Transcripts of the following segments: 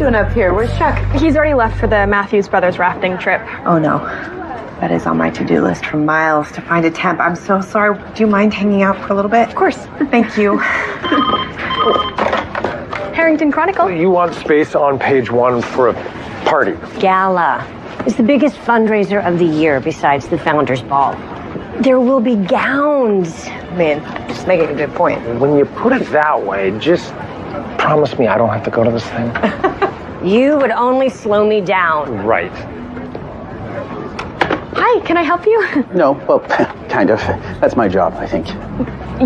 doing up here? Where's Chuck? He's already left for the Matthews Brothers rafting trip. Oh, no. That is on my to-do list for miles to find a temp. I'm so sorry. Do you mind hanging out for a little bit? Of course. Thank you. Harrington Chronicle. You want space on page 1 for a party. Gala is the biggest fundraiser of the year besides the Founders Ball. There will be gowns. Man, just making a good point. When you put it that way, just promise me I don't have to go to this thing. You would only slow me down. Right. Hi, can I help you? No, well, kind of. That's my job, I think.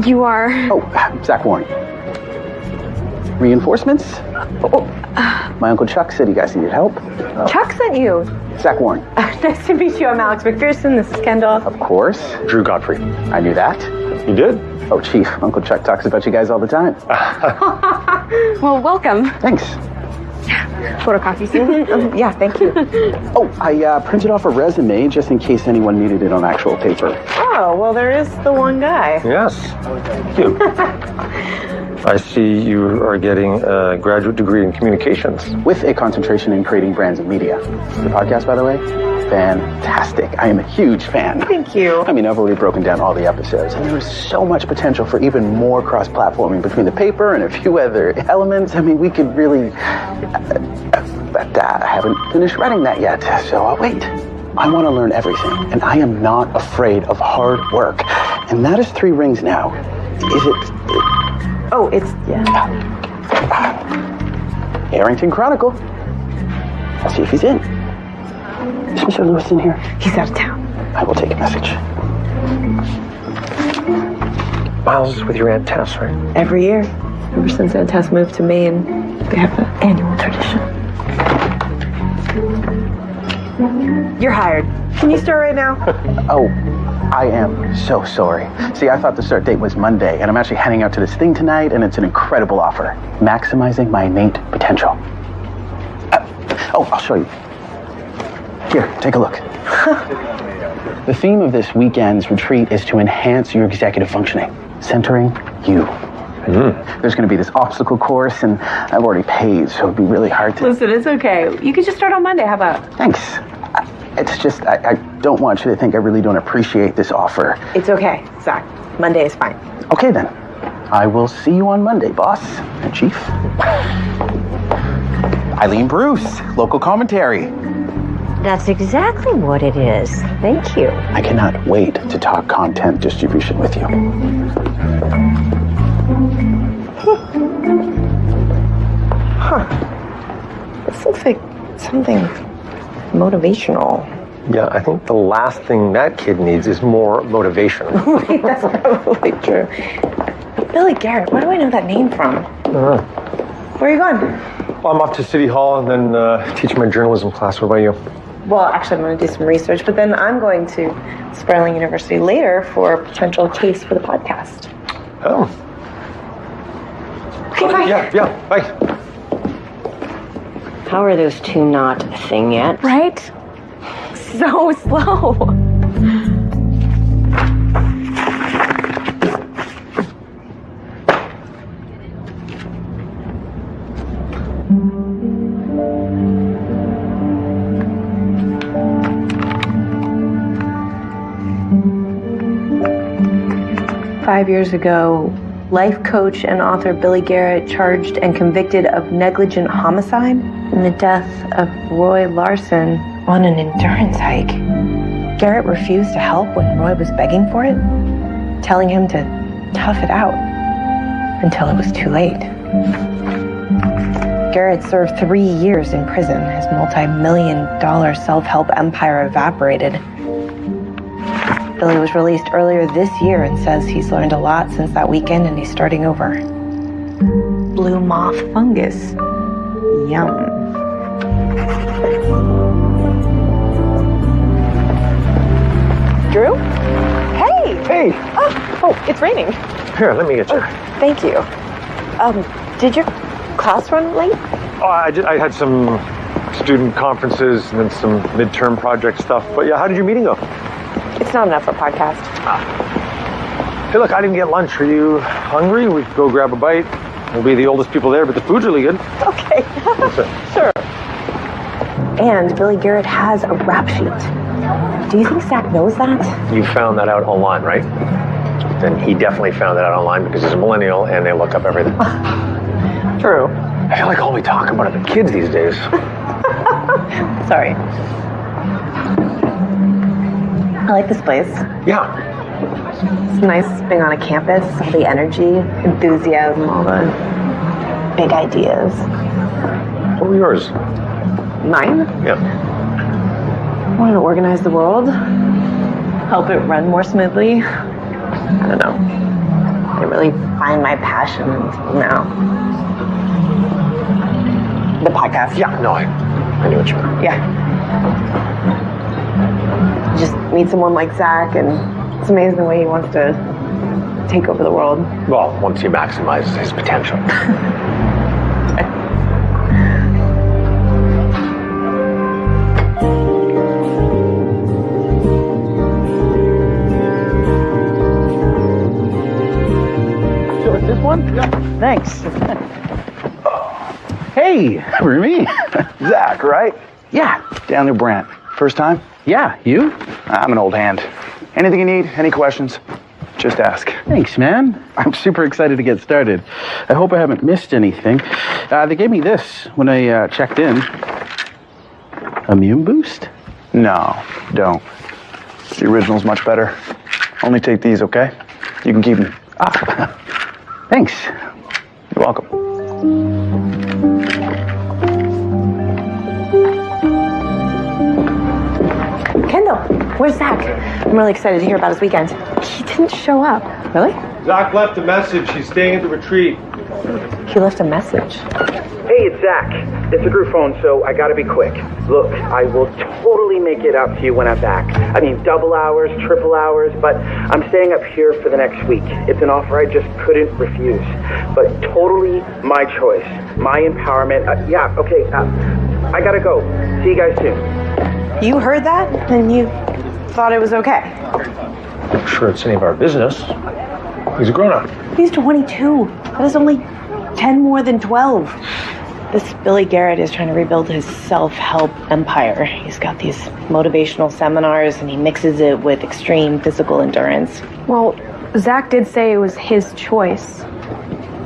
You are... Oh, Zach Warren. Reinforcements? My Uncle Chuck said you guys needed help. Chuck sent you. Zach Warren. Nice to meet you. I'm Alex McPherson. This is Kendall. Of course. Drew Godfrey. I knew that. You did? Oh, Chief, Uncle Chuck talks about you guys all the time. Well, welcome. Thanks. Photocopy soon. Yeah, thank you. Oh, I printed off a resume just in case anyone needed it on actual paper. Oh, well, there is the one guy. Yes. You. I see you are getting a graduate degree in communications. With a concentration in creating brands and media. The podcast, by the way, fantastic. I am a huge fan. Thank you. I mean, I've already broken down all the episodes, and there is so much potential for even more cross-platforming between the paper and a few other elements. I mean, we could really... But I haven't finished writing that yet, so I'll wait. I want to learn everything, and I am not afraid of hard work. And that is 3 rings now. Is it... Oh, it's... Yeah. Harrington Chronicle. I'll see if he's in. Is Mr. Lewis in here? He's out of town. I will take a message. Miles is with your Aunt Tess, right? Every year. Ever since Aunt Tess moved to Maine, we have an annual tradition. You're hired. Can you start right now? Oh, I am so sorry. See, I thought the start date was Monday, and I'm actually heading out to this thing tonight, and it's an incredible offer. Maximizing my innate potential. I'll show you. Here, take a look. The theme of this weekend's retreat is to enhance your executive functioning, centering you. There's going to be this obstacle course, and I've already paid, so it'd be really hard to... Listen, it's okay. You can just start on Monday. How about? Thanks. It's just, I don't want you to think I really don't appreciate this offer. It's okay, Zach. Monday is fine. Okay, then. I will see you on Monday, boss and chief. Eileen Bruce, local commentary. That's exactly what it is. Thank you. I cannot wait to talk content distribution with you. This looks like something motivational. Yeah, I think the last thing that kid needs is more motivation. That's probably true. Billy Garrett, where do I know that name from? Where are you going? Well, I'm off to City Hall and then teach my journalism class. What about you? Well, actually, I'm going to do some research, but then I'm going to Sperling University later for a potential case for the podcast. Oh. Okay, bye. Yeah, bye. How are those 2 not a thing yet? Right? So slow. Five years ago, life coach and author Billy Garrett charged and convicted of negligent homicide in the death of Roy Larson on an endurance hike. Garrett refused to help when Roy was begging for it, telling him to tough it out until it was too late. Garrett served 3 years in prison. His multi-million-dollar self-help empire evaporated. Billy was released earlier this year and says he's learned a lot since that weekend and he's starting over. Blue moth fungus. Yum. Drew? Hey! Hey! Oh, it's raining. Here, let me get you. Thank you. Did your class run late? Oh, I had some student conferences and then some midterm project stuff. But yeah, how did your meeting go? It's not enough for a podcast. Hey, look, I didn't get lunch. Are you hungry? We could go grab a bite. We'll be the oldest people there, but the food's really good. Okay. Sure. And Billy Garrett has a rap sheet. Do you think Zach knows that? You found that out online, right? Then he definitely found that out online because he's a millennial and they look up everything. True. I feel like all we talk about are the kids these days. Sorry. I like this place. Yeah. It's nice being on a campus, all the energy, enthusiasm, all the big ideas. What were yours? Mine? Yeah. I wanted to organize the world, help it run more smoothly. I don't know. I didn't really find my passion until now. The podcast. Yeah, no, I knew what you meant. Yeah. Just meet someone like Zach, and it's amazing the way he wants to take over the world. Well, once he maximizes his potential. So it's this one? Yeah. Thanks. Hey, Remy. Zach, right? Yeah, Daniel Brandt. First time? Yeah, you? I'm an old hand. Anything you need, any questions, just ask. Thanks, man. I'm super excited to get started. I hope I haven't missed anything. They gave me this when I checked in. Immune boost? No, don't. The original's much better. Only take these, okay? You can keep them. Thanks. You're welcome. Kendall, where's Zach? I'm really excited to hear about his weekend. He didn't show up. Really? Zach left a message. He's staying at the retreat. He left a message. Hey, it's Zach. It's a group phone, so I gotta be quick. Look, I will totally make it up to you when I'm back. I mean, double hours, triple hours, but I'm staying up here for the next week. It's an offer I just couldn't refuse. But totally my choice, my empowerment. I gotta go. See you guys soon. You heard that, and you thought it was okay. I'm sure it's any of our business. He's a grown-up. He's 22. That is only 10 more than 12. This Billy Garrett is trying to rebuild his self-help empire. He's got these motivational seminars, and he mixes it with extreme physical endurance. Well, Zach did say it was his choice.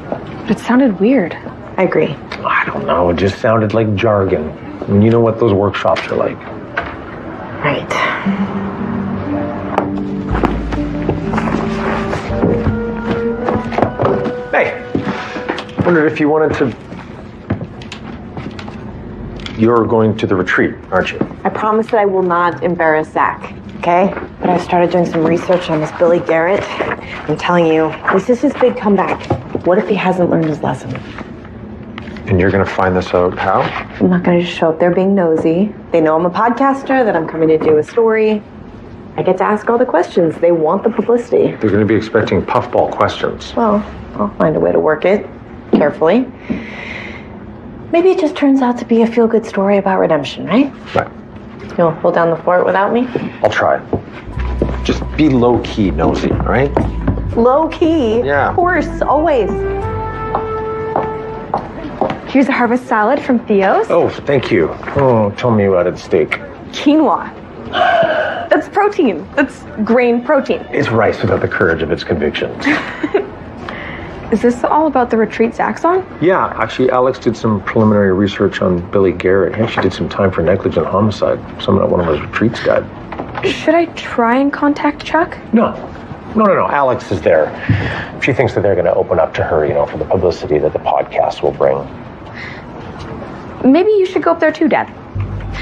But it sounded weird. I agree. I don't know. It just sounded like jargon. And you know what those workshops are like. Right. Hey, wondered if you wanted to... You're going to the retreat, aren't you? I promise that I will not embarrass Zach, okay? But I started doing some research on this Billy Garrett. I'm telling you, this is his big comeback. What if he hasn't learned his lesson? And you're going to find this out how? I'm not going to just show up there being nosy. They know I'm a podcaster, that I'm coming to do a story. I get to ask all the questions. They want the publicity. They're going to be expecting puffball questions. Well, I'll find a way to work it carefully. Maybe it just turns out to be a feel-good story about redemption, right? Right. You'll hold down the fort without me? I'll try. Just be low-key nosy, all right? Low-key? Yeah. Of course, always. Here's a harvest salad from Theo's. Oh, thank you. Oh, tell me about it, steak. Quinoa. That's protein. That's grain protein. It's rice without the courage of its convictions. Is this all about the retreat Zach's on? Yeah, actually, Alex did some preliminary research on Billy Garrett. And she did some time for negligent homicide. Someone at one of his retreats died. Should I try and contact Chuck? No. Alex is there. She thinks that they're going to open up to her, for the publicity that the podcast will bring. Maybe you should go up there too, Dad.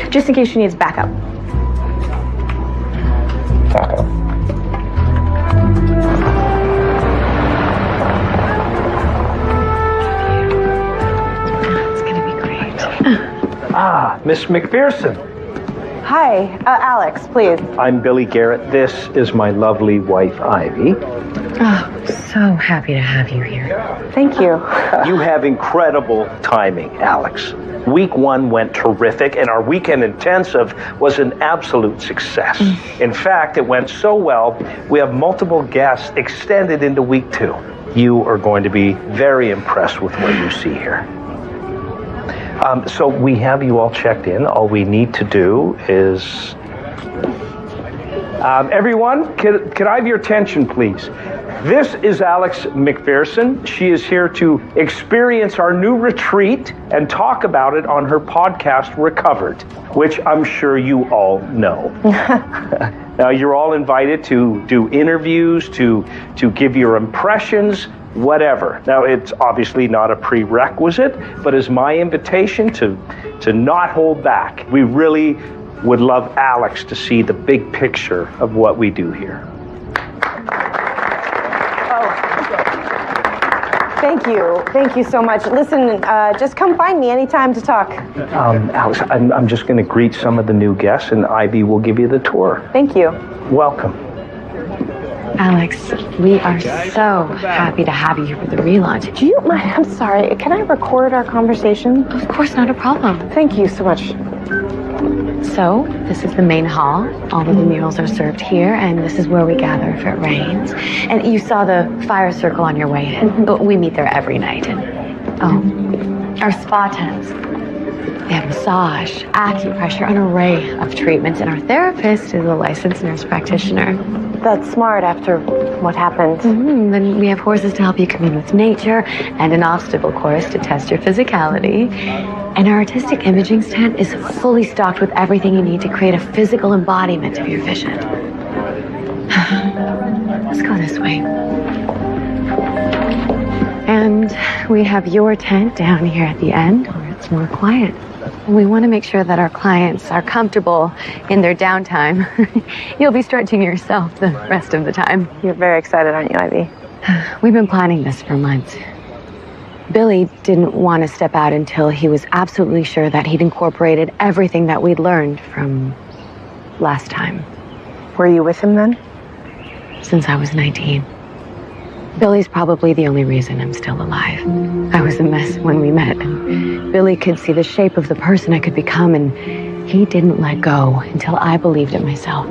Just in case she needs backup. Backup. It's going to be great. Miss McPherson. Hi, Alex, please. I'm Billy Garrett. This is my lovely wife, Ivy. Oh, so happy to have you here. Thank you. You have incredible timing, Alex. Week 1 went terrific, and our weekend intensive was an absolute success. In fact, it went so well, we have multiple guests extended into week 2. You are going to be very impressed with what you see here. So we have you all checked in. All we need to do is... everyone, can I have your attention, please? This is Alex McPherson. She is here to experience our new retreat and talk about it on her podcast, Recovered, which I'm sure you all know. Now, you're all invited to do interviews, to give your impressions, whatever. Now, it's obviously not a prerequisite, but is my invitation to not hold back. We really would love Alex to see the big picture of what we do here. Thank you so much. Listen, just come find me anytime to talk. Alex, I'm just going to greet some of the new guests, and Ivy will give you the tour. Thank you. Welcome. Alex, we are so happy to have you here for the relaunch. Do you mind? I'm sorry. Can I record our conversation? Of course, not a problem. Thank you so much. So, this is the main hall. All of the meals are served here, and this is where we gather if it rains. And you saw the fire circle on your way in. We meet there every night. And our spa tents. They have massage, acupressure, an array of treatments, and our therapist is a licensed nurse practitioner. That's smart after what happened. Then we have horses to help you commune with nature, and an obstacle course to test your physicality. And our artistic imaging stand is fully stocked with everything you need to create a physical embodiment of your vision. Let's go this way. And we have your tent down here at the end, where it's more quiet. We want to make sure that our clients are comfortable in their downtime. You'll be stretching yourself the rest of the time. You're very excited, aren't you, Ivy? We've been planning this for months. Billy didn't want to step out until he was absolutely sure that he'd incorporated everything that we'd learned from last time. Were you with him then? Since I was 19. Billy's probably the only reason I'm still alive. I was a mess when we met, and Billy could see the shape of the person I could become, and he didn't let go until I believed it myself.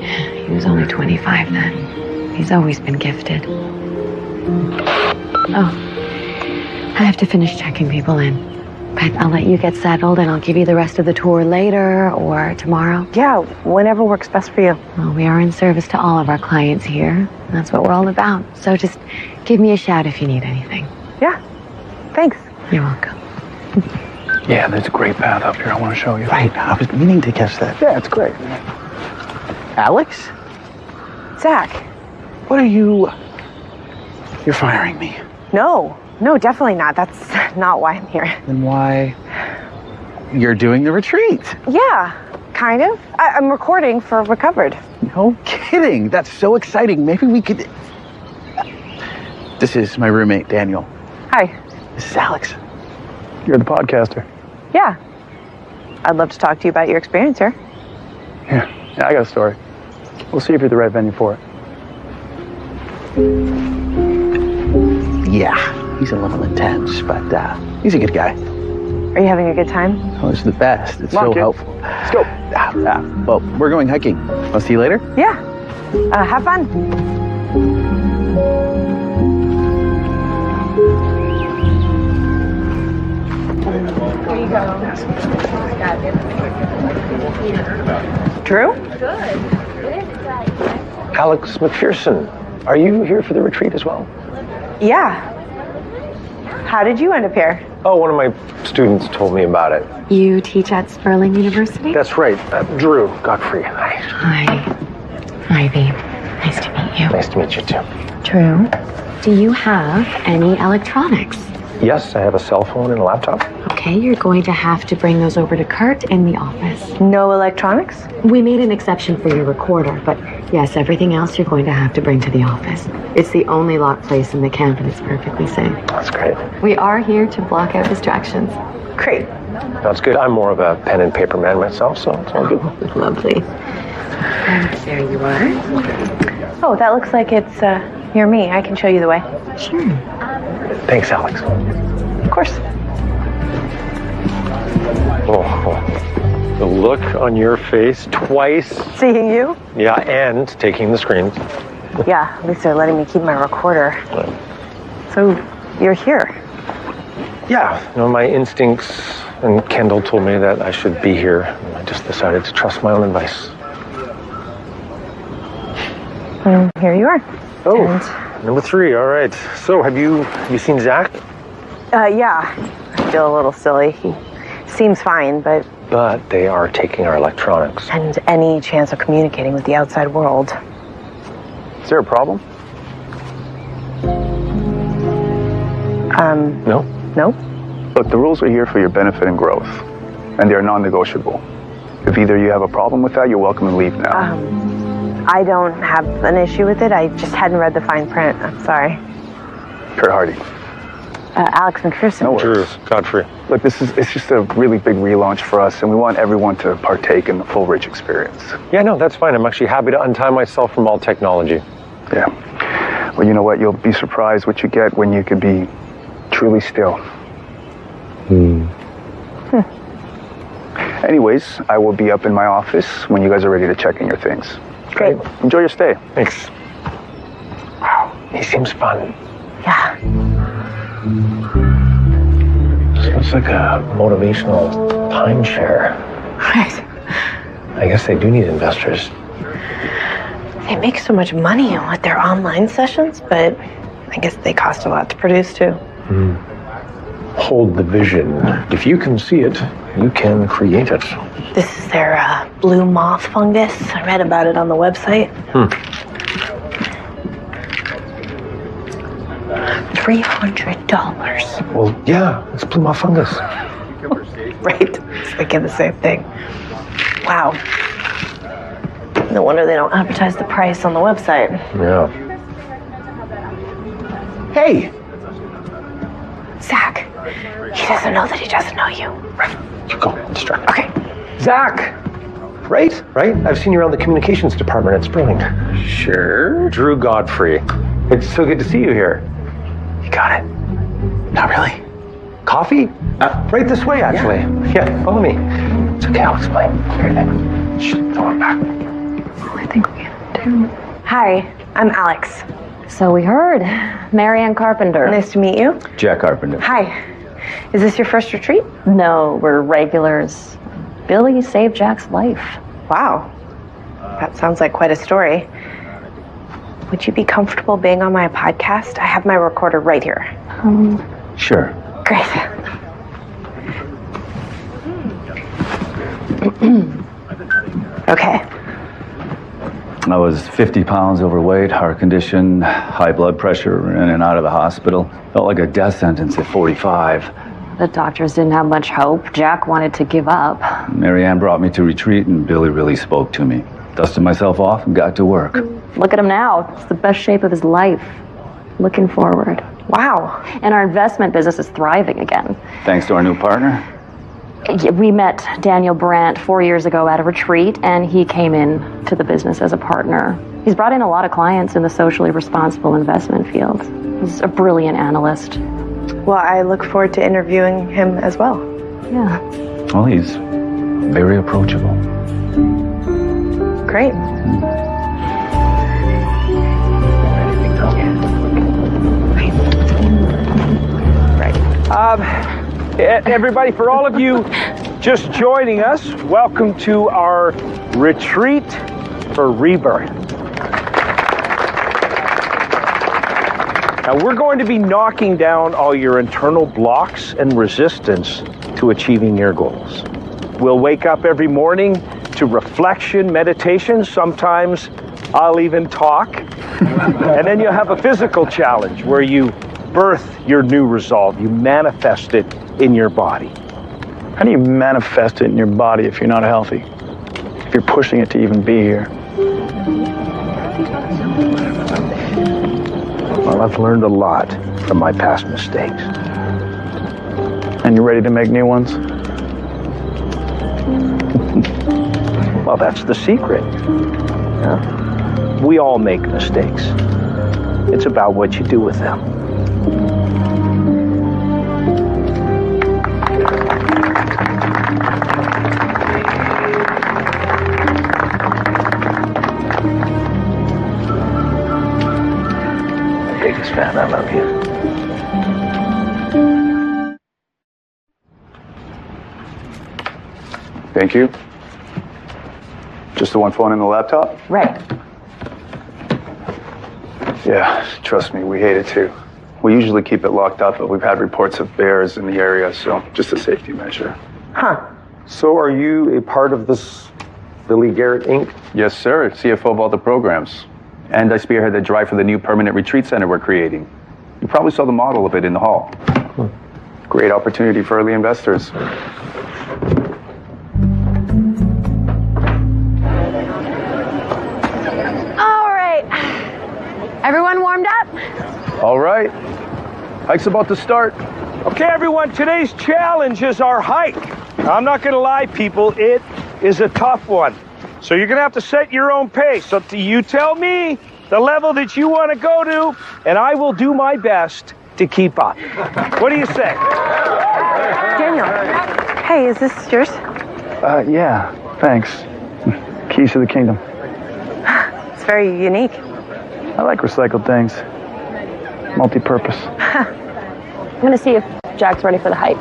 He was only 25 then. He's always been gifted. Oh, I have to finish checking people in. But I'll let you get settled, and I'll give you the rest of the tour later or tomorrow. Yeah, whenever works best for you. Well, we are in service to all of our clients here. That's what we're all about. So just give me a shout if you need anything. Yeah, thanks. You're welcome. Yeah, there's a great path up here I want to show you. Right, I was meaning to catch that. Yeah, it's great. Alex? Zach. What are you... You're firing me. No, definitely not. That's not why I'm here. Then why... You're doing the retreat? Yeah, kind of. I'm recording for Recovered. No kidding. That's so exciting. Maybe we could... This is my roommate, Daniel. Hi. This is Alex. You're the podcaster. Yeah. I'd love to talk to you about your experience here. Yeah, I got a story. We'll see if you're the right venue for it. Yeah, he's a little intense, but he's a good guy. Are you having a good time? Oh, it's the best. It's so helpful. Let's go. Well, we're going hiking. I'll see you later. Yeah. Have fun. Here you go. Drew? Alex McPherson, are you here for the retreat as well? Yeah. How did you end up here? Oh, one of my students told me about it. You teach at Sperling University? That's right. Drew Godfrey. Hi. Hi. Ivy. Nice to meet you. Nice to meet you too. Drew, do you have any electronics? Yes, I have a cell phone and a laptop. Okay, you're going to have to bring those over to Kurt in the office. No electronics? We made an exception for your recorder, but yes, everything else you're going to have to bring to the office. It's the only locked place in the camp, and it's perfectly safe. That's great. We are here to block out distractions. Great. That's good. I'm more of a pen and paper man myself, so it's all good. Lovely. And there you are. Oh, that looks like it's near me. I can show you the way. Sure. Thanks, Alex. Of course. Oh, the look on your face twice. Seeing you? Yeah, and taking the screens. Yeah, at least they're letting me keep my recorder. So you're here. Yeah, my instincts and Kendall told me that I should be here. And I just decided to trust my own advice. And here you are. Oh, number 3. All right. So have you seen Zach? Yeah. I feel a little silly. He seems fine, but they are taking our electronics. and any chance of communicating with the outside world. Is there a problem? No? No? Look, the rules are here for your benefit and growth, and they are non-negotiable. If either you have a problem with that, you're welcome to leave now. I don't have an issue with it. I just hadn't read the fine print. I'm sorry. Kurt Hardy. Alex McPherson. No worries. Drew, Godfrey. Look, it's just a really big relaunch for us, and we want everyone to partake in the full rich experience. Yeah, no, that's fine. I'm actually happy to untie myself from all technology. Yeah. Well, you know what? You'll be surprised what you get when you can be truly still. Anyways, I will be up in my office when you guys are ready to check in your things. Great. Enjoy your stay. Thanks. Wow, he seems fun. Yeah. Seems like a motivational timeshare. Right. I guess they do need investors. They make so much money with their online sessions, but I guess they cost a lot to produce too. Hold the vision. If you can see it, you can create it. This is their blue moth fungus. I read about it on the website. $300. Well, yeah, it's blue moth fungus. Right. I was thinking the same thing. Wow. No wonder they don't advertise the price on the website. Yeah. Hey! Zach, he doesn't know that he doesn't know you. Right. You go. Distract. Okay. Zach! Right? I've seen you around the communications department at Sperling. Sure. Drew Godfrey. It's so good to see you here. You got it. Not really. Coffee? Right this way, actually. Yeah, follow me. It's okay, I'll explain. Here, then. Shh, throw it back. I think we can do. Hi, I'm Alex. So we heard. Marianne Carpenter. Nice to meet you. Jack Carpenter. Hi. Is this your first retreat? No, we're regulars. Billy saved Jack's life. Wow. That sounds like quite a story. Would you be comfortable being on my podcast? I have my recorder right here. Sure. Great. Okay. I was 50 pounds overweight, heart condition, high blood pressure, in and out of the hospital. Felt like a death sentence at 45. The doctors didn't have much hope. Jack wanted to give up. Marianne brought me to retreat, and Billy really spoke to me. Dusted myself off and got to work. Look at him now. It's the best shape of his life. Looking forward. Wow. And our investment business is thriving again. Thanks to our new partner. We met Daniel Brandt 4 years ago at a retreat, and he came in to the business as a partner. He's brought in a lot of clients in the socially responsible investment field. He's a brilliant analyst. Well, I look forward to interviewing him as well. Yeah. Well, he's very approachable. Great. Everybody, for all of you just joining us, welcome to our retreat for rebirth. Now, we're going to be knocking down all your internal blocks and resistance to achieving your goals. We'll wake up every morning to reflection, meditation. Sometimes I'll even talk. And then you'll have a physical challenge where you birth your new resolve. You manifest it in your body. How do you manifest it in your body if you're not healthy? If you're pushing it to even be here? Well, I've learned a lot from my past mistakes. And you're ready to make new ones? Well, that's the secret. Yeah. We all make mistakes. It's about what you do with them. Biggest fan, I love you. Thank you. Just the one phone and the laptop? Right. Yeah, trust me, we hate it too. We usually keep it locked up, but we've had reports of bears in the area, so just a safety measure. Huh. So are you a part of this Billy Garrett Inc.? Yes, sir. CFO of all the programs. And I spearhead the drive for the new permanent retreat center we're creating. You probably saw the model of it in the hall. Great opportunity for early investors. All right. Everyone warmed up? All right. Hike's about to start. Okay, everyone, today's challenge is our hike. I'm not going to lie, people, it is a tough one. So you're going to have to set your own pace. So you tell me the level that you want to go to, and I will do my best to keep up. What do you say? Daniel, hey, is this yours? Yeah, thanks. Keys to the kingdom. It's very unique. I like recycled things. Multi-purpose. I'm going to see if Jack's ready for the hike.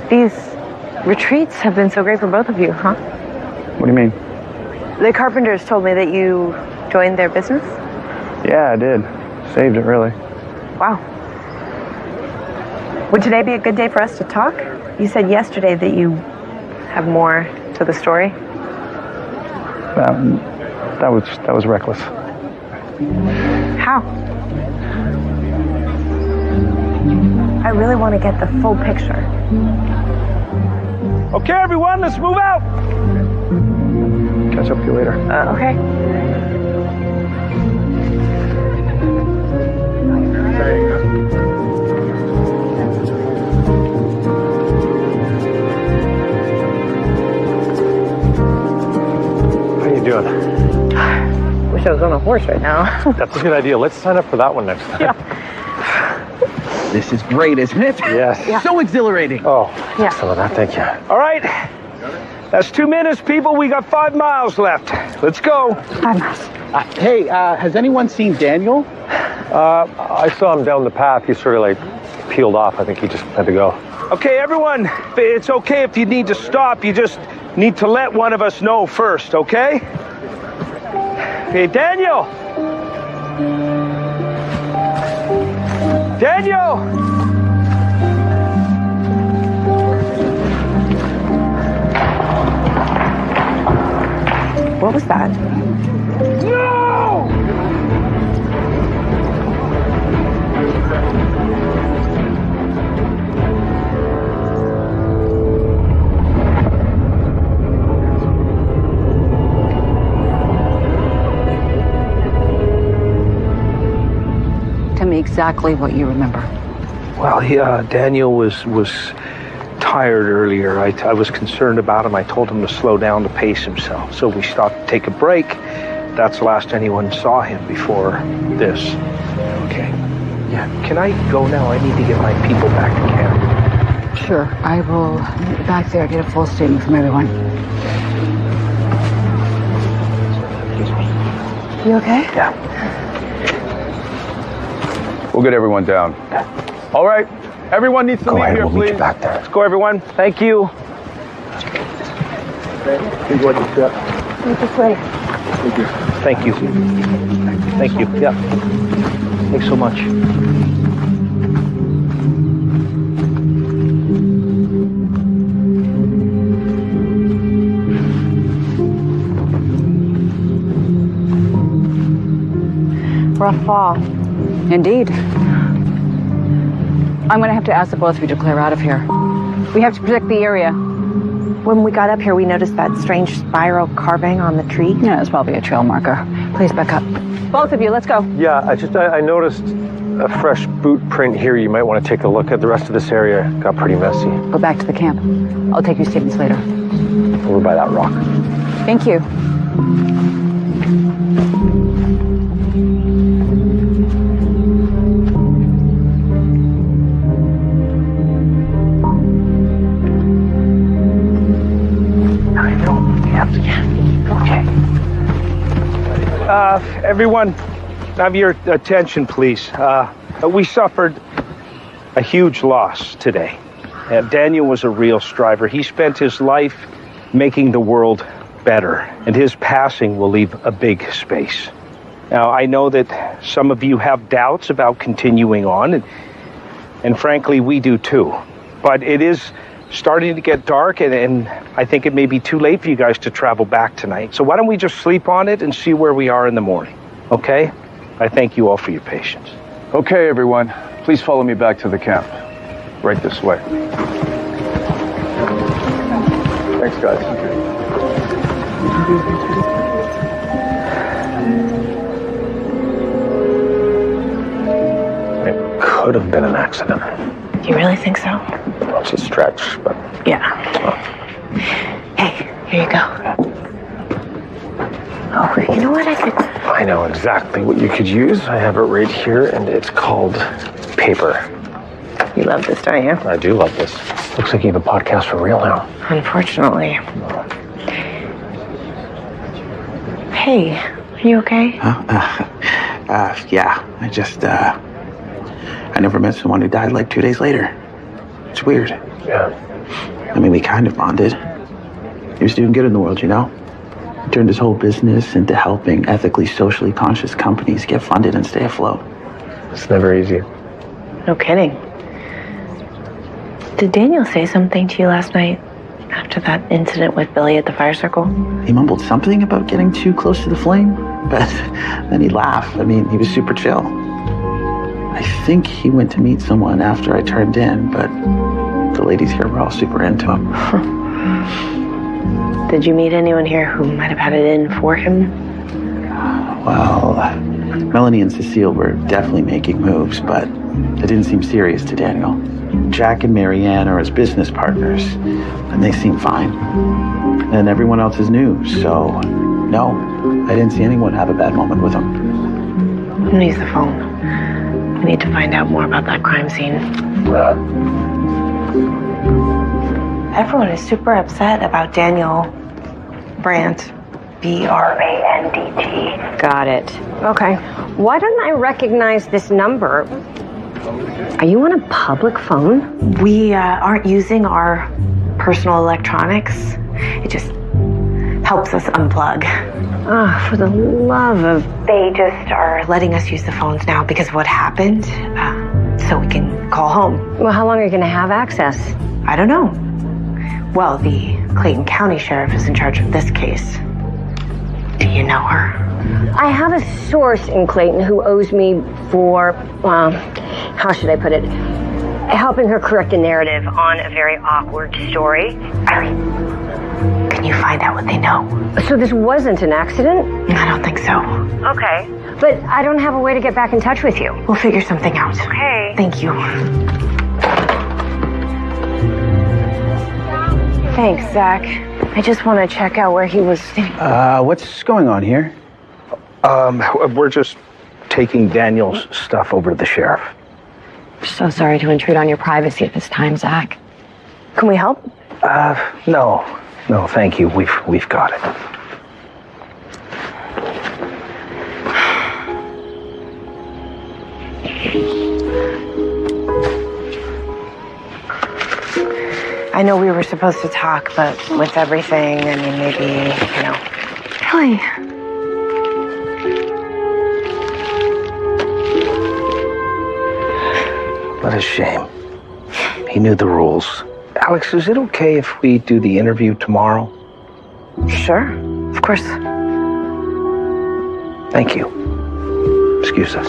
These retreats have been so great for both of you, huh? What do you mean? The Carpenters told me that you joined their business. Yeah, I did. Saved it, really. Wow. Would today be a good day for us to talk? You said yesterday that you have more to the story. That was reckless. How? I really want to get the full picture. Okay, everyone, let's move out. Catch up with you later. Okay. How you doing? Wish I was on a horse right now. That's a good idea. Let's sign up for that one next time. This is great, isn't it? Yes. Yeah. So exhilarating. Oh, Yeah. excellent. Thank you. All right. That's 2 minutes, people. We got 5 miles left. Let's go. Hey, has anyone seen Daniel? I saw him down the path. He sort of like peeled off. I think he just had to go. Okay, everyone, it's okay if you need to stop. You just need to let one of us know first, okay? Okay, Daniel! Daniel! What was that? No! Tell me exactly what you remember. Well, Daniel was tired earlier. I was concerned about him. I told him to slow down, to pace himself. So we stopped to take a break. That's the last anyone saw him before this. Okay. Yeah. Can I go now? I need to get my people back to camp. Sure, I will meet back there, get a full statement from everyone. You okay? Yeah. We'll get everyone down. All right. Everyone needs to Go leave ahead. here, We'll please. meet you back there. Let's go, everyone. Thank you. Here's what you said. Thank you. Thank you. Yeah. Thanks so much. Rough fall. Indeed. I'm going to have to ask the both of you to clear out of here. We have to protect the area. When we got up here, we noticed that strange spiral carving on the tree. Yeah, it's probably a trail marker. Please back up. Both of you, let's go. Yeah, I noticed a fresh boot print here. You might want to take a look at. The rest of this area got pretty messy. Go back to the camp. I'll take your statements later. Over by that rock. Thank you. Everyone, have your attention, please. We suffered a huge loss today. Daniel was a real striver. He spent his life making the world better, and his passing will leave a big space. Now, I know that some of you have doubts about continuing on, and frankly, we do too. But it is starting to get dark, and I think it may be too late for you guys to travel back tonight. So why don't we just sleep on it and see where we are in the morning, okay? I thank you all for your patience. Okay, everyone, please follow me back to the camp. Right this way. Thanks, guys. It could have been an accident. Do you really think so? Well, it's a stretch, but... Yeah. Hey, here you go. Oh, you know what I could... I know exactly what you could use. I have it right here, and it's called paper. You love this, don't you? I do love this. Looks like you have a podcast for real now. Unfortunately. Hey, are you okay? Yeah. I never met someone who died like 2 days later. It's weird. Yeah. I mean, we kind of bonded. He was doing good in the world, you know? He turned his whole business into helping ethically, socially conscious companies get funded and stay afloat. It's never easy. No kidding. Did Daniel say something to you last night after that incident with Billy at the fire circle? He mumbled something about getting too close to the flame, but then he laughed. I mean, he was super chill. I think he went to meet someone after I turned in, but the ladies here were all super into him. Did you meet anyone here who might have had it in for him? Well, Melanie and Cecile were definitely making moves, but it didn't seem serious to Daniel. Jack and Marianne are his business partners, and they seem fine. And everyone else is new, so no, I didn't see anyone have a bad moment with him. I'm gonna use the phone. I need to find out more about that crime scene. Everyone is super upset about Daniel Brandt. Brandt. Got it. Okay. Why don't I recognize this number? Are you on a public phone? We aren't using our personal electronics. It just helps us unplug. Ah, for the love of... They just are letting us use the phones now because of what happened, so we can call home. Well, how long are you going to have access? I don't know. Well, the Clayton County Sheriff is in charge of this case. Do you know her? I have a source in Clayton who owes me for, how should I put it? Helping her correct a narrative on a very awkward story. Can you find out what they know? So this wasn't an accident? I don't think so. Okay. But I don't have a way to get back in touch with you. We'll figure something out. Okay. Thank you. Thanks, Zach. I just want to check out where he was staying. What's going on here? We're just taking Daniel's stuff over to the sheriff. So sorry to intrude on your privacy at this time, Zach. Can we help? No, thank you. We've got it. I know we were supposed to talk, but with everything, I mean, maybe, Really? What a shame. He knew the rules. Alex, is it okay if we do the interview tomorrow? Sure, of course. Thank you. Excuse us.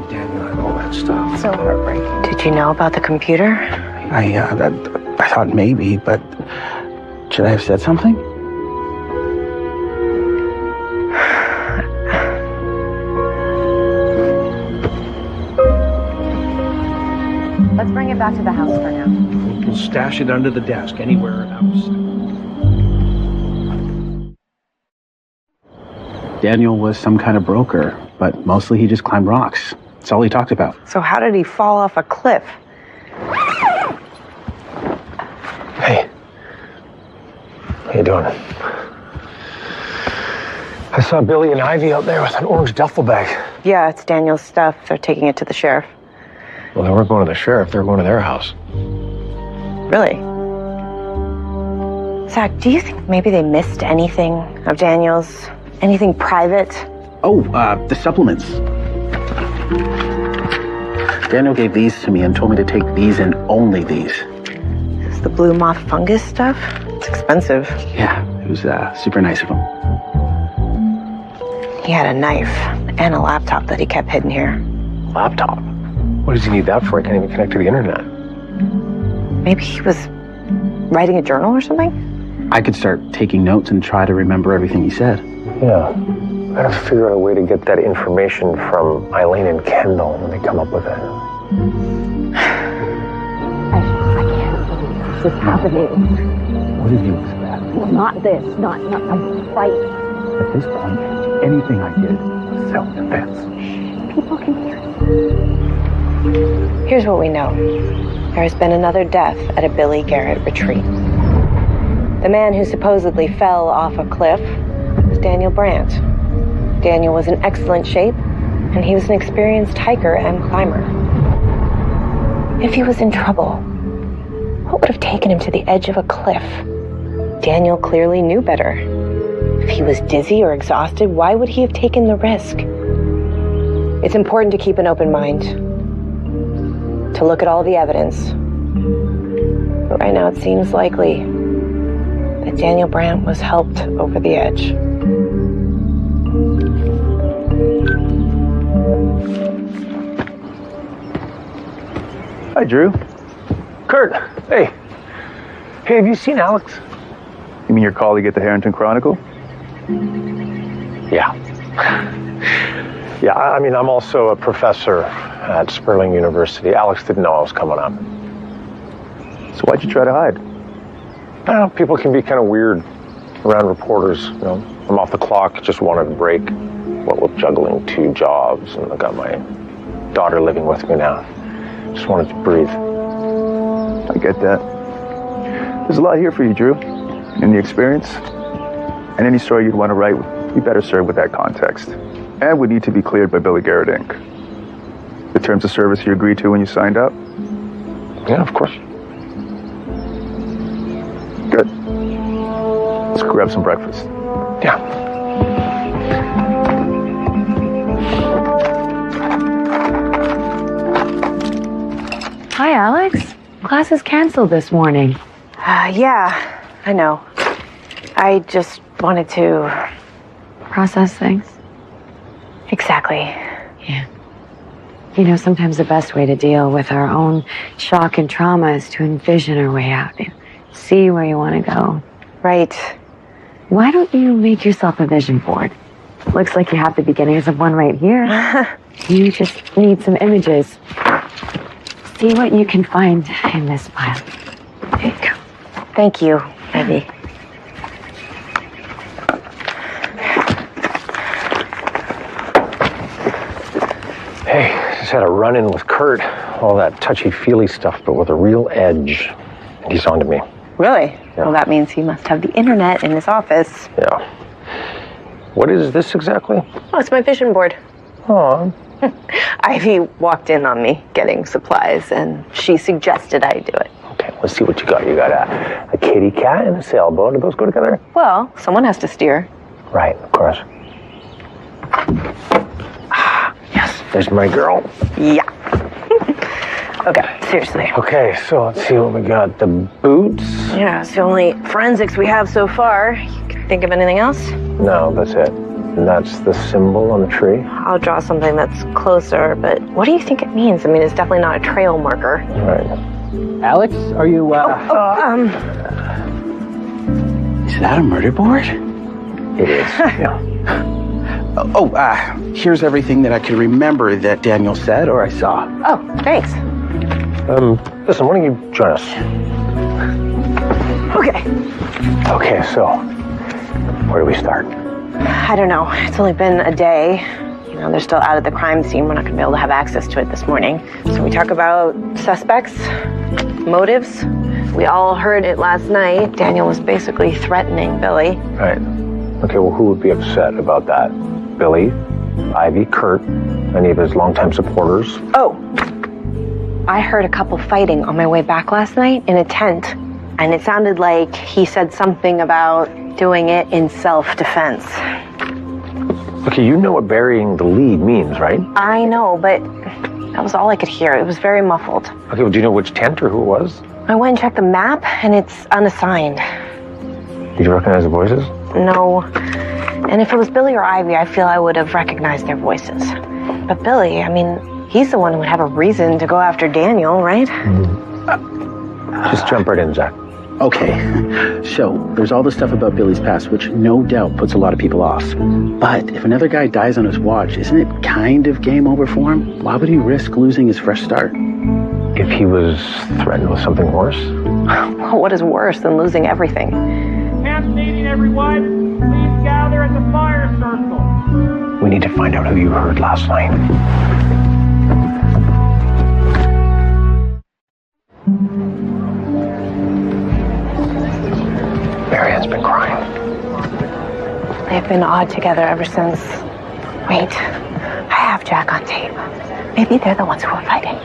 Daniel and all that stuff. So heartbreaking. Did you know about the computer? I thought maybe, but should I have said something? Let's bring it back to the house for now. We'll stash it under the desk, anywhere else. Daniel was some kind of broker, but mostly he just climbed rocks. That's all he talked about. So how did he fall off a cliff? Hey. How you doing? I saw Billy and Ivy out there with an orange duffel bag. Yeah, it's Daniel's stuff. They're taking it to the sheriff. Well, they weren't going to the sheriff. They were going to their house. Really? Zach, do you think maybe they missed anything of Daniel's? Anything private? Oh, the supplements. Daniel gave these to me and told me to take these and only these. Is the blue moth fungus stuff? It's expensive. Yeah, it was super nice of him. He had a knife and a laptop that he kept hidden here. Laptop? What does he need that for? He can't even connect to the internet. Maybe he was writing a journal or something? I could start taking notes and try to remember everything he said. Yeah. I gotta figure out a way to get that information from Eileen and Kendall when they come up with it. I can't believe this is happening. What did you expect? Well, not this. Not a fight. At this point, anything I did was self-defense. People can hear it. Here's what we know. There has been another death at a Billy Garrett retreat. The man who supposedly fell off a cliff was Daniel Brandt. Daniel was in excellent shape, and he was an experienced hiker and climber. If he was in trouble, what would have taken him to the edge of a cliff? Daniel clearly knew better. If he was dizzy or exhausted, why would he have taken the risk? It's important to keep an open mind, to look at all the evidence. But right now it seems likely that Daniel Brandt was helped over the edge. Hi, Drew. Kurt, hey. Hey, have you seen Alex? You mean your colleague at the Harrington Chronicle? Yeah. Yeah, I mean, I'm also a professor at Sperling University. Alex didn't know I was coming up. So why'd you try to hide? I don't know, people can be kind of weird around reporters. You know, I'm off the clock, just wanted a break. What with juggling 2 jobs, and I got my daughter living with me now. Just wanted to breathe. I get that. There's a lot here for you, Drew. And the experience. And any story you'd want to write, you better serve with that context. And would need to be cleared by Billy Garrett, Inc. The terms of service you agreed to when you signed up? Yeah, of course. Good. Let's grab some breakfast. Yeah. Hi, Alex. Class is canceled this morning. Yeah, I know. I just wanted to... Process things. Exactly. Yeah. You know, sometimes the best way to deal with our own shock and trauma is to envision our way out and see where you want to go. Right. Why don't you make yourself a vision board? Looks like you have the beginnings of one right here. You just need some images. See what you can find in this pile. There you go. Thank you, Abby. Hey, just had a run-in with Kurt. All that touchy-feely stuff, but with a real edge. He's on to me. Really? Yeah. Well, that means he must have the internet in his office. Yeah. What is this exactly? Oh, it's my vision board. Oh. Ivy walked in on me getting supplies, and she suggested I do it. Okay, let's see what you got. You got a kitty cat and a sailboat. Do those go together? Well, someone has to steer. Right, of course. Ah, yes, there's my girl. Yeah. Okay, seriously. Okay, so let's see what we got. The boots? Yeah, it's the only forensics we have so far. You can think of anything else? No, that's it. And that's the symbol on the tree? I'll draw something that's closer, but what do you think it means? I mean, it's definitely not a trail marker. Right. Alex, are you, Is that a murder board? It is, yeah. Here's everything that I can remember that Daniel said or I saw. Oh, thanks. Listen, why don't you join us? Okay. Okay, so where do we start? I don't know. It's only been a day. You know, they're still out at the crime scene. We're not going to be able to have access to it this morning. So we talk about suspects, motives. We all heard it last night. Daniel was basically threatening Billy. Right. Okay, well, who would be upset about that? Billy, Ivy, Kurt, any of his longtime supporters? Oh, I heard a couple fighting on my way back last night in a tent, and it sounded like he said something about doing it in self-defense. Okay, you know what burying the lead means, right? I know, but that was all I could hear. It was very muffled. Okay, well, do you know which tent or who it was? I went and checked the map, and it's unassigned. Did you recognize the voices? No. And if it was Billy or Ivy, I feel I would have recognized their voices. But Billy, I mean, he's the one who would have a reason to go after Daniel, right? Just jump right in, Zach. Okay, so there's all this stuff about Billy's past, which no doubt puts a lot of people off. But if another guy dies on his watch, isn't it kind of game over for him? Why would he risk losing his fresh start? If he was threatened with something worse? Well, what is worse than losing everything? Camp meeting, everyone. Please gather at the fire circle. We need to find out who you heard last night. Marianne's been crying. They've been odd together ever since. Wait, I have Jack on tape. Maybe they're the ones who are fighting.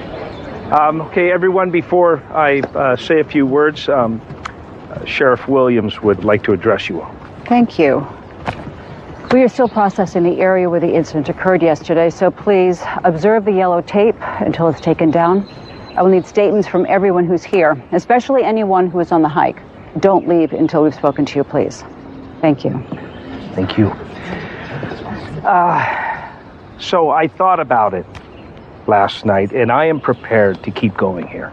Okay, everyone, before I say a few words, Sheriff Williams would like to address you all. Thank you. We are still processing the area where the incident occurred yesterday, so please observe the yellow tape until it's taken down. I will need statements from everyone who's here, especially anyone who is on the hike. Don't leave until we've spoken to you, please. Thank you. Thank you. So I thought about it last night, and I am prepared to keep going here.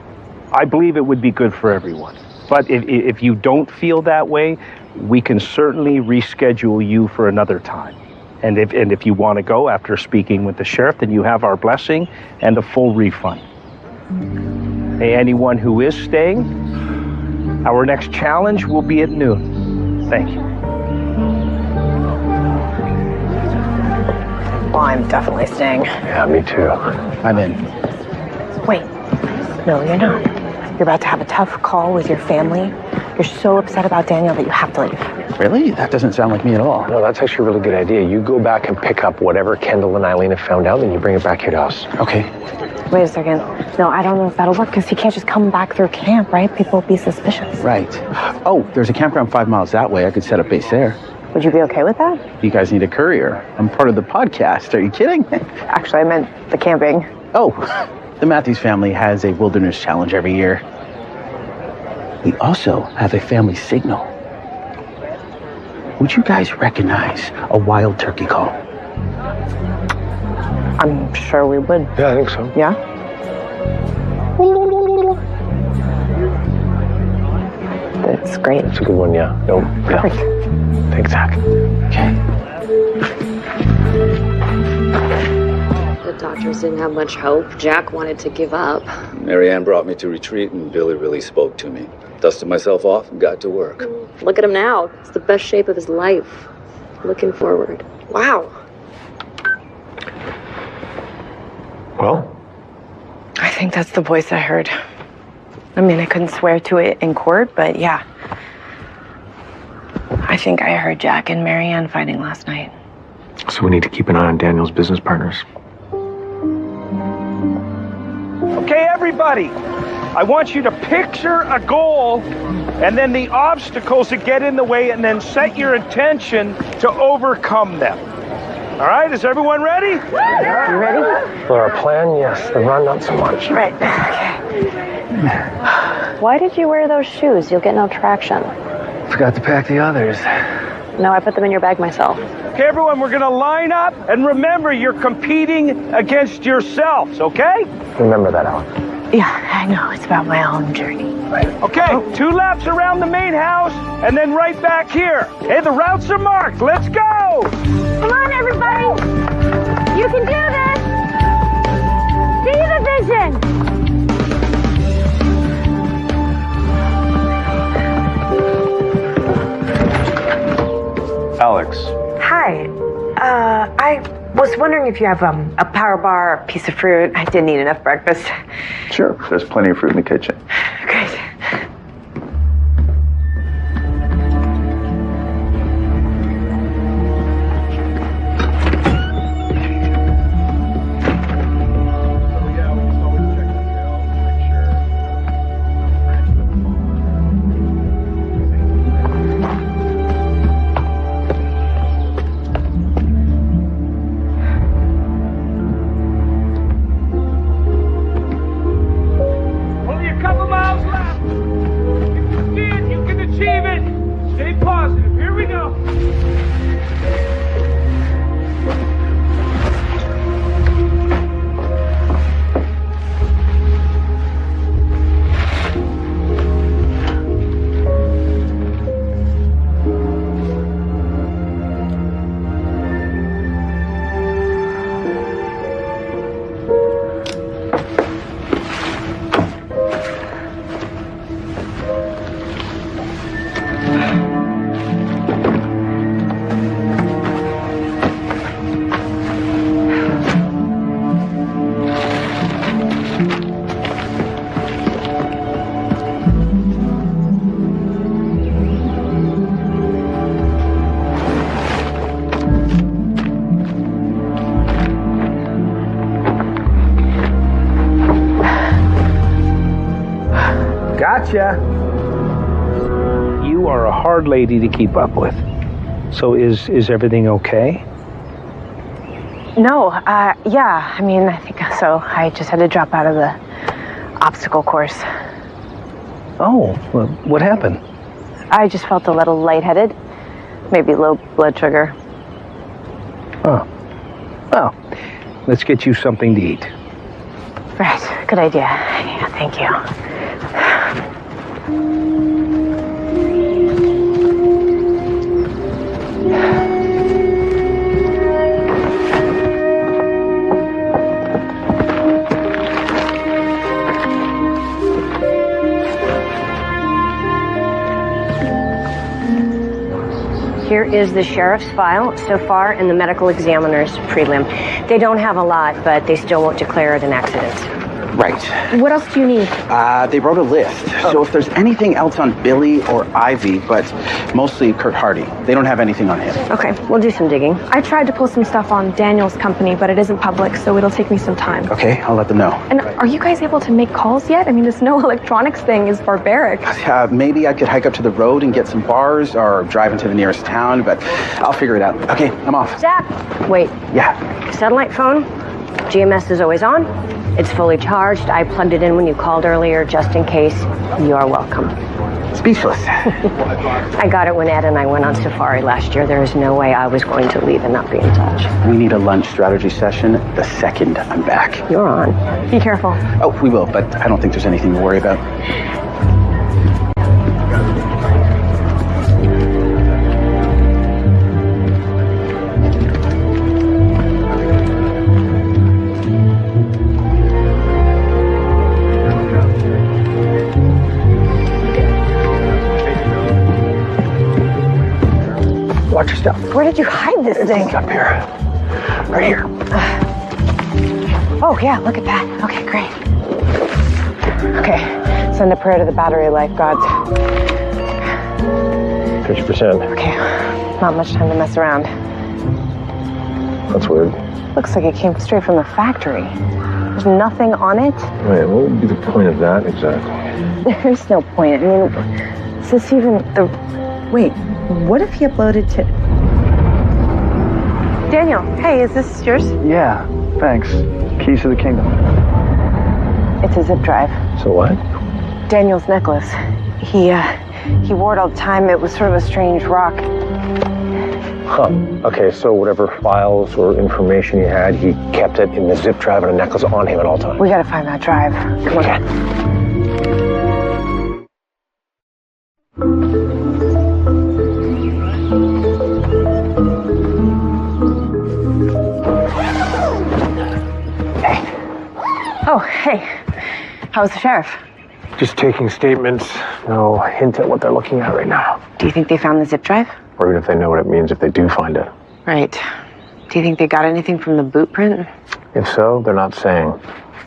I believe it would be good for everyone. But if you don't feel that way, we can certainly reschedule you for another time. And if you want to go after speaking with the sheriff, then you have our blessing and a full refund. Hey, anyone who is staying, our next challenge will be at noon. Thank you. Well, I'm definitely staying. Yeah, me too. I'm in. Wait, no, you're not. You're about to have a tough call with your family. You're so upset about Daniel that you have to leave. Really? That doesn't sound like me at all. No, that's actually a really good idea. You go back and pick up whatever Kendall and Eileen have found out, then you bring it back here to us. Okay. Wait a second. No, I don't know if that'll work because he can't just come back through camp, right? People will be suspicious. Right. Oh, there's a campground 5 miles that way. I could set up base there. Would you be okay with that? You guys need a courier. I'm part of the podcast. Are you kidding? Actually, I meant the camping. Oh, the Matthews family has a wilderness challenge every year. We also have a family signal. Would you guys recognize a wild turkey call? I'm sure we would. Yeah, I think so. Yeah? That's great. It's a good one, yeah. No, Perfect. Yeah. Thanks, Zach. Okay. The doctors didn't have much hope. Jack wanted to give up. Marianne brought me to retreat, and Billy really spoke to me. Dusted myself off and got to work. Look at him now. It's the best shape of his life. Looking forward. Wow. Well? I think that's the voice I heard. I mean, I couldn't swear to it in court, but yeah. I think I heard Jack and Marianne fighting last night. So we need to keep an eye on Daniel's business partners. Okay, everybody, I want you to picture a goal and then the obstacles that get in the way, and then set your intention to overcome them. All right, is everyone ready? You ready? For our plan, yes. The run, not so much. Right. Okay. Why did you wear those shoes? You'll get no traction. Forgot to pack the others. No, I put them in your bag myself. Okay, everyone, we're going to line up, and remember, you're competing against yourselves, okay? Remember that, Alex. Yeah, I know. It's about my own journey. Right. Okay, 2 laps around the main house, and then right back here. Okay, the routes are marked. Let's go! Come on, everybody! You can do this! See the vision! Alex. Hi. I was wondering if you have a power bar, a piece of fruit. I didn't eat enough breakfast. Sure, there's plenty of fruit in the kitchen. Great. Gotcha. You are a hard lady to keep up with. So is everything okay? No, yeah, I mean, I think so. I just had to drop out of the obstacle course. Oh, well, what happened? I just felt a little lightheaded, maybe low blood sugar. Oh, well, let's get you something to eat. Right, good idea. Yeah, thank you. Here is the sheriff's file so far and the medical examiner's prelim. They don't have a lot, but they still won't declare it an accident. Right. What else do you need? They wrote a list. So if there's anything else on Billy or Ivy, but mostly Kurt Hardy, they don't have anything on him. Okay, we'll do some digging. I tried to pull some stuff on Daniel's company, but it isn't public, so it'll take me some time. Okay, I'll let them know. And are you guys able to make calls yet? I mean, this no electronics thing is barbaric. Maybe I could hike up to the road and get some bars or drive into the nearest town, but I'll figure it out. Okay, I'm off. Zach, wait. Yeah. Satellite phone, GMS is always on. It's fully charged. I plugged it in when you called earlier, just in case. You're welcome. Speechless. I got it when Ed and I went on safari last year. There is no way I was going to leave and not be in touch. We need a lunch strategy session the second I'm back. You're on. Be careful. Oh, we will, but I don't think there's anything to worry about. Watch your step. Where did you hide this thing? It's up here. Right here. Oh, yeah, look at that. Okay, great. Okay, send a prayer to the battery lifeguards. 50%. Okay, not much time to mess around. That's weird. Looks like it came straight from the factory. There's nothing on it. Wait, what would be the point of that exactly? There's no point. I mean, is this even the... Wait, what if he uploaded to... Daniel, hey, is this yours? Yeah, thanks. Keys to the kingdom. It's a zip drive. So what? Daniel's necklace. He wore it all the time. It was sort of a strange rock. Huh. Okay, so whatever files or information he had, he kept it in the zip drive and a necklace on him at all times. We gotta find that drive. Come on. Oh, hey. How's the sheriff? Just taking statements. No hint at what they're looking at right now. Do you think they found the zip drive? Or even if they know what it means if they do find it. Right. Do you think they got anything from the boot print? If so, they're not saying.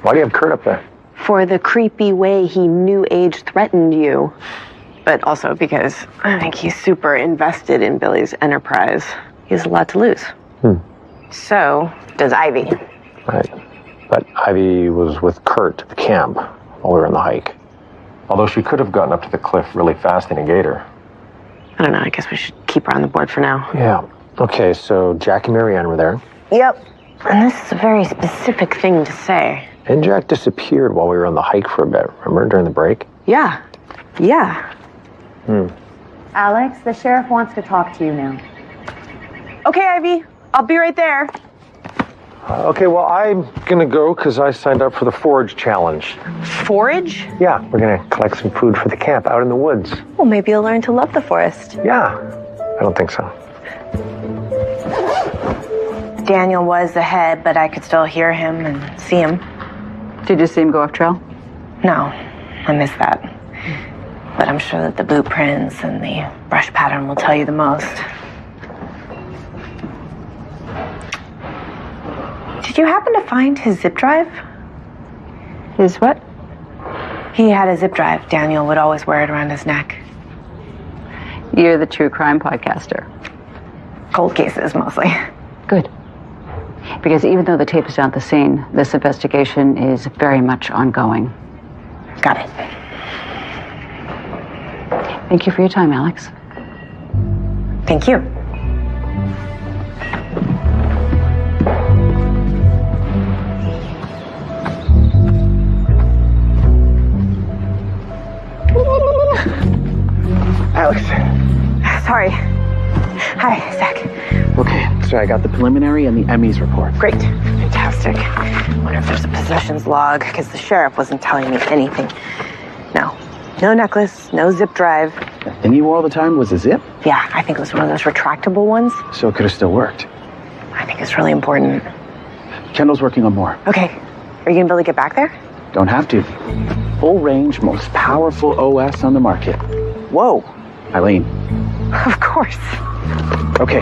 Why do you have Kurt up there? For the creepy way he knew age threatened you. But also because I think he's super invested in Billy's enterprise. He has a lot to lose. So does Ivy. Right. But Ivy was with Kurt at the camp while we were on the hike. Although she could have gotten up to the cliff really fast in a gator. I don't know, I guess we should keep her on the board for now. Yeah. Okay, so Jack and Marianne were there. Yep. And this is a very specific thing to say. And Jack disappeared while we were on the hike for a bit, remember, during the break? Yeah. Yeah. Alex, the sheriff wants to talk to you now. Okay, Ivy. I'll be right there. Okay, well, I'm gonna go because I signed up for the Forage Challenge. Forage? Yeah, we're gonna collect some food for the camp out in the woods. Well, maybe you'll learn to love the forest. Yeah, I don't think so. Daniel was the head, but I could still hear him and see him. Did you see him go off trail? No, I missed that. But I'm sure that the blueprints and the brush pattern will tell you the most. Did you happen to find his zip drive? His what? He had a zip drive. Daniel would always wear it around his neck. You're the true crime podcaster. Cold cases, mostly. Good. Because even though the tape is down at the scene, this investigation is very much ongoing. Got it. Thank you for your time, Alex. Thank you. Alex. Sorry. Hi, Zach. Okay, so I got the preliminary and the Emmys report. Great. Fantastic. I wonder if there's a possessions log, because the sheriff wasn't telling me anything. No necklace, no zip drive. In you all the time was a zip? Yeah, I think it was one of those retractable ones. So it could have still worked. I think it's really important. Kendall's working on more. Okay. Are you going to be able to get back there? Don't have to. Full range, most powerful OS on the market. Whoa. Eileen. Of course. Okay.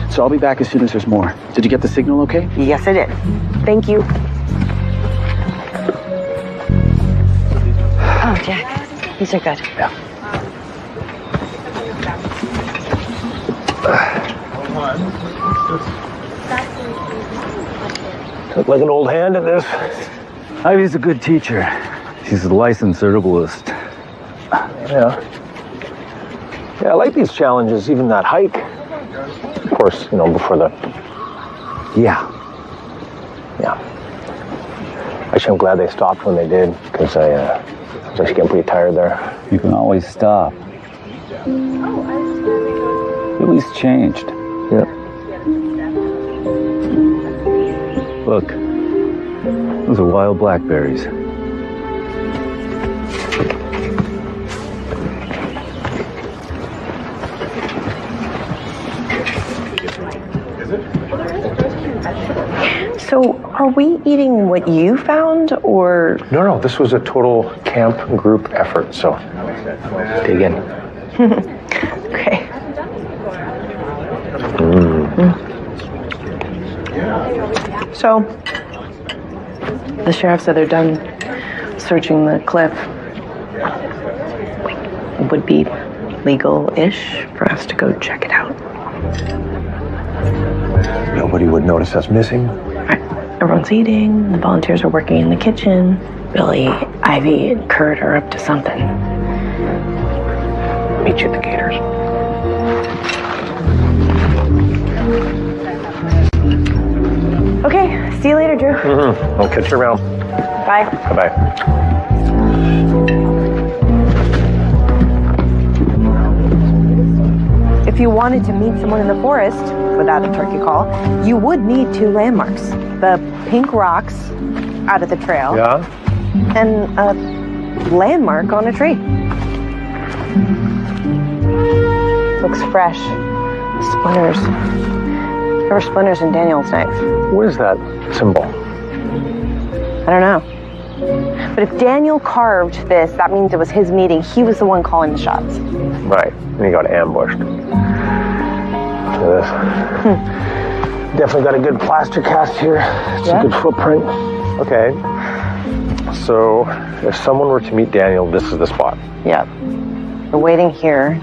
So I'll be back as soon as there's more. Did you get the signal okay? Yes, I did. Thank you. Oh, Jack. These are good. Yeah. Look like an old hand at this. Ivy's a good teacher. She's a licensed herbalist. Yeah, I like these challenges, even that hike. Of course, before the... Yeah. Actually, I'm glad they stopped when they did, because I was actually getting pretty tired there. You can always stop. Billy's changed. Yeah. Look, those are wild blackberries. So, are we eating what you found, or...? No, this was a total camp group effort, so dig in. Okay. So, the sheriff said they're done searching the cliff. It would be legal-ish for us to go check it out. Nobody would notice us missing. Everyone's eating, the volunteers are working in the kitchen. Billy, Ivy, and Kurt are up to something. Meet you at the Gators. Okay, see you later, Drew. I'll catch you around. Bye. Bye-bye. If you wanted to meet someone in the forest without a turkey call, you would need 2 landmarks. The pink rocks out of the trail. Yeah? And a landmark on a tree. Looks fresh. Splinters. There were splinters in Daniel's knife. What is that symbol? I don't know. But if Daniel carved this, that means it was his meeting. He was the one calling the shots. Right. And he got ambushed. Look at this. Definitely got a good plaster cast here. It's a good footprint. Okay. So, if someone were to meet Daniel, this is the spot. Yep. We're waiting here.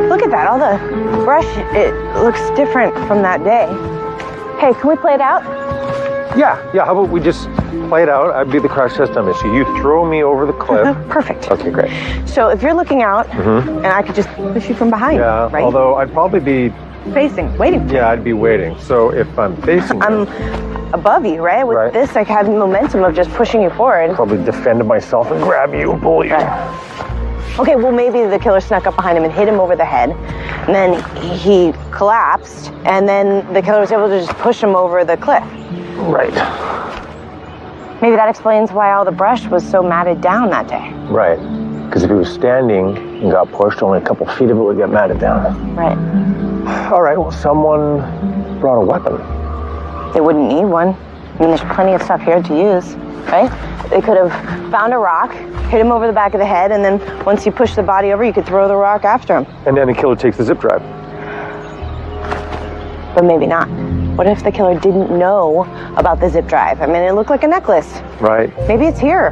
Look at that. All the brush, it looks different from that day. Hey, can we play it out? Yeah. How about we just play it out? I'd be the crash test dummy. So you throw me over the cliff. Perfect. Okay, great. So if you're looking out, and I could just push you from behind, Yeah, right? although I'd probably be... Waiting. Yeah, I'd be waiting. So if I'm facing I'm above you, right? With this, I had momentum of just pushing you forward. Probably defend myself and grab you and pull you. Right. Okay, well, maybe the killer snuck up behind him and hit him over the head. And then he collapsed, and then the killer was able to just push him over the cliff. Right. Maybe that explains why all the brush was so matted down that day. Right. Because if he was standing and got pushed, only a couple feet of it would get matted down. Right. All right, well, someone brought a weapon. They wouldn't need one. I mean, there's plenty of stuff here to use, right? They could have found a rock, hit him over the back of the head, and then once you push the body over, you could throw the rock after him. And then the killer takes the zip drive. But maybe not. What if the killer didn't know about the zip drive? I mean, it looked like a necklace. Right. Maybe it's here.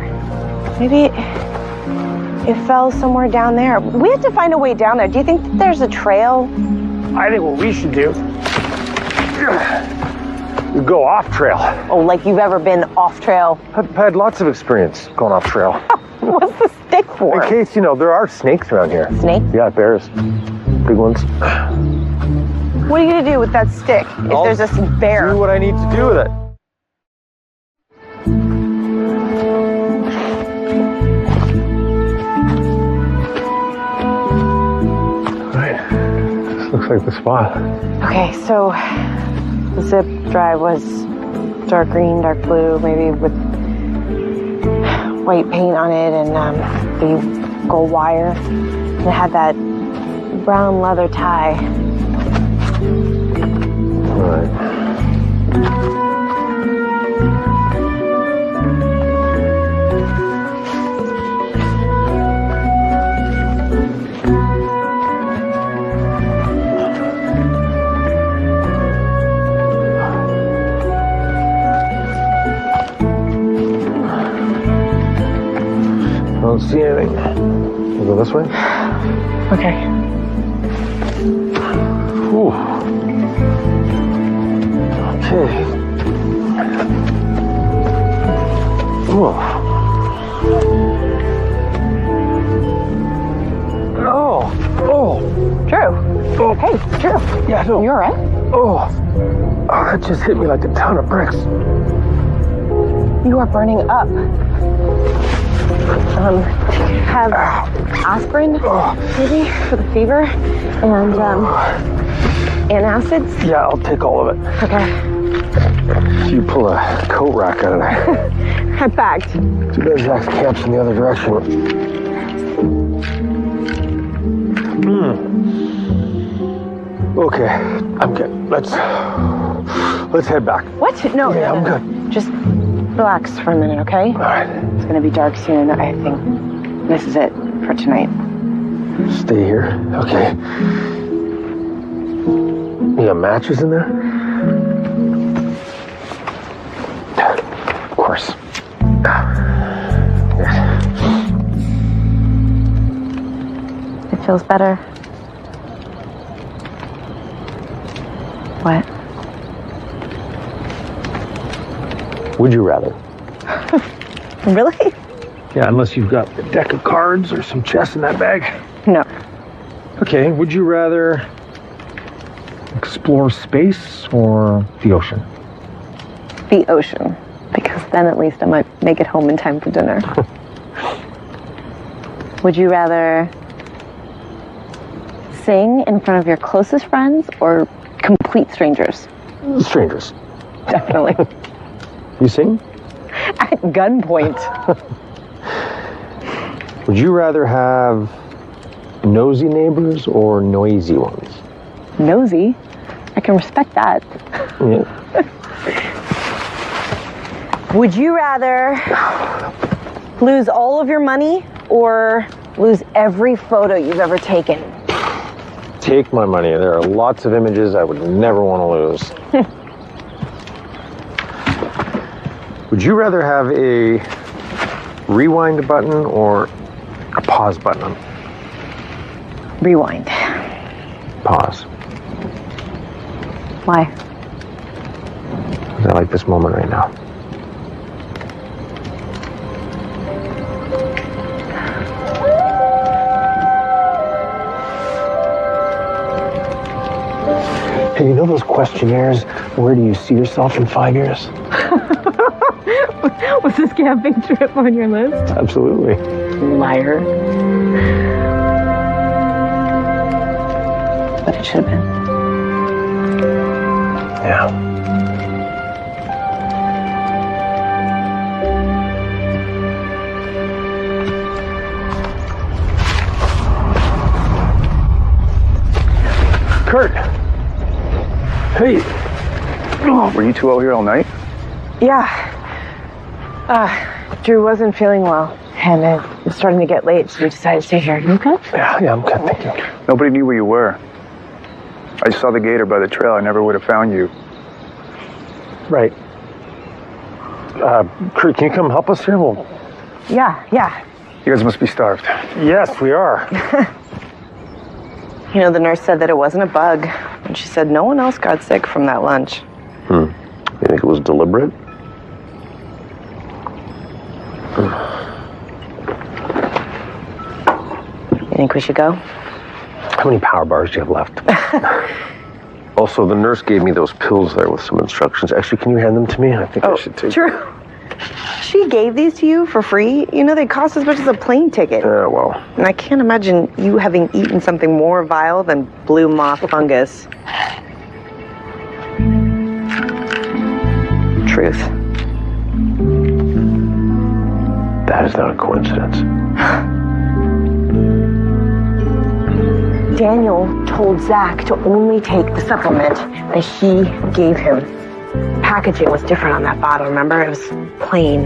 Maybe it fell somewhere down there. We have to find a way down there. Do you think that there's a trail? I think what we should do is go off trail. Oh, like you've ever been off trail? I've had lots of experience going off trail. What's the stick for? In case, there are snakes around here. Snake? Yeah, bears. Big ones. What are you going to do with that stick if there's a bear? Do what I need to do with it. Looks like the spot. Okay, so the zip drive was dark green, dark blue, maybe with white paint on it and the gold wire. And it had that brown leather tie. All right. I don't see anything. We'll go this way? Okay. Ooh. Okay. Ooh. Oh. Drew. Oh. Hey, Drew. Yeah, no. You all right? Oh, that just hit me like a ton of bricks. You are burning up. Have aspirin, maybe, for the fever, and antacids? Yeah, I'll take all of it. Okay. You pull a coat rack out of there. I packed. Too bad Zach's camp's in the other direction. Okay, I'm good. Let's head back. What? No, Yeah, no, I'm no. good. Just relax for a minute, okay? All right. It's gonna be dark soon. I think this is it for tonight. Stay here. Okay. You got matches in there? Of course. It feels better. What? Would you rather? Really? Yeah, unless you've got a deck of cards or some chess in that bag. No. Okay, would you rather explore space or the ocean? The ocean. Because then at least I might make it home in time for dinner. Would you rather sing in front of your closest friends or complete strangers? Strangers. Definitely. You sing? At gunpoint. Would you rather have nosy neighbors or noisy ones? Nosy? I can respect that. Yeah. Would you rather lose all of your money or lose every photo you've ever taken? Take my money. There are lots of images I would never want to lose. Would you rather have a rewind button or a pause button? Rewind. Pause. Why? Because I like this moment right now. Hey, you know those questionnaires, where do you see yourself in 5 years? Was this camping trip on your list? Absolutely. Liar. But it should have been. Yeah. Kurt. Hey. Oh, were you two out here all night? Yeah. Drew wasn't feeling well, and it was starting to get late, so we decided to stay here. You okay? Yeah, I'm good, thank you. Nobody knew where you were. I saw the gator by the trail. I never would have found you. Right. Kurt, can you come help us here? Well, Yeah. You guys must be starved. yes, we are. You know, the nurse said that it wasn't a bug, and she said no one else got sick from that lunch. You think it was deliberate? Think we should go? How many power bars do you have left? Also, the nurse gave me those pills there with some instructions. Actually, can you hand them to me? I think I should take True. She gave these to you for free? You know, they cost as much as a plane ticket. Yeah, well. And I can't imagine you having eaten something more vile than blue moth fungus. Truth. That is not a coincidence. Daniel told Zach to only take the supplement that he gave him. Packaging was different on that bottle, remember? It was plain.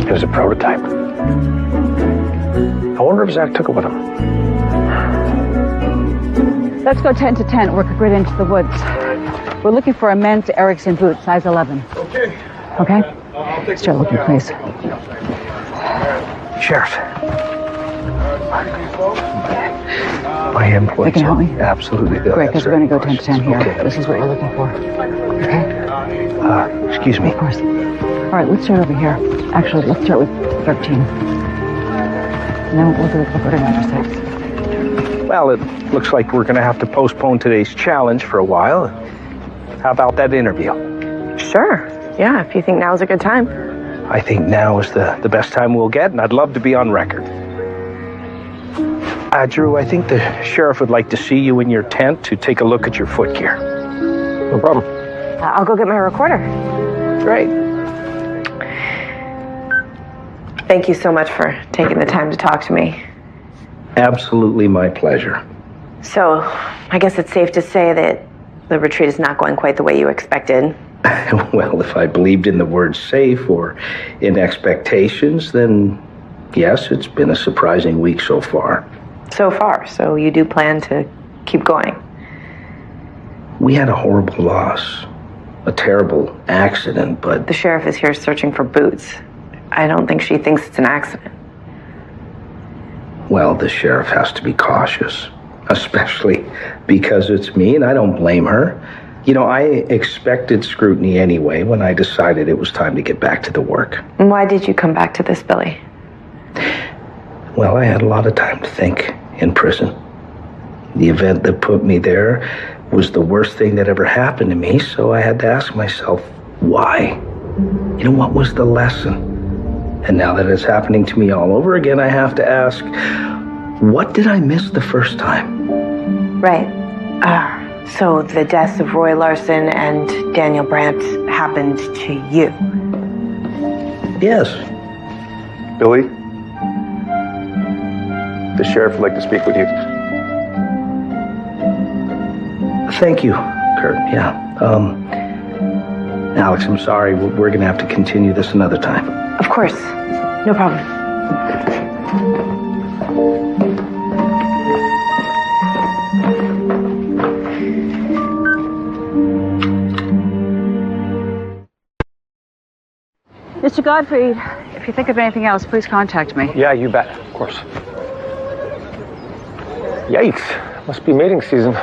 It was a prototype. I wonder if Zach took it with him. Let's go 10 to 10, work a grid into the woods. We're looking for a men's Erickson boot, size 11. Okay. Okay? Start looking, please. Sheriff. My employees. They can help me? Absolutely. Great, because we're going to go 10 to 10 here. Okay. This is what we're looking for. Okay? Excuse me. Of course. All right, let's start over here. Actually, let's start with 13. And then we'll do the clipboard in number 6. Well, it looks like we're going to have to postpone today's challenge for a while. How about that interview? Sure. Yeah, if you think now's a good time. I think now is the best time we'll get, and I'd love to be on record. Drew, I think the sheriff would like to see you in your tent to take a look at your footgear. No problem. I'll go get my recorder. Great. Thank you so much for taking the time to talk to me. Absolutely my pleasure. So, I guess it's safe to say that the retreat is not going quite the way you expected. Well, if I believed in the word safe or in expectations, then yes, it's been a surprising week so far. So far, so you do plan to keep going? We had a horrible loss, a terrible accident, but... The sheriff is here searching for boots. I don't think she thinks it's an accident. Well, the sheriff has to be cautious, especially because it's me, and I don't blame her. You know, I expected scrutiny anyway when I decided it was time to get back to the work. And why did you come back to this, Billy? Well, I had a lot of time to think in prison. The event that put me there was the worst thing that ever happened to me, so I had to ask myself, why? You know, what was the lesson? And now that it's happening to me all over again, I have to ask, what did I miss the first time? Right. So the deaths of Roy Larson and Daniel Brandt happened to you? Yes. Billy? The sheriff would like to speak with you. Thank you, Kurt. Yeah. Alex, I'm sorry. We're going to have to continue this another time. Of course. No problem. Mr. Godfrey, if you think of anything else, please contact me. Yeah, you bet. Of course. Yikes. Must be mating season.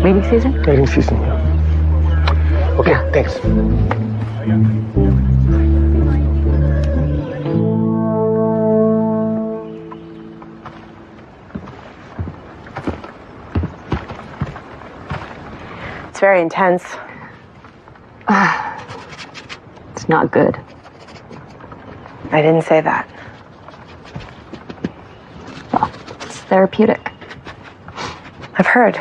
Meeting season? Mating season, yeah. Okay, thanks. It's very intense. It's not good. I didn't say that. Well, it's therapeutic. I've heard.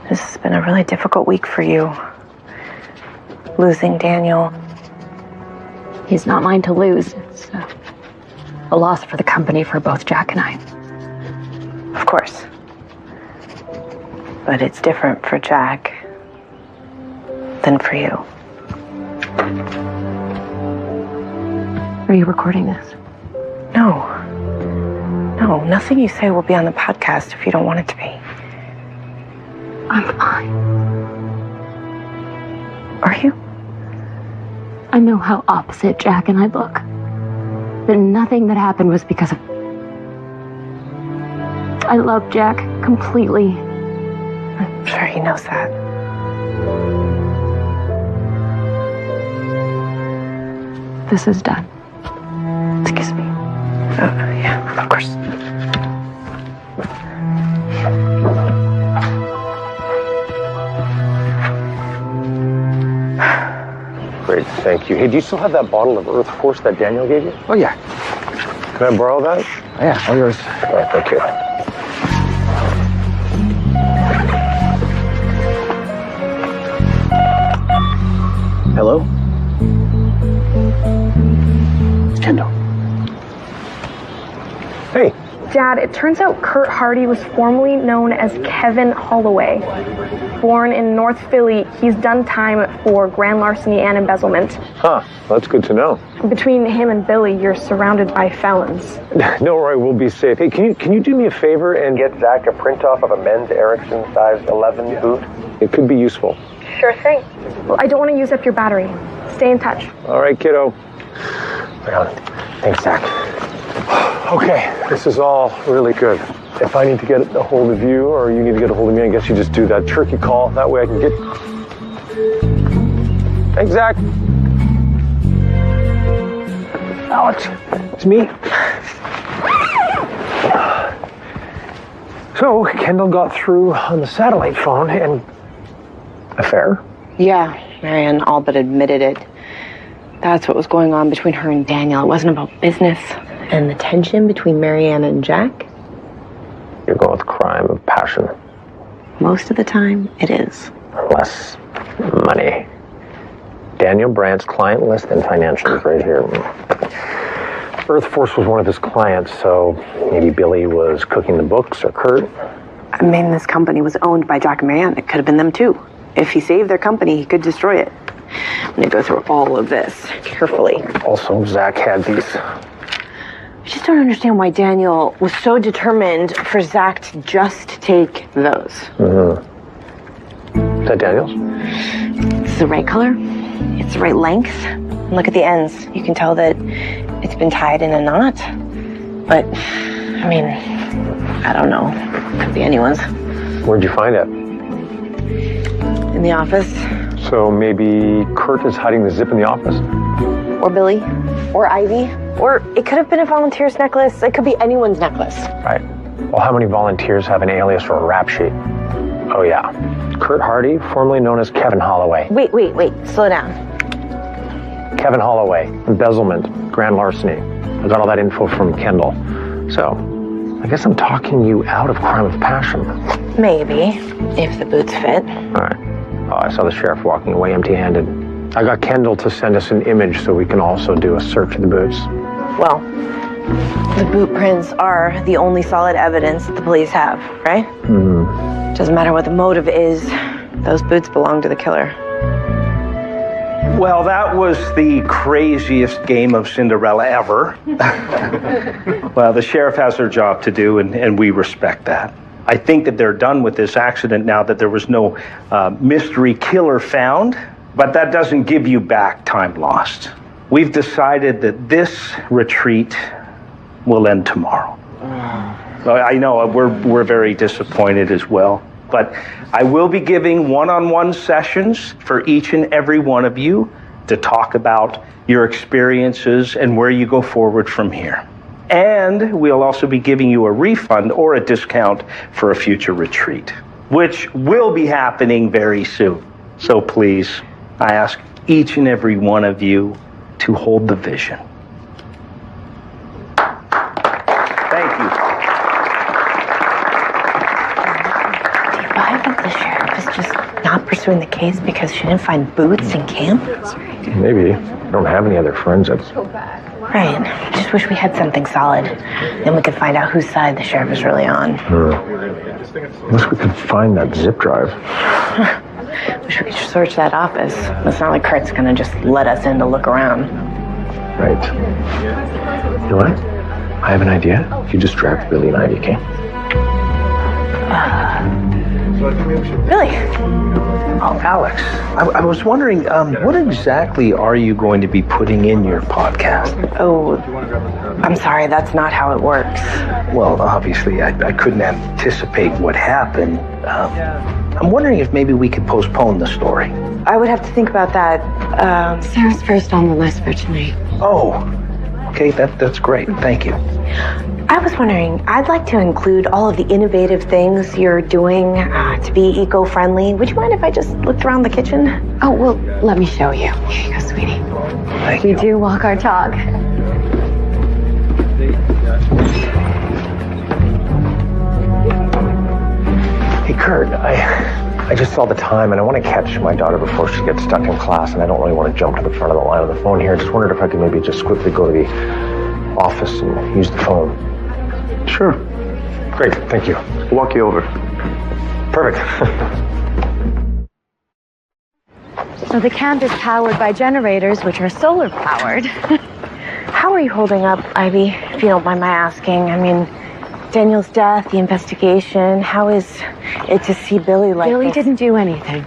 This has been a really difficult week for you. Losing Daniel. He's not mine to lose. It's a loss for the company for both Jack and I. Of course. But it's different for Jack than for you. Are you recording this? No. No, nothing you say will be on the podcast if you don't want it to be. I'm fine. Are you? I know how opposite Jack and I look. But nothing that happened was because of... I love Jack completely. I'm sure he knows that. this is done. Excuse me. Yeah, of course. Great, thank you. Hey, do you still have that bottle of Earth Force that Daniel gave you? Oh, yeah. Can I borrow that? Yeah, all yours. All right, thank you. Hello? It's Kendall. Hey. Dad, it turns out Kurt Hardy was formerly known as Kevin Holloway. Born in North Philly, he's done time for grand larceny and embezzlement. Huh, that's good to know. Between him and Billy, you're surrounded by felons. No worry, we'll be safe. Hey, can you do me a favor and get Zach a print off of a men's Erickson size 11 boot? It could be useful. Sure thing. Well, I don't want to use up your battery. Stay in touch. All right, kiddo. Thanks, Zach. Okay, this is all really good. If I need to get a hold of you or you need to get a hold of me, I guess you just do that turkey call. That way I can get... Thanks, Zach. Alex, it's me. So, Kendall got through on the satellite phone and... Affair? Yeah, Marianne all but admitted it. That's what was going on between her and Daniel. It wasn't about business. And the tension between Marianne and Jack? You're going with crime of passion. Most of the time, it is. Less money. Daniel Brandt's client list and financials right here. Earth Force was one of his clients, so maybe Billy was cooking the books or Kurt. I mean, this company was owned by Jack and Marianne. It could have been them too. If he saved their company, he could destroy it. I'm gonna go through all of this carefully. Also, Zach had these. I just don't understand why Daniel was so determined for Zach to just take those. Is that Daniel's? It's the right color. It's the right length. And look at the ends. You can tell that it's been tied in a knot. But, I mean, I don't know. Could be anyone's. Where'd you find it? In the office. So maybe Kurt is hiding the zip in the office? Or Billy. Or Ivy. Or it could have been a volunteer's necklace. It could be anyone's necklace. Right. Well, how many volunteers have an alias or a rap sheet? Oh, yeah. Kurt Hardy, formerly known as Kevin Holloway. Wait. Slow down. Kevin Holloway, embezzlement, grand larceny. I got all that info from Kendall. So, I guess I'm talking you out of crime of passion. Maybe, if the boots fit. All right. Oh, I saw the sheriff walking away empty-handed. I got Kendall to send us an image so we can also do a search of the boots. Well, the boot prints are the only solid evidence that the police have, right? Mm-hmm. Doesn't matter what the motive is, those boots belong to the killer. Well, that was the craziest game of Cinderella ever. Well, the sheriff has their job to do, and we respect that. I think that they're done with this accident now that there was no mystery killer found, but that doesn't give you back time lost. We've decided that this retreat will end tomorrow. I know we're very disappointed as well, but I will be giving one-on-one sessions for each and every one of you to talk about your experiences and where you go forward from here. And we'll also be giving you a refund or a discount for a future retreat, which will be happening very soon. So please, I ask each and every one of you to hold the vision. Thank you. Do you buy that the sheriff is just not pursuing the case because she didn't find boots in camp? Maybe. I don't have any other forensics. Right. I just wish we had something solid. Then we could find out whose side the sheriff is really on. Wish we could find that zip drive. Wish we could search that office. It's not like Kurt's gonna just let us in to look around. Right. You know what? I have an idea. You just draft Billy and Ivy, okay? Really? Oh, Alex, I was wondering, what exactly are you going to be putting in your podcast? Oh, I'm sorry, that's not how it works. Well, obviously, I couldn't anticipate what happened. I'm wondering if maybe we could postpone the story. I would have to think about that. Sarah's first on the list for tonight. Oh, okay, that's great. Thank you. I was wondering, I'd like to include all of the innovative things you're doing to be eco-friendly. Would you mind if I just looked around the kitchen? Oh, well, let me show you. Here you go, sweetie. Thank We you. do walk our talk. Hey, Kurt, I just saw the time, and I want to catch my daughter before she gets stuck in class, and I don't really want to jump to the front of the line on the phone here. Just wondered if I could maybe just quickly go to the office and use the phone. Sure. Great, thank you. I'll walk you over. Perfect. So the camp is powered by generators, which are solar powered. How are you holding up, Ivy, if you don't mind my asking? I mean, Daniel's death, the investigation, how is it to see Billy like Billy this? didn't do anything.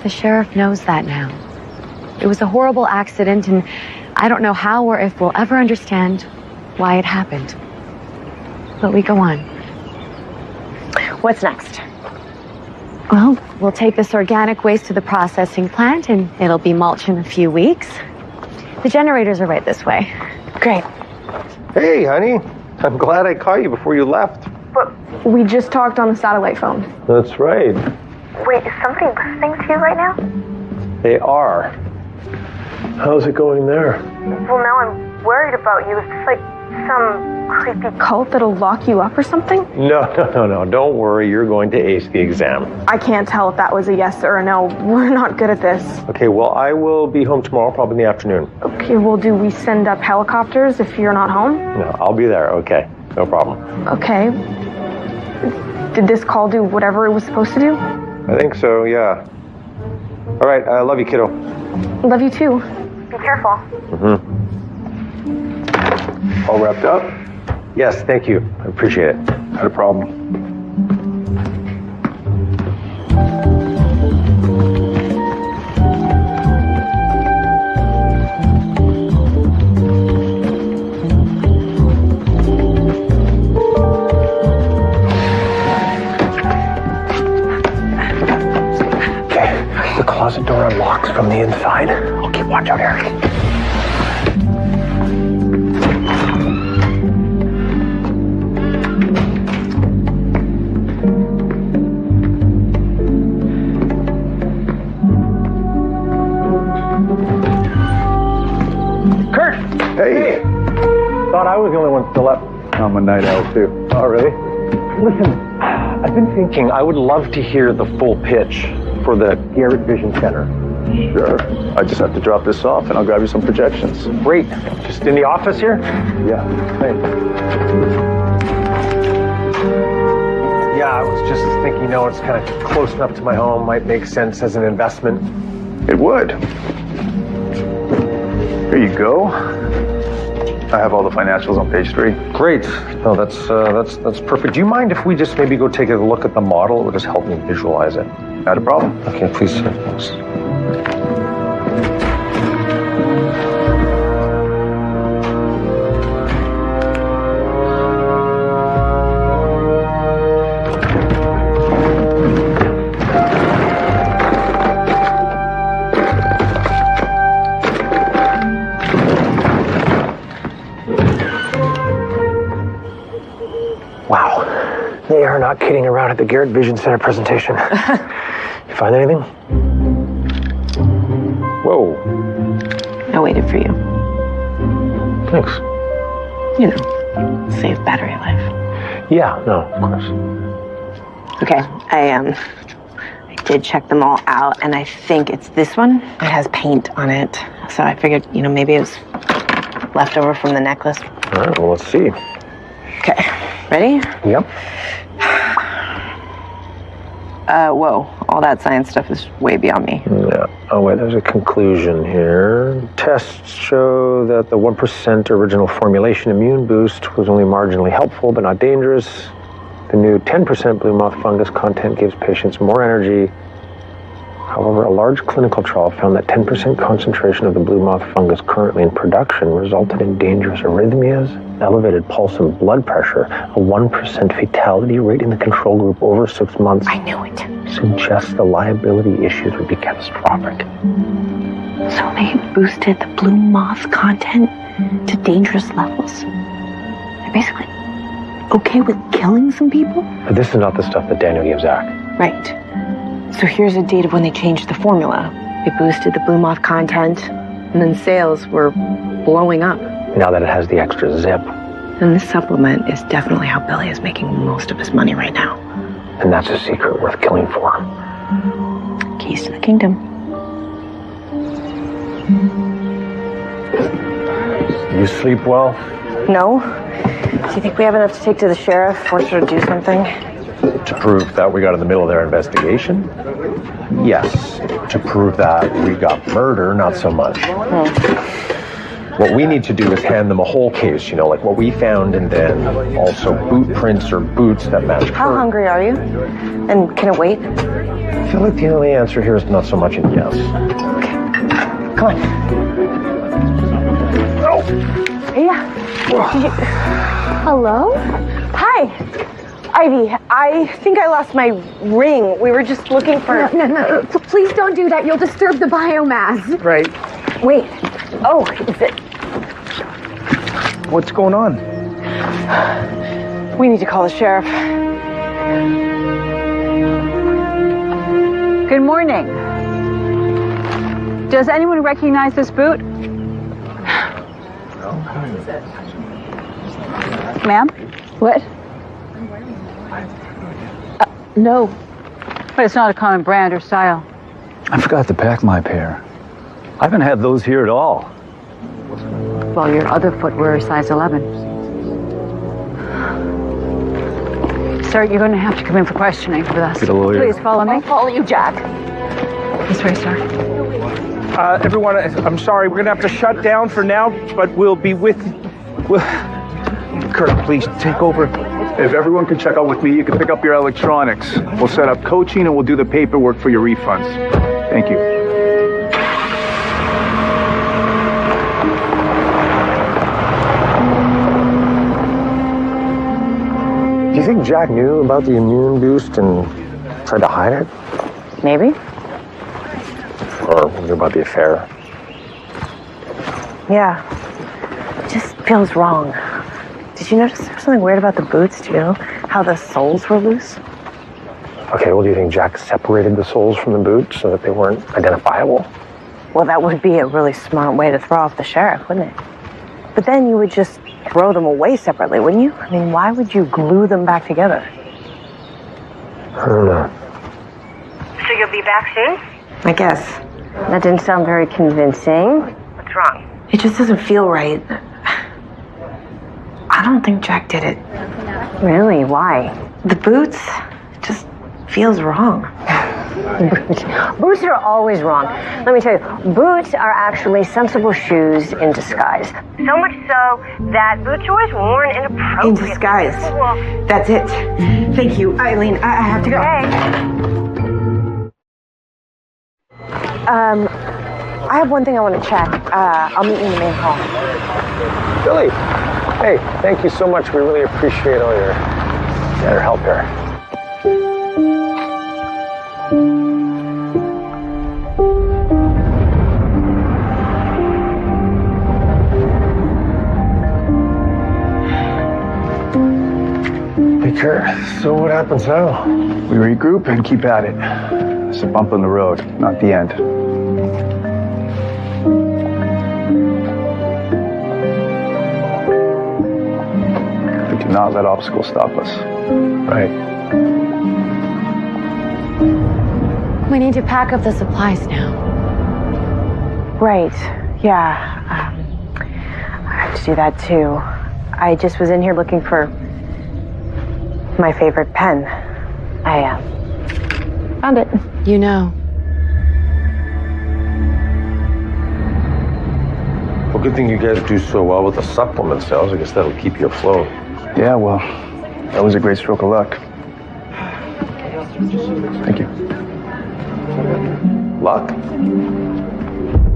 The sheriff knows that now. It was a horrible accident, and I don't know how or if we'll ever understand why it happened. But we go on. What's next? Well, we'll take this organic waste to the processing plant, and it'll be mulch in a few weeks. The generators are right this way. Great. Hey, honey. I'm glad I caught you before you left. But we just talked on the satellite phone. That's right. Wait, is somebody listening to you right now? They are. How's it going there? Well, now I'm worried about you. Is this like some creepy cult that'll lock you up or something? No. Don't worry. You're going to ace the exam. I can't tell if that was a yes or a no. We're not good at this. Okay, well, I will be home tomorrow, probably in the afternoon. Okay, well, do we send up helicopters if you're not home? No, I'll be there. Okay, no problem. Okay. Did this call do whatever it was supposed to do? I think so, yeah. All right, I love you, kiddo. Love you too. Be careful. Mm-hmm. All wrapped up? Yes, thank you. I appreciate it. Not a problem. Okay, the closet door unlocks from the inside. I'll keep watch out, Eric. Kurt! Hey! Thought I was the only one still up. I'm a night owl, too. Oh, really? Listen, I've been thinking I would love to hear the full pitch for the Garrett Vision Center. Sure. I just have to drop this off, and I'll grab you some projections. Great. Just in the office here? Yeah. Thanks. Yeah, I was just thinking, it's kind of close enough to my home, might make sense as an investment. It would. Here you go. I have all the financials on page 3. Great. No, that's perfect. Do you mind if we just maybe go take a look at the model? It would just help me visualize it. Not a problem. Okay, please. Thanks. Wow, they are not kidding around at the Garrett Vision Center presentation. You find anything? Whoa. I waited for you. Thanks. Save battery life. Yeah, no, of course. Okay, I did check them all out, and I think it's this one. It has paint on it, so I figured, maybe it was left over from the necklace. All right, well, let's see. Okay, ready? Yep. Whoa, all that science stuff is way beyond me. Yeah. Oh, wait, there's a conclusion here. Tests show that the 1% original formulation immune boost was only marginally helpful, but not dangerous. The new 10% blue moth fungus content gives patients more energy. However, a large clinical trial found that 10% concentration of the blue moth fungus currently in production resulted in dangerous arrhythmias, elevated pulse and blood pressure. A 1% fatality rate in the control group over 6 months. I knew it. Suggests the liability issues would be catastrophic. So they boosted the blue moth content to dangerous levels. They're basically okay with killing some people? But this is not the stuff that Daniel gave Zach. Right. So here's a date of when they changed the formula. They boosted the blue moth content, and then sales were blowing up. Now that it has the extra zip. And this supplement is definitely how Billy is making most of his money right now. And that's a secret worth killing for. Keys to the kingdom. You sleep well? No? Do you think we have enough to take to the sheriff, force her to do something? To prove that we got in the middle of their investigation? Yes. To prove that we got murder, not so much. What we need to do is hand them a whole case, like what we found, and then also boot prints or boots that match. How hungry are you? And can it wait? I feel like the only answer here is not so much a yes. Okay. Come on. Oh. Yeah. Hello? Hi. Ivy, I think I lost my ring. We were just looking for... No. Please don't do that. You'll disturb the biomass. Right. Wait. Oh, is it... What's going on? We need to call the sheriff. Good morning. Does anyone recognize this boot? Ma'am? What? No. But it's not a common brand or style. I forgot to pack my pair. I haven't had those here at all. Well, your other footwear is size 11. Sir, you're going to have to come in for questioning with us. Get a lawyer. Please follow me. I'll follow you, Jack. This way, sir. Everyone, I'm sorry. We're going to have to shut down for now, but we'll be with... Kurt, please take over. If everyone can check out with me, you can pick up your electronics. We'll set up coaching and we'll do the paperwork for your refunds. Thank you. Do you think Jack knew about the immune boost and tried to hide it? Maybe. Or knew about the affair? Yeah. It just feels wrong. Did you notice there was something weird about the boots, too? How the soles were loose? Okay, well, do you think Jack separated the soles from the boot so that they weren't identifiable? Well, that would be a really smart way to throw off the sheriff, wouldn't it? But then you would just throw them away separately, wouldn't you? I mean, why would you glue them back together? I don't know. So you'll be back soon? I guess. That didn't sound very convincing. What's wrong? It just doesn't feel right. I don't think Jack did it. Really? Why? The boots, it just feels wrong. Boots are always wrong. Let me tell you, boots are actually sensible shoes in disguise. So much so that boots are always worn inappropriately. In disguise. That's it. Thank you, Eileen. I have to go. I have one thing I want to check. I'll meet you in the main hall. Billy! Hey, thank you so much. We really appreciate all your help here. Hey, Kurt, so what happens now? We regroup and keep at it. It's a bump in the road, not the end. We do not let obstacles stop us. Right. We need to pack up the supplies now. Right. Yeah. I have to do that too. I just was in here looking for my favorite pen. I found it. You know. Well, good thing you guys do so well with the supplement sales. I guess that'll keep you afloat. Yeah, well, that was a great stroke of luck. Thank you. Luck?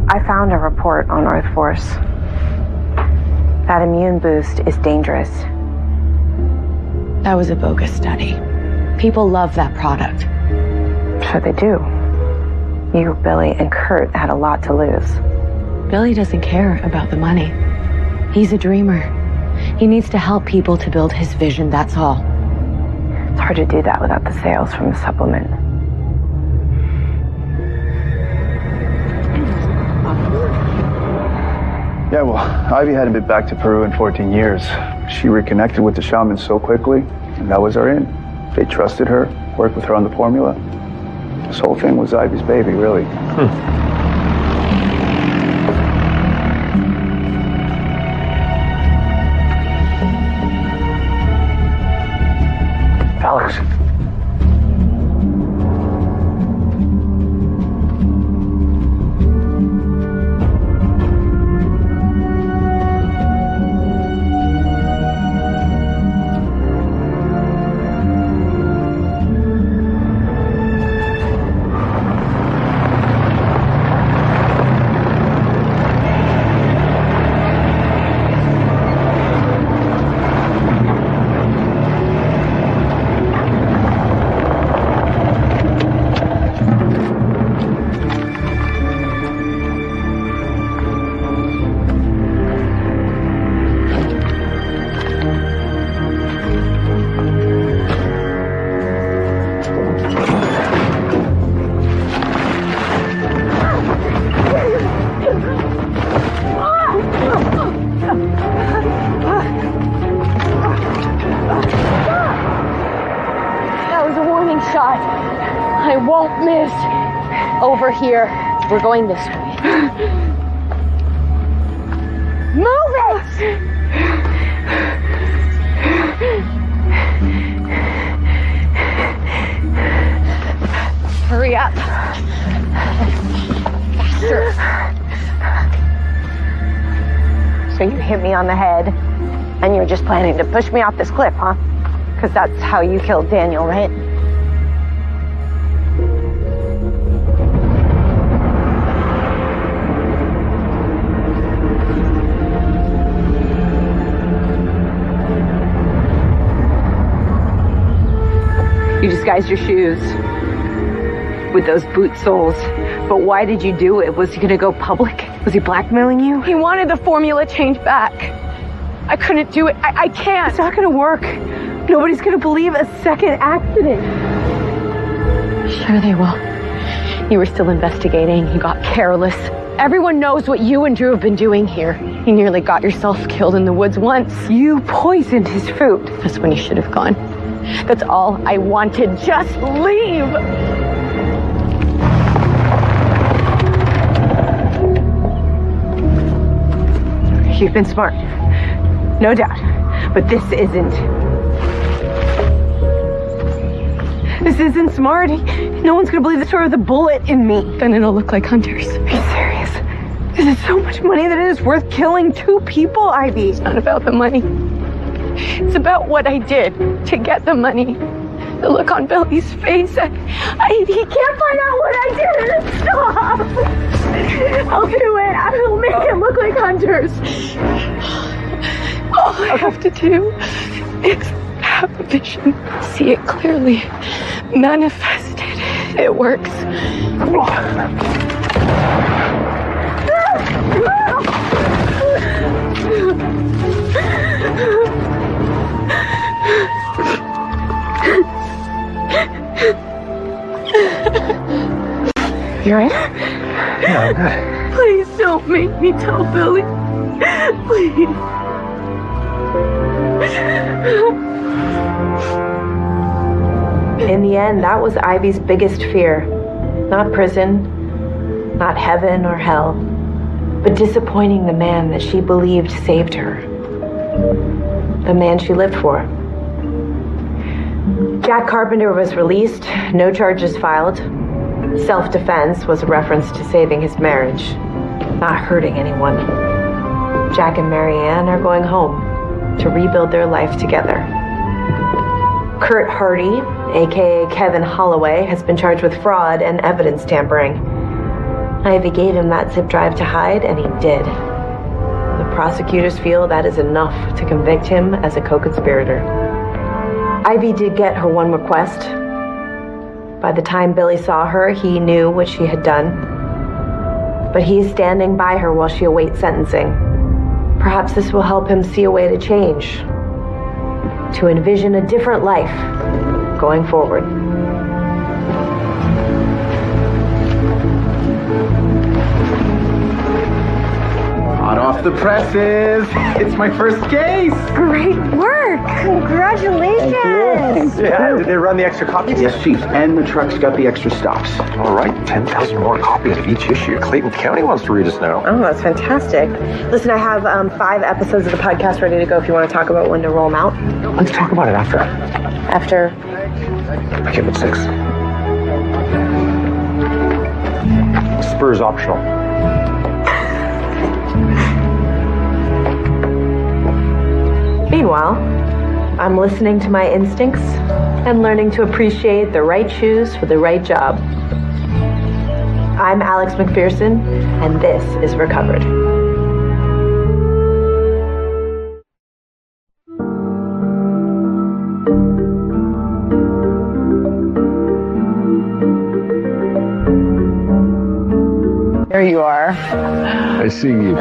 I found a report on Earth Force. That immune boost is dangerous. That was a bogus study. People love that product. So they do. You, Billy, and Kurt had a lot to lose. Billy doesn't care about the money. He's a dreamer. He needs to help people to build his vision, that's all. It's hard to do that without the sales from the supplement. Yeah, well, Ivy hadn't been back to Peru in 14 years. She reconnected with the shaman so quickly, and that was our in. They trusted her, worked with her on the formula. This whole thing was Ivy's baby, really. Alex. I won't miss. Over here. We're going this way. Move it! Hurry up. Faster. So you hit me on the head, and you're just planning to push me off this cliff, huh? Because that's how you killed Daniel, right? You disguised your shoes with those boot soles. But why did you do it? Was he gonna go public? Was he blackmailing you? He wanted the formula changed back. I couldn't do it. I can't. It's not gonna work. Nobody's gonna believe a second accident. Sure they will. You were still investigating. You got careless. Everyone knows what you and Drew have been doing here. You nearly got yourself killed in the woods once. You poisoned his food. That's when you should have gone. That's all I wanted. Just leave! You've been smart. No doubt. But this isn't. This isn't smart. No one's gonna believe the story with a bullet in me. Then it'll look like Hunter's. Are you serious? This is so much money that it is worth killing 2 people, Ivy. It's not about the money. It's about what I did to get the money. The look on Billy's face. He can't find out what I did. Stop! I'll do it. I will make it look like Hunter's. All I have to do is have a vision. See it clearly. Manifest it. It works. You alright? Yeah, I'm good. Please don't make me tell Billy. Please. In the end, that was Ivy's biggest fear. Not prison, not heaven or hell, but disappointing the man that she believed saved her. The man she lived for. Jack Carpenter was released, no charges filed. Self-defense was a reference to saving his marriage, not hurting anyone. Jack and Marianne are going home to rebuild their life together. Kurt Hardy, aka Kevin Holloway, has been charged with fraud and evidence tampering. Ivy gave him that zip drive to hide, and he did. The prosecutors feel that is enough to convict him as a co-conspirator. Ivy did get her one request. By the time Billy saw her, he knew what she had done. But he is standing by her while she awaits sentencing. Perhaps this will help him see a way to change, to envision a different life going forward. Hot off the presses. It's my first case. Great work. Congratulations. Yeah, did they run the extra copies? Yes, Chief. And the truck's got the extra stops. All right, 10,000 more copies of each issue. Clayton County wants to read us now. Oh, that's fantastic. Listen, I have 5 episodes of the podcast ready to go if you want to talk about when to roll them out. Let's talk about it after. After? I give it 6. Spurs optional. Meanwhile, I'm listening to my instincts and learning to appreciate the right shoes for the right job. I'm Alex McPherson, and this is Recovered. There you are. I see you.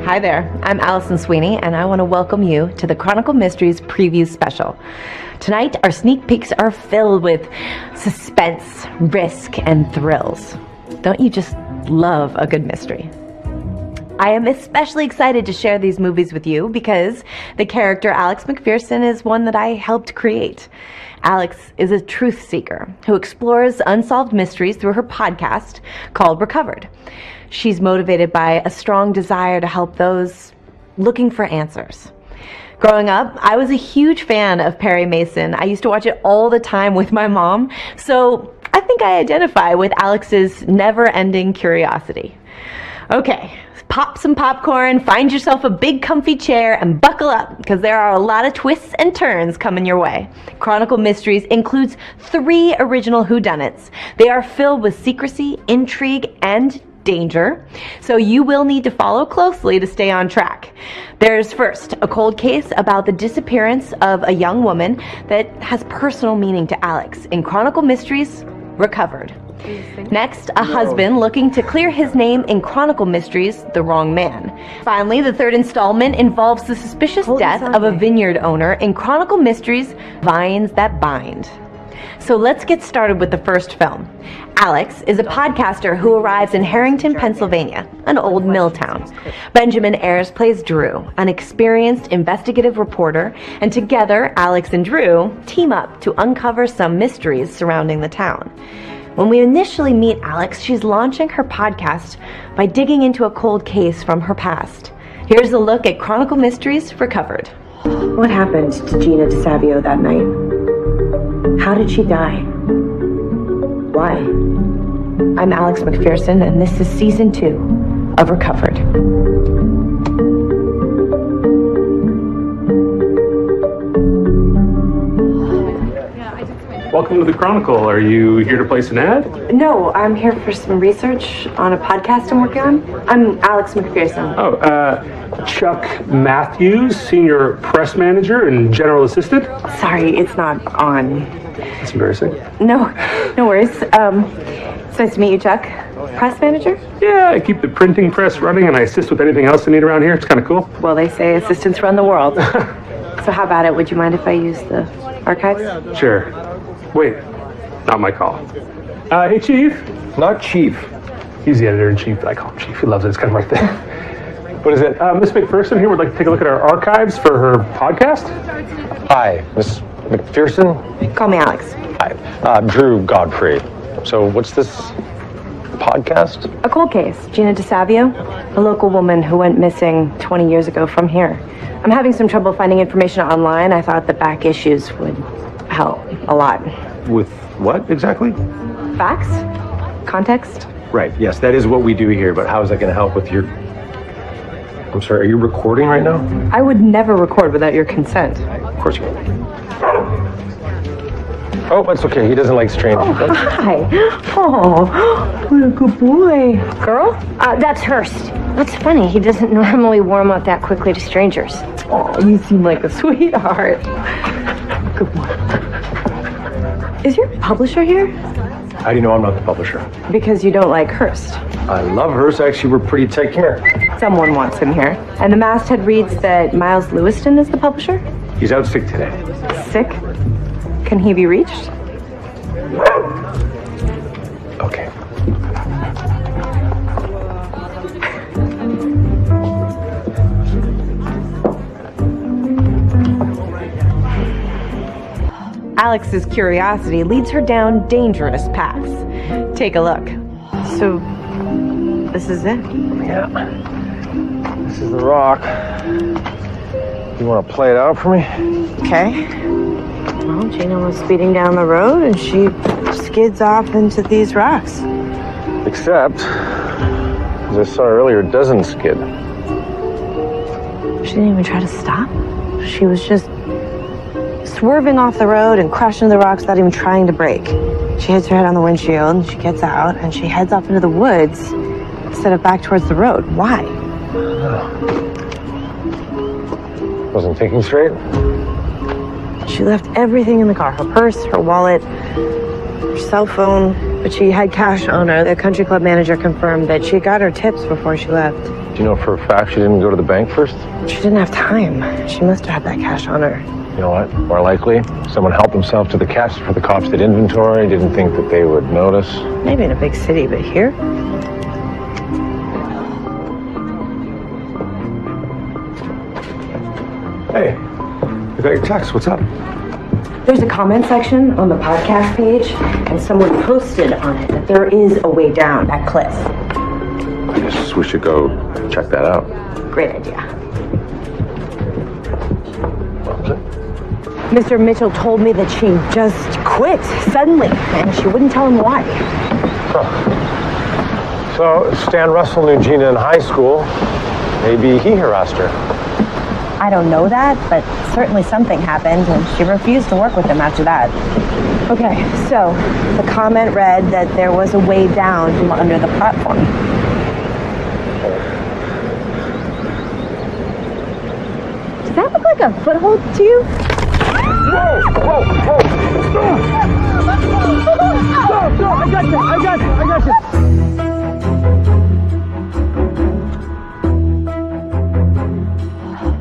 Hi there, I'm Allison Sweeney, and I want to welcome you to the Chronicle Mysteries Preview Special. Tonight, our sneak peeks are filled with suspense, risk, and thrills. Don't you just love a good mystery? I am especially excited to share these movies with you because the character Alex McPherson is one that I helped create. Alex is a truth seeker who explores unsolved mysteries through her podcast called Recovered. She's motivated by a strong desire to help those looking for answers. Growing up, I was a huge fan of Perry Mason. I used to watch it all the time with my mom, so I think I identify with Alex's never-ending curiosity. Okay, pop some popcorn, find yourself a big comfy chair, and buckle up, because there are a lot of twists and turns coming your way. Chronicle Mysteries includes 3 original whodunits. They are filled with secrecy, intrigue, and danger, so you will need to follow closely to stay on track. There's first a cold case about the disappearance of a young woman that has personal meaning to Alex in Chronicle Mysteries Recovered. Next, a husband looking to clear his name in Chronicle Mysteries The Wrong Man. Finally, the 3rd installment involves the suspicious death of a vineyard owner in Chronicle Mysteries Vines That Bind. So let's get started with the first film. Alex is a podcaster who arrives in Harrington, Pennsylvania, an old mill town. Benjamin Ayres plays Drew, an experienced investigative reporter, and together Alex and Drew team up to uncover some mysteries surrounding the town. When we initially meet Alex, she's launching her podcast by digging into a cold case from her past. Here's a look at Chronicle Mysteries Recovered. What happened to Gina DeSavio that night? How did she die? Why? I'm Alex McPherson, and this is Season 2 of Recovered. Welcome to the Chronicle. Are you here to place an ad? No, I'm here for some research on a podcast I'm working on. I'm Alex McPherson. Chuck Matthews, Senior Press Manager and General Assistant. Sorry, it's not on. That's embarrassing. No worries. It's nice to meet you, Chuck. Press manager? Yeah, I keep the printing press running and I assist with anything else I need around here. It's kind of cool. Well, they say assistants run the world. So how about it? Would you mind if I use the archives? Sure. Wait, not my call. Hey, Chief. Not Chief. He's the editor-in-chief, but I call him Chief. He loves it. It's kind of my thing. What is it? Miss McPherson here would like to take a look at our archives for her podcast. Hi, Miss McPherson. Call me Alex. Hi, Drew Godfrey. So what's this podcast? A cold case. Gina DeSavio, a local woman who went missing 20 years ago from here. I'm having some trouble finding information online. I thought the back issues would help a lot. With what exactly? Facts? Context? Right, yes, that is what we do here, but how is that going to help with your... I'm sorry, are you recording right now? I would never record without your consent. Of course you would. Oh, that's okay. He doesn't like strangers. Oh, hi. Oh, what a good boy. Girl? That's Hurst. That's funny. He doesn't normally warm up that quickly to strangers. Oh, you seem like a sweetheart. Good boy. Is your publisher here? How do you know I'm not the publisher? Because you don't like Hurst. I love Hurst. Actually, we're pretty tight here. Someone wants him here. And the masthead reads that Miles Lewiston is the publisher? He's out sick today. Sick? Can he be reached? Okay. Alex's curiosity leads her down dangerous paths. Take a look. So, this is it? Yeah. This is the rock. You want to play it out for me? Okay. Well, Gina was speeding down the road and she skids off into these rocks. Except, as I saw earlier, it doesn't skid. She didn't even try to stop. She was just swerving off the road and crashing into the rocks without even trying to brake. She hits her head on the windshield and she gets out and she heads off into the woods instead of back towards the road. Why? Wasn't thinking straight? She left everything in the car, her purse, her wallet, her cell phone, but she had cash on her. The country club manager confirmed that she got her tips before she left. Do you know for a fact she didn't go to the bank first? She didn't have time. She must have had that cash on her. You know what? More likely, someone helped himself to the cash for the cops did inventory, didn't think that they would notice. Maybe in a big city, but here? Hey, I got your text. What's up? There's a comment section on the podcast page, and someone posted on it that there is a way down that cliff. I guess we should go check that out. Great idea. Mr. Mitchell told me that she just quit suddenly, and she wouldn't tell him why. Huh. So, Stan Russell knew Gina in high school. Maybe he harassed her. I don't know that, but certainly something happened, and she refused to work with him after that. Okay, so the comment read that there was a way down from under the platform. Does that look like a foothold to you? Whoa! Whoa! Whoa! Stop! No! I got you! I got you! I got you!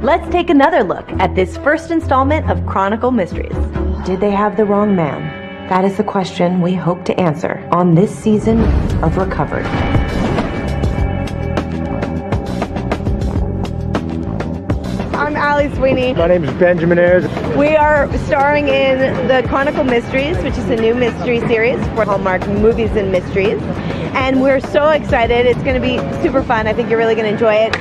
Let's take another look at this first installment of Chronicle Mysteries. Did they have the wrong man? That is the question we hope to answer on this season of Recovered. I'm Allie Sweeney. My name is Benjamin Ayers. We are starring in the Chronicle Mysteries, which is a new mystery series for Hallmark Movies and Mysteries. And we're so excited. It's going to be super fun. I think you're really going to enjoy it.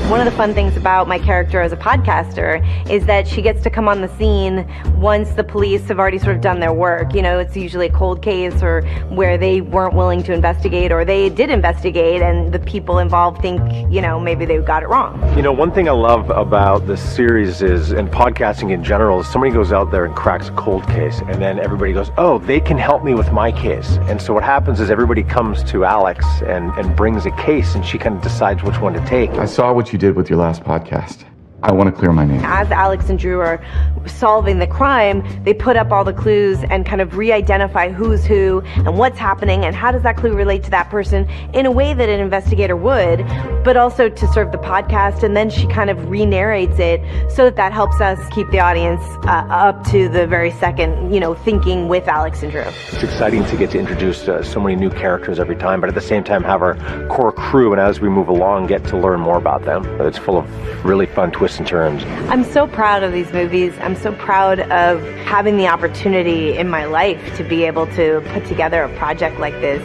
One of the fun things about my character as a podcaster is that she gets to come on the scene once the police have already sort of done their work. You know, it's usually a cold case or where they weren't willing to investigate, or they did investigate and the people involved think, you know, maybe they got it wrong. You know, one thing I love about this series is, and podcasting in general, is somebody goes out there and cracks a cold case, and then everybody goes, oh, they can help me with my case. And so what happens is everybody comes to Alex and brings a case, and she kind of decides which one to take. I saw what you did with your last podcast. I want to clear my name. As Alex and Drew are solving the crime, they put up all the clues and kind of re-identify who's who and what's happening and how does that clue relate to that person in a way that an investigator would, but also to serve the podcast. And then she kind of re-narrates it so that helps us keep the audience up to the very second, you know, thinking with Alex and Drew. It's exciting to get to introduce so many new characters every time, but at the same time have our core crew, and as we move along, get to learn more about them. It's full of really fun twists and turns. I'm so proud of these movies. I'm so proud of having the opportunity in my life to be able to put together a project like this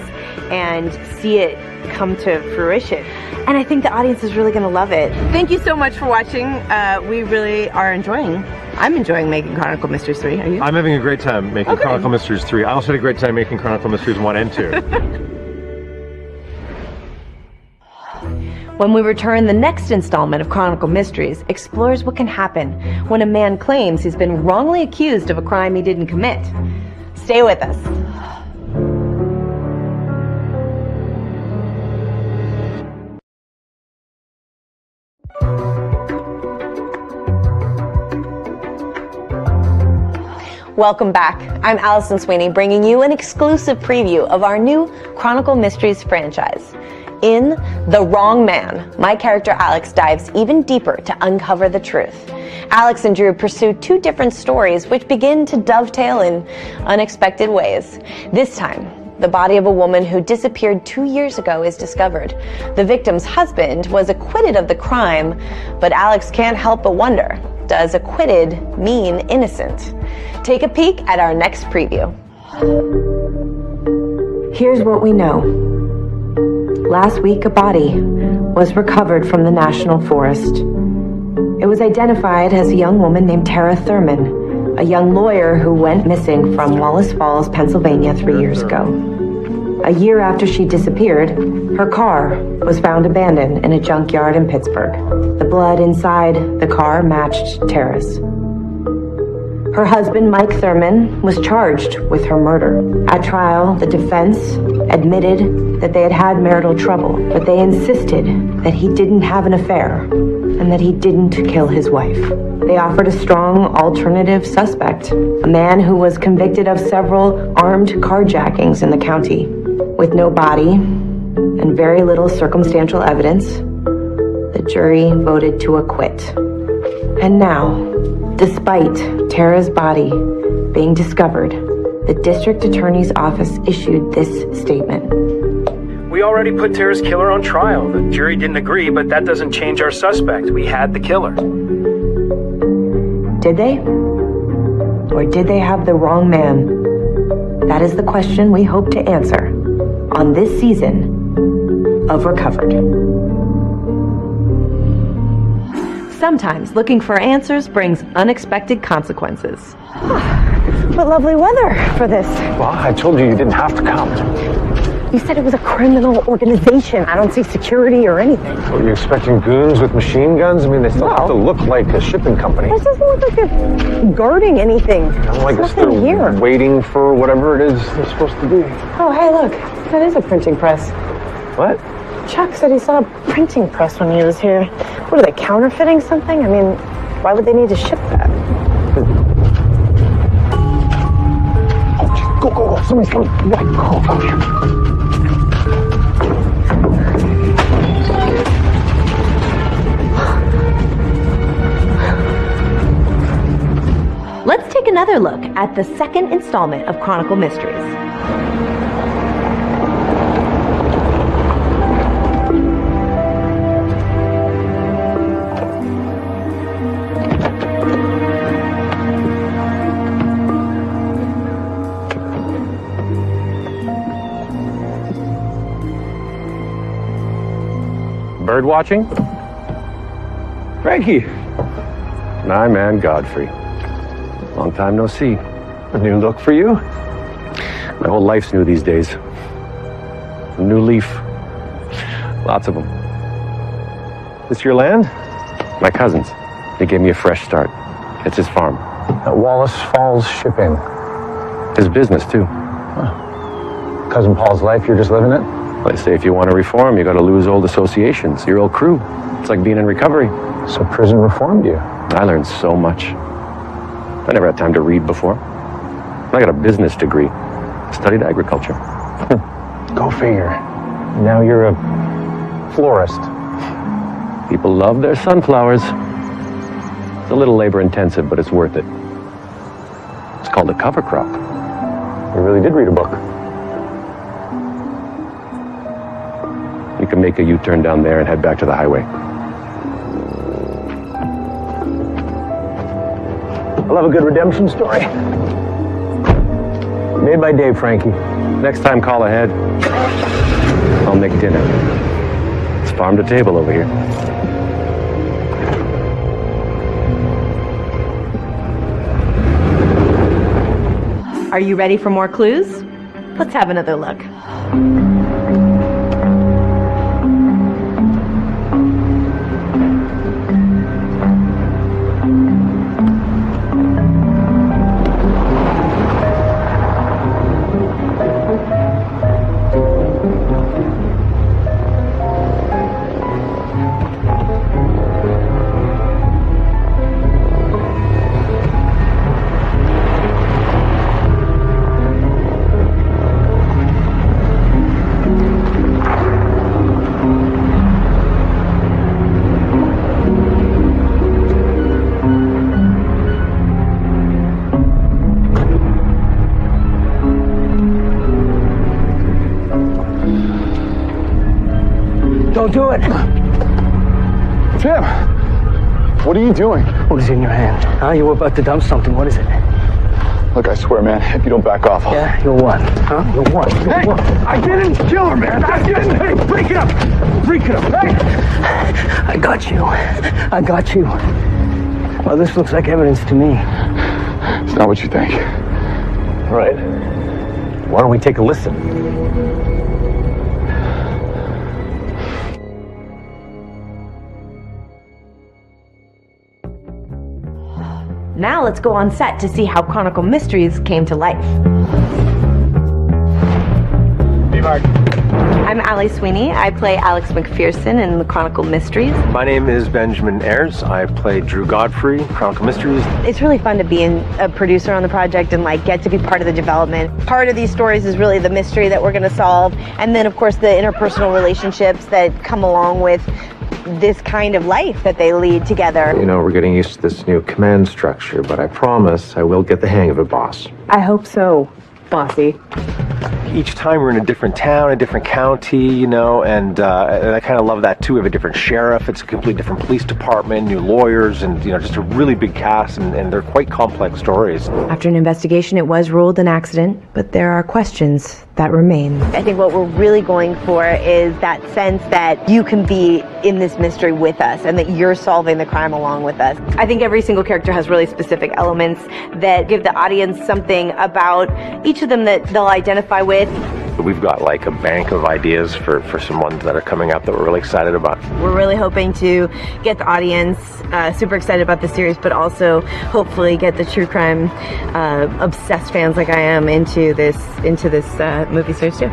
and see it come to fruition. And I think the audience is really going to love it. Thank you so much for watching. We really are I'm enjoying making Chronicle Mysteries 3. Are you? I'm having a great time making Chronicle Mysteries 3. I also had a great time making Chronicle Mysteries 1 and 2. When we return, the next installment of Chronicle Mysteries explores what can happen when a man claims he's been wrongly accused of a crime he didn't commit. Stay with us. Welcome back. I'm Allison Sweeney, bringing you an exclusive preview of our new Chronicle Mysteries franchise. In The Wrong Man, my character Alex dives even deeper to uncover the truth. Alex and Drew pursue two different stories which begin to dovetail in unexpected ways. This time, the body of a woman who disappeared 2 years ago is discovered. The victim's husband was acquitted of the crime, but Alex can't help but wonder, does acquitted mean innocent? Take a peek at our next preview. Here's what we know. Last week, a body was recovered from the National Forest. It was identified as a young woman named Tara Thurman, a young lawyer who went missing from Wallace Falls, Pennsylvania 3 years ago. A year after she disappeared, her car was found abandoned in a junkyard in Pittsburgh. The blood inside the car matched Tara's. Her husband, Mike Thurman, was charged with her murder. At trial, the defense admitted that they had had marital trouble, but they insisted that he didn't have an affair and that he didn't kill his wife. They offered a strong alternative suspect, a man who was convicted of several armed carjackings in the county. With no body and very little circumstantial evidence, the jury voted to acquit. And now, despite Tara's body being discovered, the district attorney's office issued this statement. We already put Tara's killer on trial. The jury didn't agree, but that doesn't change our suspect. We had the killer. Did they? Or did they have the wrong man? That is the question we hope to answer on this season of Recovered. Sometimes looking for answers brings unexpected consequences. What lovely weather for this. Well, I told you didn't have to come. You said it was a criminal organization. I don't see security or anything. Were you expecting goons with machine guns? I mean, they still have to look like a shipping company. This doesn't look like they're guarding anything. I guess they're waiting for whatever it is they're supposed to be. Oh, hey, look. That is a printing press. What? Chuck said he saw a printing press when he was here. What, are they counterfeiting something? I mean, why would they need to ship that? Oh, go. Somebody's coming. Right, go. Let's take another look at the second installment of Chronicle Mysteries. Bird watching? Frankie. Nah, man, Godfrey. Long time no see. A new look for you? My whole life's new these days. A new leaf. Lots of them. This your land? My cousin's. They gave me a fresh start. It's his farm. At Wallace Falls Shipping. His business, too. Huh. Cousin Paul's life, you're just living it? They say if you want to reform, you got to lose old associations, your old crew. It's like being in recovery. So prison reformed you? I learned so much. I never had time to read before. I got a business degree. I studied agriculture. Go figure. Now you're a florist. People love their sunflowers. It's a little labor intensive, but it's worth it. It's called a cover crop. You really did read a book. You can make a U-turn down there and head back to the highway. I love a good redemption story. Made by Dave, Frankie. Next time, call ahead. I'll make dinner. It's farm to table over here. Are you ready for more clues? Let's have another look. Don't do it. Tim, what are you doing? What is in your hand? Huh? You were about to dump something. What is it? Look, I swear, man, if you don't back off, Yeah, you're what? Huh? You're what? Hey, I didn't kill her, man. I didn't. Hey, break it up. Break it up. Hey. I got you. I got you. Well, this looks like evidence to me. it's not what you think. All right. Why don't we take a listen? Now let's go on set to see how Chronicle Mysteries came to life. I'm Allie Sweeney. I play Alex McPherson in the Chronicle Mysteries. My name is Benjamin Ayers. I play Drew Godfrey, Chronicle Mysteries. It's really fun to be a producer on the project and get to be part of the development. Part of these stories is really the mystery that we're going to solve, and then of course the interpersonal relationships that come along with this kind of life that they lead together. You know, we're getting used to this new command structure, but I promise I will get the hang of it, boss. I hope so, bossy. Each time we're in a different town, a different county, you know, and I kind of love that too. We have a different sheriff, it's a completely different police department, new lawyers, and, you know, just a really big cast, and they're quite complex stories. After an investigation, it was ruled an accident, but there are questions that remain. I think what we're really going for is that sense that you can be in this mystery with us and that you're solving the crime along with us. I think every single character has really specific elements that give the audience something about each of them that they'll identify with. We've got a bank of ideas for some ones that are coming up that we're really excited about. We're really hoping to get the audience super excited about the series, but also hopefully get the true crime obsessed fans like I am into this movie series too.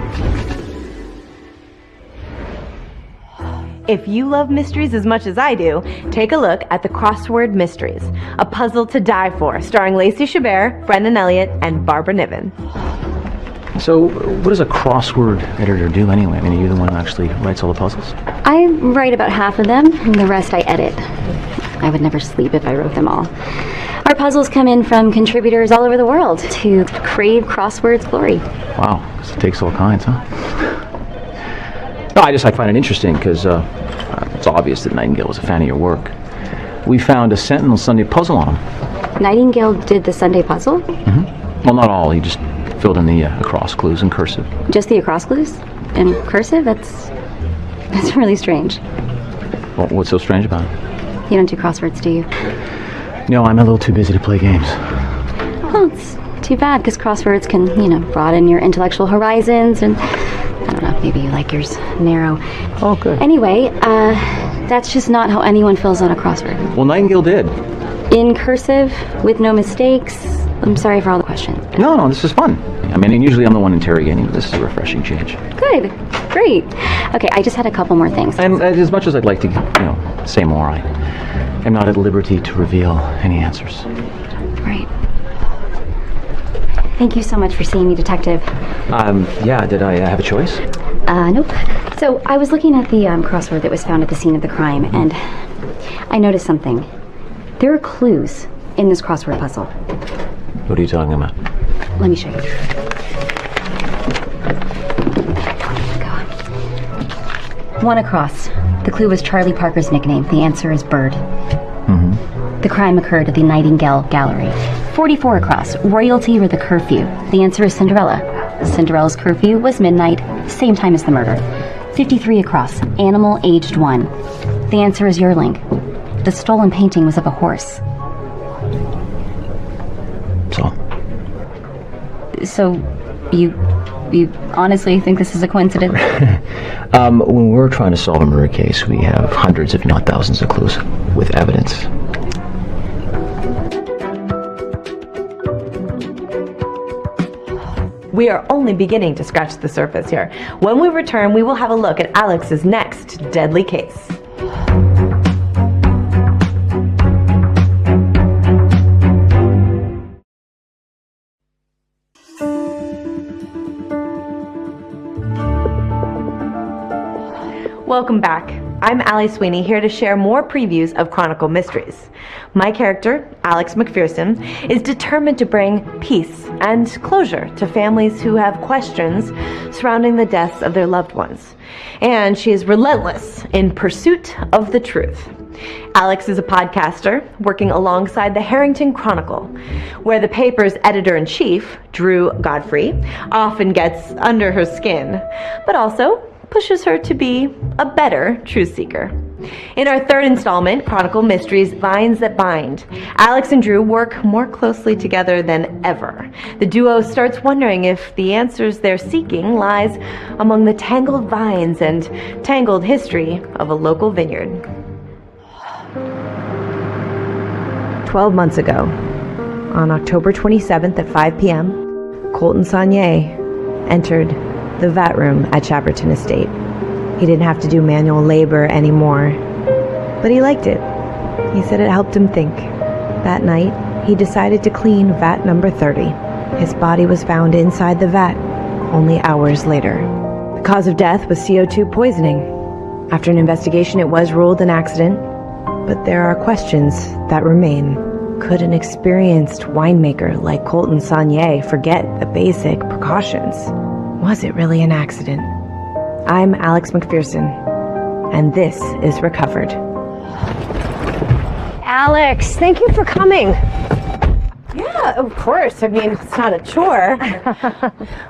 If you love mysteries as much as I do, take a look at The Crossword Mysteries, a puzzle to die for, starring Lacey Chabert, Brendan Elliott, and Barbara Niven. So, what does a crossword editor do anyway? I mean, are you the one who actually writes all the puzzles? I write about half of them, and the rest I edit. I would never sleep if I wrote them all. Our puzzles come in from contributors all over the world to crave crosswords glory. Wow, so it takes all kinds, huh? No, I find it interesting because it's obvious that Nightingale was a fan of your work. We found a Sentinel Sunday puzzle on him. Nightingale did the Sunday puzzle? Mm-hmm. Well, not all. He just filled in the across clues in cursive. Just the across clues? In cursive? That's really strange. Well, what's so strange about it? You don't do crosswords, do you? No, I'm a little too busy to play games. Well, it's too bad, because crosswords can, broaden your intellectual horizons, and I don't know, maybe you like yours narrow. Oh, good. Anyway, that's just not how anyone fills out a crossword. Well, Nightingale did. In cursive, with no mistakes. I'm sorry for all the questions. No, this is fun. I mean, and usually I'm the one interrogating, but this is a refreshing change. Good. Great. Okay, I just had a couple more things. And as much as I'd like to, say more, I am not at liberty to reveal any answers. Right. Thank you so much for seeing me, Detective. Yeah, did I have a choice? Nope. So I was looking at the crossword that was found at the scene of the crime, and I noticed something. There are clues in this crossword puzzle. What are you talking about? Let me show you. One across. The clue was Charlie Parker's nickname. The answer is Bird. Mm-hmm. The crime occurred at the Nightingale Gallery. 44 across. Royalty or the curfew. The answer is Cinderella. Cinderella's curfew was midnight, same time as the murder. 53 across. Animal aged 1. The answer is yearling. The stolen painting was of a horse. So, you honestly think this is a coincidence? When we're trying to solve a murder case, we have hundreds, if not thousands, of clues with evidence. We are only beginning to scratch the surface here. When we return, we will have a look at Alex's next deadly case. Welcome back. I'm Allie Sweeney, here to share more previews of Chronicle Mysteries. My character, Alex McPherson, is determined to bring peace and closure to families who have questions surrounding the deaths of their loved ones. And she is relentless in pursuit of the truth. Alex is a podcaster working alongside the Harrington Chronicle, where the paper's editor-in-chief, Drew Godfrey, often gets under her skin, but also pushes her to be a better truth seeker. In our third installment, Chronicle Mysteries Vines That Bind, Alex and Drew work more closely together than ever. The duo starts wondering if the answers they're seeking lies among the tangled vines and tangled history of a local vineyard. 12 months ago, on October 27th at 5 p.m., Colton Saunier entered the vat room at Shepperton Estate. He didn't have to do manual labor anymore, but he liked it. He said it helped him think. That night, he decided to clean vat number 30. His body was found inside the vat only hours later. The cause of death was CO2 poisoning. After an investigation, it was ruled an accident, but there are questions that remain. Could an experienced winemaker like Colton Saunier forget the basic precautions? Was it really an accident? I'm Alex McPherson, and this is Recovered. Alex, thank you for coming. Yeah, of course. I mean, it's not a chore.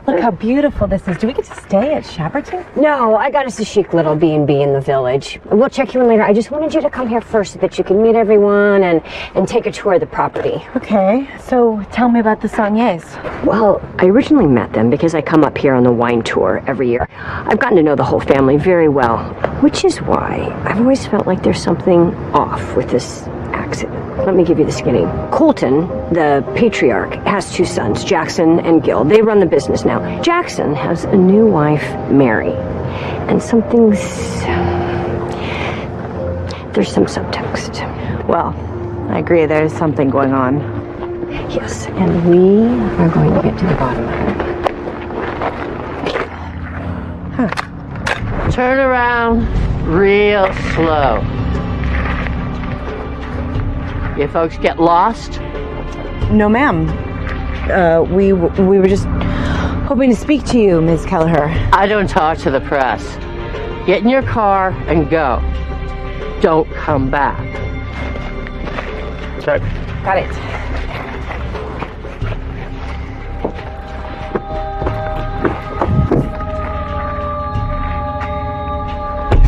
Look how beautiful this is. Do we get to stay at Shepperton? No, I got us a chic little B&B in the village. We'll check you in later. I just wanted you to come here first so that you can meet everyone and take a tour of the property. Okay, so tell me about the Sauniers. Well, I originally met them because I come up here on the wine tour every year. I've gotten to know the whole family very well, which is why I've always felt like there's something off with this accident. Let me give you the skinny. Colton, the patriarch, has two sons, Jackson and Gil. They run the business now. Jackson has a new wife, Mary. And there's some subtext. Well, I agree, there's something going on. Yes, and we are going to get to the bottom of it. Huh. Turn around real slow. You folks get lost? No, ma'am. We were just hoping to speak to you, Ms. Kelleher. I don't talk to the press. Get in your car and go. Don't come back. Check. Got it.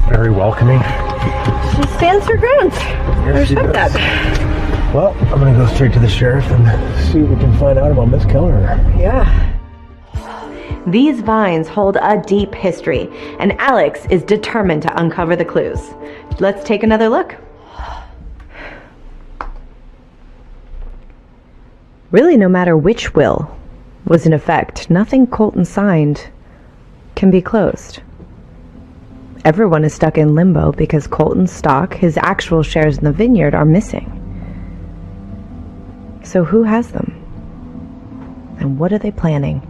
Very welcoming. She stands her ground. I respect that. Well, I'm gonna go straight to the sheriff and see what we can find out about Miss Keller. Yeah. These vines hold a deep history, and Alex is determined to uncover the clues. Let's take another look. Really, no matter which will was in effect, nothing Colton signed can be closed. Everyone is stuck in limbo because Colton's stock, his actual shares in the vineyard, are missing. So who has them? And what are they planning?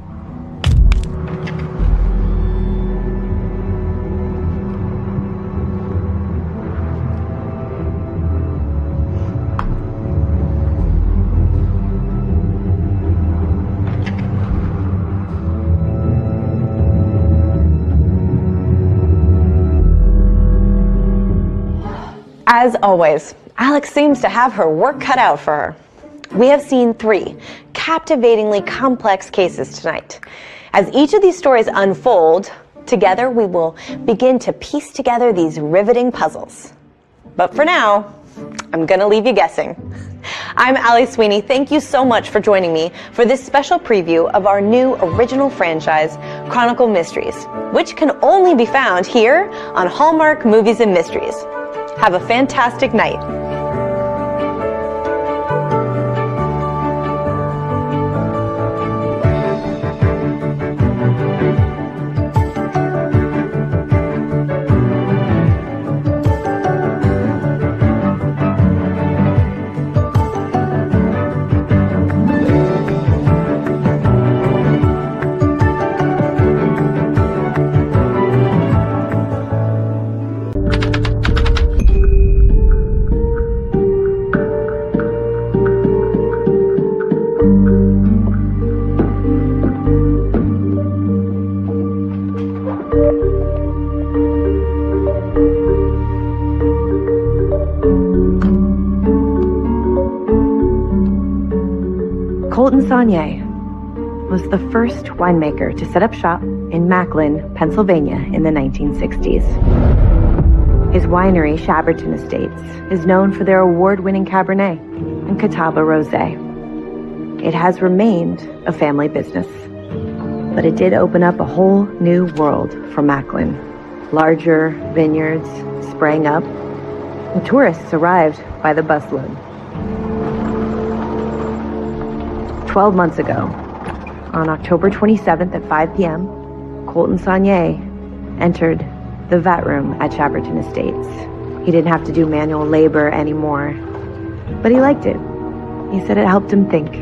As always, Alex seems to have her work cut out for her. We have seen 3 captivatingly complex cases tonight. As each of these stories unfold, together we will begin to piece together these riveting puzzles. But for now, I'm gonna leave you guessing. I'm Allie Sweeney. Thank you so much for joining me for this special preview of our new original franchise, Chronicle Mysteries, which can only be found here on Hallmark Movies and Mysteries. Have a fantastic night. Colton Saunier was the first winemaker to set up shop in Macklin, Pennsylvania in the 1960s. His winery, Chaberton Estates, is known for their award-winning Cabernet and Catawba Rosé. It has remained a family business, but it did open up a whole new world for Macklin. Larger vineyards sprang up, and tourists arrived by the busload. 12 months ago, on October 27th at 5 p.m., Colton Saunier entered the vat room at Chaberton Estates. He didn't have to do manual labor anymore, but he liked it. He said it helped him think.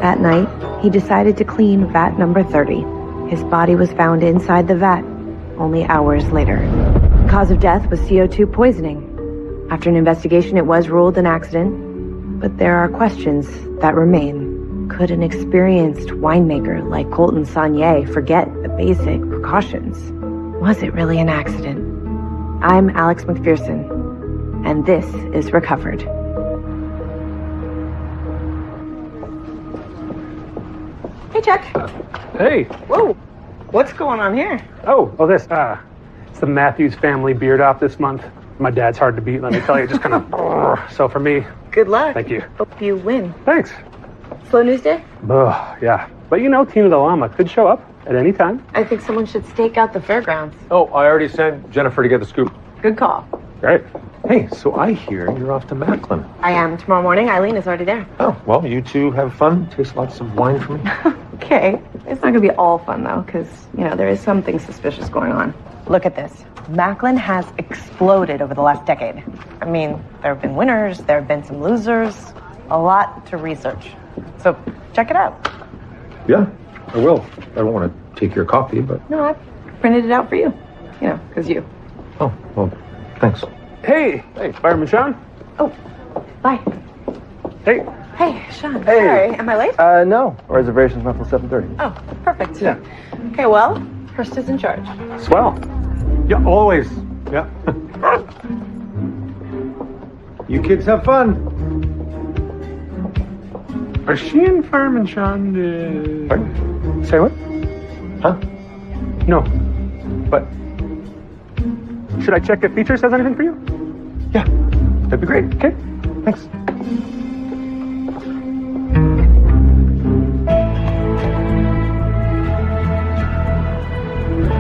That night, he decided to clean vat number 30. His body was found inside the vat only hours later. The cause of death was CO2 poisoning. After an investigation, it was ruled an accident, but there are questions that remain. Could an experienced winemaker like Colton Saunier forget the basic precautions? Was it really an accident? I'm Alex McPherson, and this is Recovered. Hey, Chuck. Hey. Whoa. What's going on here? This. It's the Matthews family beard off this month. My dad's hard to beat, let me tell you. Just kind of. So for me. Good luck. Thank you. Hope you win. Thanks. Slow news day? Yeah. But you know, Tina the Llama could show up at any time. I think someone should stake out the fairgrounds. Oh, I already sent Jennifer to get the scoop. Good call. Great. Hey, so I hear you're off to Macklin. I am. Tomorrow morning, Eileen is already there. Oh, well, you two have fun. Taste lots of wine for me. Okay. It's not going to be all fun, though, because, there is something suspicious going on. Look at this. Macklin has exploded over the last decade. I mean, there have been winners, there have been some losers, a lot to research. So, check it out. Yeah, I will. I don't want to take your coffee, but... No, I printed it out for you. Because you. Oh, well, thanks. Hey, Fireman Sean. Oh, bye. Hey. Hey, Sean. Hey. Sorry, am I late? No. Reservation's not till 7:30. Oh, perfect. Yeah. Okay, well, Hurst is in charge. Swell. Yeah, always. Yeah. You kids have fun. Are she and Fireman Sean? Pardon? Say what? Huh? No. But should I check if Features has anything for you? Yeah, that'd be great. Okay. Thanks.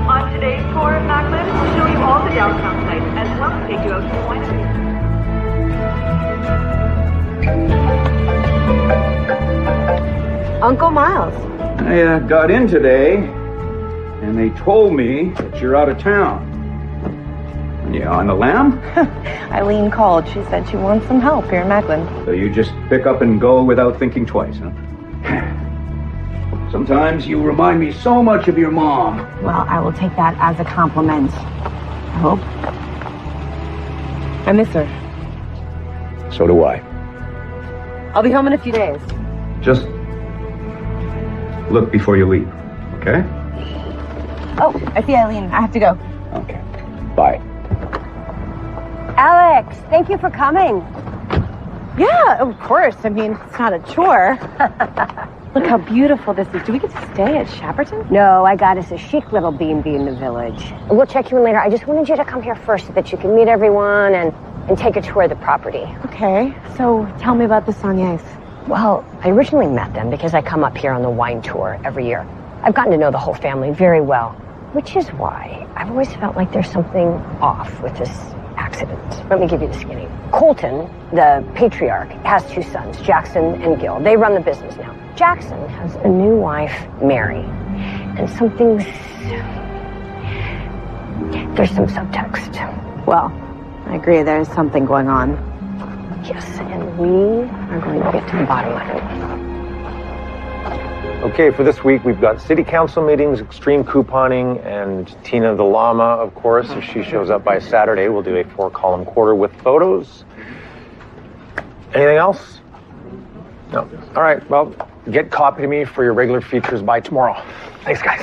On today's tour of Macklin, we'll show you all the downtown sites as well as take you out to the winery. Uncle Miles. I got in today, and they told me that you're out of town. You on the lam? Eileen called. She said she wants some help here in Macklin. So you just pick up and go without thinking twice, huh? Sometimes you remind me so much of your mom. Well, I will take that as a compliment. I hope. I miss her. So do I. I'll be home in a few days. Just look before you leave, okay? Oh, I see Eileen. I have to go. Okay. Bye. Alex, thank you for coming. Yeah, of course. I mean, it's not a chore. Look how beautiful this is. Do we get to stay at Chaberton? No, I got us a chic little B&B in the village. We'll check you in later. I just wanted you to come here first so that you can meet everyone and take a tour of the property. Okay, so tell me about the Sauniers. Well, I originally met them because I come up here on the wine tour every year. I've gotten to know the whole family very well, which is why I've always felt like there's something off with this accident. Let me give you the skinny. Colton, the patriarch, has two sons, Jackson and Gil. They run the business now. Jackson has a new wife, Mary, and there's some subtext. Well, I agree there's something going on. Yes, and we are going to get to the bottom of it. Okay, for this week, we've got city council meetings, extreme couponing, and Tina the Llama, of course. If she shows up by Saturday, we'll do a 4-column quarter with photos. Anything else? No. All right, well, get copy to me for your regular features by tomorrow. Thanks, guys.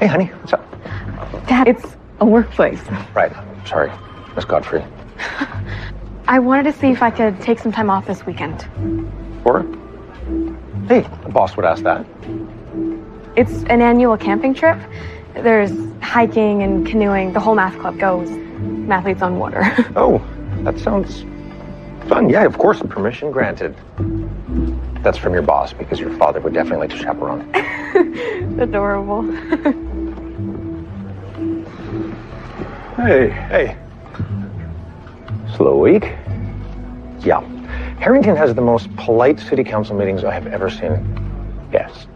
Hey, honey, what's up? Dad, it's a workplace. Right. Sorry, Miss Godfrey. I wanted to see if I could take some time off this weekend. Or? Hey, the boss would ask that. It's an annual camping trip. There's hiking and canoeing. The whole math club goes. Mathletes on water. Oh, that sounds fun. Yeah, of course, permission granted. That's from your boss, because your father would definitely like to chaperone. Adorable. Hey. Slow week? Yeah. Harrington has the most polite city council meetings I have ever seen. Yes.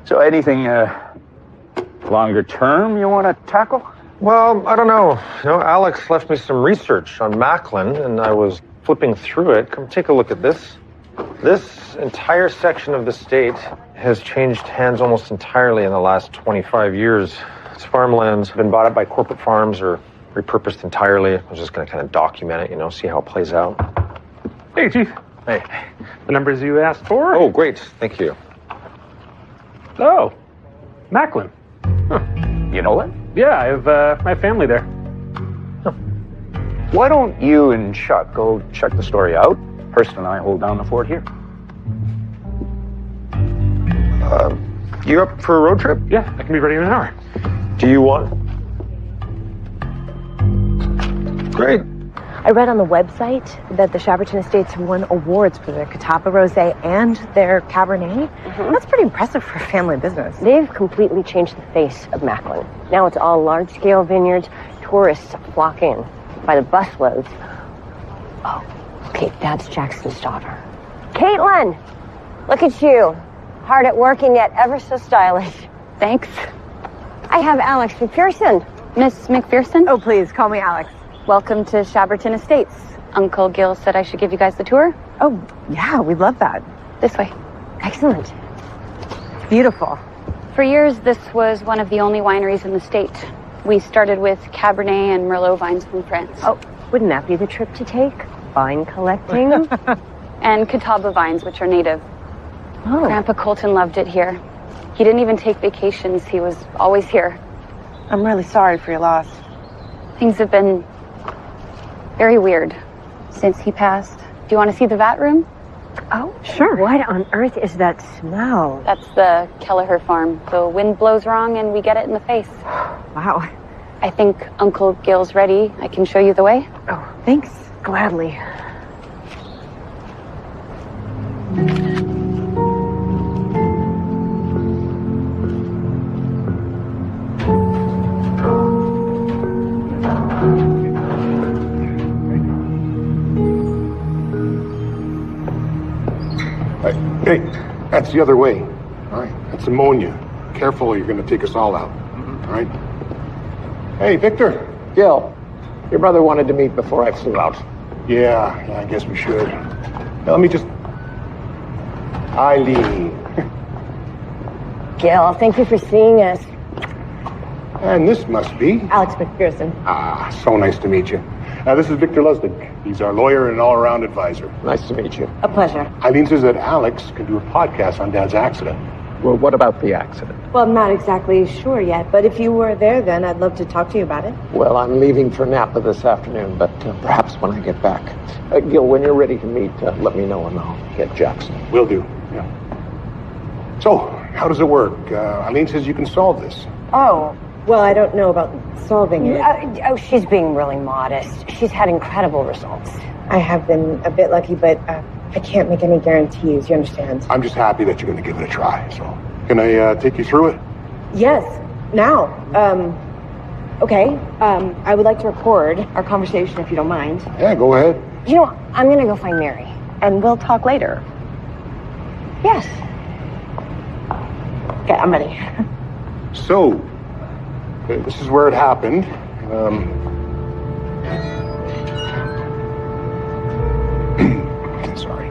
So anything longer term you want to tackle? Well, I don't know. Alex left me some research on Macklin, and I was flipping through it. Come take a look at this. This entire section of the state has changed hands almost entirely in the last 25 years. Its farmlands have been bought up by corporate farms or repurposed entirely. I was just going to kind of document it, see how it plays out. Hey, Chief. Hey. The numbers you asked for? Oh, great. Thank you. Oh, Macklin. Huh. You know it? Yeah, I have my family there. Huh. Why don't you and Chuck go check the story out? Hurston and I hold down the fort here. You up for a road trip? Yeah, I can be ready in an hour. Do you want? Great. I read on the website that the Chaberton Estates won awards for their Catawba Rosé and their Cabernet. That's pretty impressive for a family business. They've completely changed the face of Macklin. Now it's all large-scale vineyards. Tourists flock in by the busloads. Oh, okay, that's Jackson's daughter. Caitlin! Look at you. Hard at work and yet ever so stylish. Thanks. I have Alex McPherson. Miss McPherson? Oh, please, call me Alex. Welcome to Chaberton Estates. Uncle Gil said I should give you guys the tour. Oh, yeah, we'd love that. This way. Excellent. Beautiful. For years, this was one of the only wineries in the state. We started with Cabernet and Merlot vines from France. Oh, wouldn't that be the trip to take? Vine collecting? And Catawba vines, which are native. Oh. Grandpa Colton loved it here. He didn't even take vacations. He was always here. I'm really sorry for your loss. Things have been very weird since he passed. Do you want to see the vat room? Oh, sure. What on earth is that smell? That's the Kelleher farm. The wind blows wrong and we get it in the face. Wow. I think Uncle Gil's ready. I can show you the way. Oh, thanks. Gladly. Hey, that's the other way. All right, that's ammonia. Careful, or you're going to take us all out. All right? Hey, Victor. Gil, your brother wanted to meet before I flew out. Yeah, I guess we should. Now, let me just... Eileen. Gil, thank you for seeing us. And this must be... Alex McPherson. Ah, so nice to meet you. This is Victor Lustig. He's our lawyer and all-around advisor. Nice to meet you. A pleasure. Eileen says that Alex can do a podcast on Dad's accident. Well, what about the accident? Well, I'm not exactly sure yet, but if you were there then, I'd love to talk to you about it. Well, I'm leaving for Napa this afternoon, but perhaps when I get back. Gil, when you're ready to meet, let me know and I'll get Jackson. Will do, yeah. So, how does it work? Eileen says you can solve this. Oh, well, I don't know about solving it. She's being really modest. She's had incredible results. I have been a bit lucky, but I can't make any guarantees, you understand? I'm just happy that you're going to give it a try, so... Can I take you through it? Yes, now. Okay, I would like to record our conversation if you don't mind. Yeah, go ahead. You know, I'm gonna go find Mary. And we'll talk later. Yes. Okay, I'm ready. So, this is where it happened. Sorry.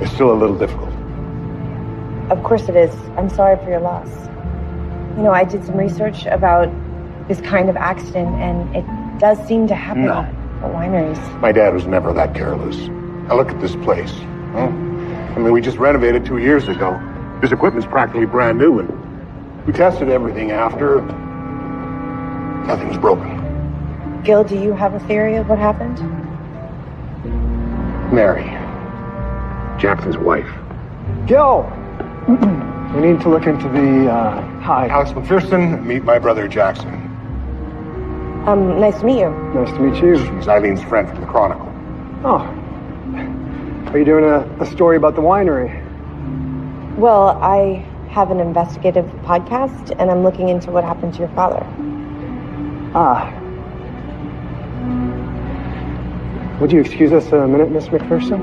It's still a little difficult. Of course it is. I'm sorry for your loss. You know, I did some research about this kind of accident, and it does seem to happen at wineries. My dad was never that careless. Now look at this place. Huh? I mean, we just renovated 2 years ago. This equipment's practically brand new, and we tested everything after. Nothing's broken. Gil, do you have a theory of what happened? Mary, Jackson's wife. Gil! We need to look into the, hi. Alex McPherson, meet my brother Jackson. Nice to meet you. Nice to meet you. She's Eileen's friend from the Chronicle. Oh. Are you doing a story about the winery? Well, I have an investigative podcast, and I'm looking into what happened to your father. Ah. Would you excuse us a minute, Miss McPherson?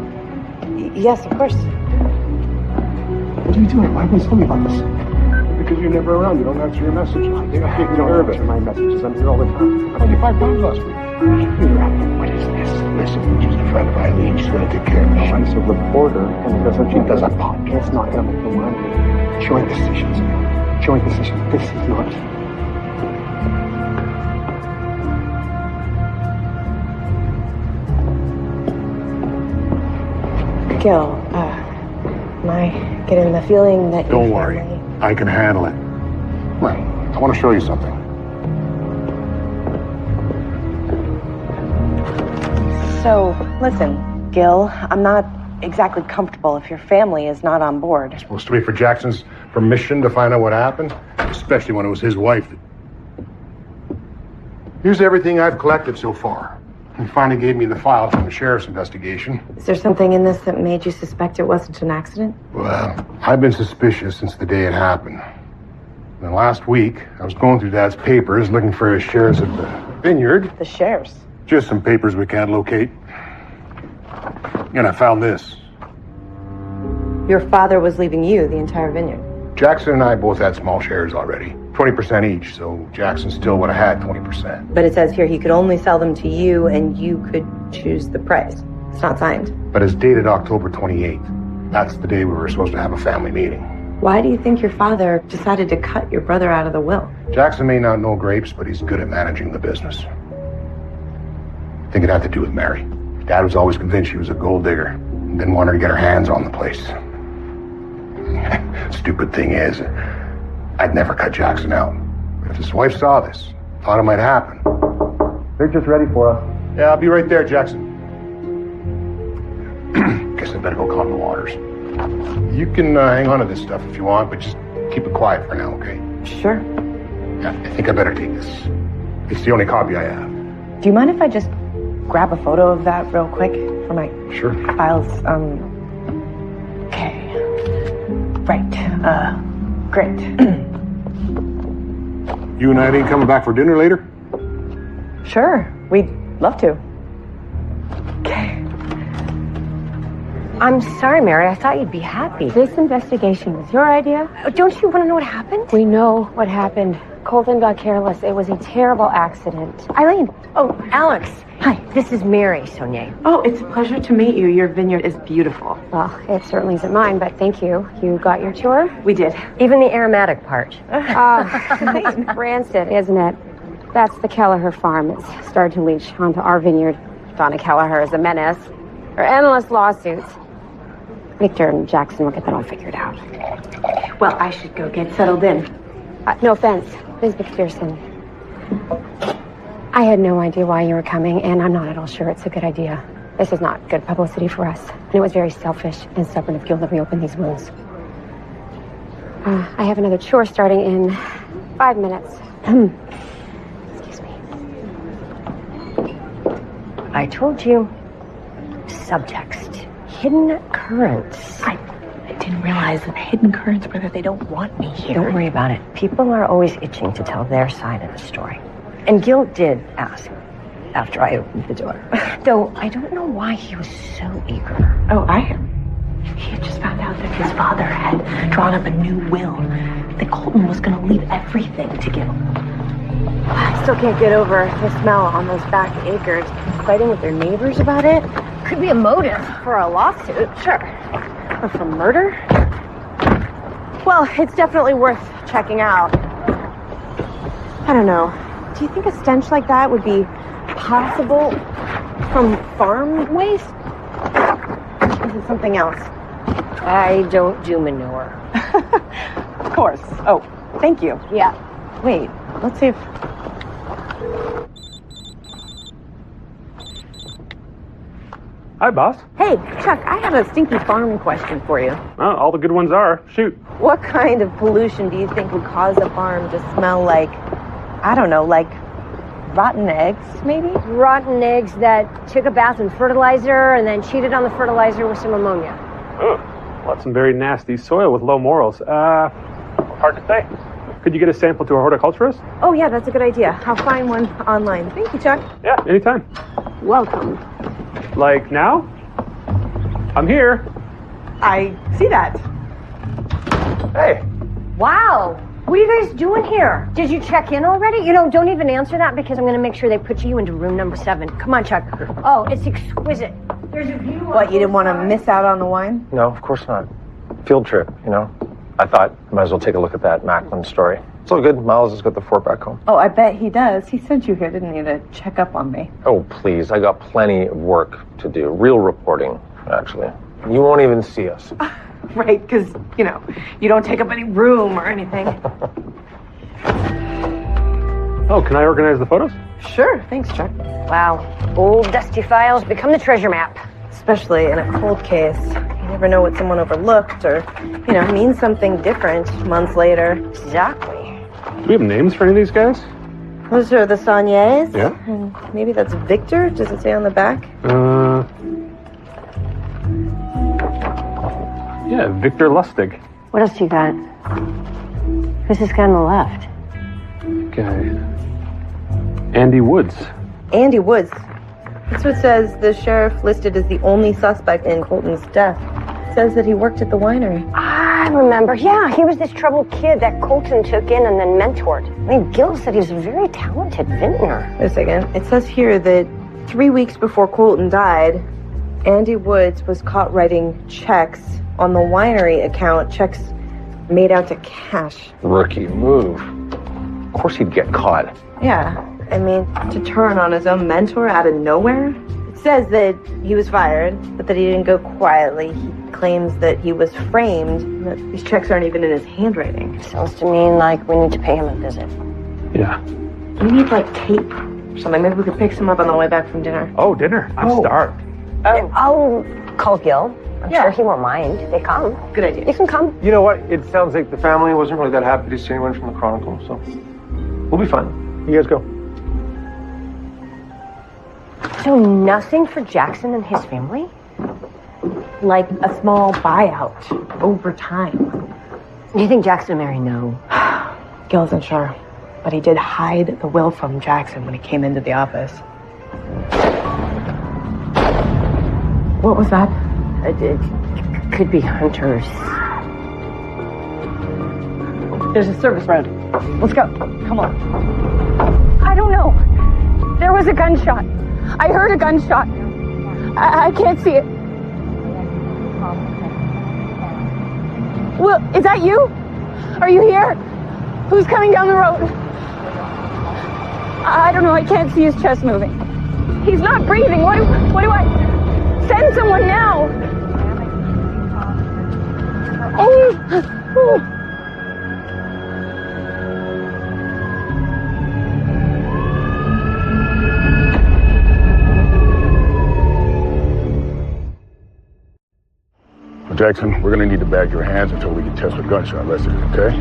Yes, of course. What are you doing? Why haven't you told me about this? Because you're never around. You don't answer your messages. You don't answer my messages. I'm here all the time. I called you 5 times last week. What is this? Listen, she's a friend of Eileen. She's going to take care of me. She's a reporter, and she does a podcast. It's not going to make the winery. Joint decisions. Joint decisions. This is not. Gil, am I getting the feeling that Don't worry. I can handle it. Well, I want to show you something. So, listen, Gil, I'm not exactly comfortable if your family is not on board. It's supposed to be for Jackson's permission to find out what happened, especially when it was his wife. Here's everything I've collected so far. He finally gave me the file from the sheriff's investigation. Is there something in this that made you suspect it wasn't an accident? Well, I've been suspicious since the day it happened. And last week, I was going through Dad's papers looking for his shares of the vineyard. The shares? Just some papers we can't locate. And I found this. Your father was leaving you the entire vineyard. Jackson and I both had small shares already. 20% each, so Jackson still would have had 20%. But it says here he could only sell them to you and you could choose the price. It's not signed. But it's dated October 28th. That's the day we were supposed to have a family meeting. Why do you think your father decided to cut your brother out of the will? Jackson may not know grapes, but he's good at managing the business. I think it had to do with Mary. Dad was always convinced she was a gold digger and didn't want her to get her hands on the place. Stupid thing is, I'd never cut Jackson out. But if his wife saw this, thought it might happen. They're just ready for us. Yeah, I'll be right there, Jackson. Guess I better go calm the waters. You can hang on to this stuff if you want, but just keep it quiet for now, okay? Sure. Yeah, I think I better take this. It's the only copy I have. Do you mind if I just grab a photo of that real quick for my files? Okay. Right. Great. You and Eileen coming back for dinner later? Sure. We'd love to. Okay. I'm sorry, Mary. I thought you'd be happy. This investigation was your idea? Don't you want to know what happened? We know what happened. Colton got careless. It was a terrible accident. Eileen. Oh, Alex. Hi, this is Mary Saunier. Oh, it's a pleasure to meet you. Your vineyard is beautiful. Well, it certainly isn't mine, but thank you. You got your tour? We did. Even the aromatic part. It's rancid, isn't it? That's the Kelleher farm. It's started to leach onto our vineyard. Donna Kelleher is a menace. Her endless lawsuits. Victor and Jackson will get that all figured out. Well, I should go get settled in. No offense, Ms. McPherson. I had no idea why you were coming, and I'm not at all sure it's a good idea. This is not good publicity for us, and it was very selfish and stubborn of Gil to reopen these wounds. I have another chore starting in 5 minutes. Excuse me. I told you. Subtext. Hidden currents. I didn't realize that hidden currents were that they don't want me here. Don't worry about it. People are always itching to tell their side of the story. And Gil did ask after I opened the door. Though I don't know why he was so eager. Oh, he had just found out that his father had drawn up a new will. That Colton was going to leave everything to Gil. I still can't get over the smell on those back acres. Fighting with their neighbors about it could be a motive for a lawsuit, sure. But for murder? Well, it's definitely worth checking out. I don't know. Do you think a stench like that would be possible from farm waste? Or is it something else? I don't do manure. Of course. Oh, thank you. Yeah. Wait, let's see if... Hi, boss. Hey, Chuck, I have a stinky farm question for you. Well, all the good ones are. Shoot. What kind of pollution do you think would cause a farm to smell like, I don't know, like rotten eggs, maybe? Rotten eggs that took a bath in fertilizer and then cheated on the fertilizer with some ammonia. Oh, well, that's some very nasty soil with low morals. Hard to say. Could you get a sample to a horticulturist? Oh, yeah, that's a good idea. I'll find one online. Thank you, Chuck. Yeah, anytime. Welcome. Like now? I'm here. I see that. Hey. Wow. What are you guys doing here? Did you check in already? You know, don't even answer that because I'm going to make sure they put you into room number 7. Come on, Chuck. Oh, it's exquisite. There's a view. What, you didn't want to miss out on the wine? No, of course not. Field trip, you know. I thought I might as well take a look at that Macklin story. It's all good. Miles has got the fort back home. Oh, I bet he does. He sent you here, didn't he, to check up on me? Oh, please. I got plenty of work to do. Real reporting, actually. You won't even see us. Right, because, you know, you don't take up any room or anything. Oh, can I organize the photos? Sure. Thanks, Chuck. Wow. Old dusty files become the treasure map. Especially in a cold case. You never know what someone overlooked or, you know, means something different months later. Exactly. Do we have names for any of these guys? Those are the Sauniers. Yeah. And maybe that's Victor. Does it say on the back? Yeah, Victor Lustig. What else you got? Who's this guy on the left? Okay. Andy Woods. Andy Woods. That's what says the sheriff listed as the only suspect in Colton's death. It says that he worked at the winery. I remember. Yeah, he was this troubled kid that Colton took in and then mentored. I mean, Gil said he was a very talented vintner. Wait a second. It says here that 3 weeks before Colton died, Andy Woods was caught writing checks on the winery account, checks made out to cash. Rookie move. Of course he'd get caught. Yeah, I mean, to turn on his own mentor out of nowhere? It says that he was fired, but that he didn't go quietly. He claims that he was framed, that these checks aren't even in his handwriting. Sounds to me like we need to pay him a visit. Yeah. We need, like, tape or something. Maybe we could pick some up on the way back from dinner. Oh, dinner. I'm starved. Oh. I'll call Gil. I'm sure he won't mind. They come. Good idea. You can come. You know what? It sounds like the family wasn't really that happy to see anyone from the Chronicle, so we'll be fine. You guys go. So nothing for Jackson and his family? Like a small buyout over time. Do you think Jackson and Mary know? Gil isn't sure, but he did hide the will from Jackson when he came into the office. What was that? It could be hunters. There's a service road. Let's go. Come on. I don't know. There was a gunshot. I heard a gunshot. I can't see it. Will, is that you? Are you here? Who's coming down the road? I don't know. I can't see his chest moving. He's not breathing. What do I... Send someone now. Oh. Jackson, we're gonna need to bag your hands until we can test for gunshot lessons, okay?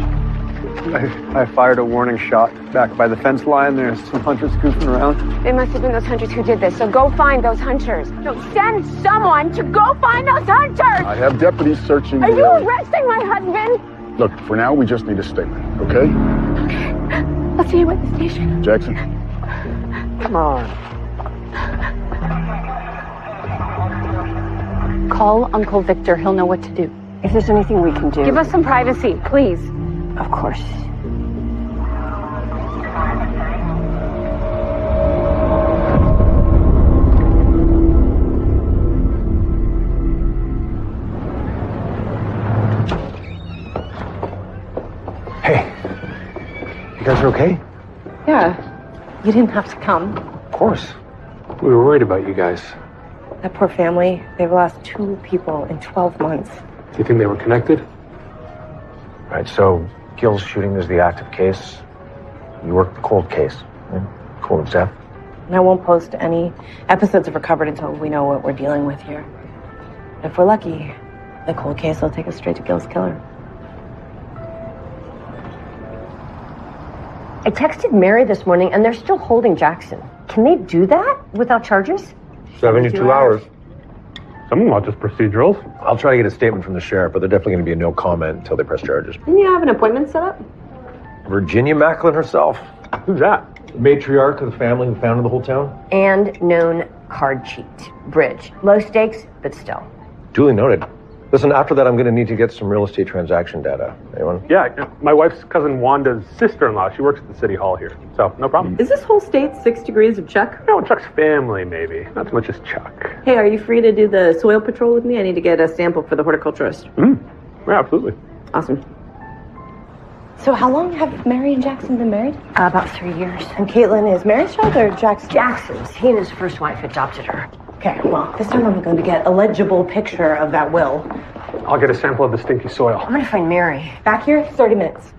I fired a warning shot back by the fence line. There's some hunters goofing around. It must have been those hunters who did this, so go find those hunters. No, send someone to go find those hunters! I have deputies searching. Are you arresting my husband? Look, for now, we just need a statement, okay? Okay. I'll see you at the station. Jackson. Come on. Call Uncle Victor. He'll know what to do. If there's anything we can do. Give us some privacy, please. Of course. Hey, you guys are okay? Yeah. You didn't have to come. Of course. We were worried about you guys. That poor family, they've lost 2 people in 12 months. Do you think they were connected? Right, so Gil's shooting is the active case. You work the cold case. Colton's death. And I won't post any episodes of Recovered until we know what we're dealing with here. If we're lucky, the cold case will take us straight to Gil's killer. I texted Mary this morning, and they're still holding Jackson. Can they do that without charges? 72 hours. Some of them are just procedurals. I'll try to get a statement from the sheriff, but they're definitely going to be a no comment until they press charges. Didn't you have an appointment set up? Virginia Macklin herself. Who's that? Matriarch of the family who founded the whole town. And known card cheat. Bridge. Low stakes, but still. Duly noted. Listen, after that, I'm going to need to get some real estate transaction data. Anyone? Yeah, my wife's cousin Wanda's sister-in-law. She works at the city hall here, so no problem. Is this whole state 6 degrees of Chuck? No, Chuck's family, maybe. Not as much as Chuck. Hey, are you free to do the soil patrol with me? I need to get a sample for the horticulturist. Yeah, absolutely. Awesome. So how long have Mary and Jackson been married? About 3 years. And Caitlin is Mary's child or Jackson's? Jackson's. He and his first wife adopted her. Okay, well, this time I'm going to get a legible picture of that will. I'll get a sample of the stinky soil. I'm going to find Mary. Back here, 30 minutes.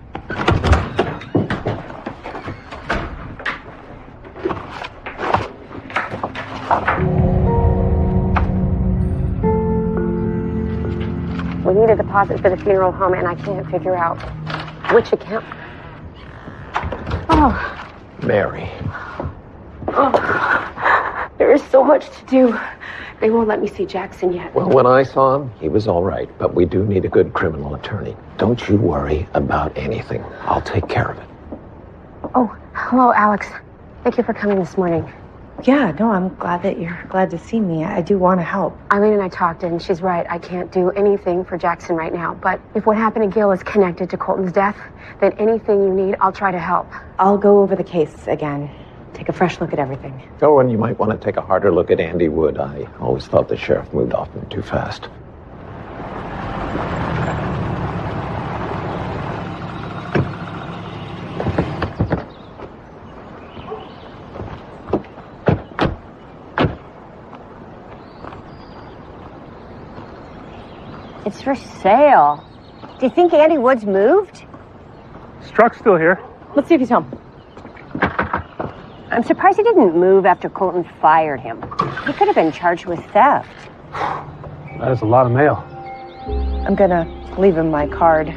We need a deposit for the funeral home, and I can't figure out which account. Oh. Mary. Oh. There is so much to do. They won't let me see Jackson yet. Well, when I saw him, he was all right, but we do need a good criminal attorney. Don't you worry about anything. I'll take care of it. Oh, hello, Alex. Thank you for coming this morning. Yeah, no, I'm glad that you're glad to see me. I do want to help. Eileen and I talked, and she's right. I can't do anything for Jackson right now. But if what happened to Gil is connected to Colton's death, then anything you need, I'll try to help. I'll go over the case again. Take a fresh look at everything. Oh, and you might want to take a harder look at Andy Wood. I always thought the sheriff moved off him too fast. It's for sale. Do you think Andy Wood's moved? Struck's still here. Let's see if he's home. I'm surprised he didn't move after Colton fired him. He could have been charged with theft. That is a lot of mail. I'm gonna leave him my card. You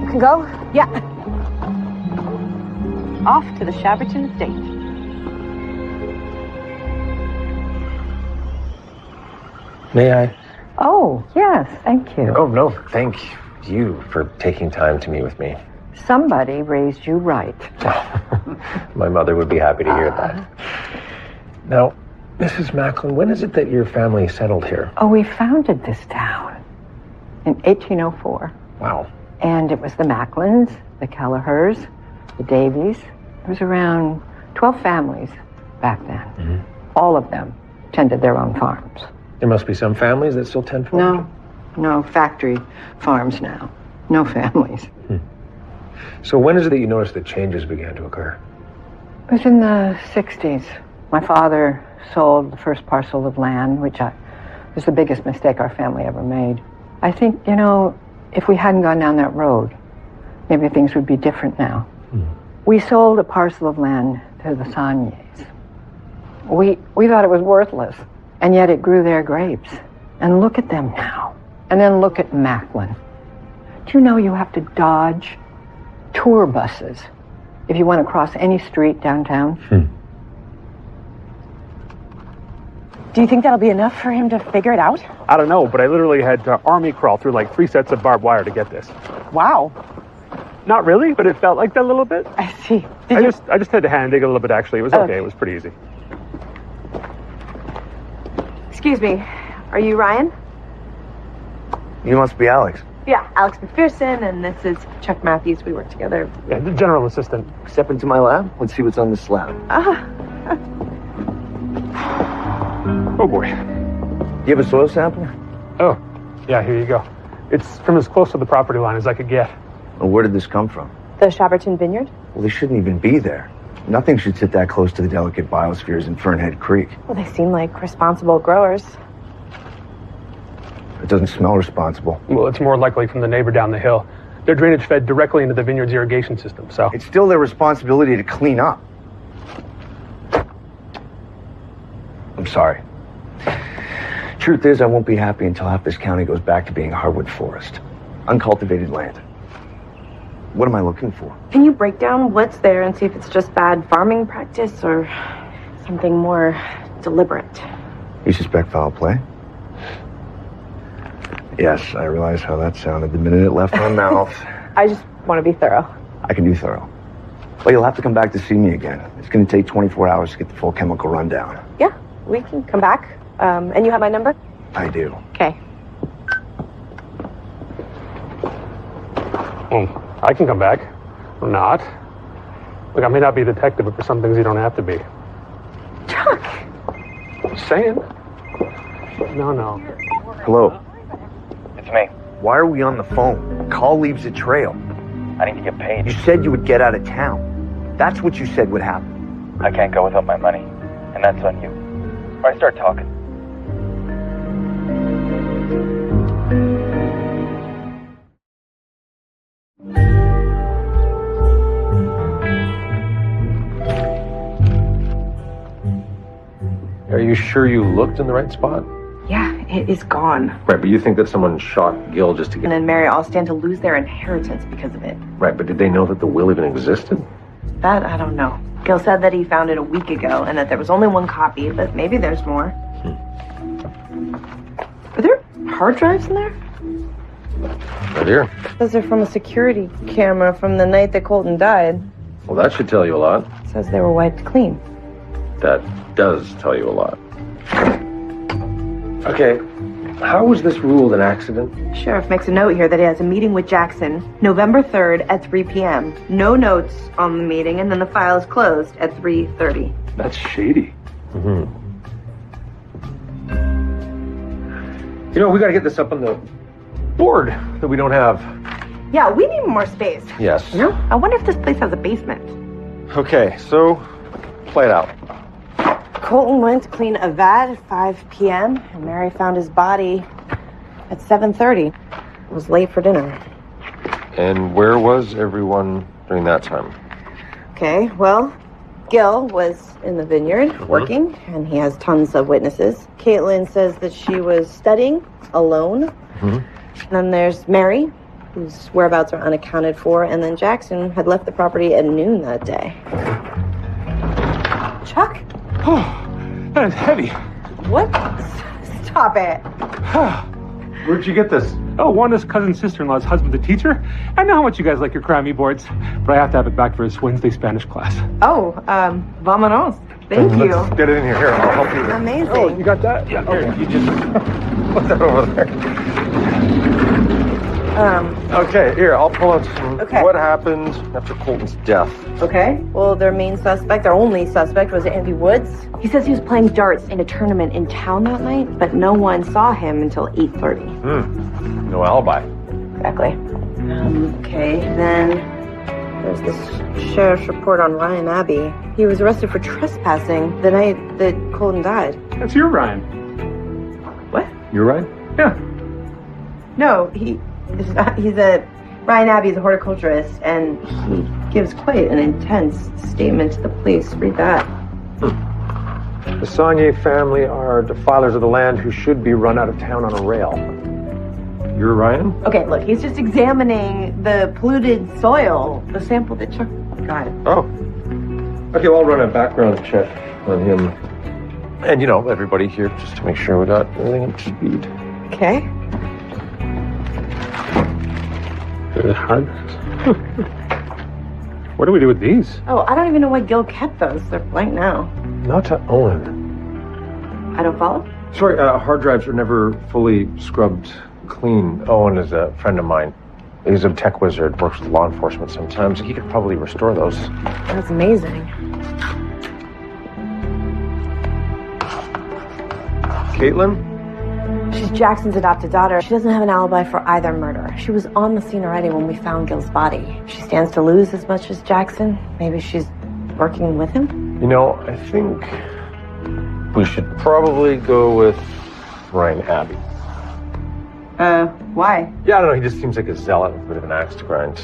can go? Yeah. Off to the Shapperton estate. May I? Oh, yes, thank you. Oh, no, thank you for taking time to meet with me. Somebody raised you right. My mother would be happy to hear that. Now, Mrs. Macklin, when is it that your family settled here? Oh, we founded this town in 1804. Wow. And it was the Macklins, the Kelleher's, the Davies. There was around 12 families back then. Mm-hmm. All of them tended their own farms. There must be some families that still tend farms? No, factory farms now. No families. So when is it that you noticed that changes began to occur? It was in the 60s. My father sold the first parcel of land, which was the biggest mistake our family ever made. I think, if we hadn't gone down that road, maybe things would be different now. We sold a parcel of land to the Sanyes. We thought it was worthless, and yet it grew their grapes. And look at them now. And then look at Macklin. Do you know you have to dodge tour buses if you want to cross any street downtown? Do you think that'll be enough for him to figure it out? I don't know, but I literally had to army crawl through like 3 sets of barbed wire to get this. Wow. Not really, but it felt like that a little bit. I see. I just had to hand dig a little bit, actually. It was okay. It was pretty easy. Excuse me, are you Ryan? You must be Alex. Yeah, Alex McPherson, and this is Chuck Matthews. We work together. Yeah, the general assistant. Step into my lab. Let's see what's on this slab. Oh, boy. Do you have a soil sample? Oh, yeah, here you go. It's from as close to the property line as I could get. Well, where did this come from? The Shapperton Vineyard? Well, they shouldn't even be there. Nothing should sit that close to the delicate biospheres in Fernhead Creek. Well, they seem like responsible growers. It doesn't smell responsible. Well, it's more likely from the neighbor down the hill. Their drainage fed directly into the vineyard's irrigation system, so... It's still their responsibility to clean up. I'm sorry. Truth is, I won't be happy until half this county goes back to being hardwood forest. Uncultivated land. What am I looking for? Can you break down what's there and see if it's just bad farming practice or something more deliberate? You suspect foul play? Yes, I realize how that sounded the minute it left my mouth. I just want to be thorough. I can do thorough. But you'll have to come back to see me again. It's going to take 24 hours to get the full chemical rundown. Yeah, we can come back. And you have my number? I do. Okay. Well, I can come back. Or not. Look, I may not be a detective, but for some things you don't have to be. Chuck! Just saying. No. Hello. It's me. Why are we on the phone? Call leaves a trail. I need to get paid. You said you would get out of town. That's what you said would happen. I can't go without my money, and that's on you. Or I start talking. Are you sure you looked in the right spot? Yeah, it is gone. Right, but you think that someone shot Gil just to get... And then Mary all stand to lose their inheritance because of it. Right, but did they know that the will even existed? That, I don't know. Gil said that he found it a week ago and that there was only one copy, but maybe there's more. Are there hard drives in there? Right here. Those are from a security camera from the night that Colton died. Well, that should tell you a lot. It says they were wiped clean. That does tell you a lot. Okay, how was this ruled an accident? Sheriff makes a note here that he has a meeting with Jackson November 3rd at 3 p.m. No notes on the meeting, and then the file is closed at 3:30. That's shady. Mm-hmm. You know, we gotta get this up on the board that we don't have. Yeah, we need more space. Yes. You know? I wonder if this place has a basement. Okay, so play it out. Colton went to clean a vat at 5 p.m. and Mary found his body at 7:30. It was late for dinner. And where was everyone during that time? Okay, well, Gil was in the vineyard working, and he has tons of witnesses. Caitlin says that she was studying alone. And then there's Mary, whose whereabouts are unaccounted for, and then Jackson had left the property at noon that day. Chuck? Oh, that is heavy. What? Stop it. Where'd you get this? Oh, Wanda's cousin sister-in-law's husband's a teacher. I know how much you guys like your crimey boards, but I have to have it back for his Wednesday Spanish class. Oh, vamonos. Thank you. Let's get it in here. Here, I'll help you. Amazing. Oh, you got that? Yeah, here, you just put that over there. Okay, here, I'll pull out some. Okay. What happened after Colton's death? Okay. Well, their main suspect, their only suspect, was Andy Woods. He says he was playing darts in a tournament in town that night, but no one saw him until 8:30. No alibi. Exactly. Okay, then there's this sheriff's report on Ryan Abbey. He was arrested for trespassing the night that Colton died. That's your Ryan. What? You're right? Yeah. No, Ryan Abbey is a horticulturist, and he gives quite an intense statement to the police. Read that. The Saunier family are defilers of the land who should be run out of town on a rail. You're Ryan? Okay, look, he's just examining the polluted soil, the sample that Chuck got. Oh. Okay, well, I'll run a background check on him. And, you know, everybody here, just to make sure we got everything up to speed. Okay. Hard. What do we do with these? Oh, I don't even know why Gil kept those. They're blank now. Not to Owen. I don't follow? Sorry, hard drives are never fully scrubbed clean. Owen is a friend of mine. He's a tech wizard, works with law enforcement sometimes. He could probably restore those. That's amazing. Caitlin? She's Jackson's adopted daughter. She doesn't have an alibi for either murder. She was on the scene already when we found Gil's body. She stands to lose as much as Jackson. Maybe she's working with him? You know, I think we should probably go with Ryan Abbey. Why? Yeah, I don't know. He just seems like a zealot with a bit of an axe to grind.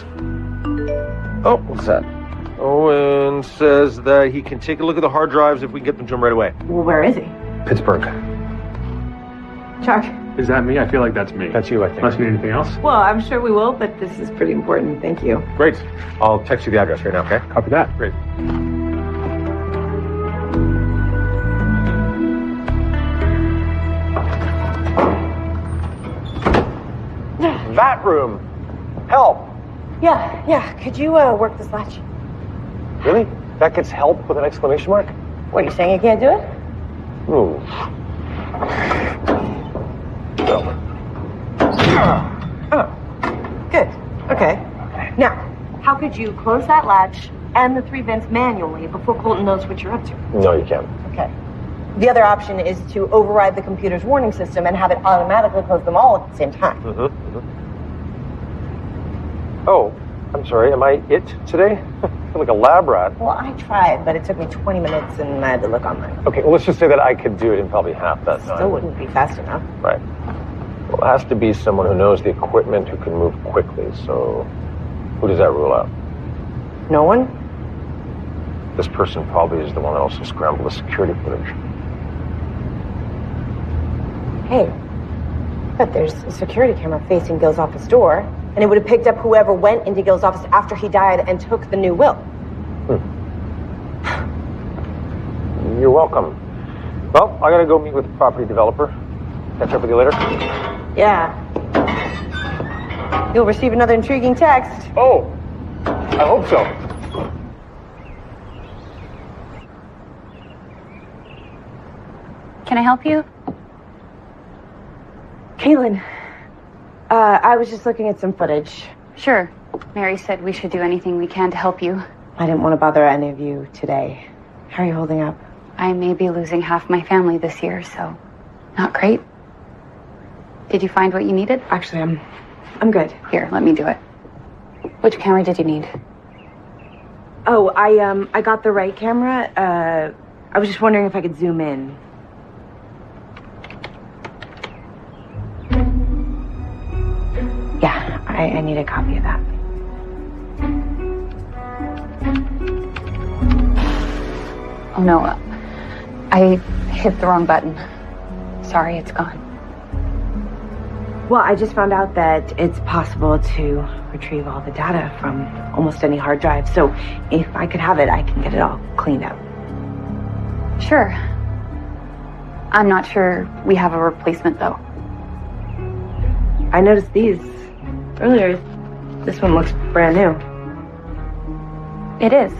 Oh, what's that? Owen says that he can take a look at the hard drives if we can get them to him right away. Well, where is he? Pittsburgh. Chuck. Is that me? I feel like that's me. That's you, I think. Unless you need anything else? Well, I'm sure we will, but this is pretty important. Thank you. Great. I'll text you the address right now, okay? Copy that. Great. That room. Help. Yeah. Could you work this latch? Really? That gets help with an exclamation mark? What, are you saying you can't do it? Ooh. Oh, good. Okay. Now, how could you close that latch and the 3 vents manually before Colton knows what you're up to? No, you can't. Okay. The other option is to override the computer's warning system and have it automatically close them all at the same time. Oh, I'm sorry. Am I it today? I feel like a lab rat. Well, I tried, but it took me 20 minutes and I had to look online. Okay, well, let's just say that I could do it in probably half that time. Still wouldn't be fast enough. Right. Well, it has to be someone who knows the equipment, who can move quickly. So, who does that rule out? No one? This person probably is the one that also scrambled the security footage. Hey, but there's a security camera facing Gil's office door, and it would have picked up whoever went into Gil's office after he died and took the new will. You're welcome. Well, I gotta go meet with the property developer. Catch up with you later. Yeah. You'll receive another intriguing text. Oh, I hope so. Can I help you? Caitlin, I was just looking at some footage. Sure. Mary said we should do anything we can to help you. I didn't want to bother any of you today. How are you holding up? I may be losing half my family this year, so not great. Did you find what you needed? Actually, I'm good. Here, let me do it. Which camera did you need? Oh, I got the right camera. I was just wondering if I could zoom in. Yeah, I need a copy of that. Oh no, I hit the wrong button. Sorry, it's gone. Well, I just found out that it's possible to retrieve all the data from almost any hard drive. So if I could have it, I can get it all cleaned up. Sure. I'm not sure we have a replacement though. I noticed these earlier. This one looks brand new. It is.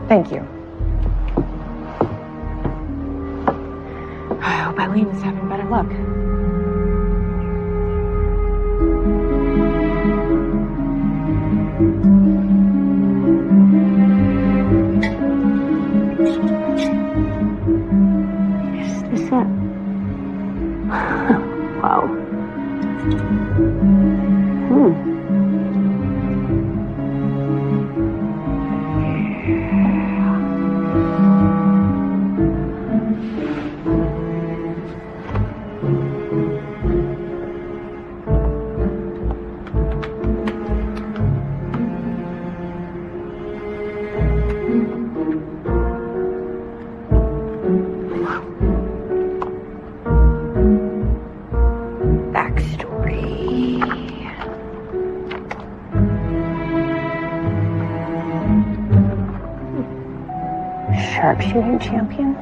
Thank you. I hope Eileen is having better luck. Is this it? Wow. Sharpshooting champion.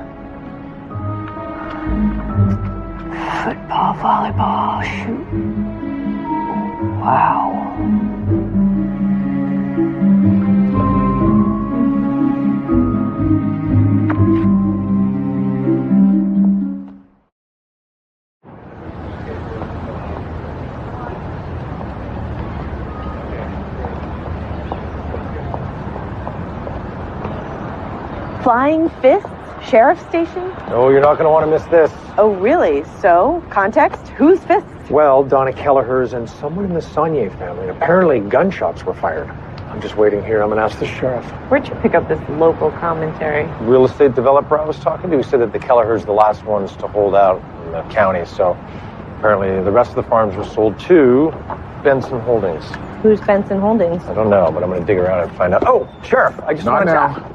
Football, volleyball, shoot. Wow. Flying Fists Sheriff Station? Oh, you're not going to want to miss this. Oh, really? So, context? Whose fists? Well, Donna Kelleher's and someone in the Saunier family. Apparently, gunshots were fired. I'm just waiting here. I'm going to ask the sheriff. Where'd you pick up this local commentary? Real estate developer I was talking to said that the Kelleher's the last ones to hold out in the county, so apparently the rest of the farms were sold to Benson Holdings. Who's Benson Holdings? I don't know, but I'm going to dig around and find out. Oh, Sheriff, I just wanted to...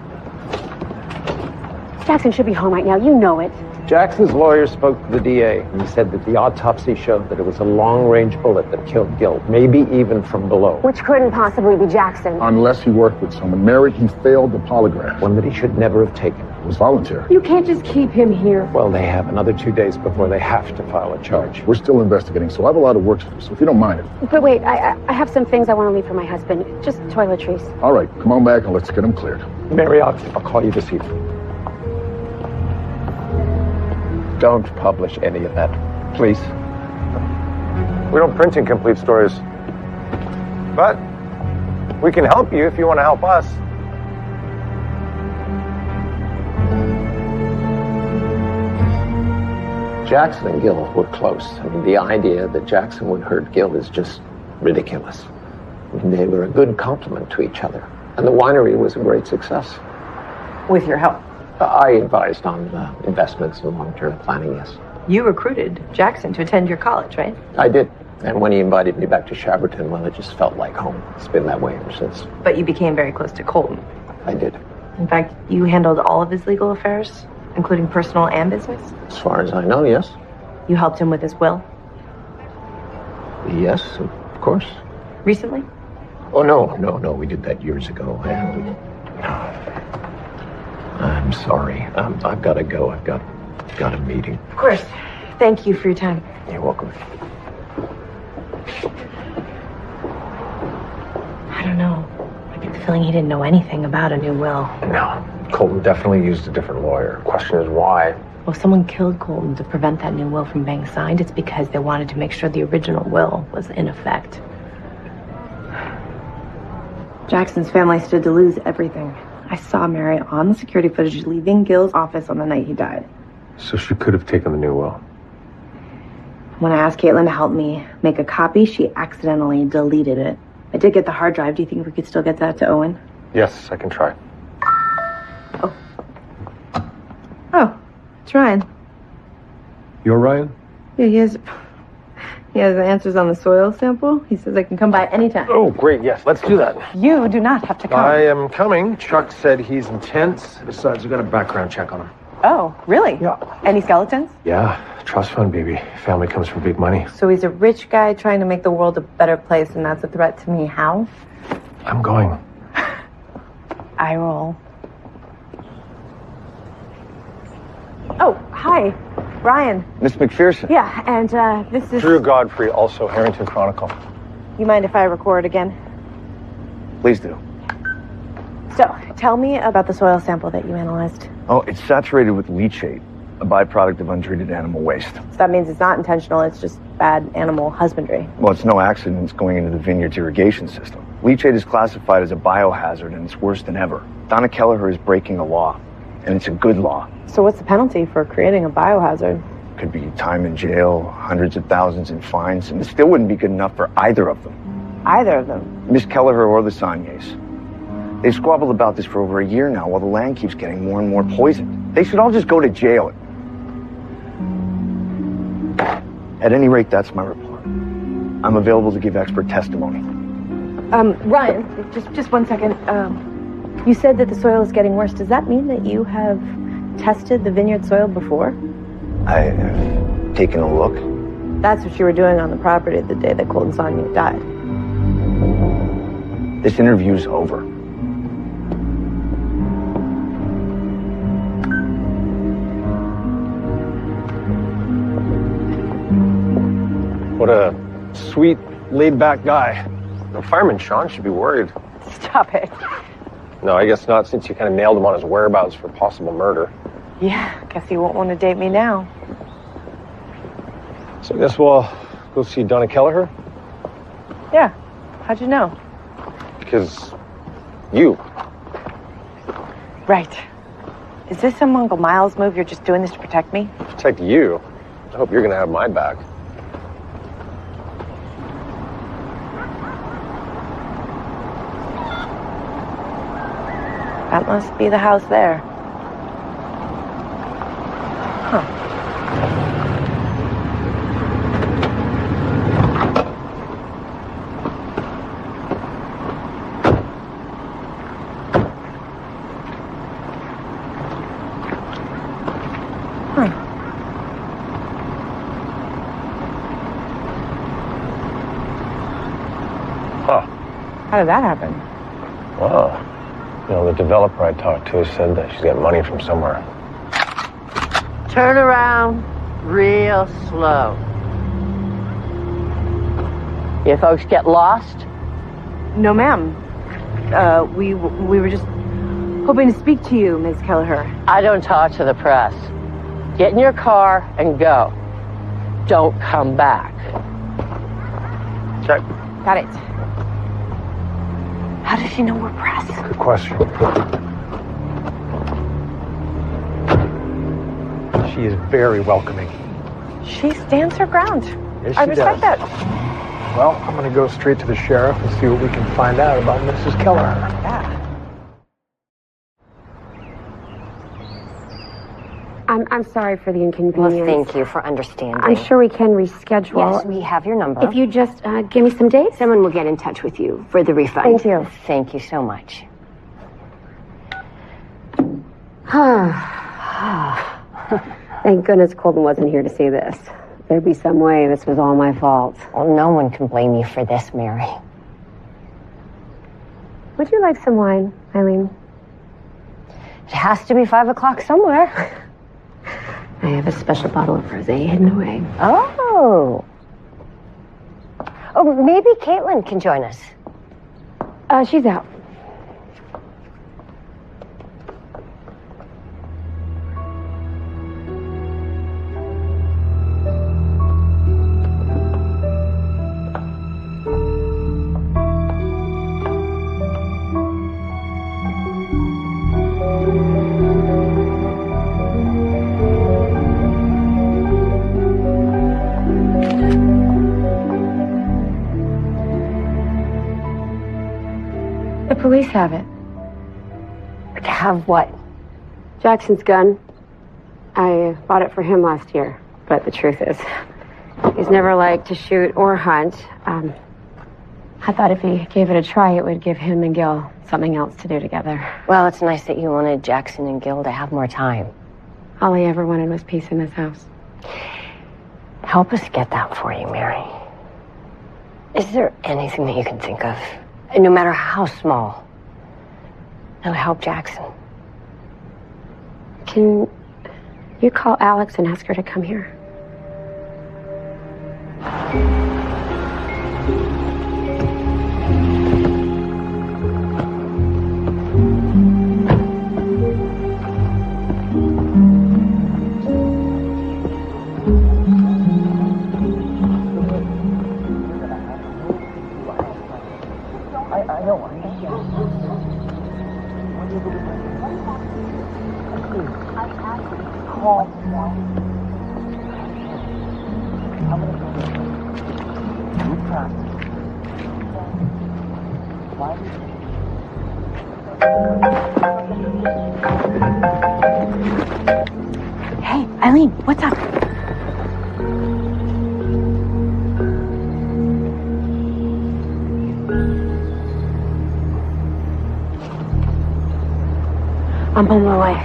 Jackson should be home right now. You know it. Jackson's lawyer spoke to the DA, and he said that the autopsy showed that it was a long-range bullet that killed Gil, maybe even from below. Which couldn't possibly be Jackson. Unless he worked with someone. Mary, he failed the polygraph. One that he should never have taken. It was voluntary. You can't just keep him here. Well, they have another 2 days before they have to file a charge. We're still investigating, so I have a lot of work to do, so if you don't mind it. But wait, I have some things I want to leave for my husband. Just toiletries. All right, come on back and let's get him cleared. Mary, I'll call you this evening. Don't publish any of that, please. We don't print incomplete stories. But we can help you if you want to help us. Jackson and Gil were close. I mean, the idea that Jackson would hurt Gil is just ridiculous. I mean, they were a good complement to each other. And the winery was a great success. With your help. I advised on investments and long-term planning, yes. You recruited Jackson to attend your college, right? I did. And when he invited me back to Chaberton, well, it just felt like home. It's been that way ever since. But you became very close to Colton. I did. In fact, you handled all of his legal affairs, including personal and business? As far as I know, yes. You helped him with his will? Yes, of course. Recently? Oh, no. We did that years ago. I'm sorry. I've got to go. I've got a meeting. Of course. Thank you for your time. You're welcome. I don't know. I get the feeling he didn't know anything about a new will. No. Colton definitely used a different lawyer. Question is why? Well, if someone killed Colton to prevent that new will from being signed, it's because they wanted to make sure the original will was in effect. Jackson's family stood to lose everything. I saw Mary on the security footage leaving Gil's office on the night he died. So she could have taken the new will. When I asked Caitlin to help me make a copy, she accidentally deleted it. I did get the hard drive. Do you think we could still get that to Owen? Yes, I can try. Oh, it's Ryan. You're Ryan? Yeah, he has the answers on the soil sample. He says I can come by anytime. Oh, great. Yes, let's do that. You do not have to come. I am coming. Chuck said he's intense. Besides, we got a background check on him. Oh, really? Yeah. Any skeletons? Yeah, trust fund, baby. Family comes from big money. So he's a rich guy trying to make the world a better place, and that's a threat to me. How? I'm going. I roll. Oh, hi. Ryan. Miss McPherson. Yeah, and this is... Drew Godfrey, also Harrington Chronicle. You mind if I record again? Please do. So, tell me about the soil sample that you analyzed. Oh, it's saturated with leachate, a byproduct of untreated animal waste. So that means it's not intentional, it's just bad animal husbandry. Well, it's no accident it's going into the vineyard's irrigation system. Leachate is classified as a biohazard, and it's worse than ever. Donna Kelleher is breaking the law, and it's a good law. So what's the penalty for creating a biohazard? Could be time in jail, hundreds of thousands in fines, and it still wouldn't be good enough for either of them. Either of them? Miss Kelleher or the Sanyes. They've squabbled about this for over a year now while the land keeps getting more and more poisoned. They should all just go to jail. At any rate, that's my report. I'm available to give expert testimony. Ryan, just 1 second. You said that the soil is getting worse. Does that mean that you have tested the vineyard soil before? I have taken a look. That's what you were doing on the property the day that Colton Sonia died. This interview's over. What a sweet, laid-back guy. The fireman, Sean, should be worried. Stop it. No, I guess not, since you kind of nailed him on his whereabouts for possible murder. Yeah, guess he won't want to date me now. So I guess we'll go see Donna Kelleher? Yeah. How'd you know? Because you. Right. Is this some Uncle Miles move? You're just doing this to protect me? Protect you? I hope you're going to have my back. That must be the house there. Huh. How did that happen? Wow. You know, the developer I talked to said that she's got money from somewhere. Turn around real slow. You folks get lost? No, ma'am. We were just hoping to speak to you, Ms. Kelleher. I don't talk to the press. Get in your car and go. Don't come back. Check. Got it. How does she know we're press? Good question. She is very welcoming. She stands her ground. Yes, I she respect does. that. Well, I'm going to go straight to the sheriff and see what we can find out about Mrs. Kelleher. Yeah. I'm sorry for the inconvenience. Well, thank you for understanding. I'm sure we can reschedule. Yes, we have your number. If you just give me some dates. Someone will get in touch with you for the refund. Thank you. Thank you so much. Thank goodness Colton wasn't here to see this. There'd be some way this was all my fault. Well, no one can blame you for this, Mary. Would you like some wine, Eileen? It has to be 5 o'clock somewhere. I have a special bottle of rosé hidden away. Oh. Oh, maybe Caitlin can join us. She's out. The police have it. Have what? Jackson's gun. I bought it for him last year, but the truth is, he's never liked to shoot or hunt. I thought if he gave it a try, it would give him and Gil something else to do together. Well, it's nice that you wanted Jackson and Gil to have more time. All he ever wanted was peace in this house. Help us get that for you, Mary. Is there anything that you can think of, no matter how small, that would help Jackson? Can you call Alex and ask her to come here? I don't understand. Hey, Eileen, what's up? I'm on my way.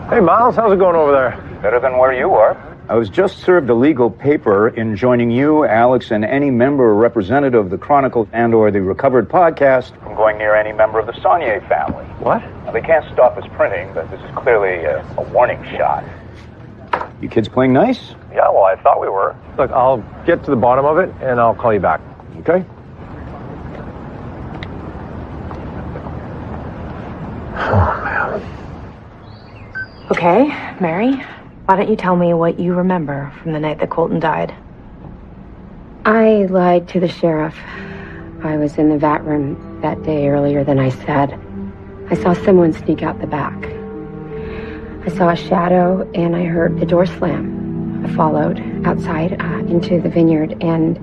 Hey, Miles, how's it going over there? Better than where you are. I was just served a legal paper enjoining you, Alex, and any member or representative of the Chronicle and or the Recovered podcast from going near any member of the Saunier family. What? Now, they can't stop us printing, but this is clearly a warning shot. You kids playing nice? Yeah, well, I thought we were. Look, I'll get to the bottom of it, and I'll call you back. Okay. Oh, man. Okay, Mary, why don't you tell me what you remember from the night that Colton died? I lied to the sheriff. I was in the vat room that day earlier than I said. I saw someone sneak out the back. I saw a shadow and I heard the door slam. I followed outside into the vineyard, and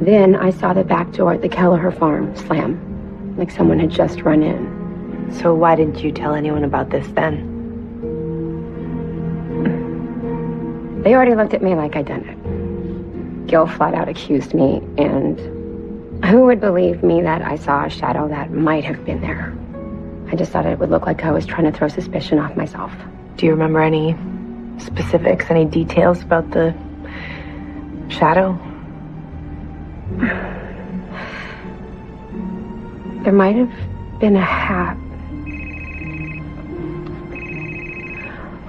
then I saw the back door at the Kelleher farm slam, like someone had just run in. So why didn't you tell anyone about this then? They already looked at me like I'd done it. Gil flat out accused me, and who would believe me that I saw a shadow that might have been there? I just thought it would look like I was trying to throw suspicion off myself. Do you remember any specifics, any details about the shadow? There might have been a hat.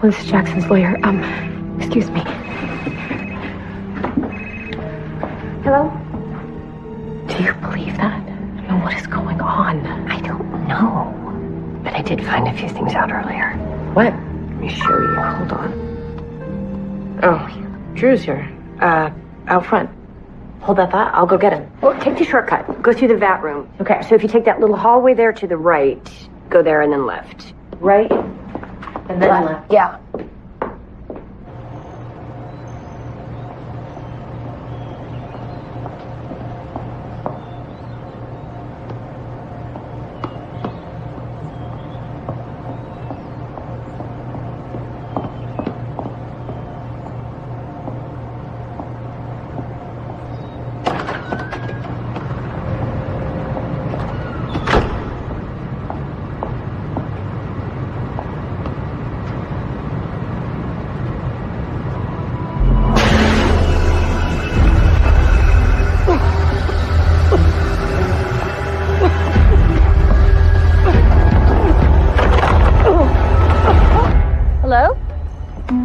Well, this is Jackson's lawyer. Excuse me. Hello? Do you believe that? I mean, what is going on? I don't know. But I did find a few things out earlier. What? Let me show you. Hold on. Oh, Drew's here. Out front. Hold that thought. I'll go get him. Well, take the shortcut. Go through the vat room. Okay. So if you take that little hallway there to the right, go there and then left. Right? And then left. Yeah.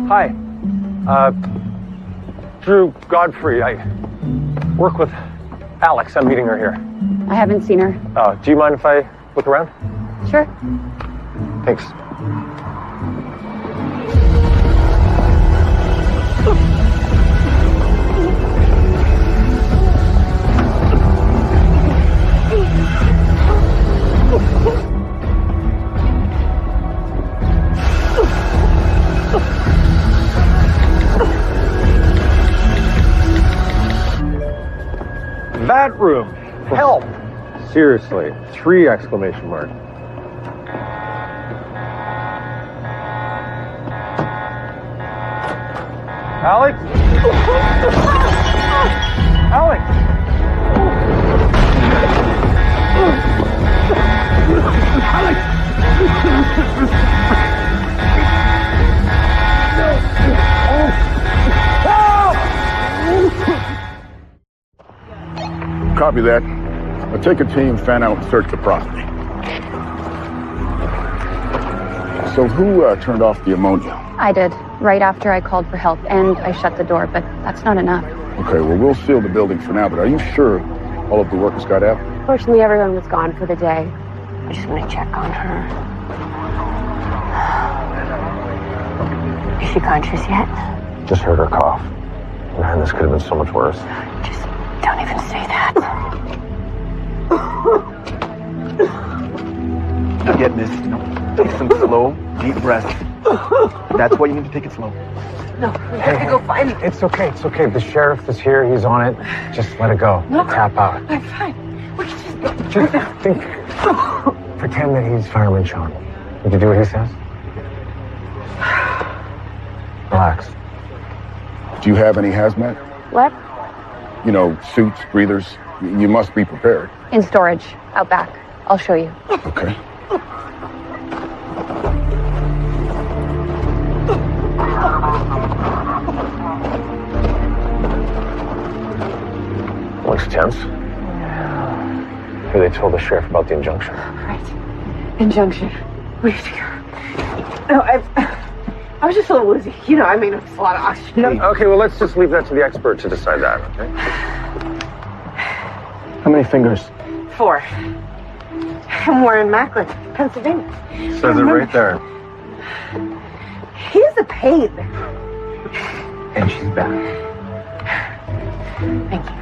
Hi. Drew Godfrey. I work with Alex. I'm meeting her here. I haven't seen her. Do you mind if I look around? Sure. Thanks. That room. Help! Seriously. 3 exclamation marks. Alex? Alex! Copy that. I'll take a team, fan out, and search the property. So who turned off the ammonia? I did, right after I called for help, and I shut the door, but that's not enough. Okay, well, we'll seal the building for now, but are you sure all of the workers got out? Fortunately, everyone was gone for the day. I just want to check on her. Is she conscious yet? Just heard her cough. Man, this could have been so much worse. Just don't even say that. Again, miss, take some slow, deep breaths. That's why you need to take it slow. No, we have to go find him. It's okay. It's okay. The sheriff is here. He's on it. Just let it go. No. Tap out. I'm fine. We can just go. Just think. Pretend that he's Fireman Sean. Would you do what he says? Relax. Do you have any hazmat? What? You know, suits, breathers. You must be prepared. In storage, out back. I'll show you. Okay. Looks tense. Here they told the sheriff about the injunction. Right. Injunction. What do you figure? No, I was just a little woozy. You know, I mean, it's a lot of oxygen. Okay, well, let's just leave that to the expert to decide that, okay? How many fingers? 4. And we're in Macklin, Pennsylvania. Says it right there. He is a pain. And she's back. Thank you.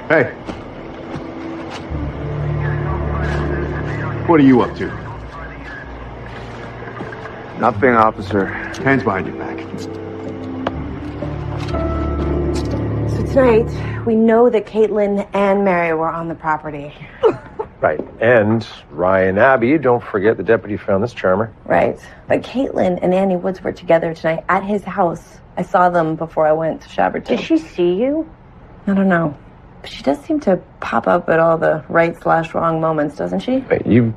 Hey. What are you up to? Nothing, officer. Hands behind your back. So tonight, we know that Caitlin and Mary were on the property. Right. And Ryan Abbey, don't forget the deputy found this charmer. Right. But Caitlin and Annie Woods were together tonight at his house. I saw them before I went to Shabberton. Did she see you? I don't know. But she does seem to pop up at all the right/wrong moments, doesn't she? Wait, you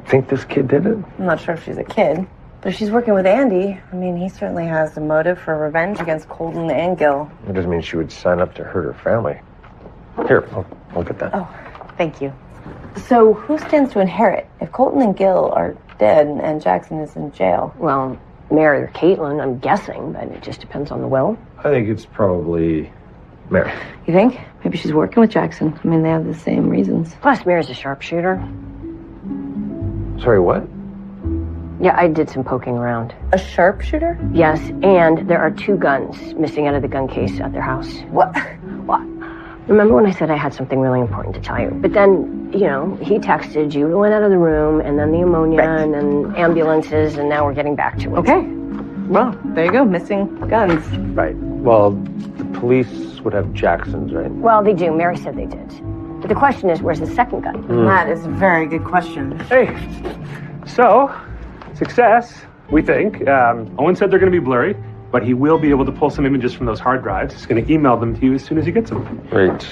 think this kid did it? I'm not sure if she's a kid. But if she's working with Andy, I mean, he certainly has a motive for revenge against Colton and Gil. It doesn't mean she would sign up to hurt her family. Here, I'll get that. Oh, thank you. So who stands to inherit if Colton and Gil are dead and Jackson is in jail? Well, Mary or Caitlin, I'm guessing, but it just depends on the will. I think it's probably Mary. You think? Maybe she's working with Jackson. I mean, they have the same reasons. Plus, Mary's a sharpshooter. Sorry, what? Yeah, I did some poking around. A sharpshooter? Yes, and there are 2 guns missing out of the gun case at their house. What? What? Remember when I said I had something really important to tell you? But then, you know, he texted, you went out of the room, and then the ammonia, and then ambulances, and now we're getting back to it. Okay. Well, there you go, missing guns. Right. Well, the police would have Jackson's, right? Well, they do. Mary said they did. But the question is, where's the second gun? That is a very good question. Hey, so, success, we think. Owen said they're going to be blurry, but he will be able to pull some images from those hard drives. He's going to email them to you as soon as he gets them. Great.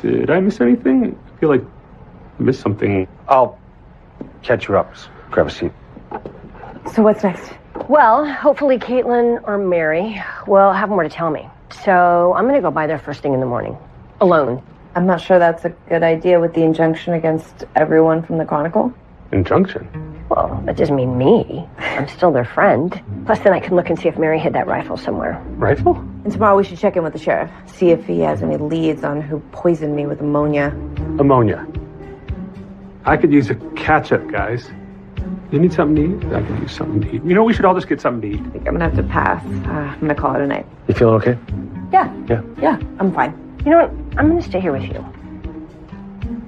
Did I miss anything? I feel like I missed something. I'll catch you up. Grab a seat. So what's next? Well, hopefully Caitlin or Mary will have more to tell me. So I'm going to go by there first thing in the morning. Alone. I'm not sure that's a good idea with the injunction against everyone from the Chronicle. Injunction? Well, that doesn't mean me. I'm still their friend. Plus, then I can look and see if Mary hid that rifle somewhere. Rifle? And tomorrow we should check in with the sheriff. See if he has any leads on who poisoned me with ammonia. Ammonia. I could use a catch-up, guys. You need something to eat? I could use something to eat. You know, we should all just get something to eat. I think I'm gonna have to pass. I'm gonna call it a night. You feeling okay? Yeah, I'm fine. You know what? I'm going to stay here with you.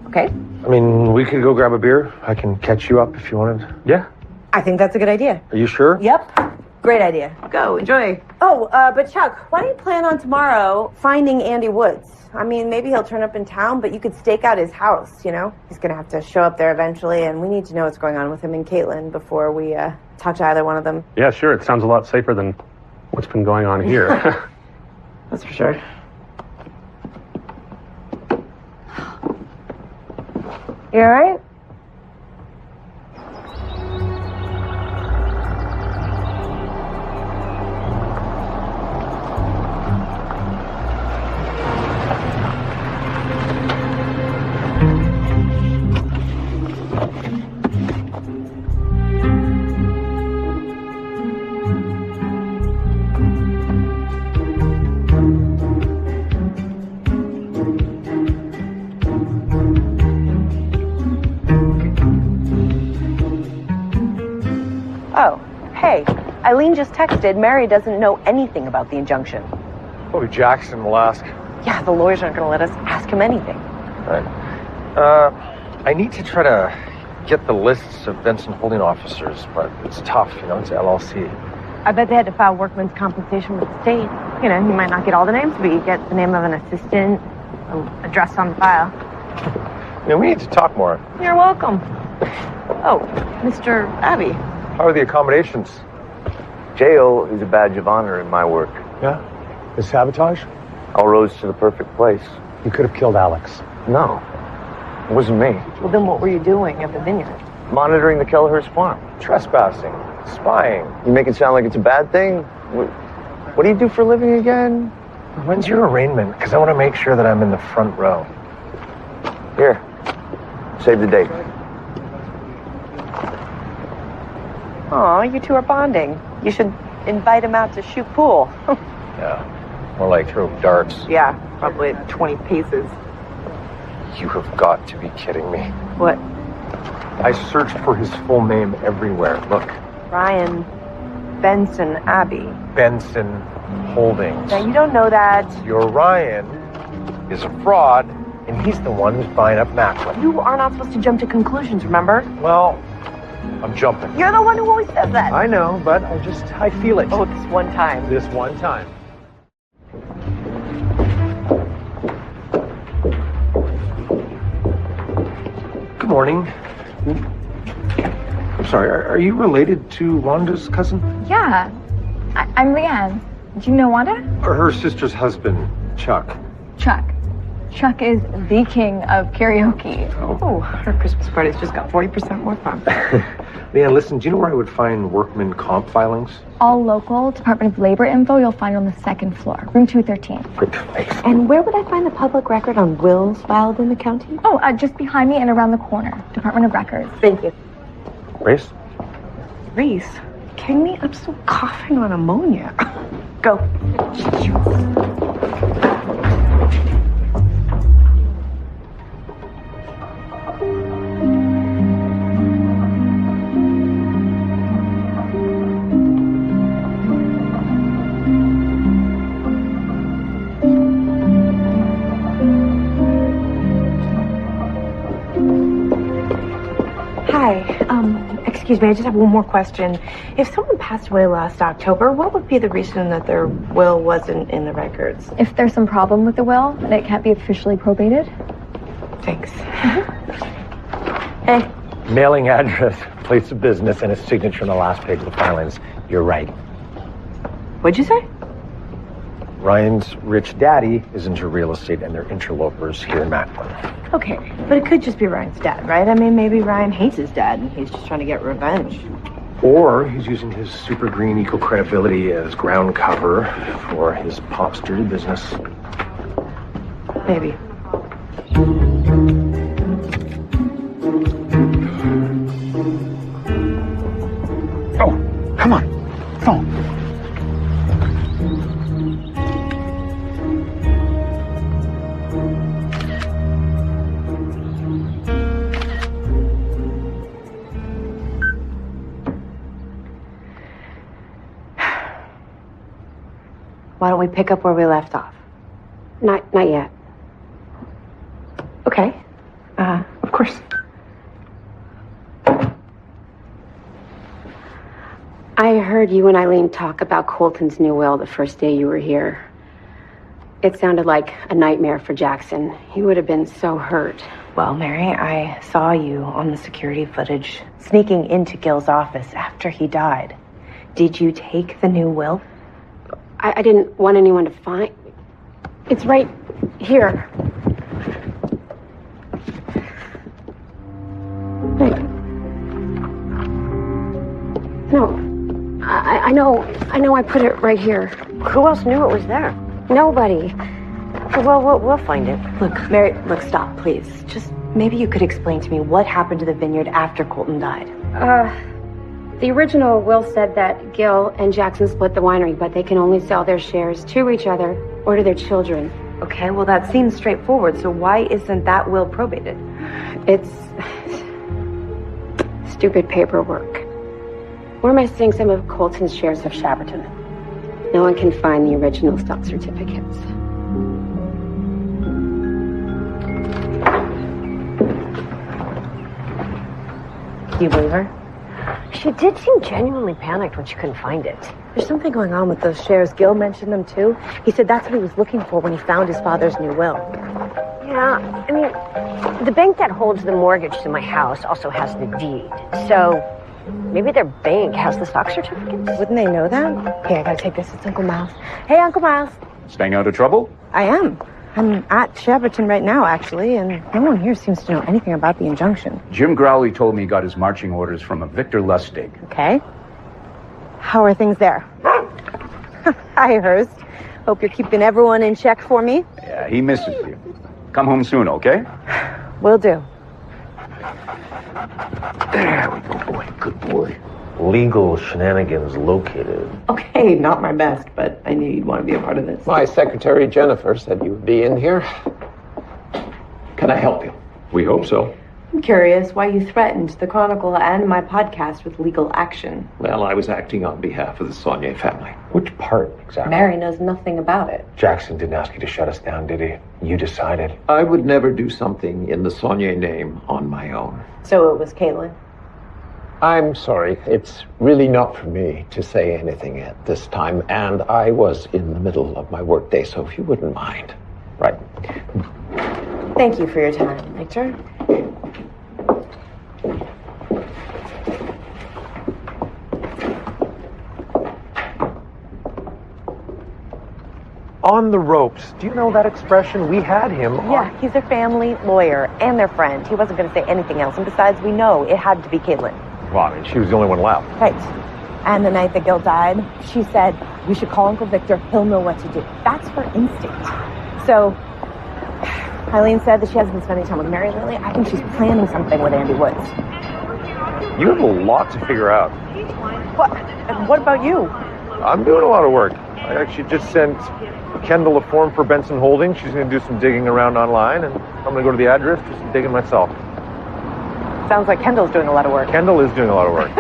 Okay? I mean, we could go grab a beer. I can catch you up if you wanted. Yeah. I think that's a good idea. Are you sure? Yep. Great idea. Go, enjoy. Oh, but Chuck, why don't you plan on tomorrow finding Andy Woods? I mean, maybe he'll turn up in town, but you could stake out his house, you know? He's gonna have to show up there eventually, and we need to know what's going on with him and Caitlin before we talk to either one of them. Yeah, sure. It sounds a lot safer than what's been going on here. That's for sure. You all right? Oh, hey, Eileen just texted. Mary doesn't know anything about the injunction. Oh, Jackson will ask. Yeah, the lawyers aren't going to let us ask him anything. Right. I need to try to get the lists of Benson holding officers, but it's tough, you know, it's LLC. I bet they had to file workman's compensation with the state. You know, you might not get all the names, but you get the name of an assistant, address on the file. You know, we need to talk more. You're welcome. Oh, Mr. Abbey. How are the accommodations? Jail is a badge of honor in my work. Yeah? The sabotage? All roads to the perfect place. You could have killed Alex. No, it wasn't me. Well, then what were you doing at the vineyard? Monitoring the Kelleher's farm. Trespassing. Spying. You make it sound like it's a bad thing? What do you do for a living again? When's your arraignment? Because I want to make sure that I'm in the front row. Here, save the date. Aw, you two are bonding. You should invite him out to shoot pool. Yeah, more like throw darts. Yeah, probably at 20 paces. You have got to be kidding me. What? I searched for his full name everywhere. Look. Ryan Benson Abbey. Benson Holdings. Now, you don't know that. Your Ryan is a fraud, and he's the one who's buying up Macklin. You are not supposed to jump to conclusions, remember? Well, I'm jumping. You're the one who always says that. I know, but I feel it. Oh, this one time. This one time. Good morning. I'm sorry, are you related to Wanda's cousin? Yeah, I'm Leanne. Do you know Wanda? Or her sister's husband, Chuck. Chuck. Chuck is the king of karaoke. Oh, her Christmas party's just got 40% more fun. Leanne, listen, do you know where I would find workman comp filings? All local Department of Labor info you'll find on the second floor, room 213. Great, thanks. And where would I find the public record on wills filed in the county? Oh, just behind me and around the corner, Department of Records. Thank you. Grace? Reese, kidding me? I'm still coughing on ammonia. Go. Excuse me, I just have one more question. If someone passed away last October, what would be the reason that their will wasn't in the records? If there's some problem with the will and it can't be officially probated. Thanks. Hey. Mailing address, place of business, and a signature on the last page of the filings. You're right. What'd you say? Ryan's rich daddy is into real estate and they're interlopers here in Macklin. Okay, but it could just be Ryan's dad, right? I mean, maybe Ryan hates his dad and he's just trying to get revenge. Or he's using his super green eco credibility as ground cover for his pop's dirty business. Maybe. Oh, come on. Phone. Why don't we pick up where we left off? Not yet. Okay. Of course. I heard you and Eileen talk about Colton's new will the first day you were here. It sounded like a nightmare for Jackson. He would have been so hurt. Well, Mary, I saw you on the security footage sneaking into Gil's office after he died. Did you take the new will? I didn't want anyone to find... It's right here. Wait. No. I know I put it right here. Who else knew it was there? Nobody. Well, we'll find it. Look, Mary, stop, please. Just maybe you could explain to me what happened to the vineyard after Colton died. The original will said that Gil and Jackson split the winery, but they can only sell their shares to each other or to their children. Okay, well, that seems straightforward, so why isn't that will probated? It's stupid paperwork. We're missing some of Colton's shares of Shepperton. No one can find the original stock certificates. Do you believe her? She did seem genuinely panicked when she couldn't find it. There's something going on with those shares. Gil mentioned them too. He said that's what he was looking for when he found his father's new will. Yeah, I mean, the bank that holds the mortgage to my house also has the deed. So maybe their bank has the stock certificates. Wouldn't they know that? Hey, I gotta take this. It's Uncle Miles. Hey, Uncle Miles. Staying out of trouble? I am. I'm at Shepperton right now, actually, and no one here seems to know anything about the injunction. Jim Growley told me he got his marching orders from a Victor Lustig. Okay. How are things there? Hi, Hurst. Hope you're keeping everyone in check for me. Yeah, he misses you. Come home soon, okay? Will do. There we go, boy. Good boy. Legal shenanigans located. Okay, not my best, but I knew you'd want to be a part of this. My secretary, Jennifer, said you would be in here. Can I help you? We hope so. I'm curious why you threatened the Chronicle and my podcast with legal action. Well, I was acting on behalf of the Saunier family. Which part exactly? Mary knows nothing about it. Jackson didn't ask you to shut us down, did he? You decided. I would never do something in the Saunier name on my own. So it was Caitlin? I'm sorry. It's really not for me to say anything at this time, and I was in the middle of my workday, so if you wouldn't mind. Right. Thank you for your time, Victor. On the ropes. Do you know that expression? We had him Yeah, he's their family lawyer and their friend. He wasn't going to say anything else. And besides, we know it had to be Caitlin. Well, I mean, she was the only one left. Right. And the night that Gil died, she said, we should call Uncle Victor. He'll know what to do. That's her instinct. So, Eileen said that she hasn't been spending time with Mary lately. I think she's planning something with Andy Woods. You have a lot to figure out. What? And what about you? I'm doing a lot of work. I actually just sent Kendall a form for Benson Holdings. She's going to do some digging around online, and I'm going to go to the address, do some digging myself. Sounds like Kendall's doing a lot of work. Kendall is doing a lot of work.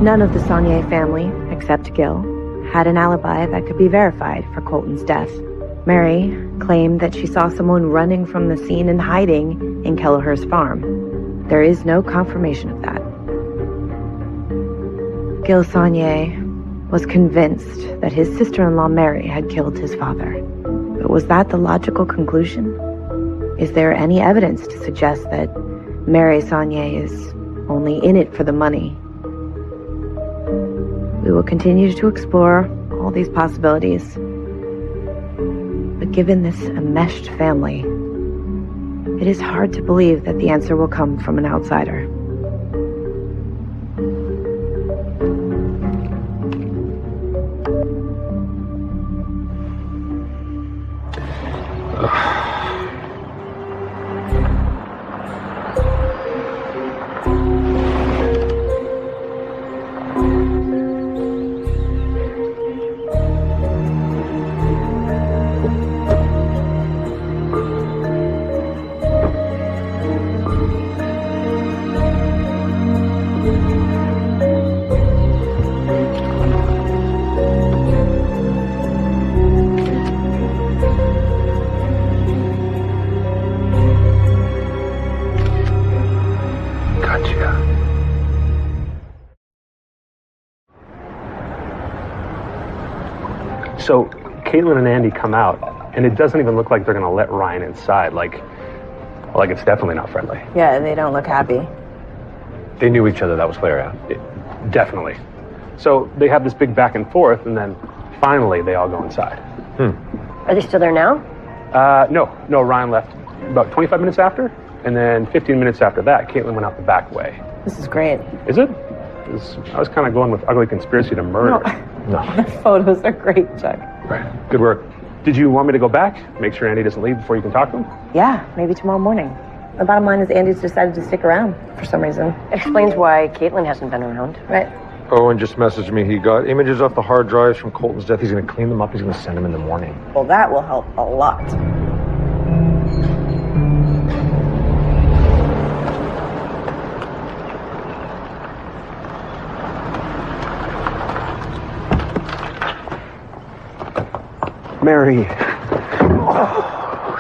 None of the Saunier family, except Gil, had an alibi that could be verified for Colton's death. Mary claimed that she saw someone running from the scene and hiding in Kelleher's farm. There is no confirmation of that. Gil Saunier was convinced that his sister-in-law Mary had killed his father. But was that the logical conclusion? Is there any evidence to suggest that Mary Saunier is only in it for the money? We will continue to explore all these possibilities. But given this enmeshed family, it is hard to believe that the answer will come from an outsider. So Caitlin and Andy come out, and it doesn't even look like they're going to let Ryan inside. Like it's definitely not friendly. Yeah, they don't look happy. They knew each other, that was clear, yeah. Definitely. So they have this big back and forth, and then finally they all go inside. Are they still there now? No, Ryan left about 25 minutes after, and then 15 minutes after that, Caitlin went out the back way. This is great. Is it? I was kind of going with ugly conspiracy to murder. No. The photos are great, Chuck. Right. Good work. Did you want me to go back? Make sure Andy doesn't leave before you can talk to him? Yeah, maybe tomorrow morning. The bottom line is Andy's decided to stick around for some reason. It explains why Caitlin hasn't been around. Right. Owen just messaged me. He got images off the hard drives from Colton's death. He's going to clean them up. He's going to send them in the morning. Well, that will help a lot. Mary. Oh,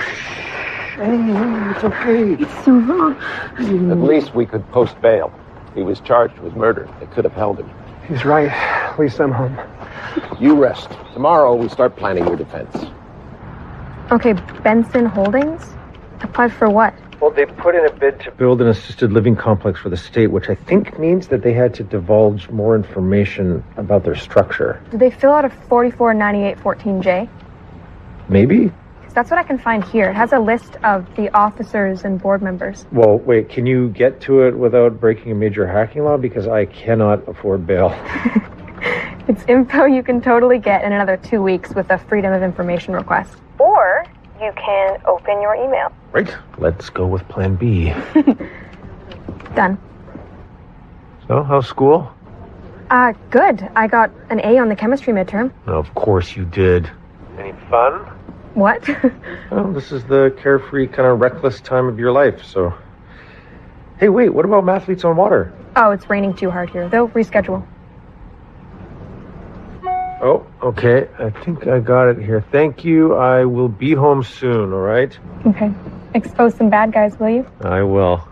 shame. It's okay. It's so wrong. At least we could post bail. He was charged with murder. They could have held him. He's right. At least I'm home. You rest. Tomorrow we start planning your defense. Okay, Benson Holdings? Applied for what? Well, they put in a bid to build an assisted living complex for the state, which I think means that they had to divulge more information about their structure. Did they fill out a 449814J? Maybe? Because that's what I can find here. It has a list of the officers and board members. Well, wait, can you get to it without breaking a major hacking law? Because I cannot afford bail. It's info you can totally get in another 2 weeks with a Freedom of Information request. Or you can open your email. Right. Let's go with plan B. Done. So, how's school? Good. I got an A on the chemistry midterm. Of course you did. Any fun? What? Well, this is the carefree, kind of reckless time of your life, so... Hey, wait, what about Mathletes on Water? Oh, it's raining too hard here. They'll reschedule. Oh, okay. I think I got it here. Thank you. I will be home soon, all right? Okay. Expose some bad guys, will you? I will.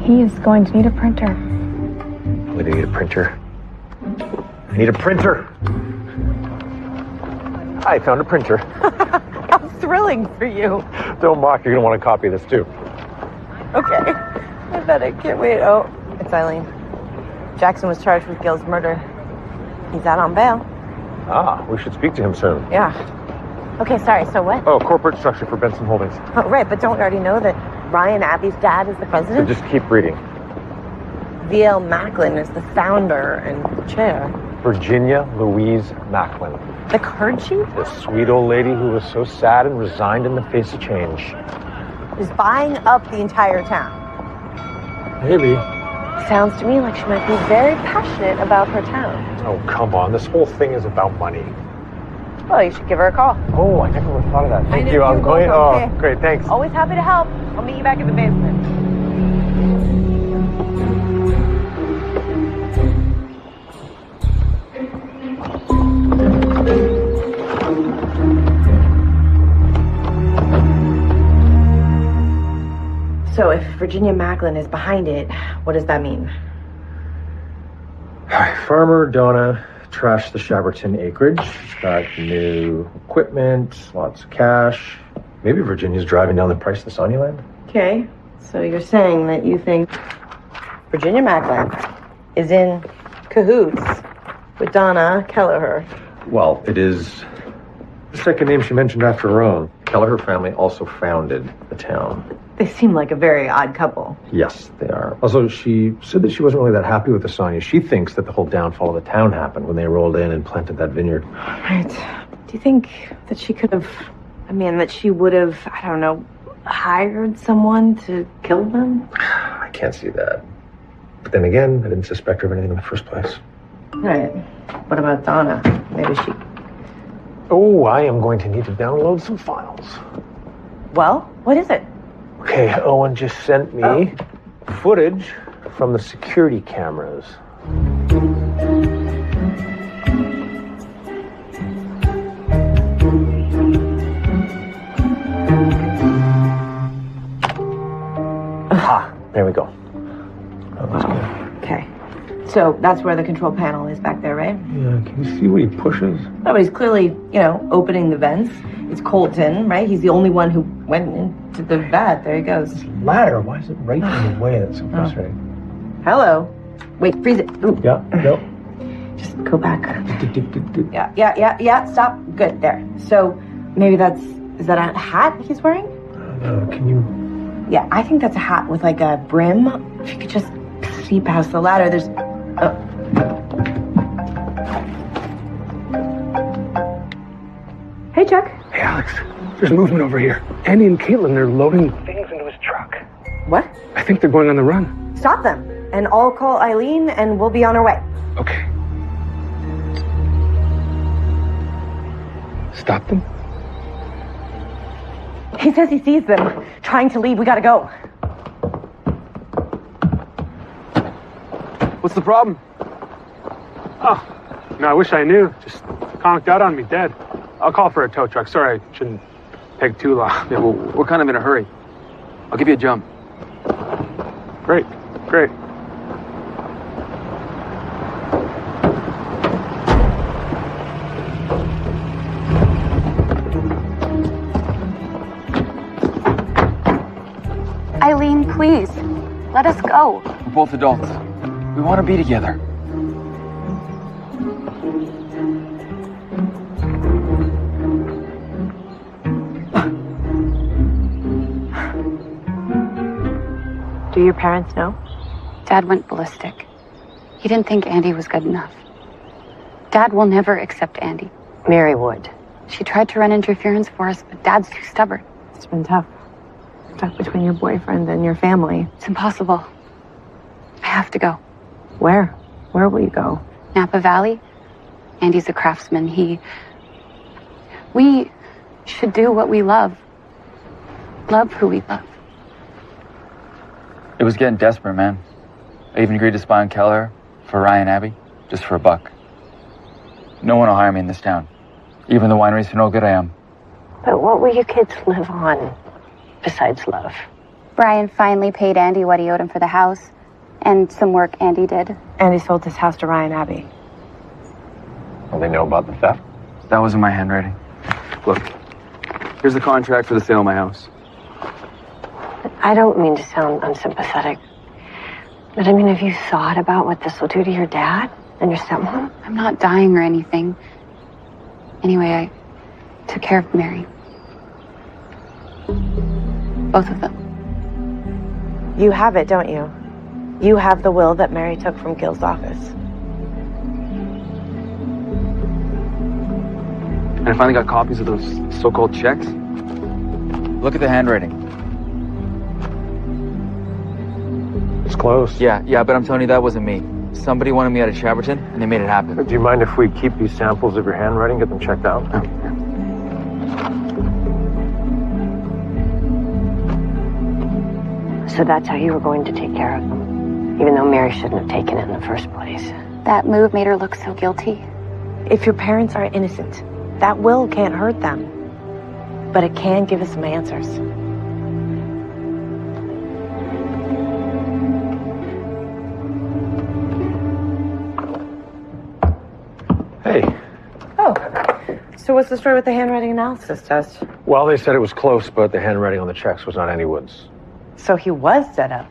He is going to need a printer. I'm going to need a printer. I need a printer. I found a printer. How thrilling for you. Don't mock. You're going to want to copy this, too. Okay. I bet I can't wait. Oh, it's Eileen. Jackson was charged with Gil's murder. He's out on bail. Ah, we should speak to him soon. Yeah. Okay, sorry, so what? Oh, corporate structure for Benson Holdings. Oh, right, but don't we already know that Ryan Abbey's dad is the So president? just keep reading. V.L. Macklin is the founder and chair. Virginia Louise Macklin. The card chief? The sweet old lady who was so sad and resigned in the face of change. Is buying up the entire town. Maybe. Sounds to me like she might be very passionate about her town. Oh, come on. This whole thing is about money. Well, you should give her a call. Oh, I never would have thought of that. Thank you. I'm going. Okay. Oh, great. Thanks. Always happy to help. I'll meet you back in the basement. So if Virginia Macklin is behind it, what does that mean? Farmer Donna trashed the Shaverton acreage. She's got new equipment, lots of cash. Maybe Virginia's driving down the price of the Sonia land. Okay, so you're saying that you think Virginia Macklin is in cahoots with Donna Kelleher. Well, it is the second name she mentioned after her own. Kelleher family also founded the town. They seem like a very odd couple. Yes, they are. Also, she said that she wasn't really that happy with the Sonia. She thinks that the whole downfall of the town happened when they rolled in and planted that vineyard. Right. Do you think that she could have, that she would have, I don't know, hired someone to kill them? I can't see that. But then again, I didn't suspect her of anything in the first place. Right. What about Donna? Maybe she... Oh, I am going to need to download some files. Well, what is it? Okay, Owen just sent me footage from the security cameras. Ah, there we go. That was good. Okay. So that's where the control panel is back there, right? Yeah, can you see what he pushes? Oh, he's clearly, opening the vents. It's Colton, right? He's the only one who went into the vat. There he goes. Ladder, why is it right in the way? That's so frustrating. Hello. Wait, freeze it. Ooh. Yeah, no. Just go back. Yeah. Stop. Good, there. So maybe is that a hat he's wearing? Can you... Yeah, I think that's a hat with like a brim. If you could just see past the ladder, there's... Hey, Chuck. Hey, Alex. There's movement over here. Andy and Caitlin, they're loading things into his truck. What? I think they're going on the run. Stop them. And I'll call Eileen and we'll be on our way. Okay. Stop them? He says he sees them trying to leave. We gotta go. What's the problem? Oh, no, I wish I knew. Just conked out on me, dead. I'll call for a tow truck. Sorry, I shouldn't take too long. Yeah, well, we're kind of in a hurry. I'll give you a jump. Great. Eileen, please, let us go. We're both adults. We want to be together. Do your parents know? Dad went ballistic. He didn't think Andy was good enough. Dad will never accept Andy. Mary would. She tried to run interference for us, but Dad's too stubborn. It's been tough. Stuck between your boyfriend and your family. It's impossible. I have to go. Where? Where will you go? Napa Valley. Andy's a craftsman. We should do what we love. Love who we love. It was getting desperate, man. I even agreed to spy on Keller for Ryan Abbey, just for $1. No one will hire me in this town. Even the wineries who know how good I am. But what will you kids live on besides love? Brian finally paid Andy what he owed him for the house, and some work Andy did. Andy sold his house to Ryan Abbey. Well, they know about the theft? That was in my handwriting. Look, here's the contract for the sale of my house. But I don't mean to sound unsympathetic, but I mean, have you thought about what this will do to your dad and your stepmom? I'm not dying or anything. Anyway, I took care of Mary. Both of them. You have it, don't you? You have the will that Mary took from Gil's office. And I finally got copies of those so-called checks. Look at the handwriting. It's close. Yeah, but I'm telling you, that wasn't me. Somebody wanted me out of Chaverton, and they made it happen. Do you mind if we keep these samples of your handwriting, get them checked out? Oh. So that's how you were going to take care of them, even though Mary shouldn't have taken it in the first place. That move made her look so guilty. If your parents are innocent, that will can't hurt them. But it can give us some answers. Hey. Oh, so what's the story with the handwriting analysis test? Well, they said it was close, but the handwriting on the checks was not Andy Wood's. So he was set up.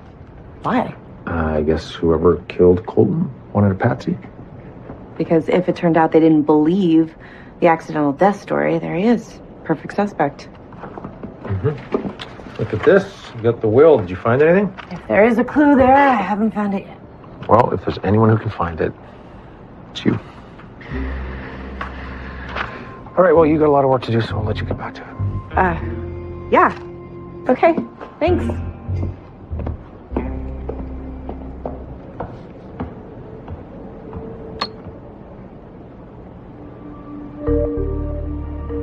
Why? I guess whoever killed Colton wanted a patsy. Because if it turned out they didn't believe the accidental death story, there he is. Perfect suspect. Look at this. You got the will. Did you find anything? If there is a clue there, I haven't found it yet. Well, if there's anyone who can find it, it's you. All right, well, you got a lot of work to do, so I'll let you get back to it. Yeah. Okay, thanks.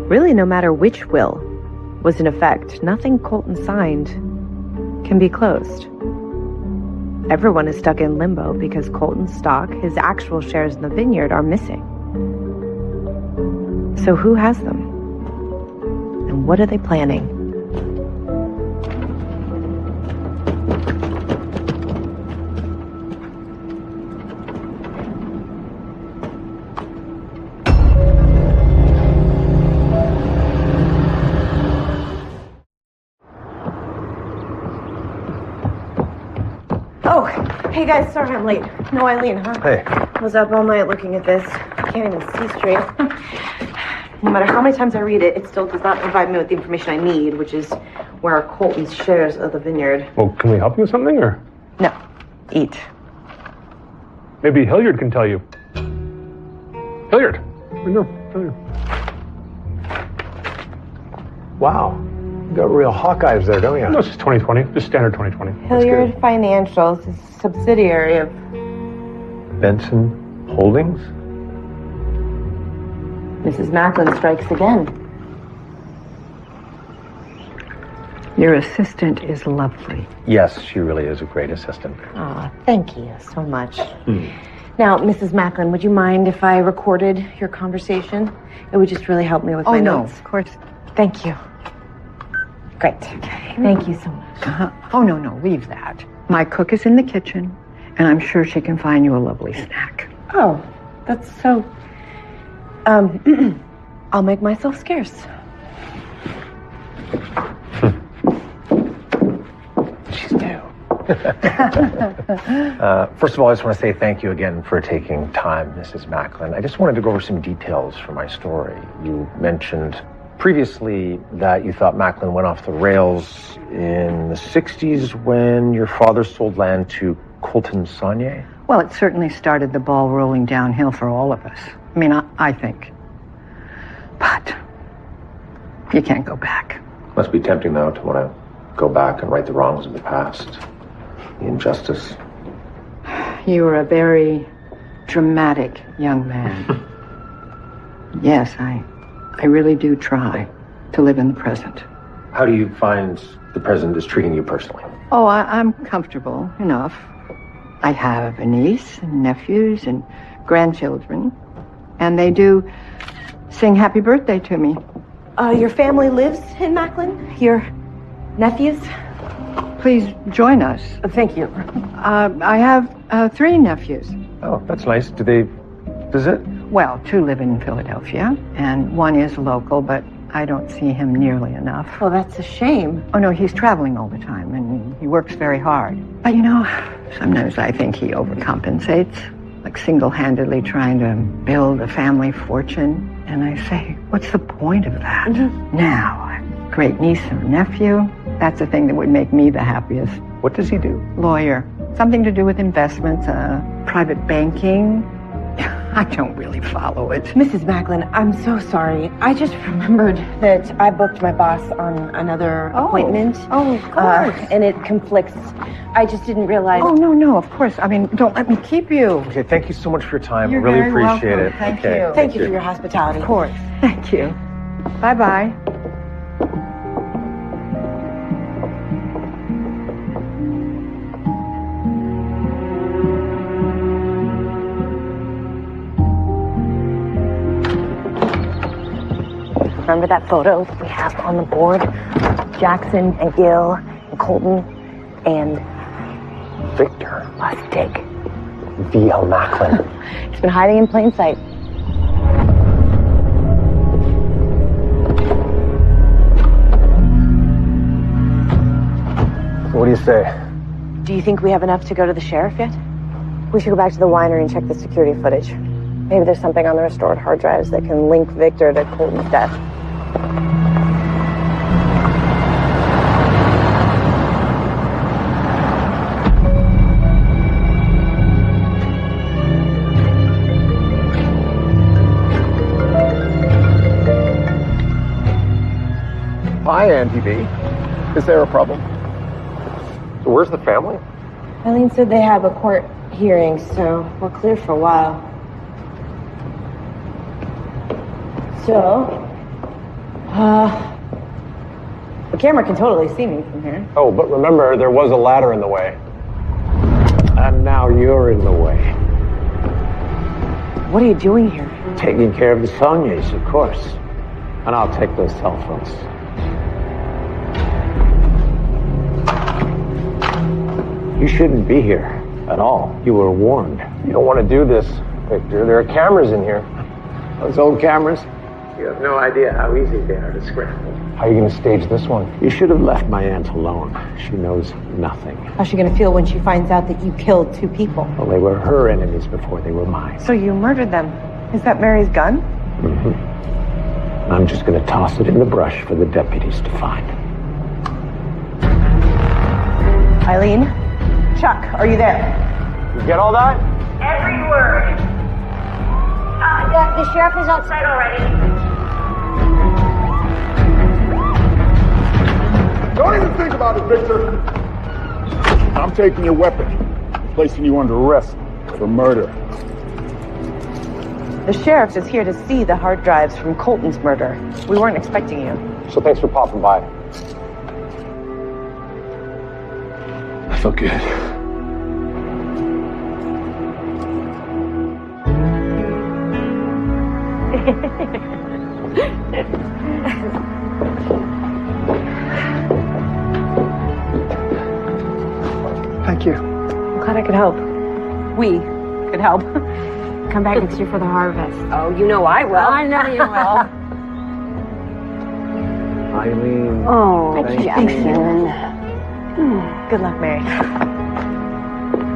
Really, no matter which will was in effect, nothing Colton signed can be closed. Everyone is stuck in limbo because Colton's stock, his actual shares in the vineyard, are missing. So who has them? And what are they planning? Oh, hey guys, sorry I'm late. No Eileen, huh? Hey. Was up all night looking at this. Can't even see straight. No matter how many times I read it, it still does not provide me with the information I need, which is where are Colton's shares of the vineyard. Well, can we help you with something, or? No. Eat. Maybe Hilliard can tell you. Hilliard. No, Hilliard. Wow. You got real hawk eyes there, don't you? No, it's just 2020. Just standard 2020. Hilliard Financials is a subsidiary of Benson Holdings? Mrs. Macklin strikes again. Your assistant is lovely. Yes, she really is a great assistant. Aw, thank you so much. Now, Mrs. Macklin, would you mind if I recorded your conversation? It would just really help me with my notes. Of course. Thank you. Great. Okay. Thank you so much. Oh, no, leave that. My cook is in the kitchen, and I'm sure she can find you a lovely snack. Oh, that's so... I'll make myself scarce. She's new. First of all, I just want to say thank you again for taking time, Mrs. Macklin. I just wanted to go over some details for my story. You mentioned previously that you thought Macklin went off the rails in the 60s when your father sold land to Colton Saunier? Well, it certainly started the ball rolling downhill for all of us. I mean, I think. But You can't go back. Must be tempting, though, to want to go back and right the wrongs of the past. The injustice. You were a very dramatic young man. Yes, I really do try to live in the present. How do you find the president is treating you personally? Oh, I'm comfortable enough. I have a niece and nephews and grandchildren, and they do sing happy birthday to me. Your family lives in Macklin? Your nephews? Please join us. Thank you. I have 3 nephews. Oh, that's nice. Do they visit? Well, 2 live in Philadelphia, and 1 is local, but I don't see him nearly enough. Well, that's a shame. Oh, no, he's traveling all the time, and he works very hard. But, sometimes I think he overcompensates, like single-handedly trying to build a family fortune. And I say, what's the point of that? Now, a great niece and nephew, that's the thing that would make me the happiest. What does he do? Lawyer. Something to do with investments, private banking. I don't really follow it. Mrs. Macklin, I'm so sorry. I just remembered that I booked my boss on another appointment. Oh, of course. And it conflicts. I just didn't realize. Oh, no, of course. I mean, don't let me keep you. Okay, thank you so much for your time. You're really very appreciate welcome. it. Thank okay. you. Thank you for your hospitality. Of course. Thank you. Bye-bye. Remember that photo we have on the board? Jackson and Gil and Colton and Victor Lustig. V.L. Macklin. He's been hiding in plain sight. What do you say? Do you think we have enough to go to the sheriff yet? We should go back to the winery and check the security footage. Maybe there's something on the restored hard drives that can link Victor to Colton's death. Hi, Auntie B. Is there a problem? So where's the family? Eileen said they have a court hearing, so we're clear for a while. So, the camera can totally see me from here. Oh, but remember, there was a ladder in the way. And now you're in the way. What are you doing here? Taking care of the Sonyas, of course. And I'll take those cell phones. You shouldn't be here at all. You were warned. You don't want to do this, Victor. There are cameras in here. Those old cameras? You have no idea how easy they are to scramble. How are you going to stage this one? You should have left my aunt alone. She knows nothing. How's she gonna feel when she finds out that you killed 2 people? Well, they were her enemies before they were mine. So you murdered them. Is that Mary's gun? Mm-hmm. I'm just going to toss it in the brush for the deputies to find. Eileen? Chuck, are you there? You get all that? Every word. The sheriff is outside already. Don't even think about it, Victor. I'm taking your weapon, placing you under arrest for murder. The sheriff is here to see the hard drives from Colton's murder. We weren't expecting you. So thanks for popping by. I felt good. Thank you. I'm glad I could help. We could help. Come back next year for the harvest. Oh, you know I will. I know you will. Eileen. Oh, Jackson. Good luck, Mary.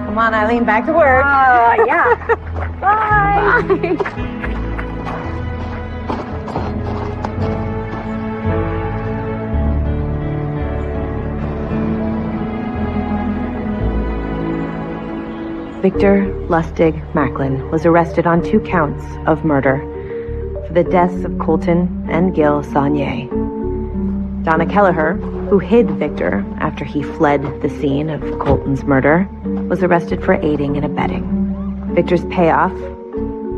Come on, Eileen, back to work. Yeah. Bye. Bye. Victor Lustig Macklin was arrested on 2 counts of murder for the deaths of Colton and Gil Saunier. Donna Kelleher, who hid Victor after he fled the scene of Colton's murder, was arrested for aiding and abetting. Victor's payoff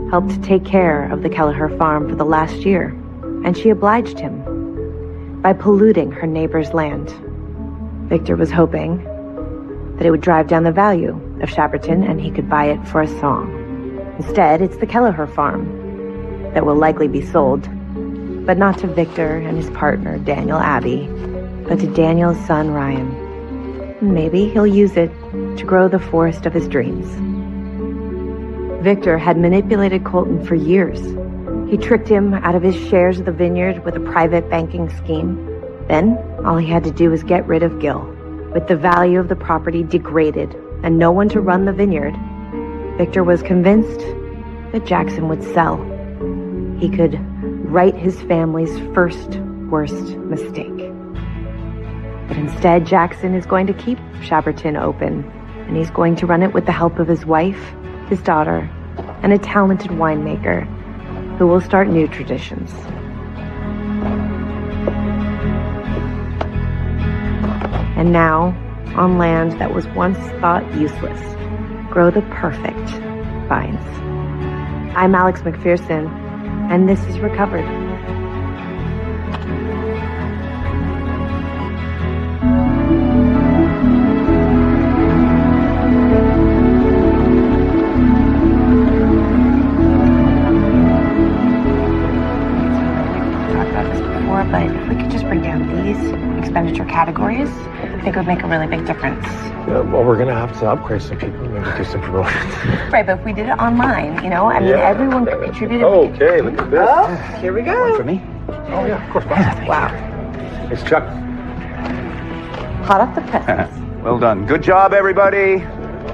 helped take care of the Kelleher farm for the last year, and she obliged him by polluting her neighbor's land. Victor was hoping that it would drive down the value of Shepperton and he could buy it for a song. Instead, it's the Kelleher farm that will likely be sold, but not to Victor and his partner, Daniel Abbey, but to Daniel's son, Ryan. Maybe he'll use it to grow the forest of his dreams. Victor had manipulated Colton for years. He tricked him out of his shares of the vineyard with a private banking scheme. Then, all he had to do was get rid of Gil. With the value of the property degraded and no one to run the vineyard, Victor was convinced that Jackson would sell. He could right his family's first worst mistake. But instead, Jackson is going to keep Shepperton open, and he's going to run it with the help of his wife, his daughter, and a talented winemaker who will start new traditions. And now, on land that was once thought useless, grow the perfect vines. I'm Alex McPherson, and this is Recovered. But if we could just bring down these expenditure categories, I think it would make a really big difference. Yeah, well, we're going to have to upgrade some people, maybe do some promotions. Right, but if we did it online, you know, I mean, everyone could contribute. Okay, look at this. Oh, here we go. One for me? Oh, yeah, of course. Wow. It's Chuck. Hot off the press. Well done. Good job, everybody.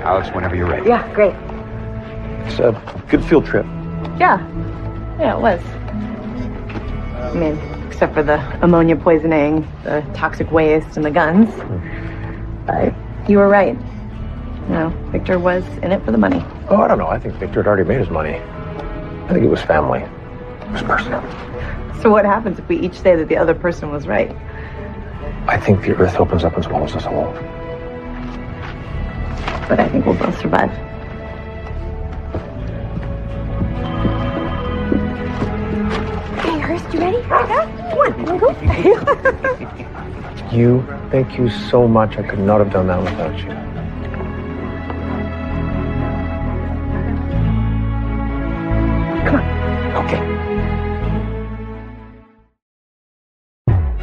Alex, whenever you're ready. Yeah, great. It's a good field trip. Yeah, it was. I mean, except for the ammonia poisoning, the toxic waste, and the guns. But you were right. You know, Victor was in it for the money. Oh, I don't know. I think Victor had already made his money. I think it was family. It was personal. So what happens if we each say that the other person was right? I think the earth opens up and swallows us whole. But I think we'll both survive. Hey, Hurst, you ready? Yeah? Come on, go. Thank you so much. I could not have done that without you. Come on. Okay.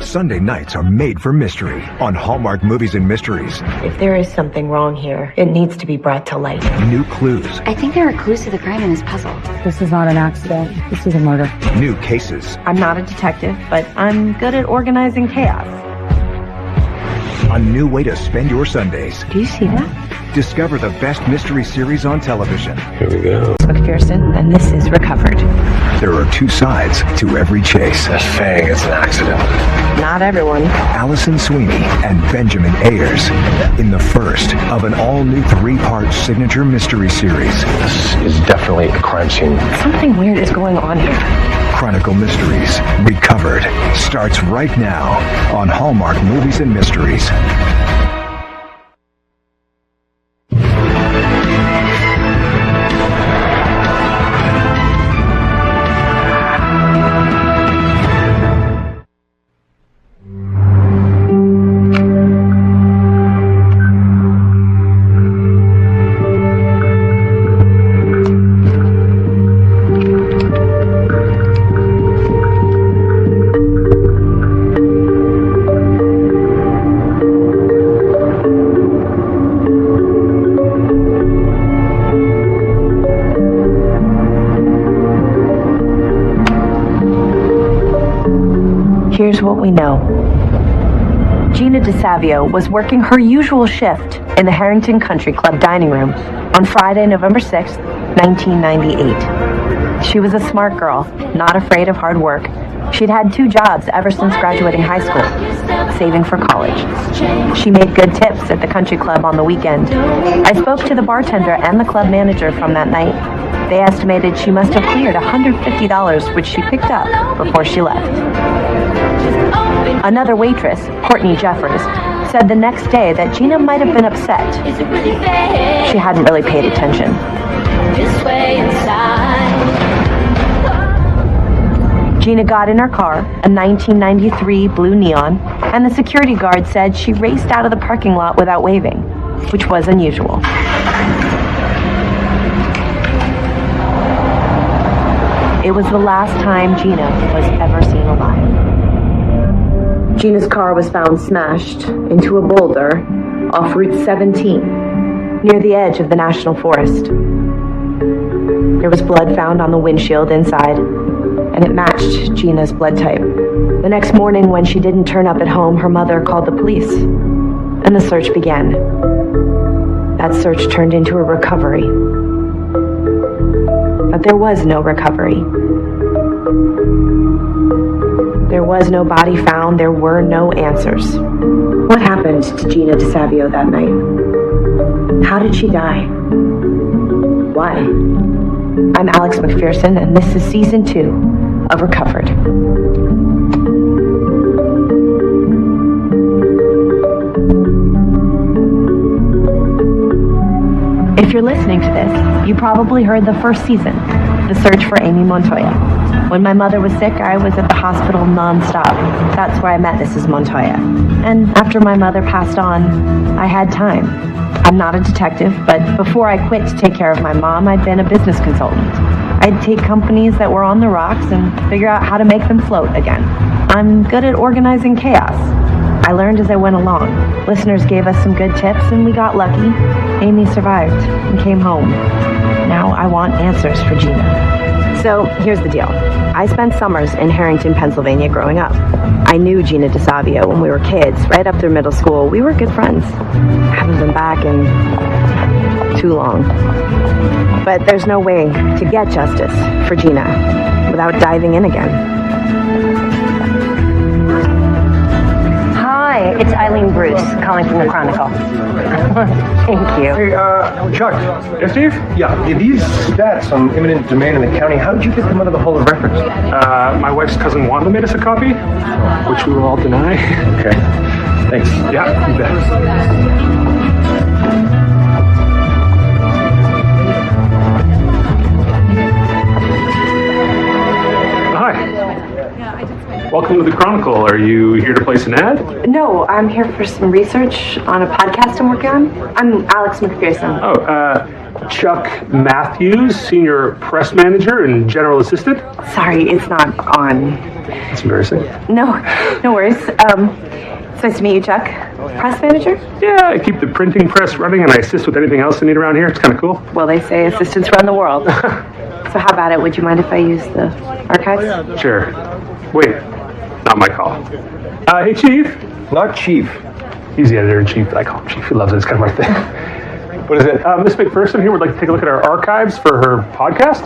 Sunday nights are made for mystery on Hallmark Movies and Mysteries. If there is something wrong here, it needs to be brought to light. New clues, I think there are clues to the crime in this puzzle. This is not an accident. This is a murder. new cases, I'm not a detective, but I'm good at organizing chaos. a new way to spend your Sundays. Do you see that? Discover the best mystery series on television. Here we go. McPherson, and this is Recovered. There are two sides to every chase. That Fang is an accident. Not everyone. Allison Sweeney and Benjamin Ayers in the first of an all-new 3-part signature mystery series. This is definitely a crime scene. Something weird is going on here. Chronicle Mysteries Recovered starts right now on Hallmark Movies and Mysteries. Here's what we know. Gina DeSavio was working her usual shift in the Harrington Country Club dining room on Friday, November 6th, 1998. She was a smart girl, not afraid of hard work. She'd had 2 jobs ever since graduating high school, saving for college. She made good tips at the country club on the weekend. I spoke to the bartender and the club manager from that night. They estimated she must have cleared $150, which she picked up before she left. Another waitress, Courtney Jeffers, said the next day that Gina might have been upset. She hadn't really paid attention. Gina got in her car, a 1993 blue Neon, and the security guard said she raced out of the parking lot without waving, which was unusual. It was the last time Gina was ever seen alive. Gina's car was found smashed into a boulder off Route 17, near the edge of the National Forest. There was blood found on the windshield inside, and it matched Gina's blood type. The next morning, when she didn't turn up at home, her mother called the police, and the search began. That search turned into a recovery. But there was no recovery. There was no body found. There were no answers. What happened to Gina DeSavio that night? How did she die? Why? I'm Alex McPherson, and this is Season 2 of Recovered. If you're listening to this, you probably heard the first season, The Search for Amy Montoya. When my mother was sick, I was at the hospital nonstop. That's where I met Mrs. Montoya. And after my mother passed on, I had time. I'm not a detective, but before I quit to take care of my mom, I'd been a business consultant. I'd take companies that were on the rocks and figure out how to make them float again. I'm good at organizing chaos. I learned as I went along. Listeners gave us some good tips, and we got lucky. Amy survived and came home. Now I want answers for Gina. So here's the deal. I spent summers in Harrington, Pennsylvania growing up. I knew Gina DeSavio when we were kids, right up through middle school. We were good friends. I haven't been back in too long. But there's no way to get justice for Gina without diving in again. Hi, it's Eileen Bruce, calling from the Chronicle. Thank you. Hey, Chuck. Yes, Steve? Yeah, these stats on eminent domain in the county, how did you get them out of the Hall of Records? My wife's cousin Wanda made us a copy, which we will all deny. Okay. Thanks. Yeah, you bet. Welcome to the Chronicle. Are you here to place an ad? No, I'm here for some research on a podcast I'm working on. I'm Alex McPherson. Chuck Matthews, Senior Press Manager and General Assistant. Sorry, it's not on. That's embarrassing. No worries. It's nice to meet you, Chuck. Press Manager? Yeah, I keep the printing press running and I assist with anything else I need around here. It's kind of cool. Well, they say assistants run the world. So how about it? Would you mind if I use the archives? Sure. Wait, not my call. Hey, Chief. Not Chief. He's the editor-in-chief, but I call him Chief. He loves it. It's kind of my thing. What is it? Miss McPherson here would like to take a look at our archives for her podcast.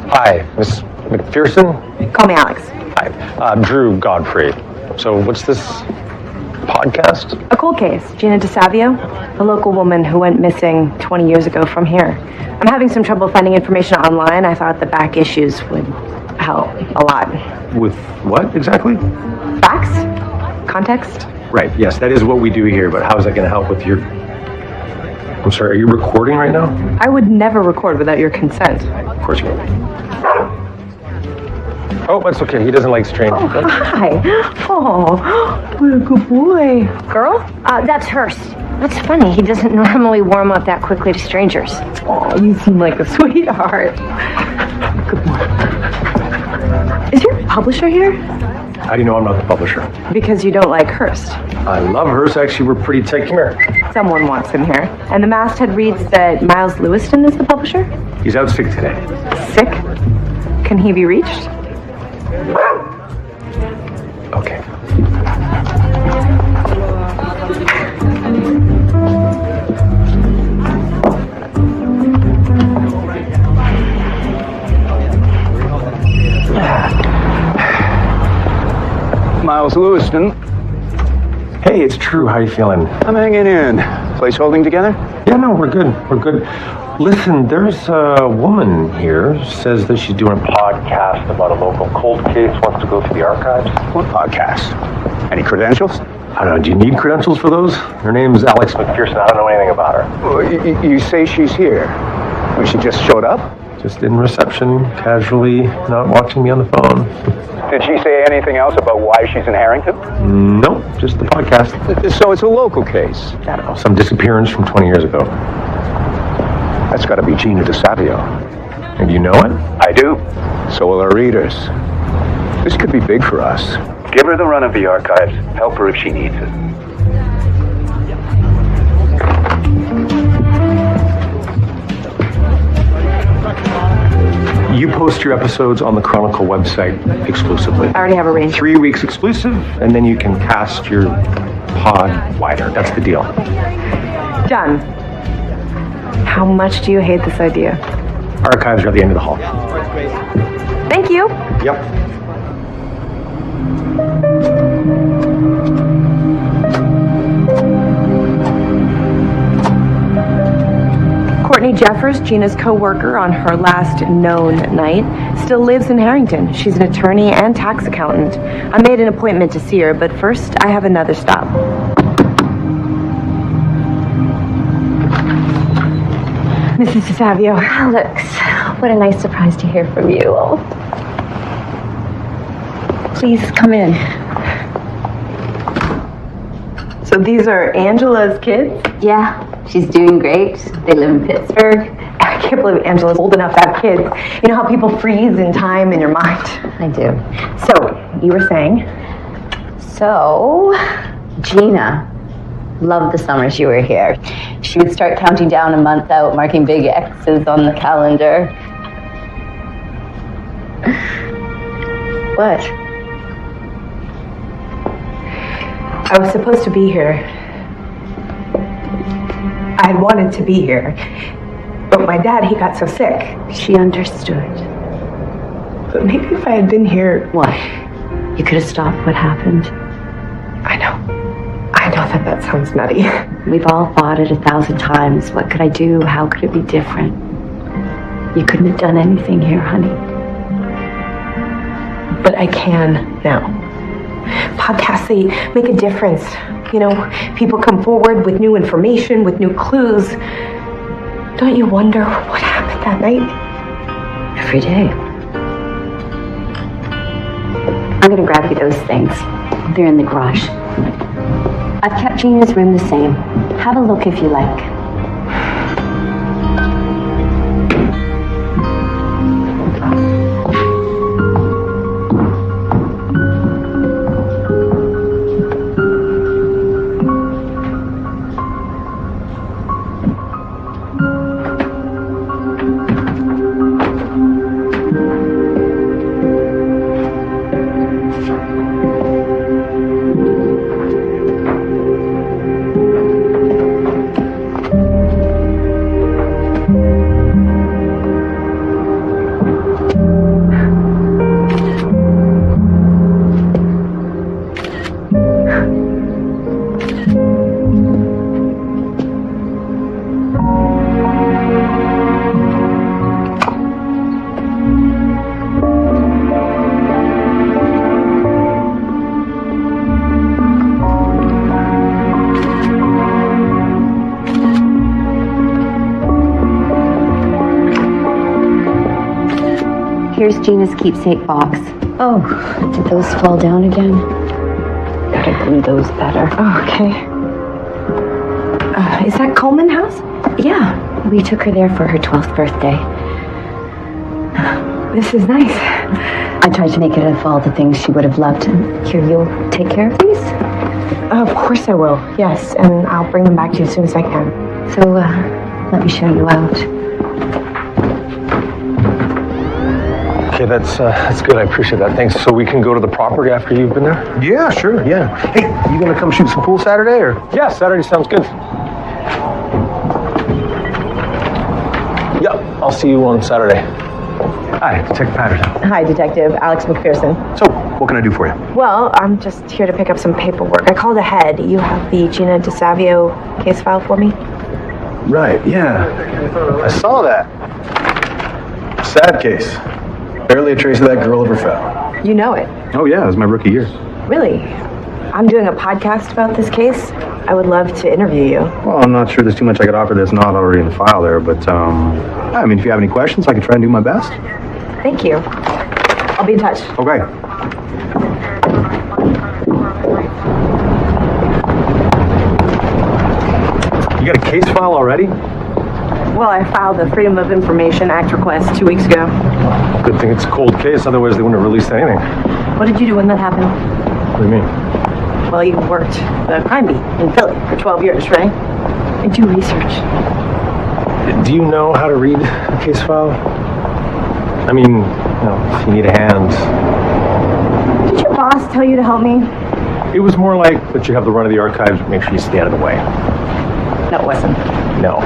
Hi, Miss McPherson. Call me Alex. Hi, Drew Godfrey. So what's this podcast? A cold case. Gina DeSavio, a local woman who went missing 20 years ago from here. I'm having some trouble finding information online. I thought the back issues would help a lot. With what exactly? Facts? Context? Right, yes, that is what we do here, but how is that going to help with your... I'm sorry, are you recording right now? I would never record without your consent. Of course you would. Oh, that's okay. He doesn't like strangers. Oh, hi. Oh, what a good boy. Girl? That's Hurst. That's funny. He doesn't normally warm up that quickly to strangers. Oh, you seem like a sweetheart. Good boy. Is your publisher here? How do you know I'm not the publisher? Because you don't like Hurst. I love Hurst. Actually, we're pretty tight. Come here. Someone wants him here. And the masthead reads that Miles Lewiston is the publisher? He's out sick today. Sick? Can he be reached? Okay. Miles Lewiston. Hey, it's Drew. How you feeling? I'm hanging in. Place holding together? Yeah, no, we're good. We're good. Listen, there's a woman here, says that she's doing a podcast about a local cold case, wants to go through the archives. What podcast? Any credentials? I don't know, do you need credentials for those? Her name's Alex McPherson. I don't know anything about her. Well, you say she's here. When she just showed up? Just in reception, casually, not watching me on the phone. Did she say anything else about why she's in Harrington? Nope, just the podcast. So it's a local case. I don't know, some disappearance from 20 years ago. That's got to be Gina DeSavio. And you know it? I do. So will our readers. This could be big for us. Give her the run of the archives. Help her if she needs it. You post your episodes on the Chronicle website exclusively. I already have a range. 3 weeks exclusive, and then you can cast your pod wider. That's the deal. Done. How much do you hate this idea? Archives are at the end of the hall. Thank you. Yep. Courtney Jeffers, Gina's co-worker on her last known night, still lives in Harrington. She's an attorney and tax accountant. I made an appointment to see her, but first I have another stop. Mrs. DeSavio. Alex, what a nice surprise to hear from you. Oh. Please come in. So these are Angela's kids? Yeah, she's doing great. They live in Pittsburgh. I can't believe Angela's old enough to have kids. You know how people freeze in time in your mind? I do. So, you were saying? So, Gina loved the summers you were here. She would start counting down a month out, marking big X's on the calendar. What? I was supposed to be here. I had wanted to be here. But my dad, he got so sick. She understood. But maybe if I had been here... What? You could have stopped what happened. I know that sounds nutty. We've all thought it 1,000 times. What could I do? How could it be different? You couldn't have done anything here, honey. But I can now. Podcasts, they make a difference. You know, people come forward with new information, with new clues. Don't you wonder what happened that night? Every day. I'm gonna grab you those things. They're in the garage. I've kept Gina's room the same. Have a look if you like. Here's Gina's keepsake box. Oh, did those fall down again? Gotta glue those better. Oh, okay. Is that Coleman House? Yeah, we took her there for her 12th birthday. This is nice. I tried to make it of all the things she would have loved. Here, you'll take care of these? Of course I will, yes. And I'll bring them back to you as soon as I can. So, let me show you out. Okay, that's good. I appreciate that. Thanks. So we can go to the property after you've been there? Yeah, sure, yeah. Hey, you gonna come shoot some pool Saturday, or? Yeah, Saturday sounds good. Yeah, I'll see you on Saturday. Hi, Detective Patterson. Hi, Detective Alex McPherson. So, what can I do for you? Well, I'm just here to pick up some paperwork. I called ahead. You have the Gina DeSavio case file for me? Right, yeah. I saw that. Sad case. Barely a trace of that girl ever found. You know it. Oh, yeah, it was my rookie year. Really? I'm doing a podcast about this case. I would love to interview you. Well, I'm not sure there's too much I could offer that's not already in the file there, but, I mean, if you have any questions, I can try and do my best. Thank you. I'll be in touch. Okay. You got a case file already? Well, I filed the Freedom of Information Act request 2 weeks ago. Good thing it's a cold case, otherwise they wouldn't have released anything. What did you do when that happened? What do you mean? Well, you worked the crime beat in Philly for 12 years, right? I do research. Do you know how to read a case file? I mean, you know, if you need a hand. Did your boss tell you to help me? It was more like that you have the run of the archives, but make sure you stay out of the way. No, it wasn't. No,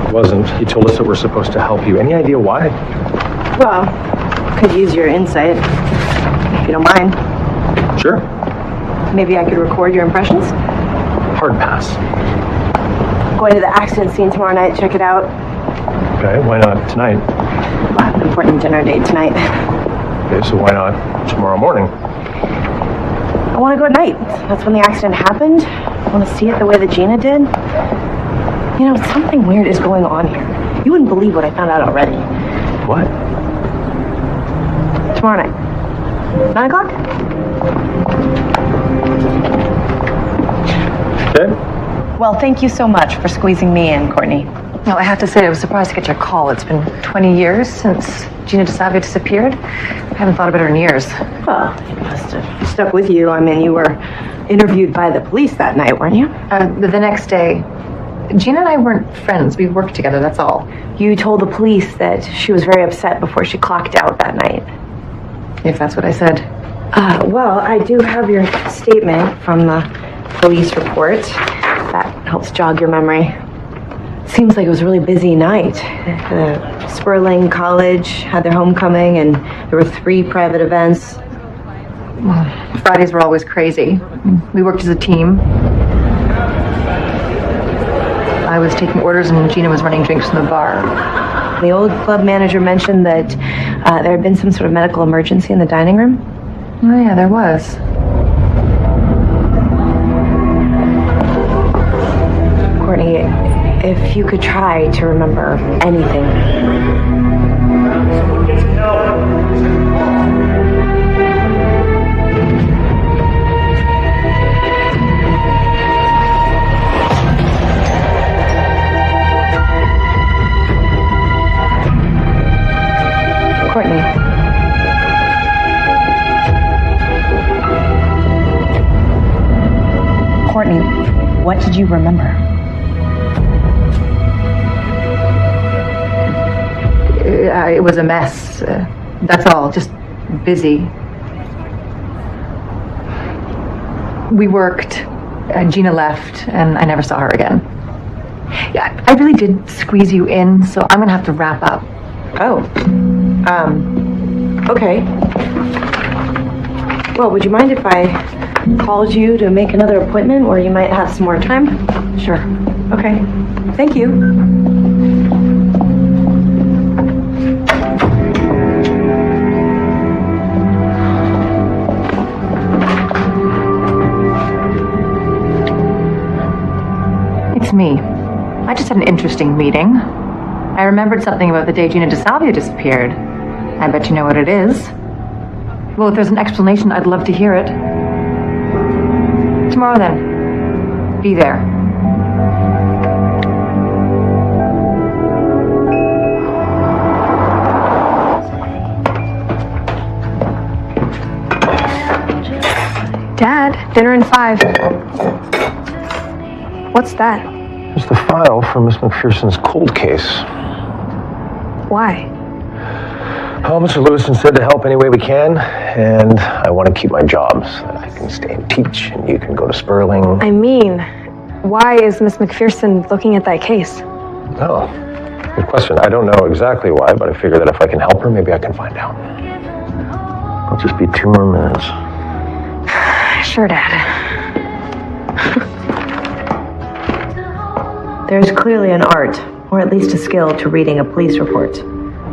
it wasn't. He told us that we're supposed to help you. Any idea why? Well, could use your insight, if you don't mind. Sure. Maybe I could record your impressions? Hard pass. Going to the accident scene tomorrow night, check it out. Okay, why not tonight? I have an important dinner date tonight. Okay, so why not tomorrow morning? I want to go at night. That's when the accident happened. I want to see it the way that Gina did. You know, something weird is going on here. You wouldn't believe what I found out already. What? Tomorrow night. 9 o'clock? Okay. Well, thank you so much for squeezing me in, Courtney. Well, I have to say I was surprised to get your call. It's been 20 years since Gina DeSavio disappeared. I haven't thought about her in years. Well, it must have stuck with you. I mean, you were interviewed by the police that night, weren't you? The next day, Gina and I weren't friends. We worked together, that's all. You told the police that she was very upset before she clocked out that night. If that's what I said. Well, I do have your statement from the police report. That helps jog your memory. Seems like it was a really busy night. Sperling College had their homecoming, and there were 3 private events. Fridays were always crazy. We worked as a team. I was taking orders and Gina was running drinks in the bar. The old club manager mentioned that there had been some sort of medical emergency in the dining room. Oh yeah, there was. Courtney, if you could try to remember anything. Courtney. Courtney, what did you remember? It was a mess. That's all. Just busy. We worked. Gina left, and I never saw her again. Yeah, I really did squeeze you in, so I'm gonna have to wrap up. Oh. Okay. Well, would you mind if I called you to make another appointment where you might have some more time? Sure. Okay. Thank you. It's me. I just had an interesting meeting. I remembered something about the day Gina DeSavio disappeared. I bet you know what it is. Well, if there's an explanation, I'd love to hear it. Tomorrow then. Be there. Dad, dinner in 5. What's that? It's the file for Miss McPherson's cold case. Why? Oh, Mr. Lewison said to help any way we can, and I want to keep my job so that I can stay and teach, and you can go to Sperling. I mean, why is Miss McPherson looking at that case? Oh, good question. I don't know exactly why, but I figure that if I can help her, maybe I can find out. I'll just be 2 more minutes. Sure, Dad. There's clearly an art, or at least a skill, to reading a police report.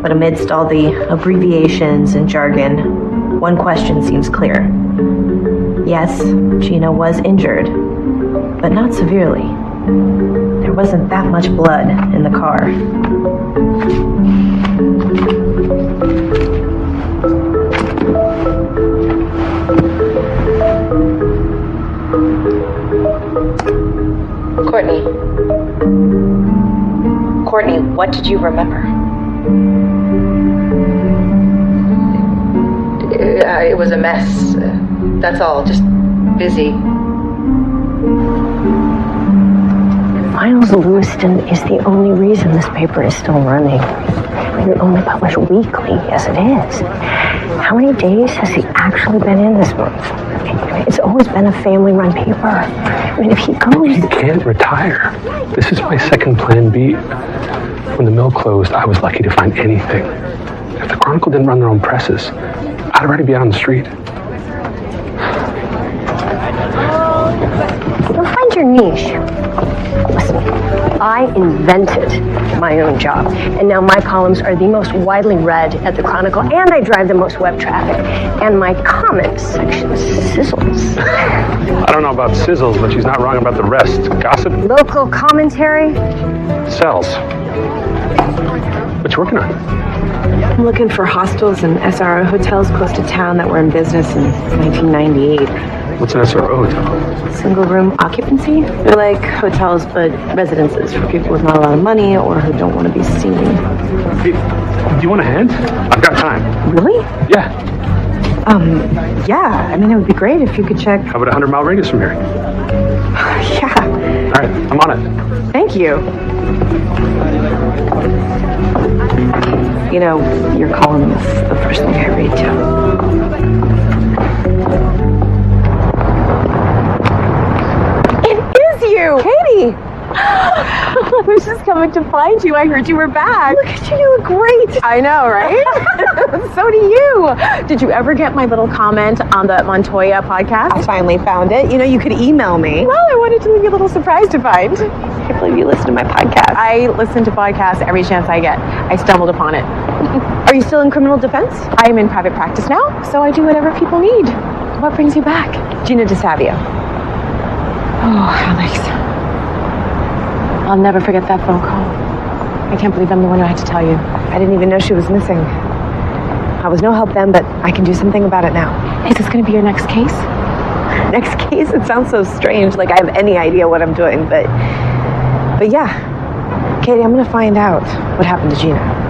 But amidst all the abbreviations and jargon, one question seems clear. Yes, Gina was injured, but not severely. There wasn't that much blood in the car. Courtney, what did you remember? It was a mess. That's all. Just busy. Miles Lewiston is the only reason this paper is still running. We only publish weekly, as it is. How many days has he actually been in this month? It's always been a family-run paper. I mean, if he goes... He can't retire. This is my second plan B. When the mill closed, I was lucky to find anything. If the Chronicle didn't run their own presses, I'd already be out on the street. You'll find your niche. Listen, I invented my own job, and now my columns are the most widely read at the Chronicle, and I drive the most web traffic. And my comics section sizzles. I don't know about sizzles, but she's not wrong about the rest. Gossip? Local commentary? Sells. What you working on? I'm looking for hostels and SRO hotels close to town that were in business in 1998. What's an SRO hotel? Single room occupancy? They're like hotels, but residences for people with not a lot of money or who don't want to be seen. Hey, do you want a hand? I've got time. Really? Yeah. Yeah. I mean, it would be great if you could check. How about a 100-mile radius from here? Yeah. All right, I'm on it. Thank you. You know, your column is the first thing I read, too. You, Katie! I was just coming to find you. I heard you were back. Look at you, you look great. I know, right? So do you. Did you ever get my little comment on the Montoya podcast? I finally found it. You know, you could email me. Well, I wanted to leave you a little surprise to find. I can't believe you listen to my podcast. I listen to podcasts every chance I get. I stumbled upon it. Are you still in criminal defense? I am in private practice now, so I do whatever people need. What brings you back? Gina DeSavio. Oh, Alex. I'll never forget that phone call. I can't believe I'm the one who had to tell you. I didn't even know she was missing. I was no help then, but I can do something about it now. Is this going to be your next case? Next case? It sounds so strange, like I have any idea what I'm doing, but yeah. Katie, I'm going to find out what happened to Gina.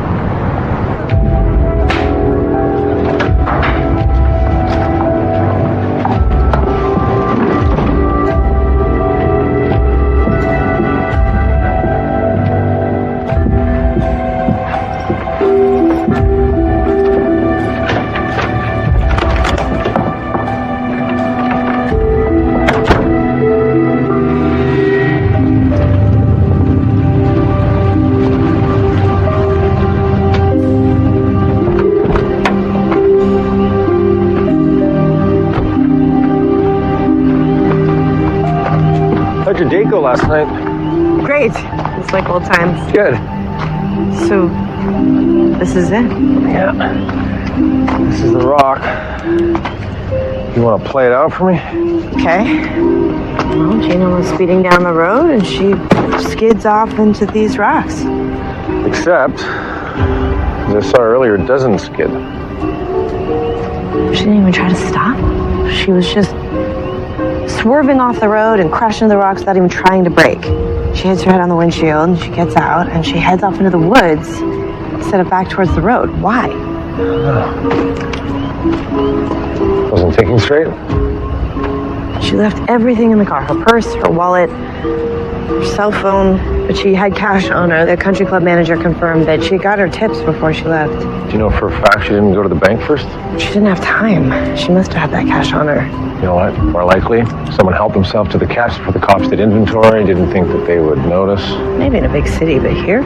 How'd your date go last night? Great. It's like old times. Good. So, this is it? Yeah. This is the rock. You want to play it out for me? Okay. Well, Gina was speeding down the road and she skids off into these rocks. Except, as I saw earlier, it doesn't skid. She didn't even try to stop. She was just swerving off the road and crashing into the rocks without even trying to brake. She hits her head on the windshield and she gets out and she heads off into the woods instead of back towards the road. Why? Wasn't thinking straight? She left everything in the car. Her purse, her wallet, her cell phone, but she had cash on her. The country club manager confirmed that she got her tips before she left. Do you know for a fact she didn't go to the bank first? She didn't have time. She must have had that cash on her. You know what? More likely, someone helped himself to the cash before the cops did inventory, didn't think that they would notice. Maybe in a big city, but here?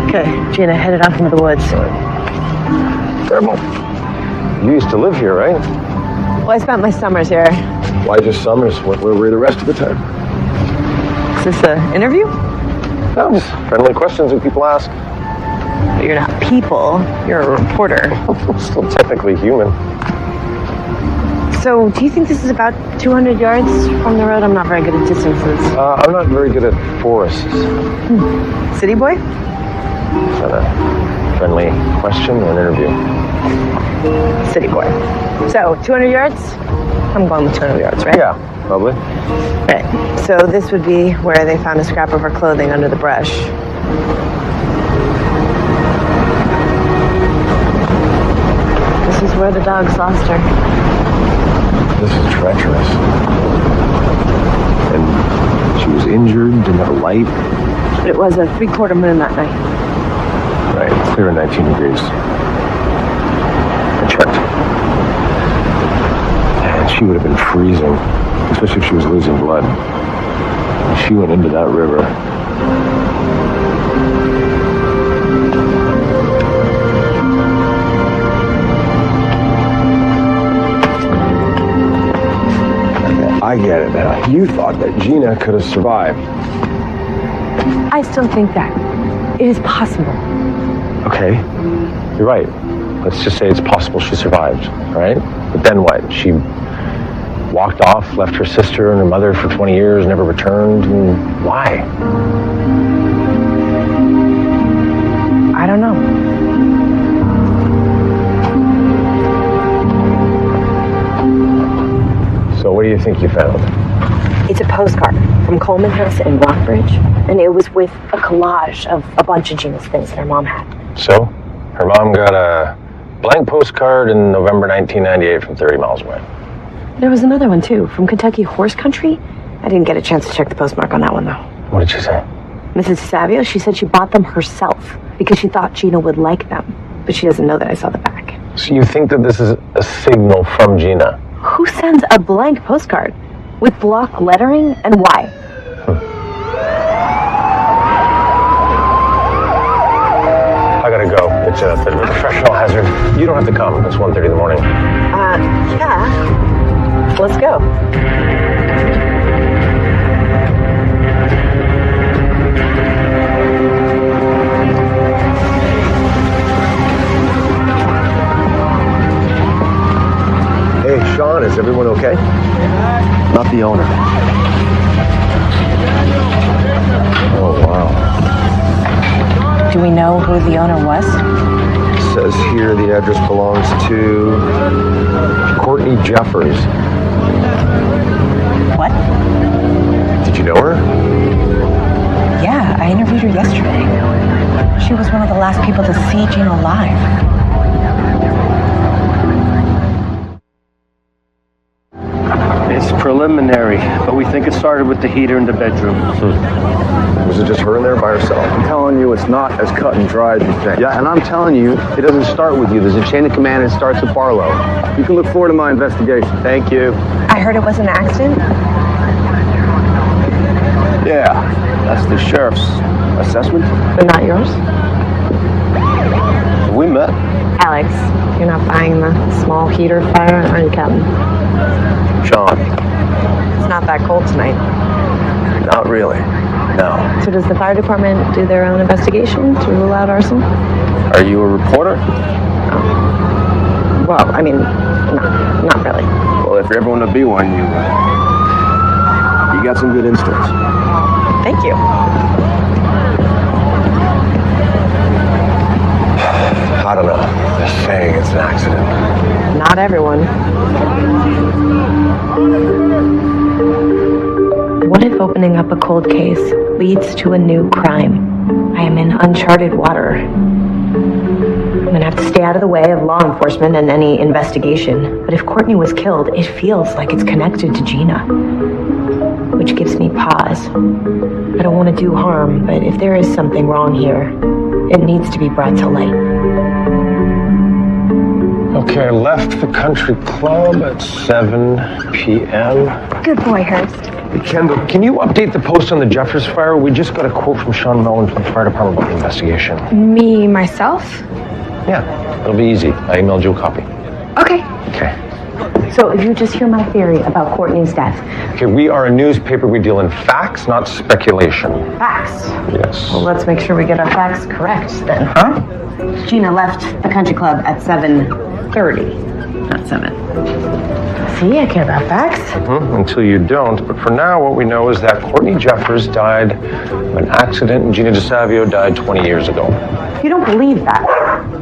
Okay, Gina headed off into the woods. Terrible. You used to live here, right? Well, I spent my summers here. Why just summers? Where were you the rest of the time? Is this an interview? No, just friendly questions that people ask. But you're not people, you're a reporter. Still technically human. So, do you think this is about 200 yards from the road? I'm not very good at distances. I'm not very good at forests. City boy? Is that a friendly question or an interview? City boy. So, 200 yards? I'm going with 200 yards, right? Yeah, probably. Right. So, this would be where they found a scrap of her clothing under the brush. This is where the dogs lost her. This is treacherous. And she was injured, didn't have a light. But it was a 3/4 moon that night. Right, clear at 19 degrees. I checked. And she would have been freezing, especially if she was losing blood. And she went into that river. I get it now. You thought that Gina could have survived. I still think that. It is possible. Okay, you're right. Let's just say it's possible she survived, right? But then what? She walked off, left her sister and her mother for 20 years, never returned. And why? I don't know. So what do you think you found? It's a postcard from Coleman House in Rockbridge, and it was with a collage of a bunch of Gina's things that her mom had. So, her mom got a blank postcard in November 1998 from 30 miles away. There was another one, too, from Kentucky Horse Country. I didn't get a chance to check the postmark on that one, though. What did she say? Mrs. Savio, she said she bought them herself because she thought Gina would like them, but she doesn't know that I saw the back. So you think that this is a signal from Gina? Who sends a blank postcard with block lettering, and why? I gotta go. It's a bit of a professional hazard. You don't have to come. It's 1:30 in the morning. Yeah. Let's go. Hey, Sean, is everyone okay? Not the owner. Oh, wow. Do we know who the owner was? Says here the address belongs to Courtney Jeffers. What? Did you know her? Yeah, I interviewed her yesterday. She was one of the last people to see Gina alive. It's preliminary, but we think it started with the heater in the bedroom. Was it just her in there by herself? I'm telling you, it's not as cut and dry as you think. Yeah, and I'm telling you, it doesn't start with you. There's a chain of command and it starts with Barlow. You can look forward to my investigation. Thank you. I heard it was an accident. Yeah, that's the sheriff's assessment. But not yours? We met. Alex, you're not buying the small heater fire, are you, Captain? Sean. It's not that cold tonight. Not really. No. So does the fire department do their own investigation to rule out arson? Are you a reporter? Well, I mean, no, not really. Well, if you ever want to be one, you got some good instincts. Thank you. I don't know. Just saying it's an accident. Not everyone. What if opening up a cold case leads to a new crime? I am in uncharted water. I'm gonna have to stay out of the way of law enforcement and any investigation. But if Courtney was killed, it feels like it's connected to Gina, which gives me pause. I don't want to do harm, but if there is something wrong here, it needs to be brought to light. Okay, I left the country club at 7 p.m. Good boy, Hurst. Hey, Kendall, can you update the post on the Jeffers fire? We just got a quote from Sean Mellon from the fire department about the investigation. Me, myself? Yeah, it'll be easy. I emailed you a copy. Okay. Okay. So if you just hear my theory about Courtney's death. Okay, we are a newspaper. We deal in facts, not speculation. Facts? Yes. Well, let's make sure we get our facts correct then, huh? Gina left the country club at 7:30, not 7. See, I care about facts. Until you don't. But for now, what we know is that Courtney Jeffers died of an accident and Gina DeSavio died 20 years ago. You don't believe that.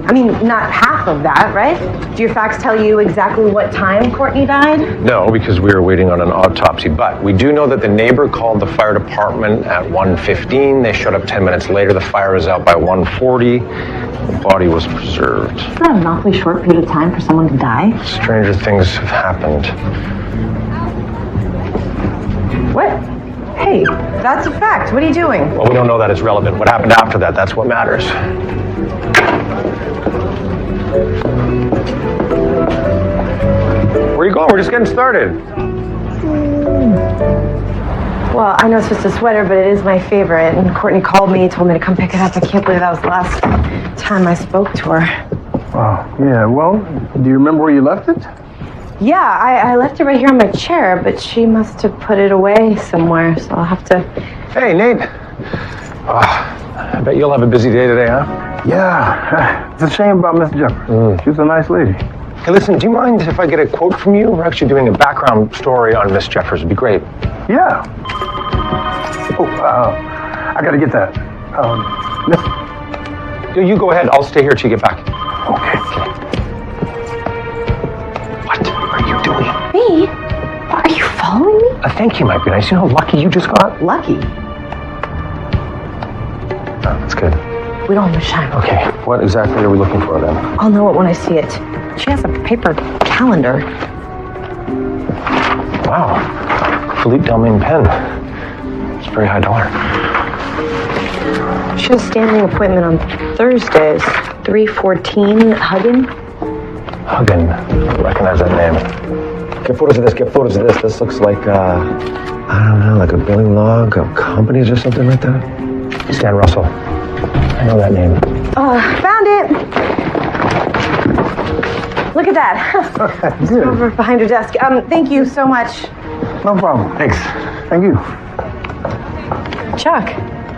I mean, not half of that, right? Do your facts tell you exactly what time Courtney died? No, because we were waiting on an autopsy. But we do know that the neighbor called the fire department at 1:15. They showed up 10 minutes later. The fire was out by 1:40. The body was preserved. Isn't that an awfully short period of time for someone to die? Stranger things have happened. What? Hey, that's a fact. What are you doing? Well, we don't know that it's relevant. What happened after that, that's what matters. Where are you going? We're just getting started. Well, I know it's just a sweater, but it is my favorite. And Courtney called me, told me to come pick it up. I can't believe that was the last time I spoke to her. Oh, yeah. Well, do you remember where you left it? Yeah, I left it right here on my chair, but she must have put it away somewhere, so I'll have to... Hey, Nate. I bet you'll have a busy day today, huh? Yeah. It's a shame about Miss Jeffers. She was a nice lady. Hey, listen, do you mind if I get a quote from you? We're actually doing a background story on Miss Jeffers. It'd be great. Yeah. Oh, I gotta get that. You go ahead. I'll stay here till you get back. Okay. What are you doing? Me? Are you following me? Thank you might be nice. You know how lucky you just got? Lucky? Oh, that's good. We don't have much time. Okay, what exactly are we looking for then? I'll know it when I see it. She has a paper calendar. Wow. Philippe Delmain pen. It's very high dollar. She has a standing appointment on Thursdays, 3:14, Huggin. Huggin. I don't recognize that name. Get photos of this, get photos of this. This looks like, I don't know, like a billing log of companies or something like that. Stan Russell. I know that name. Found it! Look at that. It's over behind your desk. Thank you so much. No problem. Thanks. Thank you. Chuck,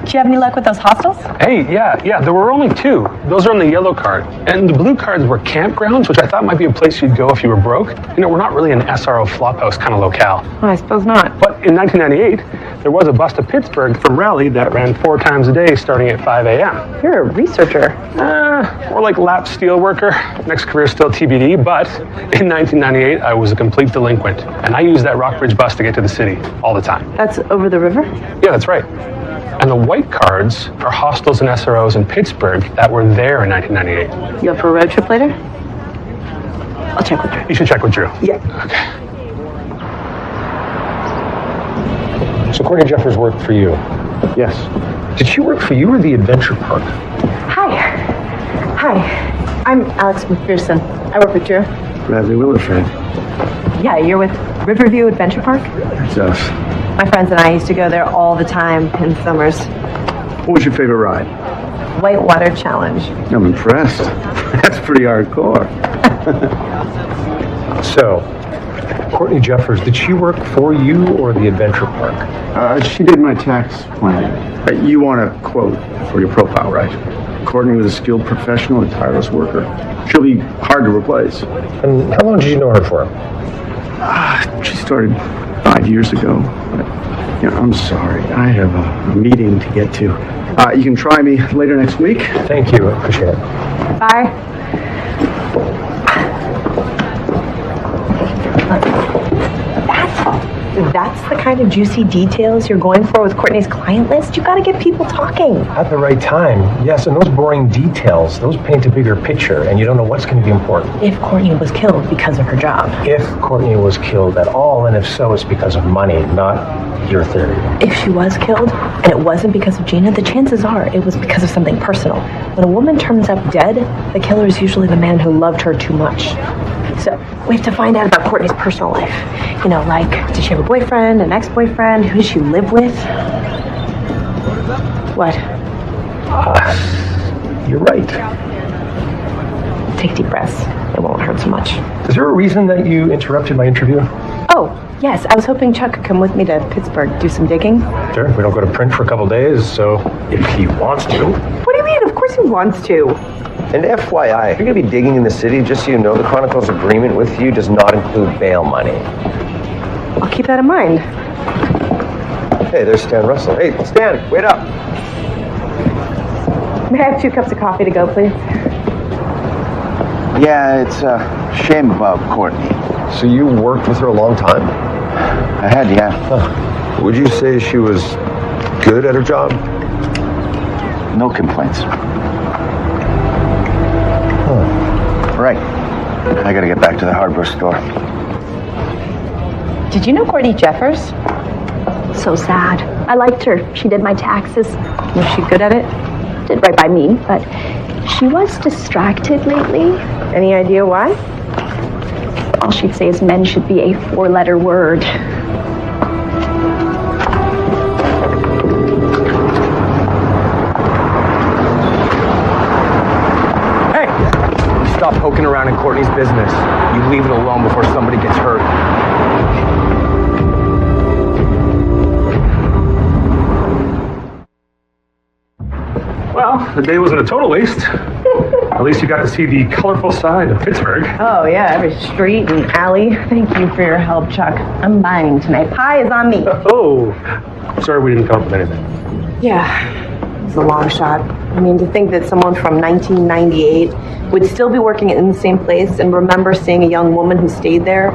do you have any luck with those hostels? Hey, yeah, there were only 2. Those are on the yellow card. And the blue cards were campgrounds, which I thought might be a place you'd go if you were broke. You know, we're not really an SRO flophouse kind of locale. Oh, I suppose not. But in 1998, there was a bus to Pittsburgh from Raleigh that ran 4 times a day starting at 5 a.m. You're a researcher. More like lap steel worker. Next career still TBD, but in 1998, I was a complete delinquent. And I used that Rockbridge bus to get to the city all the time. That's over the river? Yeah, that's right. And the white cards are hostels and SROs in Pittsburgh that were there in 1998. You up for a road trip later? I'll check with Drew. You should check with Drew. Yeah. Okay. So Courtney Jeffers worked for you? Yes. Did she work for you or the Adventure Park? Hi, I'm Alex McPherson. I work with Drew. Bradley Willerford. Yeah, you're with Riverview Adventure Park? That's us. My friends and I used to go there all the time in summers. What was your favorite ride? Whitewater Challenge. I'm impressed. That's pretty hardcore. So, Courtney Jeffers, did she work for you or the Adventure Park? She did my tax plan. You want a quote for your profile, right? Courtney was a skilled professional and tireless worker. She'll be hard to replace. And how long did you know her for? She started 5 years ago. But, I'm sorry. I have a meeting to get to. You can try me later next week. Thank you. I appreciate it. Bye. That's the kind of juicy details you're going for with Courtney's client list? You gotta get people talking. At the right time. Yes, and those boring details, those paint a bigger picture, and you don't know what's going to be important. If Courtney was killed because of her job. If Courtney was killed at all, and if so, it's because of money, not your theory. If she was killed, and it wasn't because of Gina, the chances are it was because of something personal. When a woman turns up dead, the killer is usually the man who loved her too much. So we have to find out about Courtney's personal life. You know, like, did she have a boyfriend, an ex-boyfriend? Who did she live with? What? You're right. Take deep breaths. It won't hurt so much. Is there a reason that you interrupted my interview? Oh, yes, I was hoping Chuck could come with me to Pittsburgh, do some digging. Sure, we don't go to print for a couple days, so if he wants to. What do you mean? Of course he wants to. And FYI, if you're going to be digging in the city, just so you know, the Chronicle's agreement with you does not include bail money. I'll keep that in mind. Hey, there's Stan Russell. Hey, Stan, wait up. May I have 2 cups of coffee to go, please? Yeah, it's a shame about Courtney. So you worked with her a long time? I had, yeah. Huh. Would you say she was good at her job? No complaints. Huh. Right. I gotta get back to the hardware store. Did you know Courtney Jeffers? So sad. I liked her. She did my taxes. Was she good at it? Did right by me, but she was distracted lately. Any idea why? All she'd say is men should be a 4-letter word. Hey! Stop poking around in Courtney's business. You leave it alone before somebody gets hurt. Well, the day wasn't a total waste. At least you got to see the colorful side of Pittsburgh. Oh, yeah, every street and alley. Thank you for your help, Chuck. I'm buying tonight. Pie is on me. Oh, sorry we didn't come up with anything. Yeah, it's a long shot. I mean, to think that someone from 1998 would still be working in the same place and remember seeing a young woman who stayed there,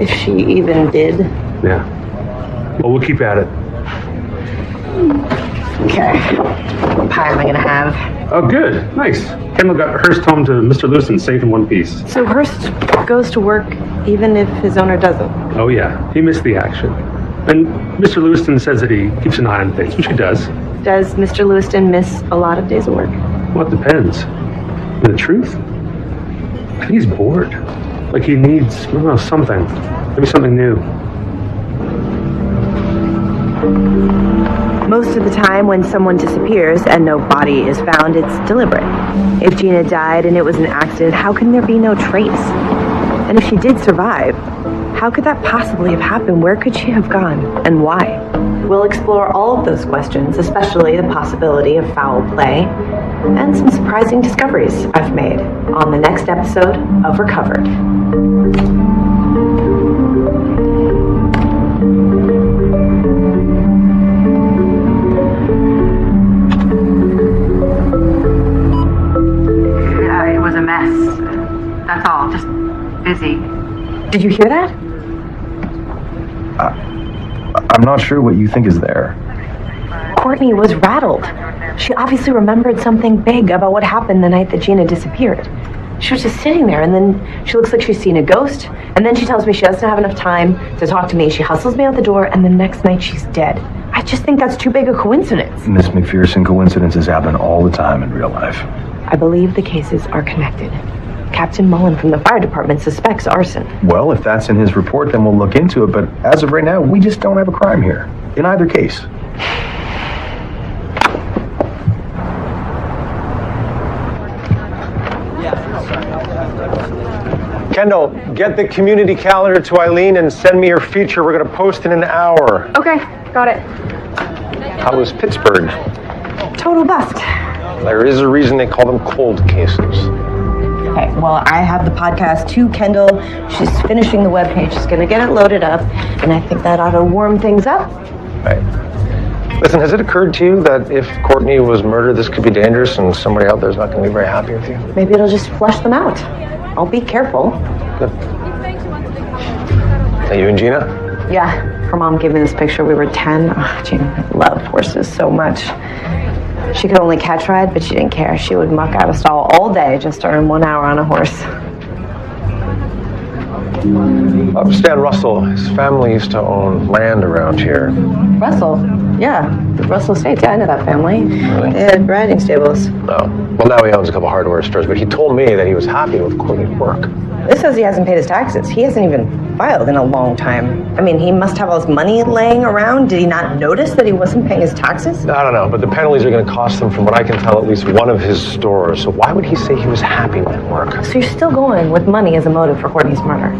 if she even did. Yeah. Well, we'll keep at it. Okay. What pie am I going to have? Oh, good. Nice. Kendall got Hearst home to Mr. Lewiston safe in one piece. So Hearst goes to work even if his owner doesn't? Oh, yeah. He missed the action. And Mr. Lewiston says that he keeps an eye on things, which he does. Does Mr. Lewiston miss a lot of days of work? Well, it depends. And the truth? I think he's bored. Like he needs, I don't know, something. Maybe something new. Most of the time when someone disappears and no body is found, it's deliberate. If Gina died and it was an accident, how can there be no trace? And if she did survive, how could that possibly have happened? Where could she have gone? And why? We'll explore all of those questions, especially the possibility of foul play, and some surprising discoveries I've made on the next episode of Recovered. It was a mess. That's all. Just busy. Did you hear that? I'm not sure what you think is there. Courtney was rattled. She obviously remembered something big about what happened the night that Gina disappeared. She was just sitting there, and then she looks like she's seen a ghost, and then she tells me she doesn't have enough time to talk to me. She hustles me out the door, and the next night she's dead. I just think that's too big a coincidence. Miss McPherson, coincidences happen all the time in real life. I believe the cases are connected. Captain Mullen from the fire department suspects arson. Well, if that's in his report, then we'll look into it, but as of right now, we just don't have a crime here. In either case. Kendall, get the community calendar to Eileen and send me her feature. We're going to post in an hour. Okay, got it. How was Pittsburgh? Total bust. There is a reason they call them cold cases. Okay, well, I have the podcast to Kendall. She's finishing the webpage. She's going to get it loaded up, and I think that ought to warm things up. Right. Listen, has it occurred to you that if Courtney was murdered, this could be dangerous and somebody out there's not going to be very happy with you? Maybe it'll just flush them out. I'll be careful. Good. Are you and Gina? Yeah, her mom gave me this picture. We were 10. Oh, Gina loved horses so much. She could only catch ride, but she didn't care. She would muck out a stall all day just to earn 1 hour on a horse. Stan Russell, his family used to own land around here. Russell? Yeah, the Russell Estates. Yeah, I know that family. Really? They had riding stables. Oh. Well, now he owns a couple hardware stores, but he told me that he was happy with Courtney's work. This says he hasn't paid his taxes. He hasn't even filed in a long time. I mean, he must have all his money laying around. Did he not notice that he wasn't paying his taxes? I don't know, but the penalties are going to cost him, from what I can tell, at least one of his stores. So why would he say he was happy with work? So you're still going with money as a motive for Courtney's murder?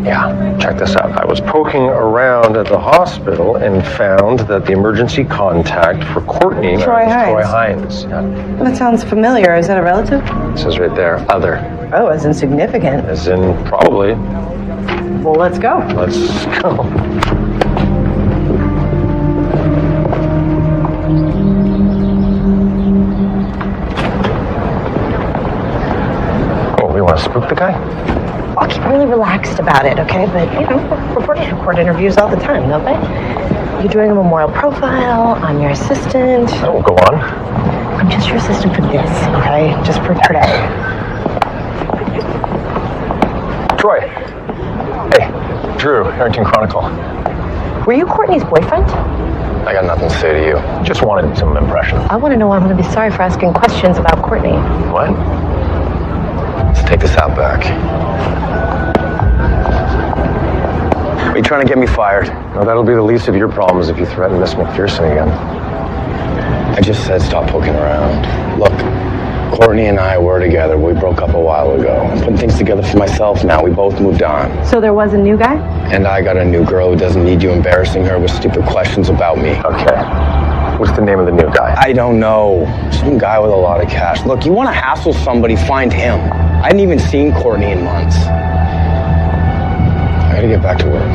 Yeah, check this out. I was poking around at the hospital and found that the emergency contact for Courtney Troy was Hines. Troy Hines. Yeah. That sounds familiar. Is that a relative? It says right there, other. Oh, as insignificant. As in, probably. Well, let's go. Let's go. Oh, we want to spook the guy? I'll keep really relaxed about it, okay? But, reporters record interviews all the time, don't they? You're doing a memorial profile. I'm your assistant. Oh, go on. I'm just your assistant for this, okay? Just for today. Troy. Hey, Drew, Harrington Chronicle. Were you Courtney's boyfriend? I got nothing to say to you. Just wanted some impression. I want to know why I'm going to be sorry for asking questions about Courtney. What? Let's take this out back. Are you trying to get me fired? No, that'll be the least of your problems if you threaten Miss McPherson again. I just said stop poking around. Look, Courtney and I were together. We broke up a while ago. I'm putting things together for myself now. We both moved on. So there was a new guy? And I got a new girl who doesn't need you embarrassing her with stupid questions about me. Okay. What's the name of the new guy? I don't know. Some guy with a lot of cash. Look, you want to hassle somebody, find him. I hadn't even seen Courtney in months. I gotta get back to work.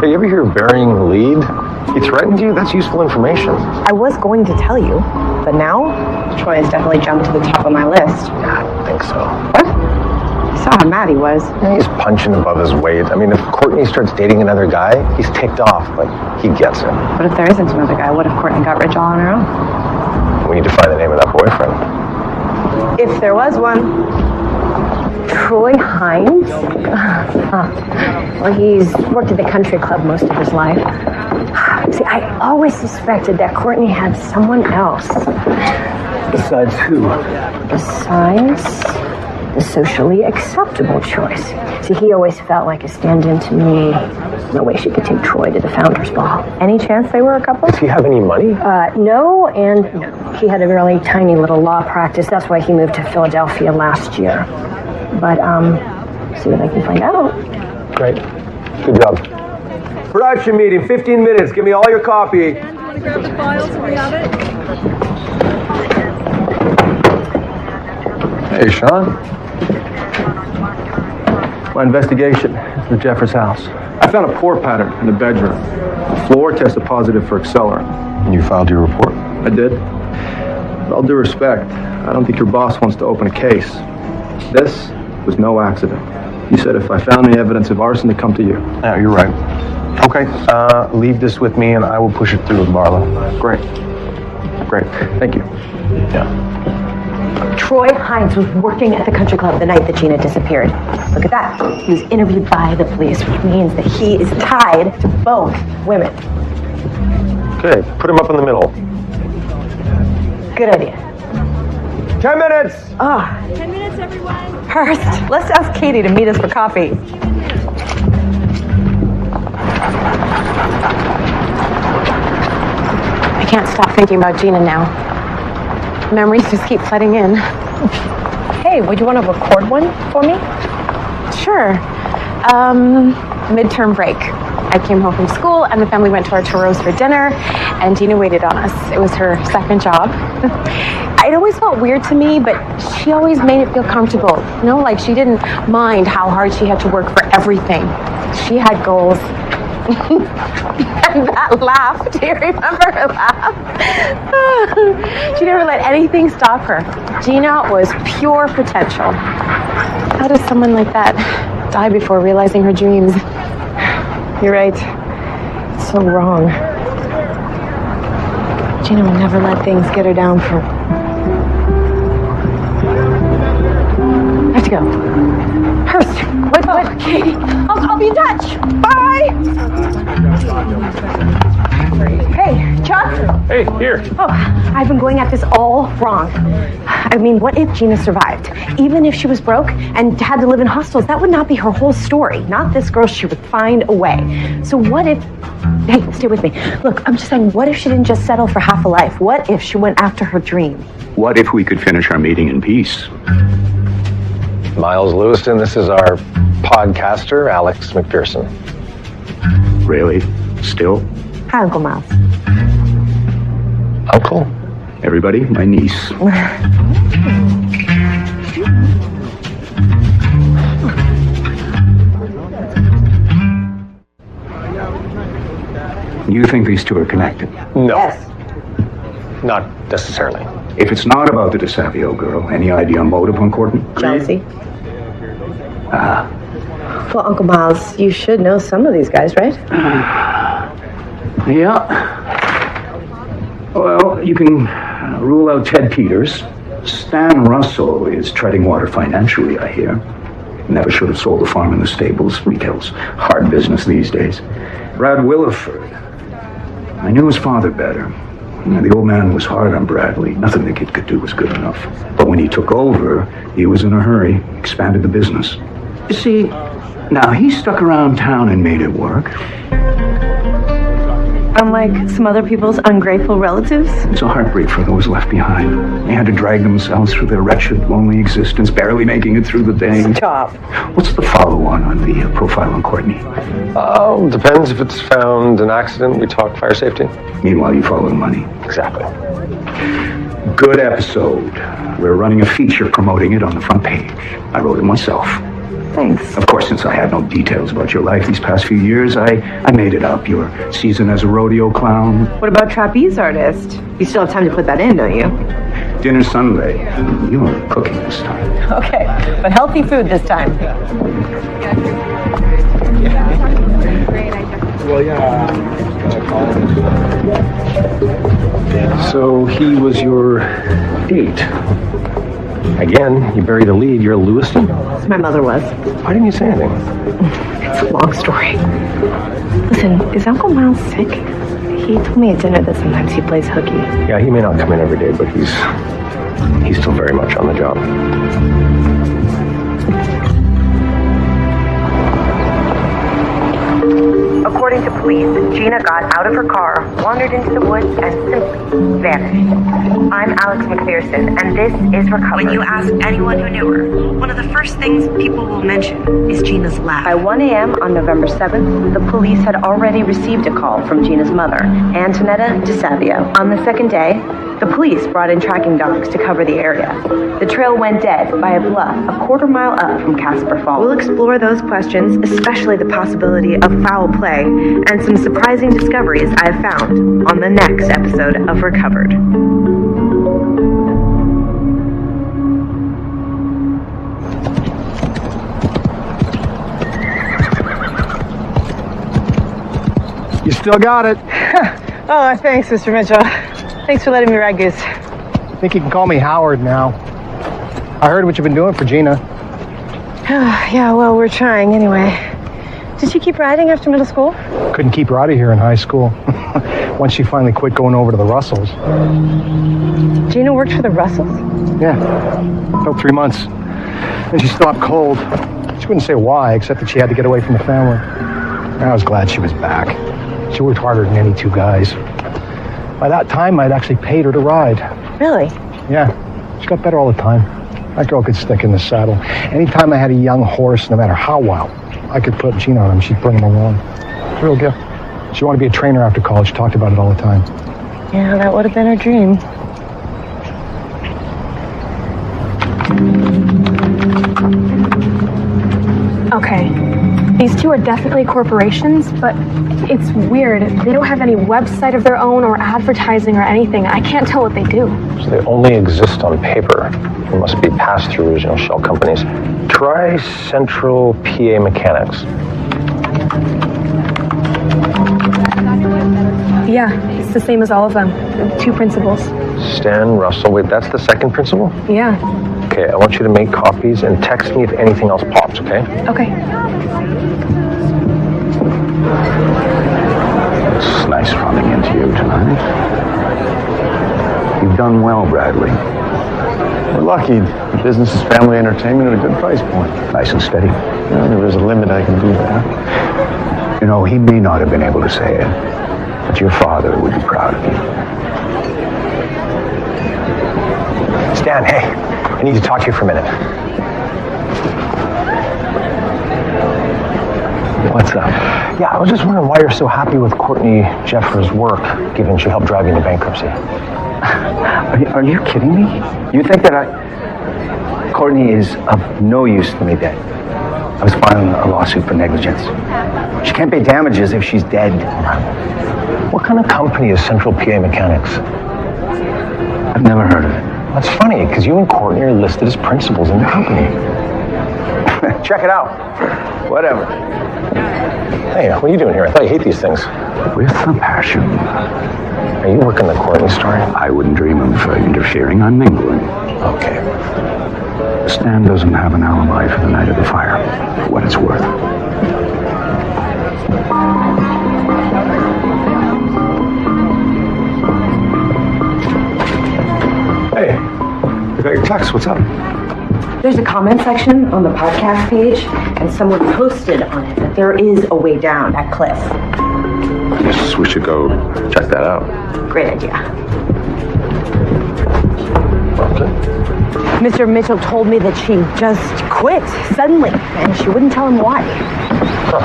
Hey, you ever hear of burying the lead? He threatened you? That's useful information. I was going to tell you, but now Troy has definitely jumped to the top of my list. I don't think so. What? You saw how mad he was. Yeah, he's punching above his weight. I mean, if Courtney starts dating another guy, he's ticked off, but he gets it. But if there isn't another guy, what if Courtney got rich all on her own? We need to find the name of that boyfriend. If there was one. Troy Hines? Well, he's worked at the country club most of his life. See, I always suspected that Courtney had someone else. Besides who? Besides the socially acceptable choice. See, he always felt like a stand-in to me. No way she could take Troy to the Founders Ball. Any chance they were a couple? Does he have any money? No, and no. He had a really tiny little law practice. That's why he moved to Philadelphia last year. But, see what I can find out. Great. Good job. Production meeting, 15 minutes. Give me all your copy. Hey, Sean. My investigation into the Jeffers house. I found a pour pattern in the bedroom. The floor tested positive for accelerant. And you filed your report? I did. With all due respect, I don't think your boss wants to open a case. This was no accident. You said if I found any evidence of arson to come to you. Yeah, you're right. Okay, leave this with me and I will push it through with Barlow. Great. Thank you. Yeah. Troy Hines was working at the country club the night that Gina disappeared. Look at that. He was interviewed by the police, which means that he is tied to both women. Okay, put him up in the middle. Good idea. 10 minutes! 10 minutes, everyone. First, let's ask Katie to meet us for coffee. I can't stop thinking about Gina now. Memories just keep flooding in. Hey, would you want to record one for me? Sure. Midterm break. I came home from school and the family went to Arturo's for dinner and Gina waited on us. It was her second job. It always felt weird to me, but she always made it feel comfortable. Like she didn't mind how hard she had to work for everything. She had goals. And that laugh, do you remember her laugh? She never let anything stop her. Gina was pure potential. How does someone like that die before realizing her dreams? You're right. It's so wrong. Gina will never let things get her down for... I have to go. Hurst, wait. Katie, I'll be in touch. Bye. Hey, Chuck. Hey, here. Oh, I've been going at this all wrong. I mean, what if Gina survived? Even if she was broke and had to live in hostels, that would not be her whole story. Not this girl. She would find a way. So what if... Hey, stay with me. Look, I'm just saying, what if she didn't just settle for half a life? What if she went after her dream? What if we could finish our meeting in peace? Miles Lewiston, this is our podcaster, Alex McPherson. Really? Still? Hi, Uncle Miles. Uncle? Everybody, my niece. You think these two are connected? No. Yes. Not necessarily. If it's not about the DeSavio girl, any idea on motive on Courtney? Jealousy. Ah. Well, Uncle Miles, you should know some of these guys, right? Yeah. Well, you can rule out Ted Peters. Stan Russell is treading water financially, I hear. Never should have sold the farm and the stables. Retail's hard business these days. Brad Williford. I knew his father better. The old man was hard on Bradley. Nothing the kid could do was good enough. But when he took over, he was in a hurry, expanded the business. You see, now he stuck around town and made it work. Unlike some other people's ungrateful relatives? It's a heartbreak for those left behind. They had to drag themselves through their wretched, lonely existence, barely making it through the day. Stop. What's the follow-on the profile on Courtney? Depends if it's found an accident. We talk fire safety. Meanwhile, you follow the money. Exactly. Good episode. We're running a feature promoting it on the front page. I wrote it myself. Thanks. Of course, since I had no details about your life these past few years, I made it up. Your season as a rodeo clown. What about trapeze artist? You still have time to put that in, don't you? Dinner Sunday. You're cooking this time. Okay, but healthy food this time. Well, yeah. So he was your date. Again, you bury the lead. You're Lewiston? My mother was. Why didn't you say anything? It's a long story. Listen, is Uncle Miles sick? He told me at dinner that sometimes he plays hooky. Yeah, he may not come in every day, but he's still very much on the job. According to police, Gina got out of her car, wandered into the woods, and simply vanished. I'm Alex McPherson, and this is Recovered. When you ask anyone who knew her, one of the first things people will mention is Gina's laugh. By 1 a.m. on November 7th, the police had already received a call from Gina's mother, Antonetta DeSavio. On the second day, the police brought in tracking dogs to cover the area. The trail went dead by a bluff a quarter-mile up from Casper Falls. We'll explore those questions, especially the possibility of foul play, and some surprising discoveries I've found on the next episode of Recovered. You still got it. Oh, thanks, Mr. Mitchell. Thanks for letting me ride Goose. I think you can call me Howard now. I heard what you've been doing for Gina. Yeah, well, we're trying anyway. Did she keep riding after middle school? Couldn't keep her out of here in high school. Once she finally quit going over to the Russells. Gina worked for the Russells? Yeah, about 3 months. And she stopped cold. She wouldn't say why, except that she had to get away from the family. I was glad she was back. She worked harder than any two guys. By that time, I'd actually paid her to ride. Really? Yeah, she got better all the time. That girl could stick in the saddle. Anytime I had a young horse, no matter how wild, I could put Gina on him, she'd bring him along. Real gift. She wanted to be a trainer after college. She talked about it all the time. Yeah, that would have been her dream. Okay, these two are definitely corporations, but it's weird. They don't have any website of their own or advertising or anything. I can't tell what they do. So they only exist on paper. They must be pass-throughs, shell companies. Try Central PA Mechanics. Yeah, it's the same as all of them. 2 principals. Stan Russell. Wait, that's the second principal? Yeah. Okay, I want you to make copies and text me if anything else pops, okay? Okay. It's nice running into you tonight. You've done well, Bradley. We're lucky. The business is family entertainment at a good price point. Nice and steady. Well, there is a limit I can do that. You know, he may not have been able to say it, but your father would be proud of you. Stan, hey, I need to talk to you for a minute. What's up? Yeah, I was just wondering why you're so happy with Courtney Jeffers' work, given she helped drive you into bankruptcy. Are you kidding me? You think that Courtney is of no use to me dead? I was filing a lawsuit for negligence. She can't pay damages if she's dead. What kind of company is Central PA Mechanics? I've never heard of it. That's funny, because you and Courtney are listed as principals in the company. Check it out. Whatever. Hey, what are you doing here? I thought you hate these things. With a passion. Are you working the Courtney story? I wouldn't dream of interfering. I'm mingling. Okay. Stan doesn't have an alibi for the night of the fire, for what it's worth. Hey, I got your text. What's up? There's a comment section on the podcast page, and someone posted on it that there is a way down that cliff. I guess we should go check that out. Great idea. Okay. Mr. Mitchell told me that she just quit suddenly, and she wouldn't tell him why. Huh.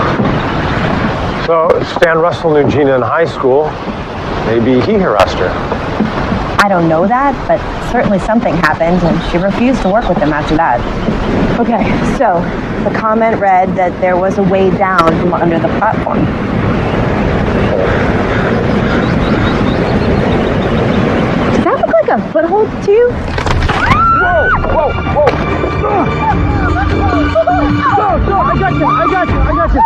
So, Stan Russell knew Gina in high school. Maybe he harassed her. I don't know that, but certainly something happened, and she refused to work with him after that. Okay, so the comment read that there was a way down from under the platform. Does that look like a foothold to you? Whoa, whoa, whoa! No, I got you! Okay.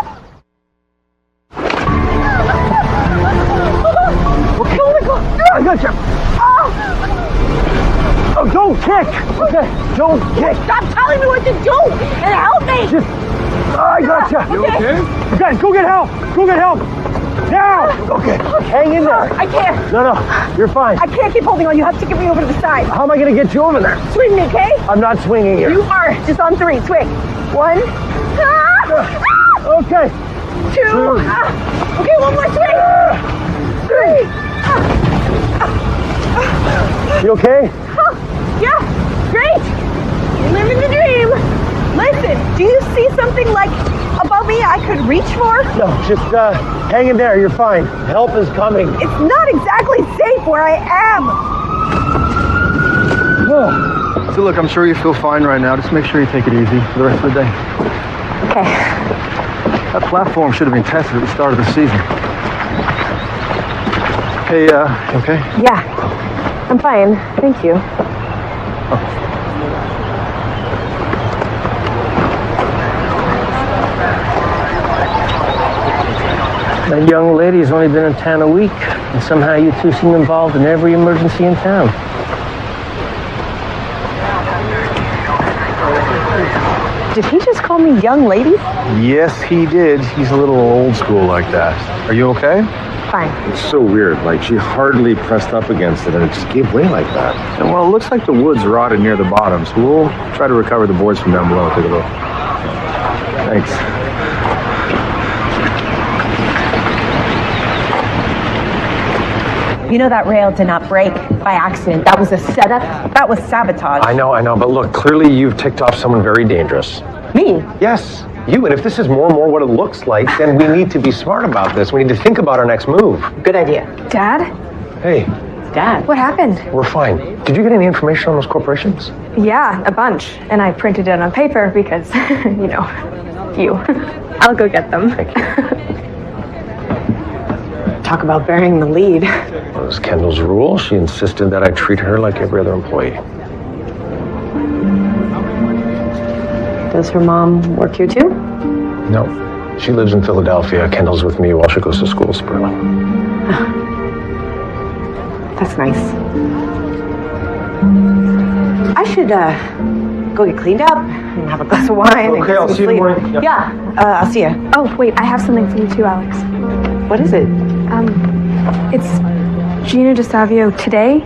Oh my God! I got you! Oh, don't kick! Okay, don't kick! Stop telling me what to do and help me! I got you! You okay? Okay, go get help! Go get help! Now! Okay, hang in there. I can't. No, you're fine. I can't keep holding on. You have to get me over to the side. How am I going to get you over there? Swing me, okay? I'm not swinging you. You are. Just on 3. Swing. 1. Okay. 2. Okay, one more swing. 3. You okay? Yeah, great. You're living the dream. Listen, do you see something like above me I could reach for? No, just hang in there. You're fine. Help is coming. It's not exactly safe where I am. So look, I'm sure you feel fine right now. Just make sure you take it easy for the rest of the day. Okay. That platform should have been tested at the start of the season. Hey, you okay? Yeah, I'm fine. Thank you. That young lady's only been in town a week, and somehow you two seem involved in every emergency in town. Did he just call me young lady? Yes, he did. He's a little old school like that. Are you okay? Fine. It's so weird. Like, she hardly pressed up against it, and it just gave way like that. And, well, it looks like the wood's rotted near the bottom, so we'll try to recover the boards from down below. Take a look. Thanks. You know that rail did not break by accident. That was a setup. That was sabotage. I know, but look, clearly you've ticked off someone very dangerous. Me? Yes, you. And if this is more and more what it looks like, then we need to be smart about this. We need to think about our next move. Good idea. Dad? Hey. Dad? What happened? We're fine. Did you get any information on those corporations? Yeah, a bunch. And I printed it on paper because, you know, you. I'll go get them. Thank you. Talk about burying the lead. It was Kendall's rule. She insisted that I treat her like every other employee. Does her mom work here too? No. She lives in Philadelphia. Kendall's with me while she goes to school, Sperling. That's nice. I should go get cleaned up and have a glass of wine. Okay, I'll see you in the morning. Yeah, I'll see you. Oh, wait, I have something for you too, Alex. What is it? It's Gina DeSavio today.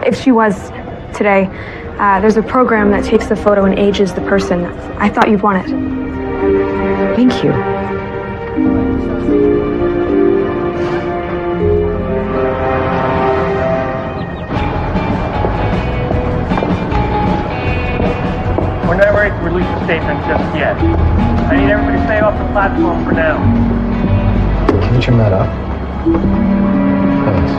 If she was today, there's a program that takes the photo and ages the person. I thought you'd want it. Thank you. We're not ready to release the statement just yet. I need everybody to stay off the platform for now. Can you trim that up? Thanks.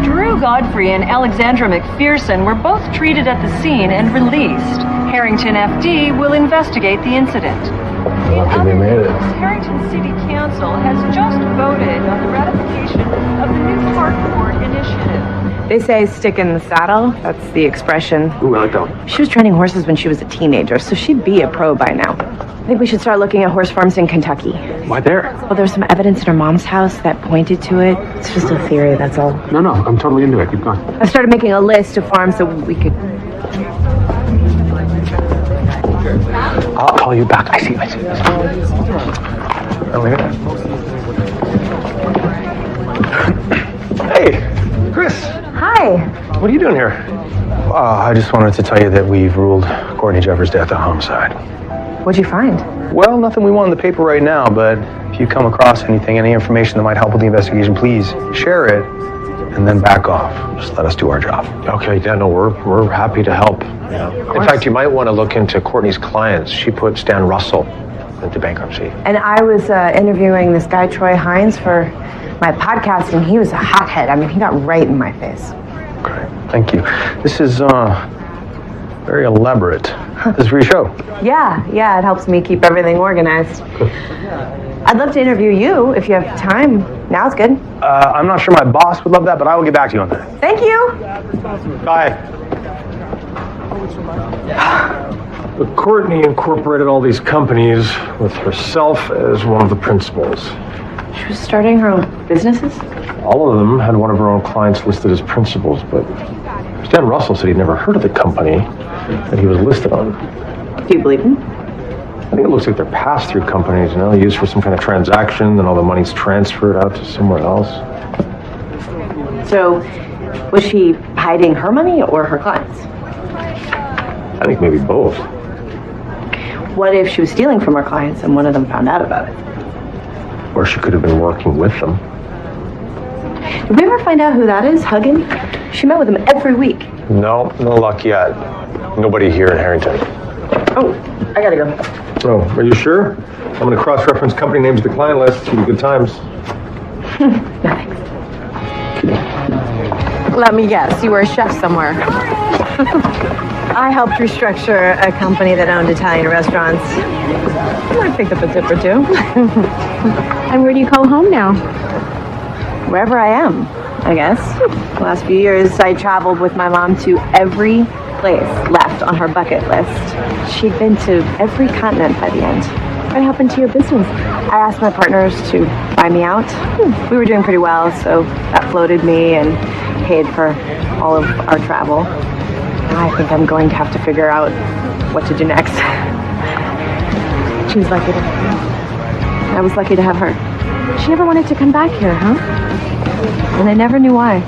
Drew Godfrey and Alexandra McPherson were both treated at the scene and released. Harrington FD will investigate the incident. Lucky we made it. Harrington City Council has just voted on the ratification of the new Park Board initiative. They say stick in the saddle. That's the expression. Ooh, I like that one. She was training horses when she was a teenager, so she'd be a pro by now. I think we should start looking at horse farms in Kentucky. Why there? Well, there's some evidence in her mom's house that pointed to it. It's just a theory, that's all. No, I'm totally into it. Keep going. I started making a list of farms so we could... I'll call you back. I see. Oh, wait a minute. Hey, Chris. Hi. What are you doing here? I just wanted to tell you that we've ruled Courtney Jeffers' death a homicide. What'd you find? Well, nothing we want in the paper right now, but if you come across anything, any information that might help with the investigation, please share it and then back off. Just let us do our job. Okay, yeah, no, we're happy to help. Yeah. In fact, you might want to look into Courtney's clients. She put Stan Russell into bankruptcy. And I was interviewing this guy, Troy Hines, for my podcast, and he was a hothead. I mean, he got right in my face. Okay, thank you. This is very elaborate. This is for your show. Yeah, it helps me keep everything organized. I'd love to interview you if you have time. Now's good. I'm not sure my boss would love that, but I will get back to you on that. Thank you. Bye. But Courtney incorporated all these companies with herself as one of the principals. She was starting her own businesses? All of them had one of her own clients listed as principals, but Stan Russell said he'd never heard of the company that he was listed on. Do you believe him? I think it looks like they're pass-through companies, used for some kind of transaction, then all the money's transferred out to somewhere else. So, was she hiding her money or her clients? I think maybe both. What if she was stealing from her clients and one of them found out about it? Or she could have been working with them. Did we ever find out who that is, Huggin? She met with him every week. No luck yet. Nobody here in Harrington. Oh, I gotta go. Oh, are you sure? I'm going to cross-reference company names to the client list. Give you good times. Let me guess, you were a chef somewhere. I helped restructure a company that owned Italian restaurants. I picked up a tip or two. And where do you call home now? Wherever I am, I guess. The last few years, I traveled with my mom to every place left on her bucket list. She'd been to every continent by the end. What happened to your business? I asked my partners to buy me out. We were doing pretty well, so that floated me and paid for all of our travel. Now I think I'm going to have to figure out what to do next. She was lucky to have you. I was lucky to have her. She never wanted to come back here, huh? And I never knew why.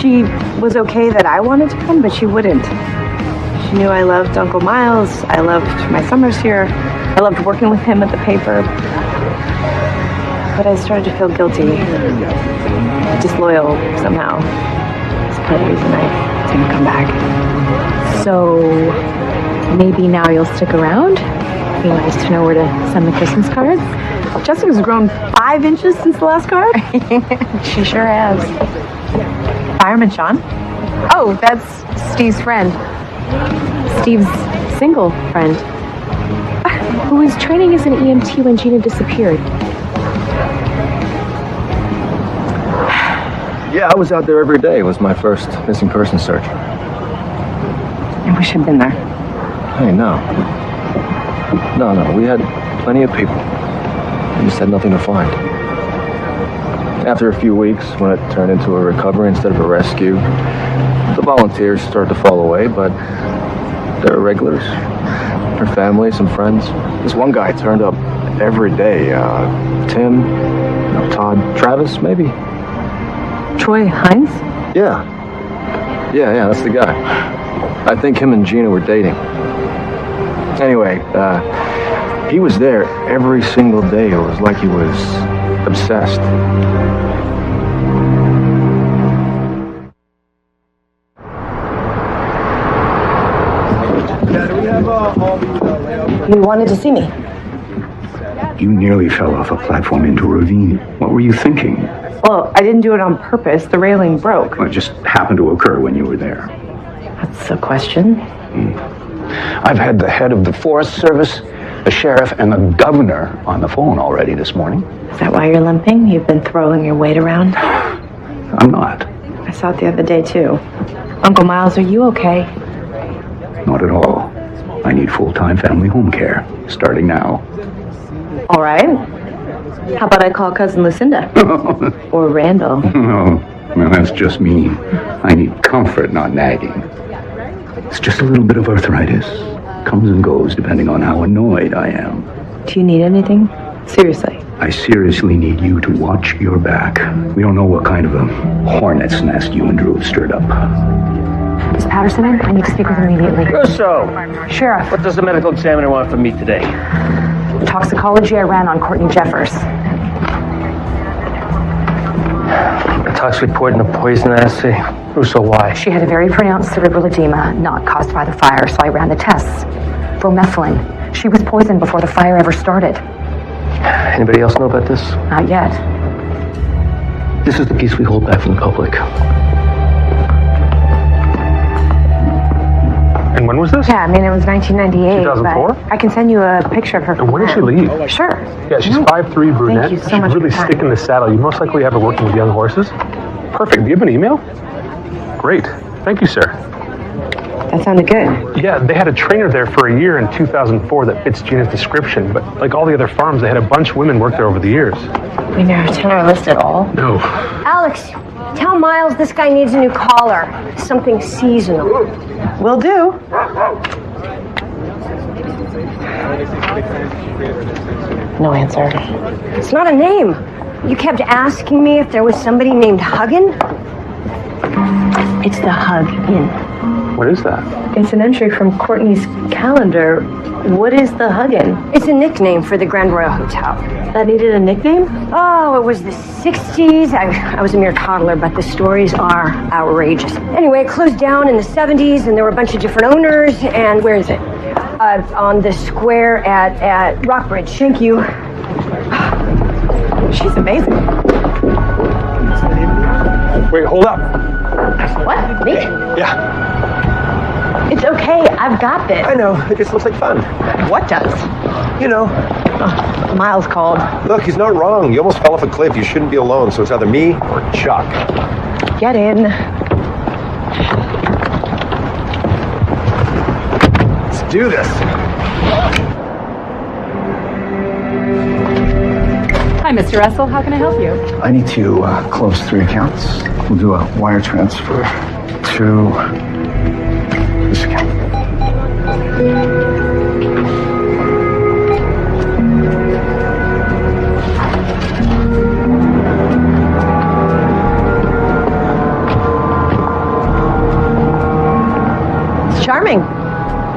She was okay that I wanted to come, but she wouldn't. She knew I loved Uncle Miles. I loved my summers here. I loved working with him at the paper. But I started to feel guilty. Disloyal somehow. That's part of the reason I didn't come back. So maybe now you'll stick around? It'd be nice to know where to send the Christmas cards. Jessica's grown 5 inches since the last card. She sure has. Fireman Sean? Oh, that's Steve's friend. Steve's single friend. Who was training as an EMT when Gina disappeared. Yeah, I was out there every day. It was my first missing person search. I wish I'd been there. Hey, no. No, we had plenty of people. We just had nothing to find. After a few weeks, when it turned into a recovery instead of a rescue, the volunteers started to fall away, but There are regulars. Her family, some friends. This one guy turned up every day. Tim, Todd, Travis, maybe. Troy Hines? Yeah, that's the guy. I think him and Gina were dating. Anyway, he was there every single day. It was like he was obsessed. You wanted to see me. You nearly fell off a platform into a ravine. What were you thinking? Well, I didn't do it on purpose. The railing broke. Well, it just happened to occur when you were there. That's the question. I've had the head of the Forest Service, the sheriff, and the governor on the phone already this morning. Is that why you're limping? You've been throwing your weight around? I'm not. I saw it the other day, too. Uncle Miles, are you okay? Not at all. I need full-time family home care, starting now. All right. How about I call Cousin Lucinda? Or Randall? Oh, well, that's just me. I need comfort, not nagging. It's just a little bit of arthritis. Comes and goes depending on how annoyed I am. Do you need anything? Seriously. I seriously need you to watch your back. We don't know what kind of a hornet's nest you and Drew have stirred up. Is Patterson in? I need to speak with him immediately. Russo! Sheriff. What does the medical examiner want from me today? Toxicology I ran on Courtney Jeffers. A tox report and a poison assay. Russo, why? She had a very pronounced cerebral edema, not caused by the fire, so I ran the tests. Bromethylene. She was poisoned before the fire ever started. Anybody else know about this? Not yet. This is the piece we hold back from the public. And when was this? Yeah, I mean, it was 1998. 2004? But I can send you a picture of her. And when did she leave? Sure. Yeah, she's 5'3", brunette. Thank you so She's much for really your time. stick in the saddle. You most likely have her working with young horses. Perfect. Do you have an email? Great. Thank you, sir. That sounded good. Yeah, they had a trainer there for a year in 2004 that fits Gina's description. But like all the other farms, they had a bunch of women work there over the years. We never on our list at all. No. Alex, tell Miles this guy needs a new collar. Something seasonal. Will do. No answer. It's not a name. You kept asking me if there was somebody named Huggin. It's the Hug Inn. What is that? It's an entry from Courtney's calendar. What is the Hug Inn? It's a nickname for the Grand Royal Hotel. That needed a nickname? Oh, it was the 60s. I was a mere toddler, but the stories are outrageous. Anyway, it closed down in the 70s, and there were a bunch of different owners, and where is it? On the square at Rockbridge. Thank you. She's amazing. Wait, hold up. What? Me? Yeah. It's okay. I've got this. I know. It just looks like fun. What does? You know. Oh, Miles called. Look, he's not wrong. You almost fell off a cliff. You shouldn't be alone, so it's either me or Chuck. Get in. Let's do this. Hi, Mr. Russell. How can I help you? I need to close 3 accounts. We'll do a wire transfer to this account. It's charming.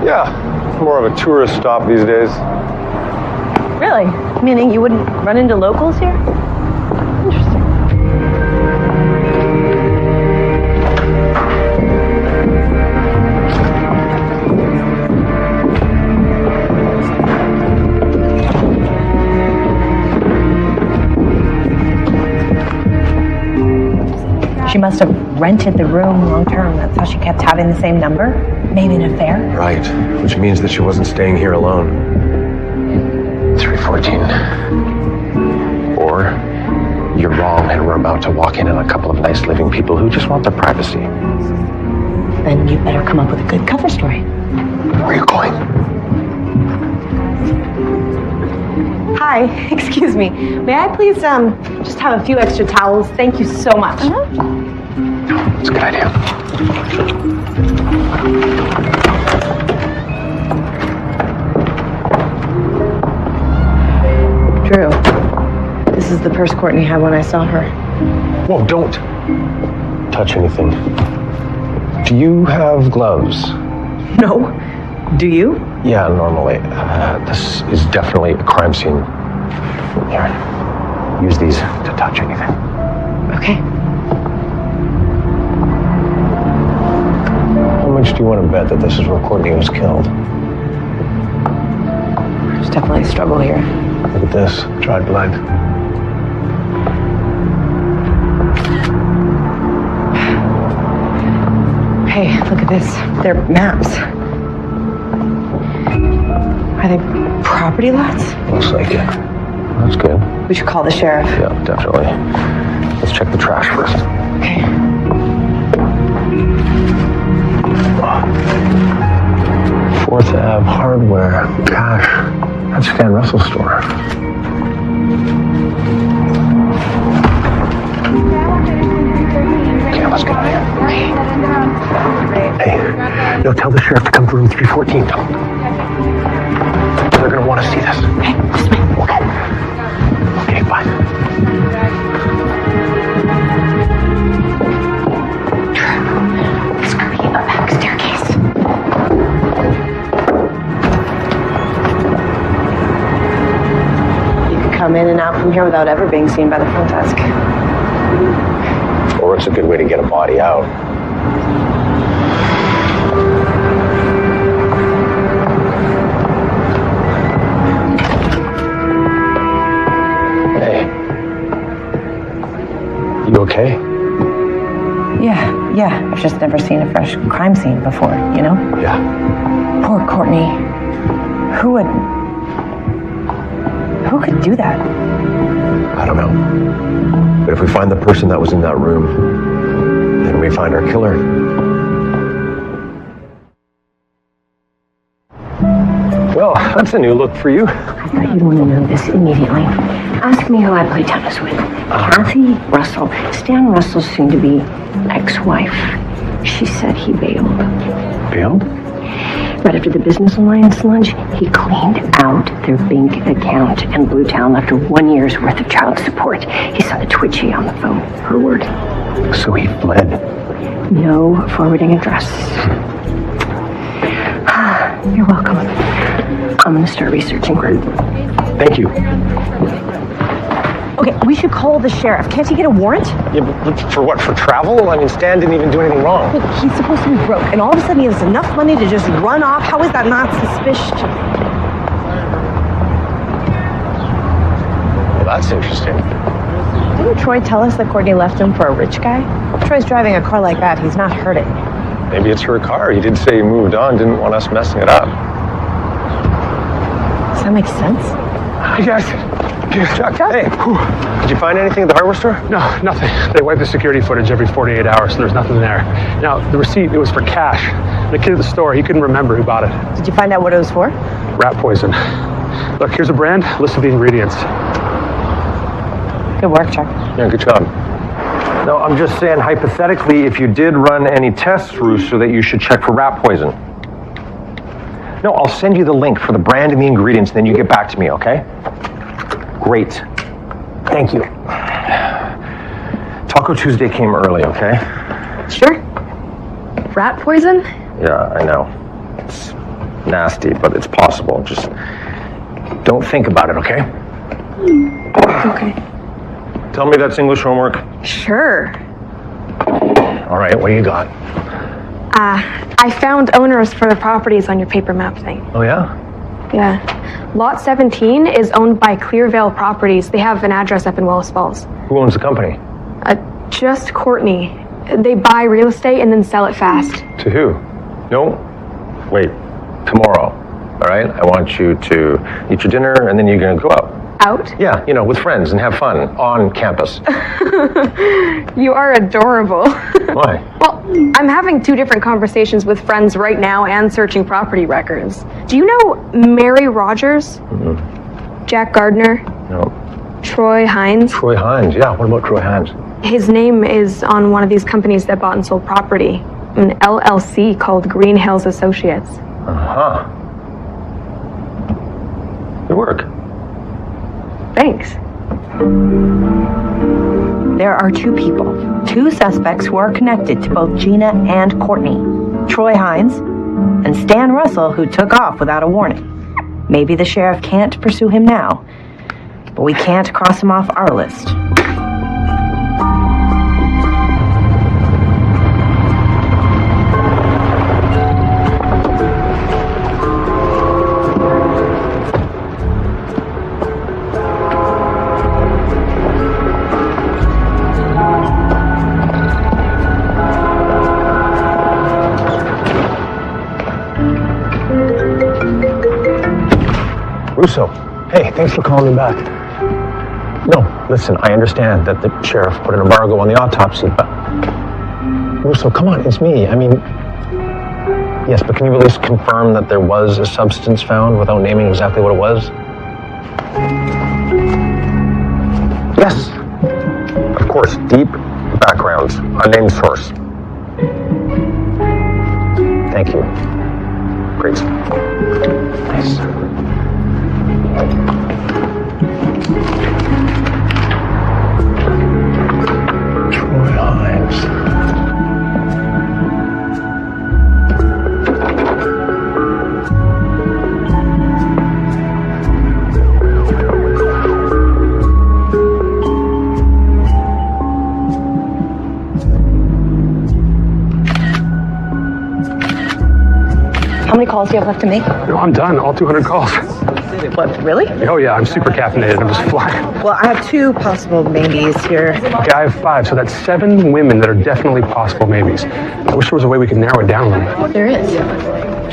Yeah. More of a tourist stop these days. Really? Meaning you wouldn't run into locals here? Interesting. She must have rented the room long term. That's how she kept having the same number. Maybe an affair. Right. Which means that she wasn't staying here alone. 314. Or you're wrong and we're about to walk in on a couple of nice living people who just want their privacy. Then you better come up with a good cover story. Where are you going? Hi, excuse me. May I please just have a few extra towels? Thank you so much. It's a good idea. Drew. This is the purse Courtney had when I saw her. Whoa, don't touch anything. Do you have gloves? No. Do you? Yeah, normally. This is definitely a crime scene. Here, use these to touch anything. Okay. How much do you want to bet that this is where Courtney was killed? There's definitely a struggle here. Look at this, dried blood. Hey, look at this. They're maps. Are they property lots? Looks like it. That's good. We should call the sheriff. Yeah, definitely. Let's check the trash first. Okay. Fourth Ave Hardware. Gosh, that's Stan Russell's store. Okay, let's get out of here. Hey, no, tell the sheriff to come to room 314. They're gonna want to see this. Hey, just wait. Okay, bye. Let's hurry up back staircase. You could come in and out from here without ever being seen by the front desk. Or it's a good way to get a body out. Hey. You okay? Yeah. I've just never seen a fresh crime scene before, you know? Yeah. Poor Courtney. Who could do that? I don't know. But if we find the person that was in that room, then we find our killer. Well, that's a new look for you. I thought you'd want to know this immediately. Ask me who I play tennis with. Kathy Russell, Stan Russell's soon-to-be ex-wife. She said he bailed. Bailed? Right after the Business Alliance lunch, he cleaned out their bank account and blew town after 1 year's worth of child support. He sounded twitchy on the phone. Her word. So he fled? No forwarding address. You're welcome. I'm going to start researching. Great. Thank you. Okay, we should call the sheriff. Can't he get a warrant? Yeah, but for what? For travel? I mean, Stan didn't even do anything wrong. Look, he's supposed to be broke, and all of a sudden he has enough money to just run off. How is that not suspicious? Well, that's interesting. Didn't Troy tell us that Courtney left him for a rich guy? If Troy's driving a car like that, he's not hurting. Maybe it's her car. He did say he moved on, didn't want us messing it up. Does that make sense? Hey, guys. Chuck, hey. Did you find anything at the hardware store? No, nothing. They wipe the security footage every 48 hours, so there's nothing there. Now, the receipt, it was for cash. The kid at the store, he couldn't remember who bought it. Did you find out what it was for? Rat poison. Look, here's a brand, list of the ingredients. Good work, Chuck. Yeah, good job. No, I'm just saying, hypothetically, if you did run any tests, Russo, that you should check for rat poison. No, I'll send you the link for the brand and the ingredients, and then you get back to me, okay? Great. Thank you. Taco Tuesday came early, okay? Sure. Rat poison? Yeah, I know. It's nasty, but it's possible. Just don't think about it, okay? Okay. Tell me that's English homework. Sure. All right, what do you got? I found owners for the properties on your paper map thing. Oh, yeah? Yeah. Lot 17 is owned by Clearvale Properties. They have an address up in Wells Falls. Who owns the company? Just Courtney. They buy real estate and then sell it fast. To who? No? Wait, tomorrow, all right? I want you to eat your dinner and then you're gonna go out. Out? Yeah, you know, with friends and have fun on campus. You are adorable. Why? Well, I'm having 2 different conversations with friends right now and searching property records. Do you know Mary Rogers? Mm-hmm. Jack Gardner? No. Troy Hines? Troy Hines, yeah. What about Troy Hines? His name is on one of these companies that bought and sold property. An LLC called Green Hills Associates. Uh-huh. Good work. Thanks. There are two people, two suspects who are connected to both Gina and Courtney. Troy Hines and Stan Russell, who took off without a warning. Maybe the sheriff can't pursue him now, but we can't cross him off our list. Russo, hey, thanks for calling me back. No, listen, I understand that the sheriff put an embargo on the autopsy, but... Russo, come on, it's me. I mean... Yes, but can you at least confirm that there was a substance found without naming exactly what it was? Yes. Of course, deep background, unnamed source. Thank you. Great. Nice. Troy Hines. How many calls do you have left to make? No, I'm done. All 200 calls. What, really? Oh yeah, I'm super caffeinated. I'm just flying. Well, I have 2 possible maybes here. Okay, I have 5, so that's 7 women that are definitely possible maybes. I wish there was a way we could narrow it down a little bit. There is.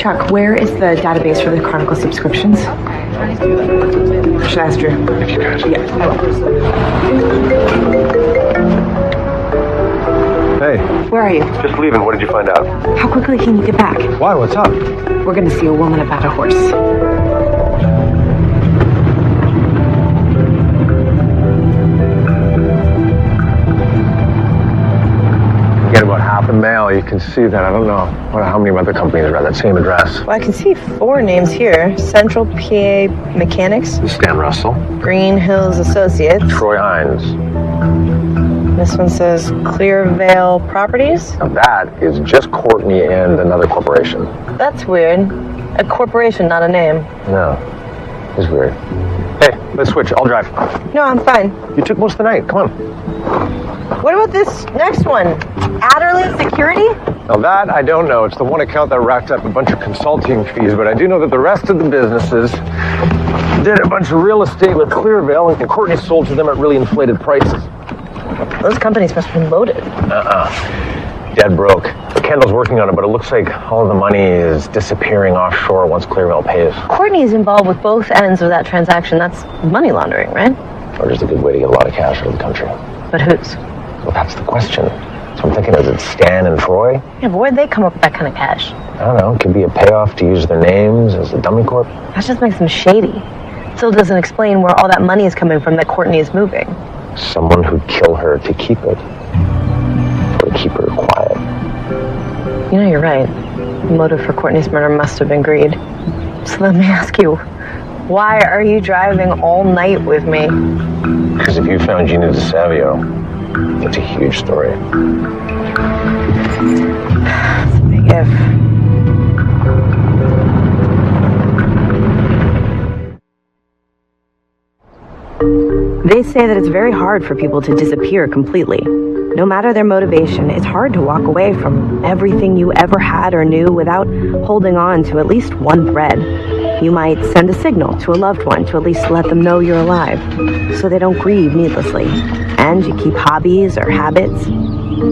Chuck, where is the database for the Chronicle subscriptions? Should I ask Drew? If you could. Yeah, I will. Hey. Where are you? Just leaving. What did you find out? How quickly can you get back? Why? What's up? We're gonna see a woman about a horse. Get about half a mail. You can see that. I don't know how many other companies are at that same address. Well, I can see 4 names here. Central PA Mechanics. Stan Russell. Green Hills Associates. Troy Hines. This one says Clearvale Properties. Now that is just Courtney and another corporation. That's weird. A corporation, not a name. No, it's weird. Hey, let's switch. I'll drive. No, I'm fine. You took most of the night. Come on. What about this next one? Adderley Security? Now that I don't know. It's the one account that racked up a bunch of consulting fees, but I do know that the rest of the businesses did a bunch of real estate with Clearvale, and Courtney sold to them at really inflated prices. Those companies must have been loaded. Dead broke. Kendall's working on it, but it looks like all of the money is disappearing offshore once Clearvale pays. Courtney is involved with both ends of that transaction. That's money laundering, right? Or just a good way to get a lot of cash out of the country. But whose? Well, that's the question. So I'm thinking, is it Stan and Troy? Yeah, but where'd they come up with that kind of cash? I don't know. It could be a payoff to use their names as a dummy corp. That just makes them shady. Still doesn't explain where all that money is coming from that Courtney is moving. Someone who'd kill her to keep it. Or to keep her quiet. You know, you're right. The motive for Courtney's murder must have been greed. So let me ask you, why are you driving all night with me? Because if you found Gina DeSavio, it's a huge story. It's a big if. They say that it's very hard for people to disappear completely. No matter their motivation, it's hard to walk away from everything you ever had or knew without holding on to at least one thread. You might send a signal to a loved one to at least let them know you're alive, so they don't grieve needlessly. And you keep hobbies or habits.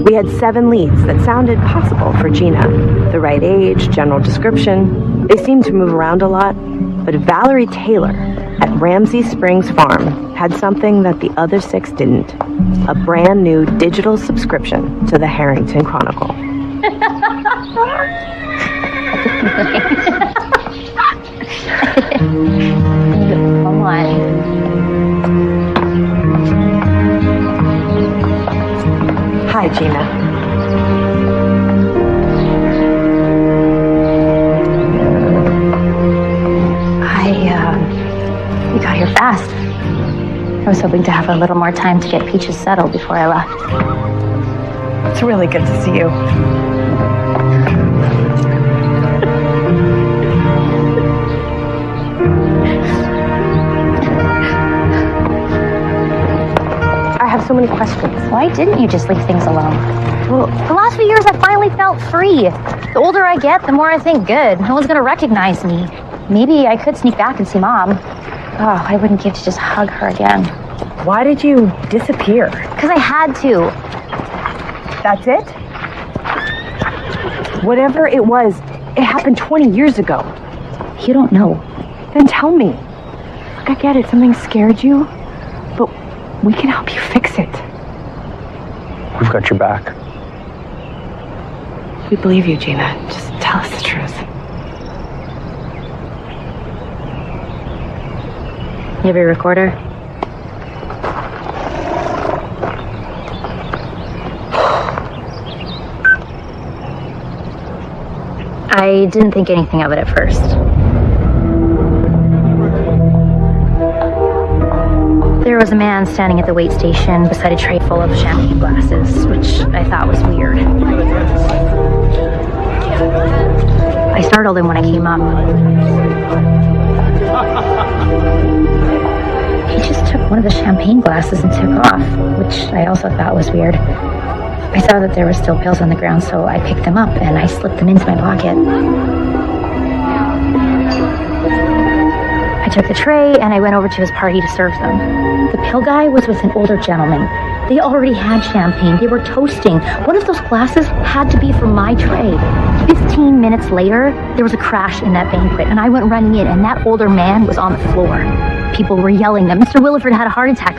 We had 7 leads that sounded possible for Gina. The right age, general description. They seemed to move around a lot, but Valerie Taylor at Ramsey Springs Farm had something that the other 6 didn't. A brand new digital subscription to the Harrington Chronicle. Come on. Hi, Gina. You got here fast. I was hoping to have a little more time to get Peaches settled before I left. It's really good to see you. I have so many questions. Why didn't you just leave things alone? Well, the last few years I finally felt free. The older I get, the more I think, good, no one's gonna recognize me. Maybe I could sneak back and see Mom. Oh, I wouldn't give to just hug her again. Why did you disappear? Because I had to. That's it? Whatever it was, it happened 20 years ago. You don't know. Then tell me. Look, I get it, something scared you, but we can help you fix it. We've got your back. We believe you, Gina. Just tell us the truth. You have your recorder? I didn't think anything of it at first. There was a man standing at the wait station beside a tray full of champagne glasses, which I thought was weird. I startled him when I came up. He just took one of the champagne glasses and took off, which I also thought was weird. I saw that there were still pills on the ground, so I picked them up and I slipped them into my pocket. I took the tray and I went over to his party to serve them. The pill guy was with an older gentleman. They already had champagne. They were toasting. One of those glasses had to be from my tray. 15 minutes later, there was a crash in that banquet, and I went running in, and that older man was on the floor. People were yelling that Mr. Williford had a heart attack.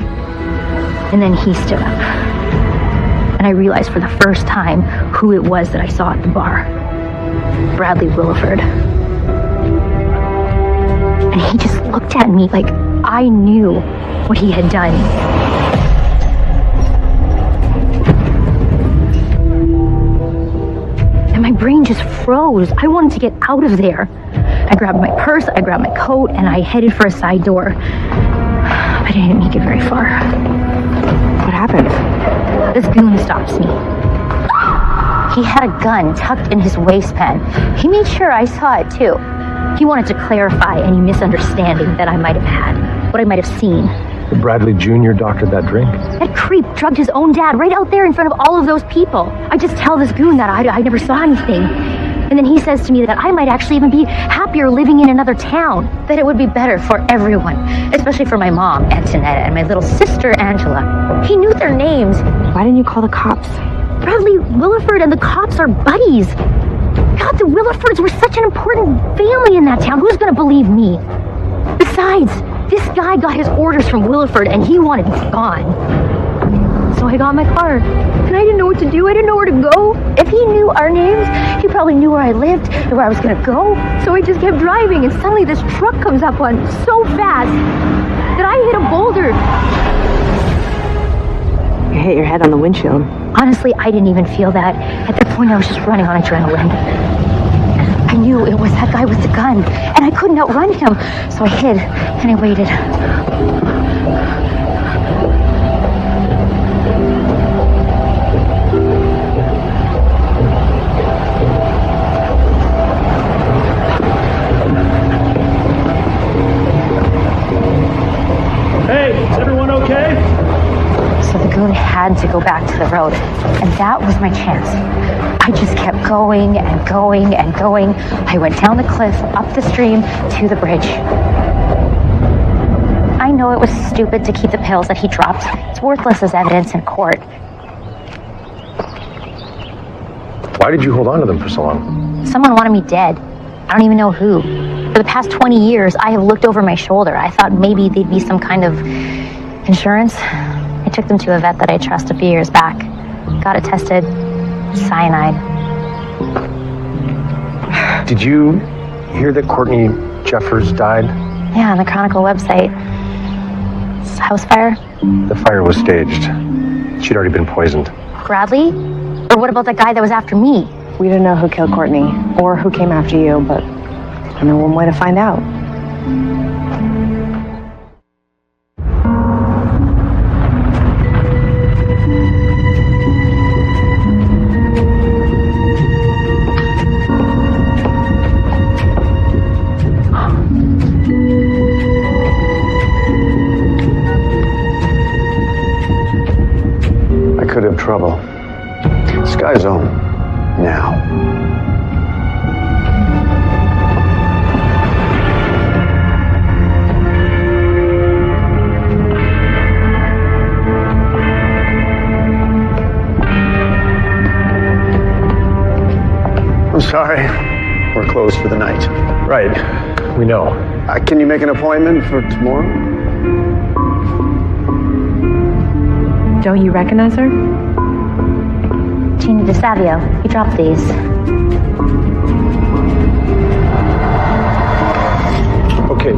And then he stood up. And I realized for the first time who it was that I saw at the bar. Bradley Williford. And he just looked at me like I knew what he had done. And my brain just froze. I wanted to get out of there. I grabbed my purse, I grabbed my coat, and I headed for a side door. I didn't make it very far. What happened? This goon stops me. He had a gun tucked in his waistband. He made sure I saw it too. He wanted to clarify any misunderstanding that I might have had, what I might have seen. Bradley Jr. doctored that drink. That creep drugged his own dad right out there in front of all of those people. I just tell this goon that I never saw anything. And then he says to me that I might actually even be happier living in another town, that it would be better for everyone, especially for my mom, Antonetta, and my little sister, Angela. He knew their names. Why didn't you call the cops? Bradley Williford and the cops are buddies. God, the Willifords were such an important family in that town. Who's gonna believe me? Besides, this guy got his orders from Williford and he wanted me gone. So I got in my car, and I didn't know what to do. I didn't know where to go. If he knew our names, he probably knew where I lived and where I was gonna go. So I just kept driving, and suddenly this truck comes up on so fast that I hit a boulder. You hit your head on the windshield. Honestly, I didn't even feel that. At that point, I was just running on adrenaline. I knew it was that guy with the gun, and I couldn't outrun him. So I hid, and I waited. Hey, is everyone okay? So the goon had to go back to the road, and that was my chance. I just kept going and going and going. I went down the cliff, up the stream, to the bridge. I know it was stupid to keep the pills that he dropped. It's worthless as evidence in court. Why did you hold on to them for so long? Someone wanted me dead. I don't even know who. For the past 20 years, I have looked over my shoulder. I thought maybe they'd be some kind of insurance. I took them to a vet that I trust a few years back. Got it tested. Cyanide. Did you hear that Courtney Jeffers died? Yeah, on the Chronicle website. It's a house fire. The fire was staged. She'd already been poisoned. Bradley? Or what about that guy that was after me? We don't know who killed Courtney or who came after you, but I know one way to find out. trouble. Sky Zone. Now. I'm sorry. We're closed for the night. Right. We know. Can you make an appointment for tomorrow? Don't you recognize her? Gina DeSavio. You dropped these. Okay.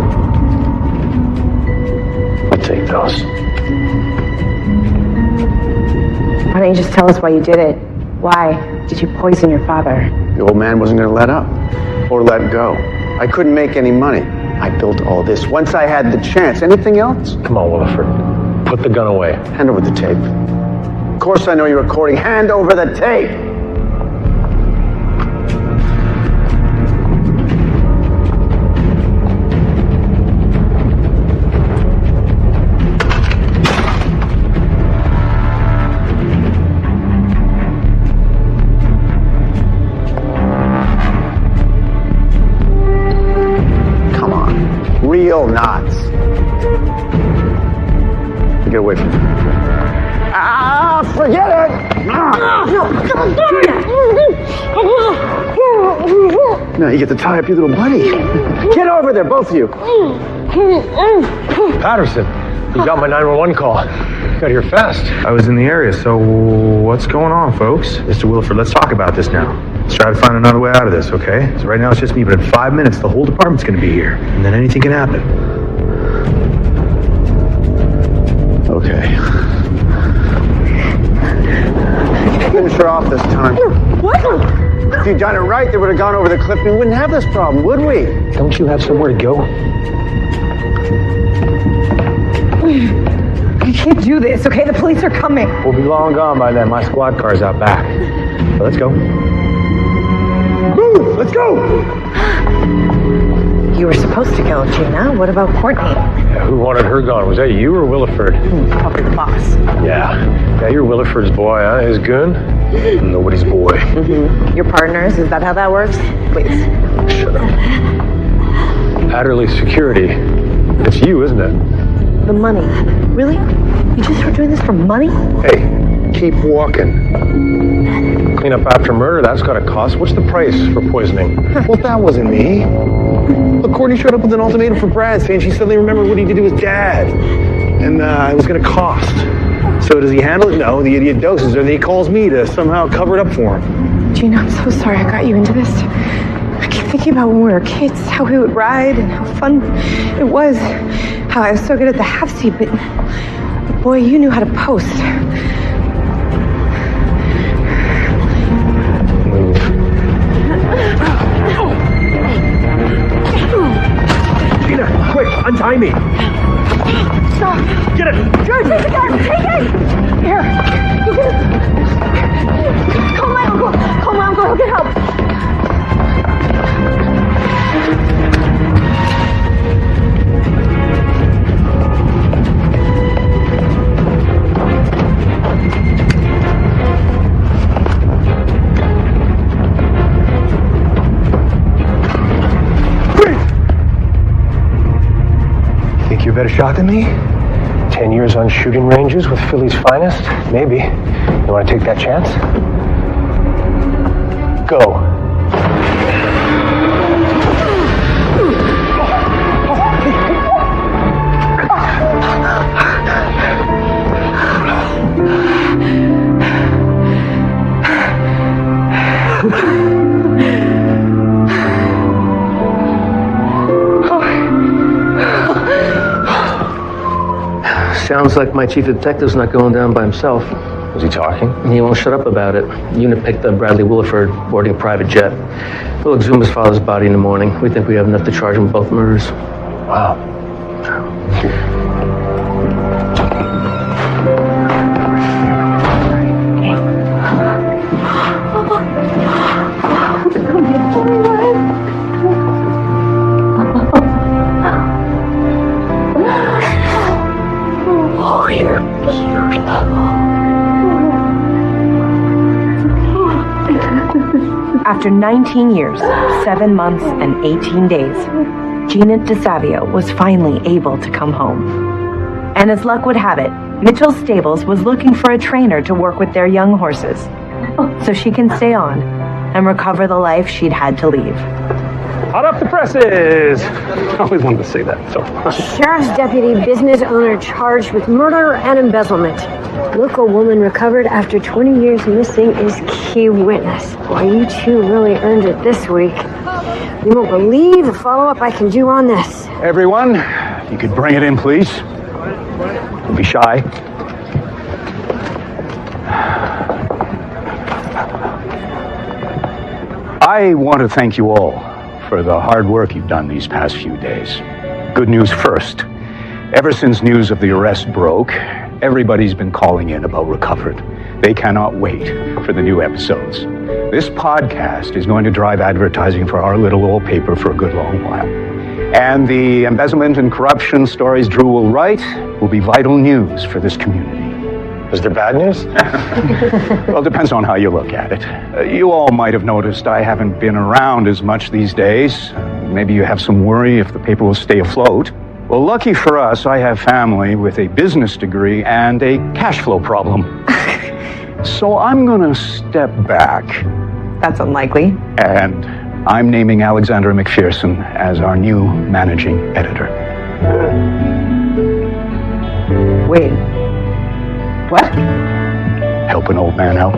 I'll take those. Why don't you just tell us why you did it? Why did you poison your father? The old man wasn't going to let up or let go. I couldn't make any money. I built all this once I had the chance. Anything else? Come on, Williford. Put the gun away. Hand over the tape. Of course I know you're recording. Hand over the tape. Real knots. Get away from me. Forget it! Now you get to tie up your little buddy. Get over there, both of you. Patterson, you got my 911 call. Got here fast. I was in the area, so what's going on, folks? Mr. Williford, let's talk about this now. Let's try to find another way out of this, okay? So right now it's just me, but in 5 minutes the whole department's gonna be here. And then anything can happen. Okay. Finish her off this time. What? If you'd done it right, they would have gone over the cliff and we wouldn't have this problem, would we? Don't you have somewhere to go? You can't do this, okay? The police are coming. We'll be long gone by then. My squad car's out back. So let's go. Move! Let's go! You were supposed to go, Gina. What about Courtney? Yeah, who wanted her gone? Was that you or Williford? Probably the boss. Yeah, you're Williford's boy, huh? His goon? Nobody's boy. Mm-hmm. Your partners? Is that how that works? Please. Shut up. Adderley Security. It's you, isn't it? The money. Really? You just were doing this for money? Hey, keep walking. Clean up after murder, that's got a cost. What's the price for poisoning? Well, that wasn't me. Look, Courtney showed up with an ultimatum for Brad, saying she suddenly remembered what he did to his dad. And it was going to cost. So does he handle it? No, the idiot doses her. Then he calls me to somehow cover it up for him. Gina, I'm so sorry I got you into this. I keep thinking about when we were kids, how we would ride and how fun it was. How I was so good at the half seat, but boy, you knew how to post. Gina, quick, untie me. Stop. Get it. Take the gun. Take it. Here. You can... Call my uncle. Call my uncle. He'll get help. You're a better shot than me? 10 years on shooting ranges with Philly's finest? Maybe. You want to take that chance? Go. Sounds like my chief of detective's not going down by himself. Was he talking? He won't shut up about it. Unit picked up Bradley Williford boarding a private jet. We'll exhume his father's body in the morning. We think we have enough to charge him with both murders. Wow. After 19 years, 7 months, and 18 days, Gina DeSavio was finally able to come home. And as luck would have it, Mitchell's Stables was looking for a trainer to work with their young horses, so she can stay on and recover the life she'd had to leave. Hot off the presses! I always wanted to say that. So. Sheriff's deputy, business owner charged with murder and embezzlement. Local woman recovered after 20 years missing is key witness. Why, you two really earned it this week. You won't believe the follow-up I can do on this. Everyone, you could bring it in, please. Don't be shy. I want to thank you all for the hard work you've done these past few days. Good news first. Ever since news of the arrest broke, everybody's been calling in about Recovered. They cannot wait for the new episodes. This podcast is going to drive advertising for our little old paper for a good long while. And the embezzlement and corruption stories Drew will write will be vital news for this community. Is there bad news? Well, it depends on how you look at it. You all might have noticed I haven't been around as much these days. Maybe you have some worry if the paper will stay afloat. Well, lucky for us, I have family with a business degree and a cash flow problem. So I'm gonna step back. That's unlikely. And I'm naming Alexandra McPherson as our new managing editor. Wait. What? Help an old man out.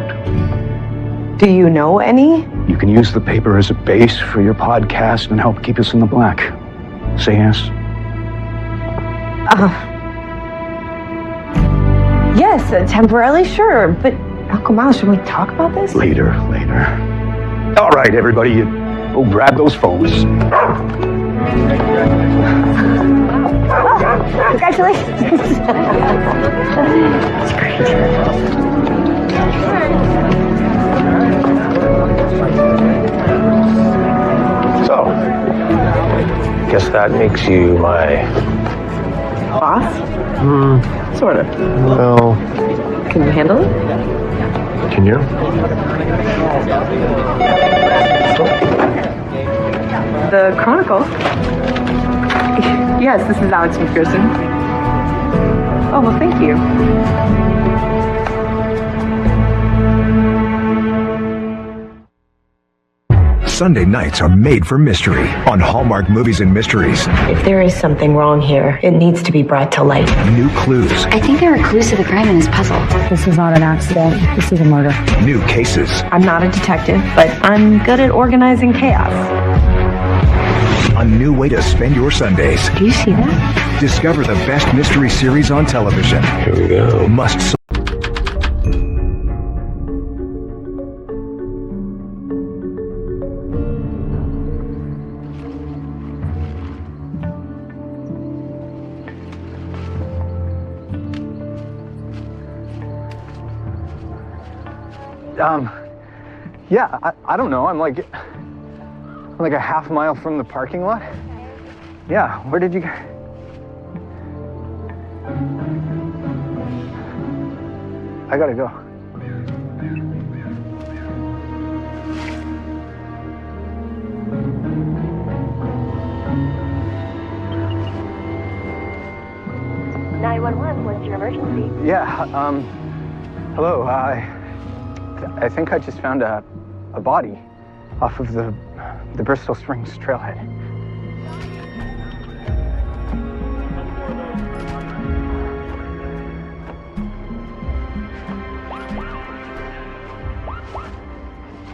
Do you know any? You can use the paper as a base for your podcast and help keep us in the black. Say yes? Yes, temporarily, sure. But, Uncle Miles, should we talk about this? Later. All right, everybody, you go grab those phones. Congratulations. That's great. So, guess that makes you my boss? Sort of. Well, can you handle it? Can you? The Chronicle? Yes, this is Alex McPherson. Oh, well, thank you. Sunday nights are made for mystery on Hallmark Movies and Mysteries. If there is something wrong here, it needs to be brought to light. New clues. I think there are clues to the crime in this puzzle. This is not an accident. This is a murder. New cases. I'm not a detective, but I'm good at organizing chaos. A new way to spend your Sundays. Do you see that? Discover the best mystery series on television. Here we go. Must. Yeah, I don't know. I'm like a half mile from the parking lot. Yeah, where did you go? I gotta go. What's your emergency? Yeah, hello, I think I just found a body off of the Bristol Springs trailhead.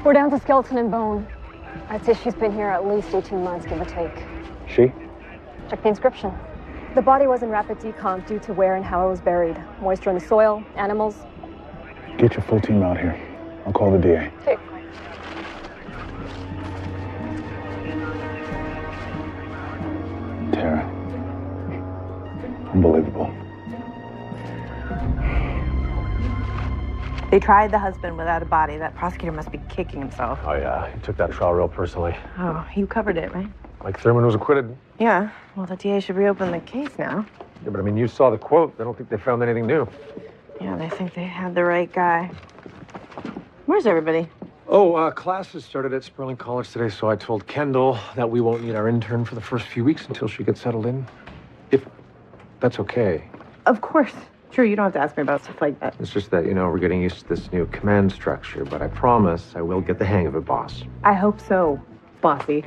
We're down to skeleton and bone. I'd say she's been here at least 18 months, give or take. She? Check the inscription. The body was in rapid decomp due to where and how it was buried. Moisture in the soil, animals. Get your full team out here. I'll call the DA. Okay. Tara. Unbelievable. They tried the husband without a body. That prosecutor must be kicking himself. Oh, yeah. He took that trial real personally. Oh, you covered it, right? Mike Thurman was acquitted. Yeah. Well, the DA should reopen the case now. Yeah, but I mean, you saw the quote. I don't think they found anything new. Yeah, they think they had the right guy. Where's everybody? Oh, classes started at Sperling College today, so I told Kendall that we won't need our intern for the first few weeks until she gets settled in. If that's okay. Of course. Sure, you don't have to ask me about stuff like that. It's just that, we're getting used to this new command structure, but I promise I will get the hang of it, boss. I hope so, bossy.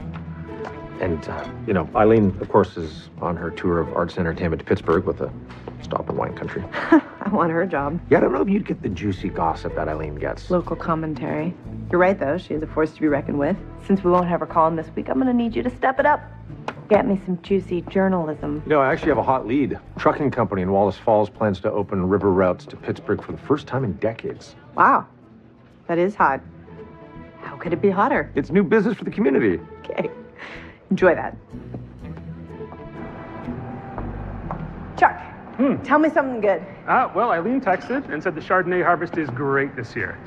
And, Eileen, of course, is on her tour of arts and entertainment to Pittsburgh with a stop in wine country. I want her job. Yeah, I don't know if you'd get the juicy gossip that Eileen gets. Local commentary. You're right, though. She is a force to be reckoned with. Since we won't have her calling this week, I'm going to need you to step it up. Get me some juicy journalism. I actually have a hot lead. Trucking company in Wallace Falls plans to open river routes to Pittsburgh for the first time in decades. Wow. That is hot. How could it be hotter? It's new business for the community. Okay. Enjoy that. Chuck, tell me something good. Well, Eileen texted and said the Chardonnay harvest is great this year.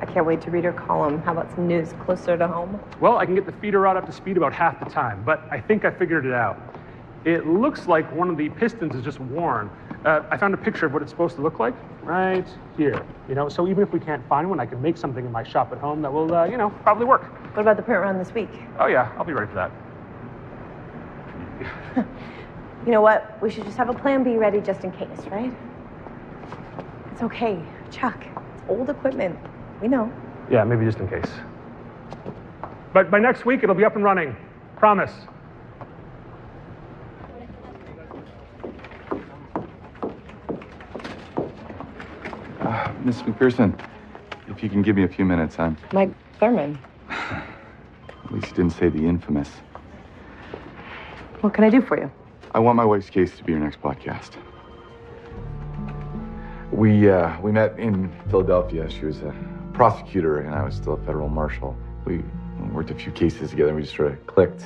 I can't wait to read her column. How about some news closer to home? Well, I can get the feeder rod up to speed about half the time, but I think I figured it out. It looks like one of the pistons is just worn. I found a picture of what it's supposed to look like right here. So even if we can't find one, I can make something in my shop at home that will, probably work. What about the print run this week? Oh yeah, I'll be ready for that. You know what? We should just have a plan B ready just in case, right? It's okay, Chuck. It's old equipment. We know. Yeah, maybe just in case. But by next week, it'll be up and running. Promise. Miss McPherson, if you can give me a few minutes, Mike Thurman. At least you didn't say the infamous. What can I do for you? I want my wife's case to be your next podcast. We met in Philadelphia. She was a prosecutor and I was still a federal marshal. We worked a few cases together and we just sort of clicked.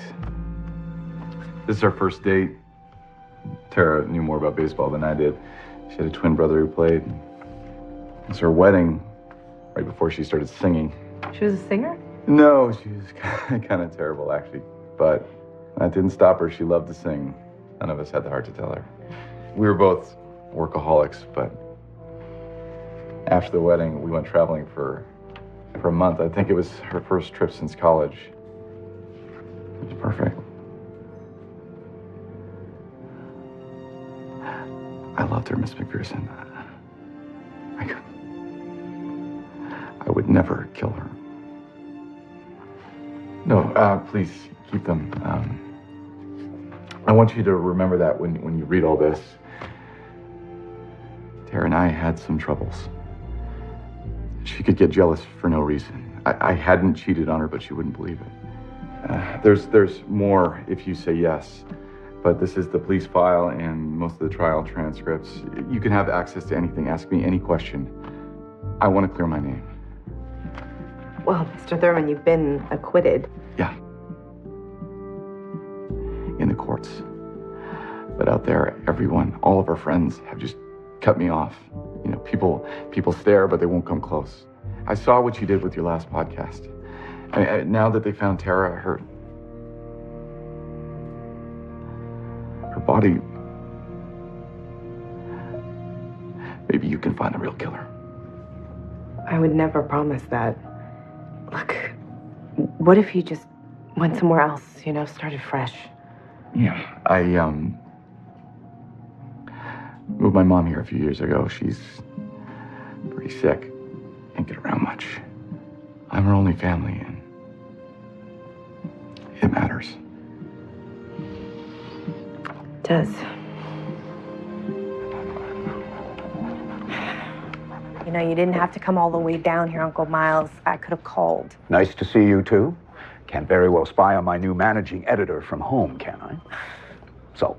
This is our first date. Tara knew more about baseball than I did. She had a twin brother who played. It was her wedding right before she started singing. She was a singer? No, she was kind of terrible actually, but that didn't stop her. She loved to sing. None of us had the heart to tell her. We were both workaholics, but after the wedding, we went traveling for a month. I think it was her first trip since college. It was perfect. I loved her, Miss McPherson. I would never kill her. No, please keep them. I want you to remember that when you read all this. Tara and I had some troubles. She could get jealous for no reason. I hadn't cheated on her, but she wouldn't believe it. There's more if you say yes, but this is the police file and most of the trial transcripts. You can have access to anything. Ask me any question. I want to clear my name. Well, Mr. Thurman, you've been acquitted. Yeah. In the courts. But out there, everyone, all of our friends have just cut me off. People stare, but they won't come close. I saw what you did with your last podcast. Now that they found Tara, her body, maybe you can find the real killer. I would never promise that. Look, what if you just went somewhere else, started fresh? Yeah, I moved my mom here a few years ago. She's pretty sick. Can't get around much. I'm her only family, and it matters. It does. You didn't have to come all the way down here, Uncle Miles. I could have called. Nice to see you, too. Can't very well spy on my new managing editor from home, can I? So,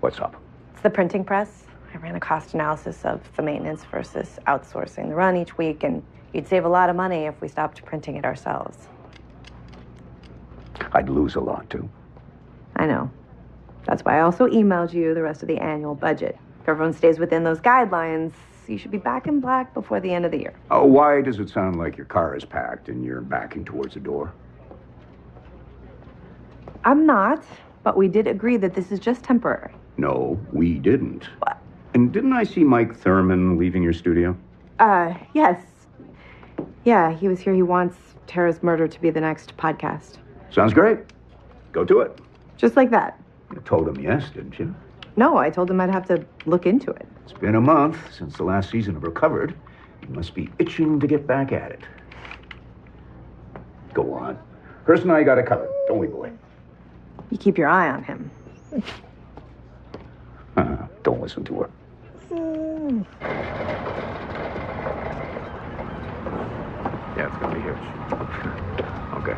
what's up? It's the printing press. I ran a cost analysis of the maintenance versus outsourcing the run each week, and you'd save a lot of money if we stopped printing it ourselves. I'd lose a lot, too. I know. That's why I also emailed you the rest of the annual budget. If everyone stays within those guidelines, you should be back in black before the end of the year. Oh, why does it sound like your car is packed and you're backing towards the door? I'm not, but we did agree that this is just temporary. No, we didn't. What? And didn't I see Mike Thurman leaving your studio? Yes. Yeah, he was here. He wants Tara's murder to be the next podcast. Sounds great. Go to it. Just like that. You told him yes, didn't you? No, I told him I'd have to look into it. It's been a month since the last season of Recovered. You must be itching to get back at it. Go on. Hurst and I got it covered, don't we, boy? You keep your eye on him. Don't listen to her. Yeah, it's gonna be huge. Okay.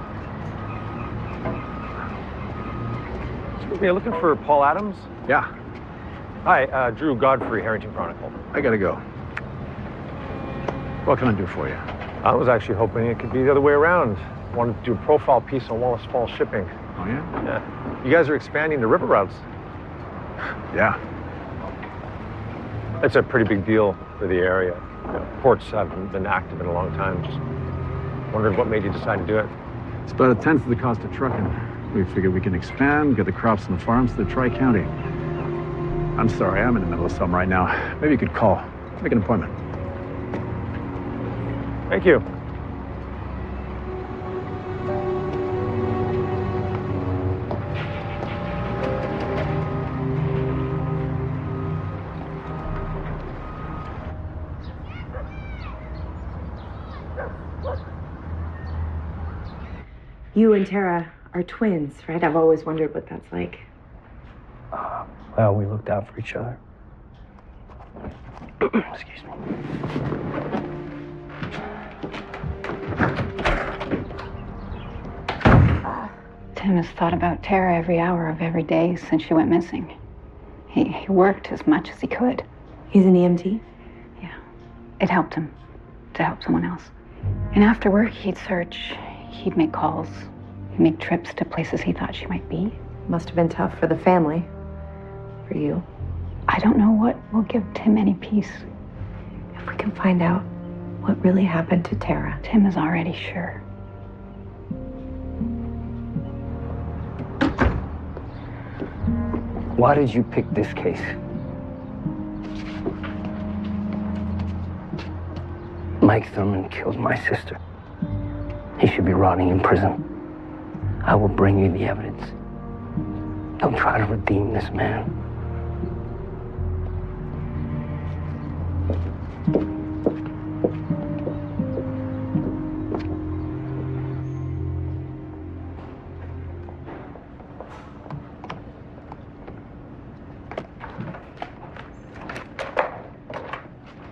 Excuse me, looking for Paul Adams? Yeah. Hi, Drew Godfrey, Harrington Chronicle. I gotta go. What can I do for you? I was actually hoping it could be the other way around. Wanted to do a profile piece on Wallace Falls shipping. Oh, yeah? Yeah. You guys are expanding the river routes. Yeah. It's a pretty big deal for the area. Ports haven't been active in a long time. Just wondered what made you decide to do it. It's about 1/10 of the cost of trucking. We figured we can expand, get the crops and the farms to the Tri-County. I'm sorry, I'm in the middle of something right now. Maybe you could call. Make an appointment. Thank you. You and Tara are twins, right? I've always wondered what that's like. Well, we looked out for each other. Excuse me. Tim has thought about Tara every hour of every day since she went missing. He worked as much as he could. He's an EMT? Yeah. It helped him to help someone else. And after work, he'd search. He'd make calls. He'd make trips to places he thought she might be. Must have been tough for the family. For you. I don't know what will give Tim any peace. If we can find out what really happened to Tara. Tim is already sure. Why did you pick this case? Mike Thurman killed my sister. He should be rotting in prison. I will bring you the evidence. Don't try to redeem this man.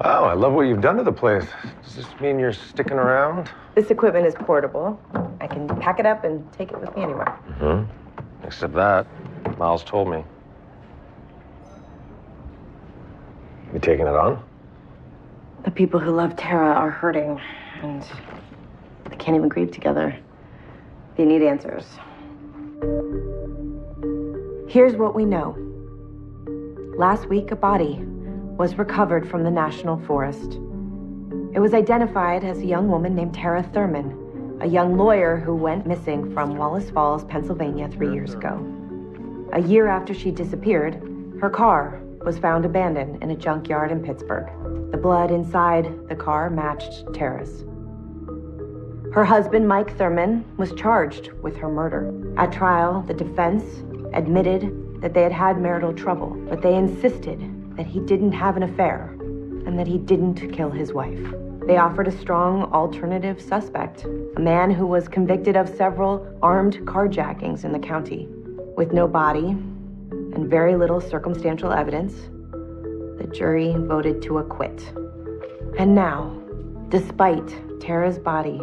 Wow, I love what you've done to the place. Does this mean you're sticking around? This equipment is portable. I can pack it up and take it with me anywhere. Mm-hmm. Except that, Miles told me. You taking it on? The people who love Tara are hurting, and they can't even grieve together. They need answers. Here's what we know. Last week, a body was recovered from the National Forest. It was identified as a young woman named Tara Thurman, a young lawyer who went missing from Wallace Falls, Pennsylvania 3 years ago. A year after she disappeared, her car was found abandoned in a junkyard in Pittsburgh. The blood inside the car matched Tara's. Her husband, Mike Thurman, was charged with her murder. At trial, the defense admitted that they had had marital trouble, but they insisted that he didn't have an affair and that he didn't kill his wife. They offered a strong alternative suspect, a man who was convicted of several armed carjackings in the county. With no body and very little circumstantial evidence, the jury voted to acquit. And now, despite Tara's body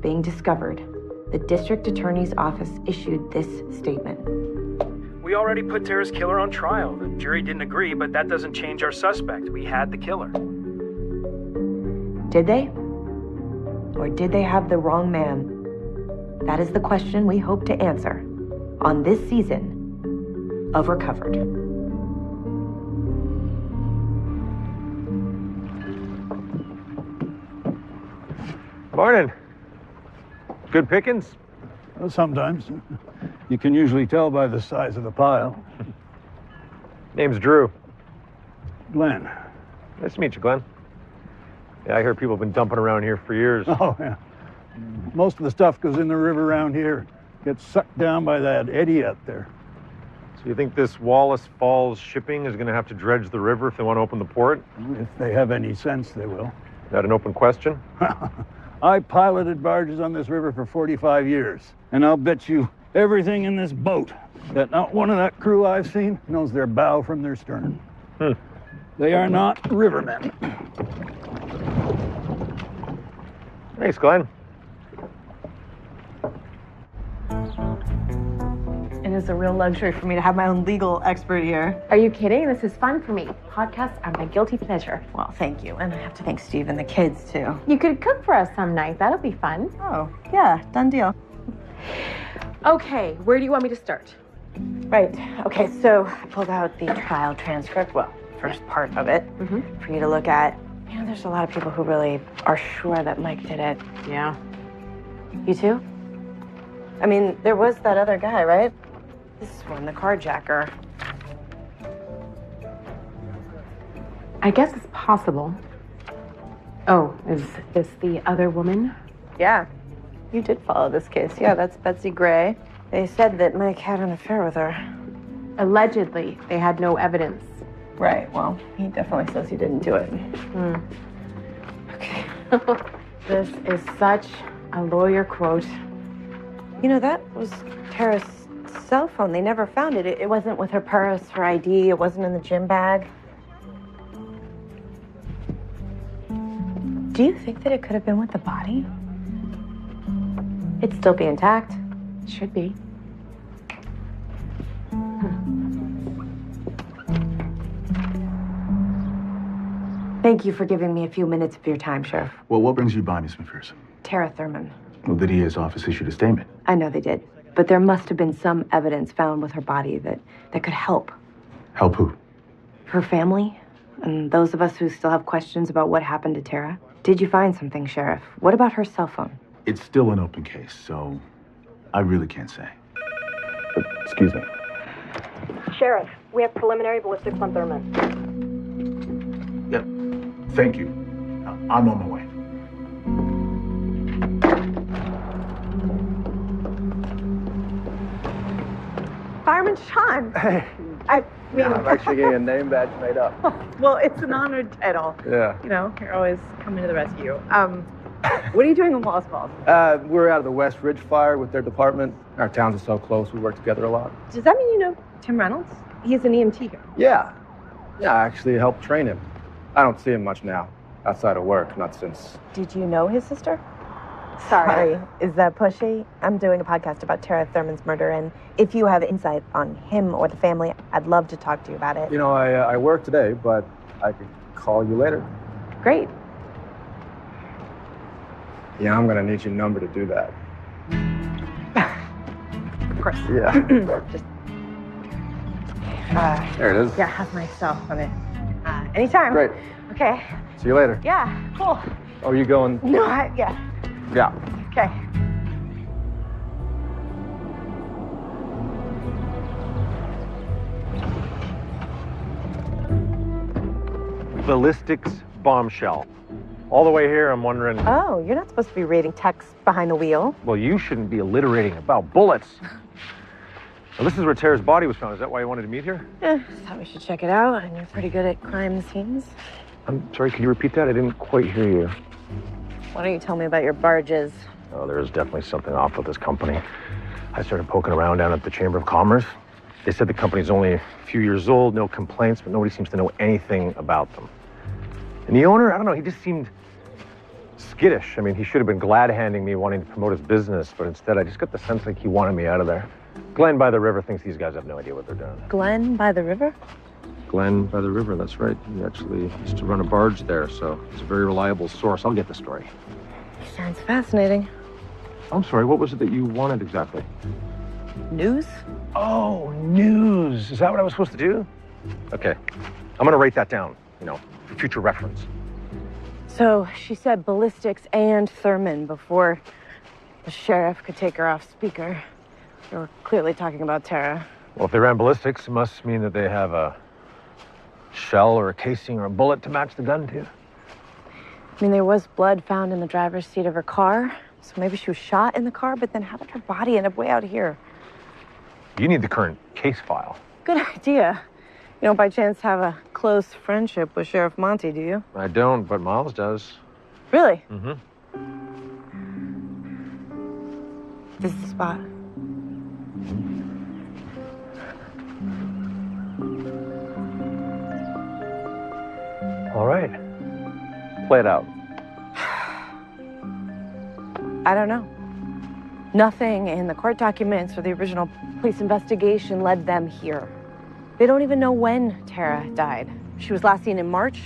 being discovered, the district attorney's office issued this statement. We already put Tara's killer on trial. The jury didn't agree, but that doesn't change our suspect. We had the killer. Did they? Or did they have the wrong man? That is the question we hope to answer on this season of Recovered. Morning. Good pickings? Well, sometimes. You can usually tell by the size of the pile. Name's Drew. Glenn. Nice to meet you, Glenn. Yeah, I hear people have been dumping around here for years. Oh, yeah. Most of the stuff goes in the river around here. Gets sucked down by that eddy out there. So you think this Wallace Falls shipping is going to have to dredge the river if they want to open the port? If they have any sense, they will. Is that an open question? I piloted barges on this river for 45 years, and I'll bet you everything in this boat that not one of that crew I've seen knows their bow from their stern. They are not rivermen. Thanks, Glenn. It is a real luxury for me to have my own legal expert here. Are you kidding? This is fun for me. Podcasts are my guilty pleasure. Well, thank you. And I have to thank Steve and the kids, too. You could cook for us some night. That'll be fun. Oh, yeah, done deal. Okay, where do you want me to start? Right. Okay, so I pulled out the trial transcript. Well, first part of it for you to look at. You know, there's a lot of people who really are sure that Mike did it. Yeah. You too? I mean, there was that other guy, right? This one, the carjacker. I guess it's possible. Oh, is this the other woman? Yeah. You did follow this case. Yeah, that's Betsy Gray. They said that Mike had an affair with her. Allegedly. They had no evidence. Right, well, he definitely says he didn't do it. Okay. This is such a lawyer quote. You know, that was Tara's cell phone. They never found it. It wasn't with her purse, her ID. It wasn't in the gym bag. Do you think that it could have been with the body? It'd still be intact. Should be. Thank you for giving me a few minutes of your time, Sheriff. Well, what brings you by, Miss McPherson? Tara Thurman. Well, the DA's office issued a statement. I know they did. But there must have been some evidence found with her body that could help. Help who? Her family, and those of us who still have questions about what happened to Tara. Did you find something, Sheriff? What about her cell phone? It's still an open case, so I really can't say. Excuse me. Sheriff, we have preliminary ballistics on Thurman. Yep. Thank you. I'm on my way. Fireman Sean. Hey. I mean, I'm actually getting a name badge made up. Well, it's an honored title. Yeah. You know, you're always coming to the rescue. What are you doing in Wallace Falls? We're out of the West Ridge fire with their department. Our towns are so close, we work together a lot. Does that mean you know Tim Reynolds? He's an EMT here. Yeah. Yeah, I actually helped train him. I don't see him much now, outside of work, not since... Did you know his sister? Sorry, is that pushy? I'm doing a podcast about Tara Thurman's murder, and if you have insight on him or the family, I'd love to talk to you about it. You know, I work today, but I could call you later. Great. Yeah, I'm gonna need your number to do that. Of course. Yeah. Just... there it is. Yeah, have my cell on it. Anytime. Great. Okay. See you later. Yeah, cool. Oh, you going? No, yeah. Yeah. Okay. Ballistics bombshell. All the way here, I'm wondering... Oh, you're not supposed to be reading text behind the wheel. Well, you shouldn't be alliterating about bullets. Well, this is where Tara's body was found. Is that why you wanted to meet here? Thought we should check it out, and you're pretty good at crime scenes. I'm sorry, could you repeat that? I didn't quite hear you. Why don't you tell me about your barges? Oh, there's definitely something off with this company. I started poking around down at the Chamber of Commerce. They said the company's only a few years old, no complaints, but nobody seems to know anything about them. And the owner, I don't know, he just seemed skittish. I mean, he should have been glad-handing me wanting to promote his business, but instead I just got the sense like he wanted me out of there. Glenn by the river thinks these guys have no idea what they're doing. Glenn by the river? Glenn by the river, that's right. He actually used to run a barge there, so he's a very reliable source. I'll get the story. Sounds fascinating. I'm sorry, what was it that you wanted exactly? News? Oh, news. Is that what I was supposed to do? Okay. I'm gonna write that down, you know, for future reference. So she said ballistics and Thurman before the sheriff could take her off speaker. They were clearly talking about Tara. Well, if they ran ballistics, it must mean that they have a shell or a casing or a bullet to match the gun to. I mean, there was blood found in the driver's seat of her car, so maybe she was shot in the car, but then how did her body end up way out here? You need the current case file. Good idea. You don't by chance have a close friendship with Sheriff Monty, do you? I don't, but Miles does. Really? Mm-hmm. This is the spot. All right. Play it out. I don't know. Nothing in the court documents or the original police investigation led them here. They don't even know when Tara died. She was last seen in March,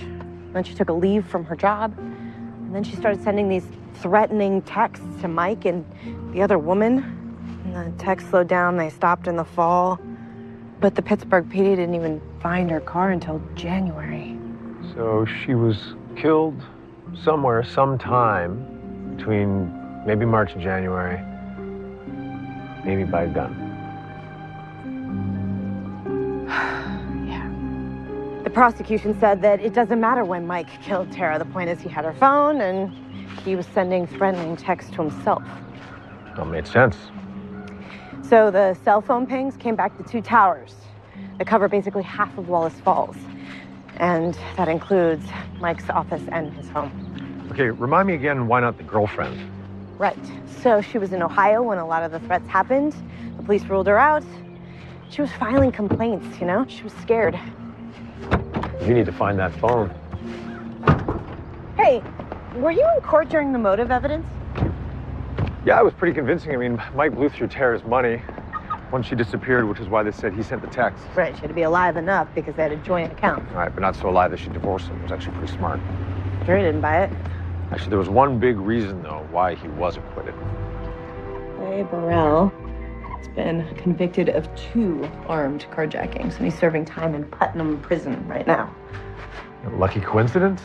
then she took a leave from her job, and then she started sending these threatening texts to Mike and the other woman. And the text slowed down, they stopped in the fall. But the Pittsburgh PD didn't even find her car until January. So she was killed somewhere, sometime between maybe March and January, maybe by a gun. Yeah. The prosecution said that it doesn't matter when Mike killed Tara. The point is he had her phone and he was sending threatening texts to himself. Well, it made sense. So the cell phone pings came back to 2 towers that cover basically half of Wallace Falls. And that includes Mike's office and his home. Okay, remind me again, why not the girlfriend? Right. So she was in Ohio when a lot of the threats happened. The police ruled her out. She was filing complaints, you know? She was scared. You need to find that phone. Hey, were you in court during the motive evidence? Yeah, it was pretty convincing. I mean, Mike blew through Tara's money once she disappeared, which is why they said he sent the text. Right, she had to be alive enough because they had a joint account. Right, but not so alive that she divorced him. It was actually pretty smart. Jury didn't buy it. Actually, there was one big reason, though, why he was acquitted. Ray Burrell has been convicted of 2 armed carjackings, and he's serving time in Putnam Prison right now. A lucky coincidence?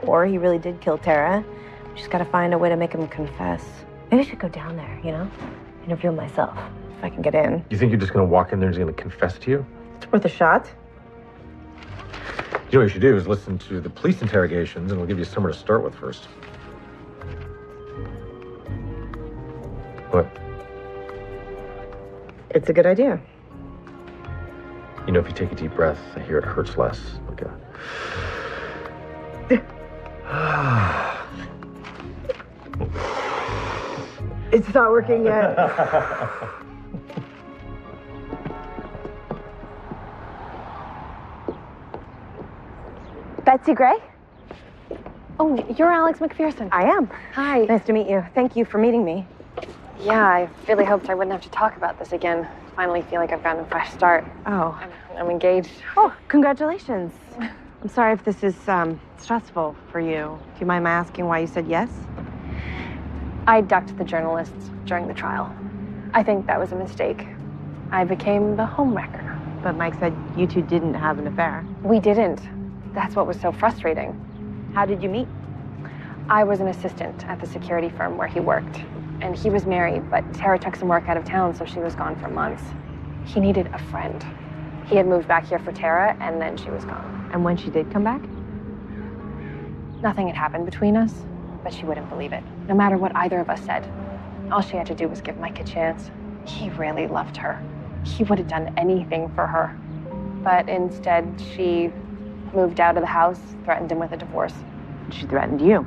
Or he really did kill Tara. We just gotta find a way to make him confess. Maybe I should go down there, you know? Interview him myself, if I can get in. You think you're just gonna walk in there and he's gonna confess to you? It's worth a shot. You know what you should do is listen to the police interrogations, and we'll give you somewhere to start with first. What? It's a good idea. You know, if you take a deep breath, I hear it hurts less. Okay. It's not working yet. Betsy Gray? Oh, you're Alex McPherson. I am. Hi. Nice to meet you. Thank you for meeting me. Yeah, I really hoped I wouldn't have to talk about this again. Finally feel like I've gotten a fresh start. Oh. I'm engaged. Oh, congratulations. I'm sorry if this is stressful for you. Do you mind my asking why you said yes? I ducked the journalists during the trial. I think that was a mistake. I became the homewrecker. But Mike said you two didn't have an affair. We didn't. That's what was so frustrating. How did you meet? I was an assistant at the security firm where he worked. And he was married, but Tara took some work out of town, so she was gone for months. He needed a friend. He had moved back here for Tara, and then she was gone. And when she did come back? Nothing had happened between us, but she wouldn't believe it, no matter what either of us said. All she had to do was give Mike a chance. He really loved her. He would have done anything for her. But instead, she moved out of the house, threatened him with a divorce. She threatened you,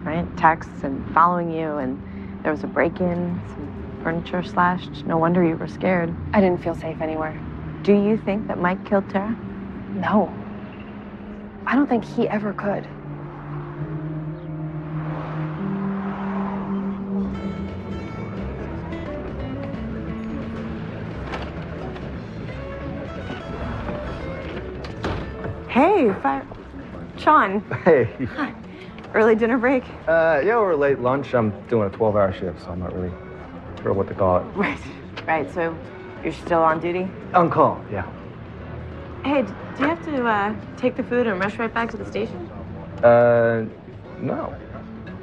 right? Texts and following you, and there was a break-in, some furniture slashed. No wonder you were scared. I didn't feel safe anywhere. Do you think that Mike killed Tara? No. I don't think he ever could. Hey, Sean. Hey. Hi. Early dinner break? Yeah, we're late lunch. I'm doing a 12-hour shift, so I'm not really sure what to call it. Right, so you're still on duty? On call, yeah. Hey, do you have to take the food and rush right back to the station? No.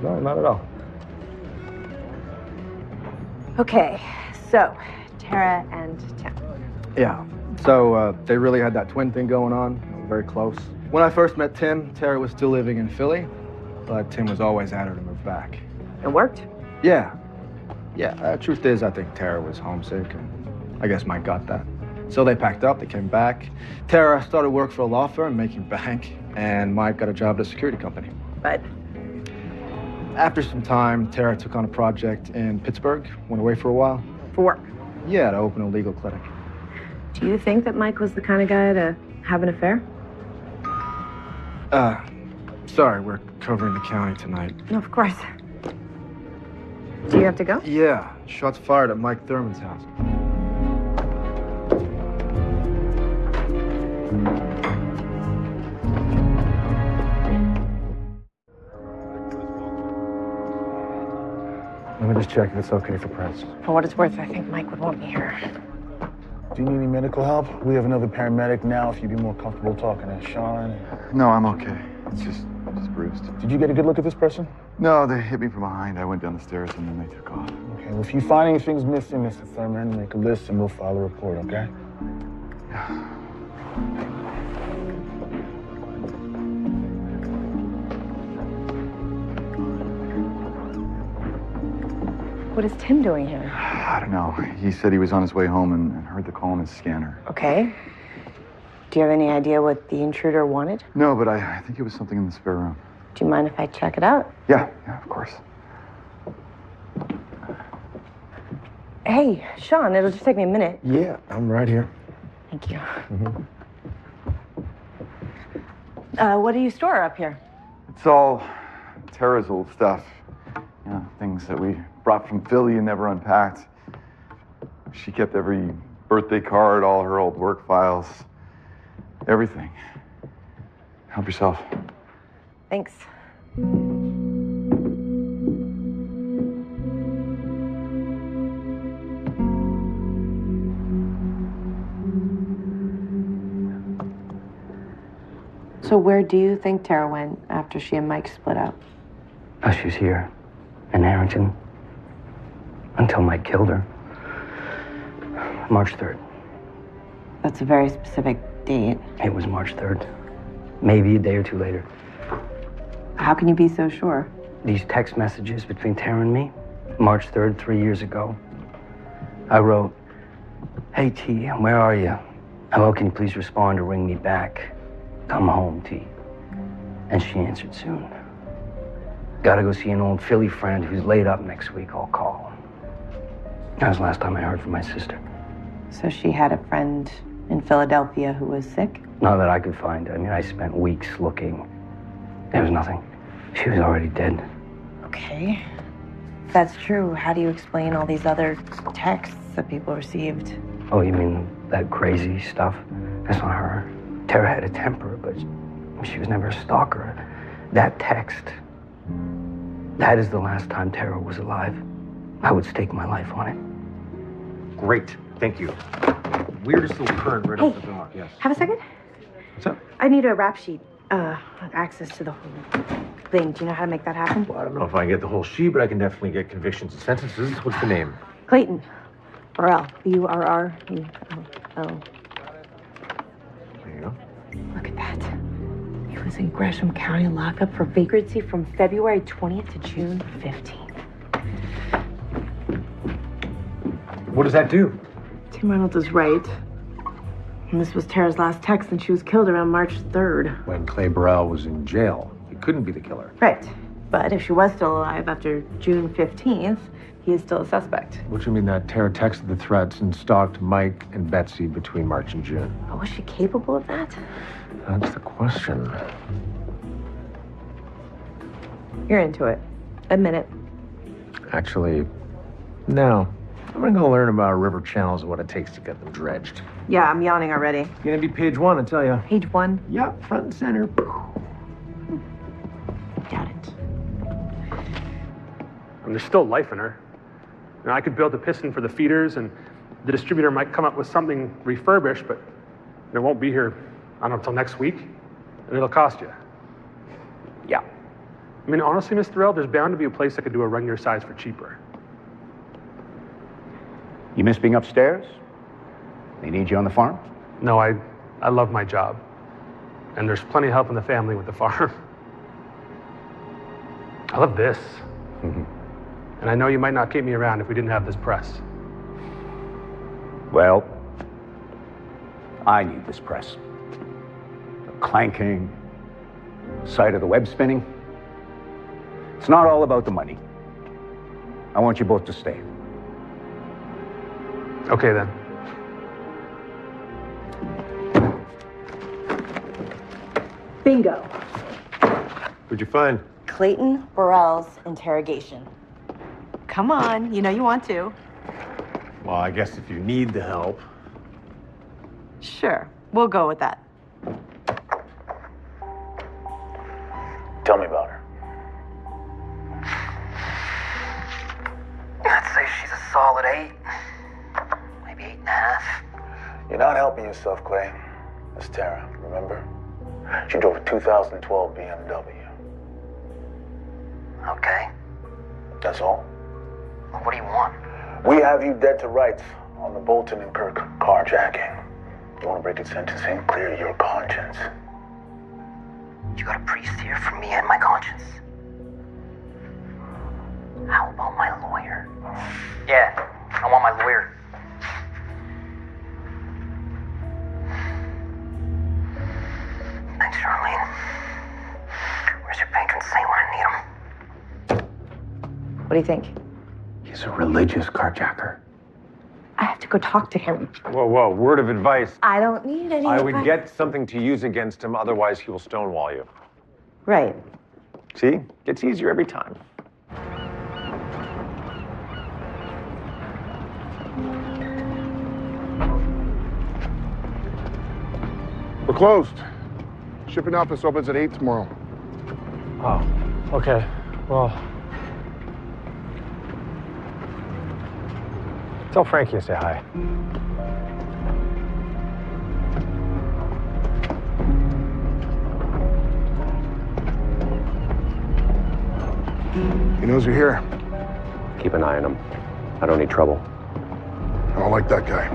No, not at all. Okay, so Tara and Tim. Yeah, so they really had that twin thing going on. Very close. When I first met Tim, Tara was still living in Philly. but Tim was always at her to move back. It worked? Yeah. Truth is, I think Tara was homesick, and I guess Mike got that. So they packed up, they came back. Tara started work for a law firm making bank, and Mike got a job at a security company. But after some time, Tara took on a project in Pittsburgh, went away for a while. For work? Yeah, to open a legal clinic. Do you think that Mike was the kind of guy to have an affair? Sorry, we're covering the county tonight. No, of course. Do you have to go? Yeah, shots fired at Mike Thurman's house. Let me just check if it's okay for press. For what it's worth, I think Mike would want me here. Do you need any medical help? We have another paramedic now if you'd be more comfortable talking to Sean. No, I'm okay. It's just bruised. Did you get a good look at this person? No, they hit me from behind. I went down the stairs and then they took off. Okay, well, if you find anything's missing, Mr. Thurman, make a list and we'll file a report, okay? What is Tim doing here? I don't know. He said he was on his way home and heard the call on his scanner. Okay. Do you have any idea what the intruder wanted? No, but I think it was something in the spare room. Do you mind if I check it out? Yeah, of course. Hey, Sean, it'll just take me a minute. Yeah, I'm right here. Thank you. What do you store up here? It's all Tara's old stuff. You know, things that we brought from Philly and never unpacked. She kept every birthday card, all her old work files, everything. Help yourself. Thanks. So where do you think Tara went after she and Mike split up? Oh, she was here in Harrington until Mike killed her. March 3rd. That's a very specific date. It was March 3rd. Maybe a day or two later. How can you be so sure? These text messages between Tara and me, March 3rd, 3 years ago. I wrote, "Hey, T, where are you? Hello, can you please respond or ring me back? Come home, T." And she answered soon. Gotta go see an old Philly friend who's laid up next week. I'll call. That was the last time I heard from my sister. So she had a friend in Philadelphia who was sick? Not that I could find. I mean, I spent weeks looking. There was nothing. She was already dead. Okay. If that's true, how do you explain all these other texts that people received? Oh, you mean that crazy stuff? That's not her. Tara had a temper, but she was never a stalker. That text, that is the last time Tara was alive. I would stake my life on it. Great. Thank you. Weirdest little current right off the dock, yes. Have a second? What's up? I need a rap sheet. Access to the whole thing. Do you know how to make that happen? Well, I don't know if I can get the whole sheet, but I can definitely get convictions and sentences. What's the name? Clayton. Burrell. B-U-R-R-E-L-L. There you go. Look at that. He was in Gresham County lockup for vagrancy from February 20th to June 15th. What does that do? Tim Reynolds is right. And this was Tara's last text, and she was killed around March 3rd. When Clay Burrell was in jail. He couldn't be the killer. Right. But if she was still alive after June 15th, he is still a suspect. What you mean that Tara texted the threats and stalked Mike and Betsy between March and June? Oh, was she capable of that? That's the question. You're into it. Admit it. Actually, no. I'm gonna go learn about river channels and what it takes to get them dredged. Yeah, I'm yawning already. Gonna be page 1, I tell you. Page 1? Yep, front and center. Got it. And there's still life in her. Now, I could build a piston for the feeders, and the distributor might come up with something refurbished, but it won't be here, I don't know, until next week, and it'll cost you. Yeah. I mean, honestly, Mr. L, there's bound to be a place that could do a run your size for cheaper. You miss being upstairs? They need you on the farm? No, I love my job. And there's plenty of help in the family with the farm. I love this. And I know you might not keep me around if we didn't have this press. Well, I need this press. The clanking, sight of the web spinning. It's not all about the money. I want you both to stay. Okay, then. Bingo. What'd you find? Clayton Burrell's interrogation. Come on, you know you want to. Well, I guess if you need the help. Sure, we'll go with that. Tell me about her. I'd say she's a solid 8. Maybe 8.5. You're not helping yourself, Clay. That's Tara, remember? She drove a 2012 BMW. Okay. That's all. What do you want? We have you dead to rights on the Bolton and Kirk carjacking. You want to break its sentencing? Clear your conscience. You got a priest here for me and my conscience. How about my lawyer? Yeah, I want my lawyer. Thanks, Charlene. Where's your patron saint when I need him? What do you think? He's a religious carjacker. I have to go talk to him. Whoa, whoa, word of advice. I don't need any I would advice. get something to use against him, otherwise he will stonewall you. Right. See? Gets easier every time. We're closed. Shipping office opens at 8 tomorrow. Oh, okay. Well, tell Frankie to say hi. He knows you're here. Keep an eye on him. I don't need trouble. I don't like that guy.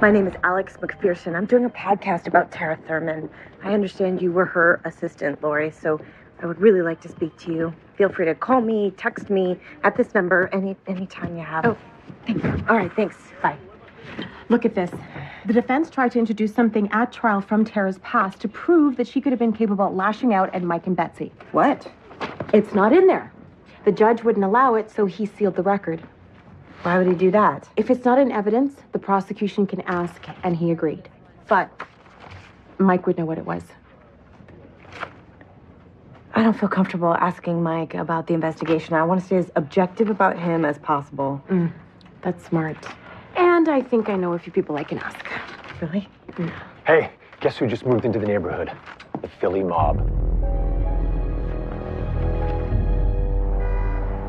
My name is Alex McPherson. I'm doing a podcast about Tara Thurman. I understand you were her assistant, Lori, so I would really like to speak to you. Feel free to call me, text me at this number anytime you have. Oh, thank you. All right, thanks. Bye. Look at this. The defense tried to introduce something at trial from Tara's past to prove that she could have been capable of lashing out at Mike and Betsy. What? It's not in there. The judge wouldn't allow it, so he sealed the record. Why would he do that? If it's not in evidence, the prosecution can ask, and he agreed. But Mike would know what it was. I don't feel comfortable asking Mike about the investigation. I want to stay as objective about him as possible. That's smart. And I think I know a few people I can ask. Really? Hey, guess who just moved into the neighborhood? The Philly mob.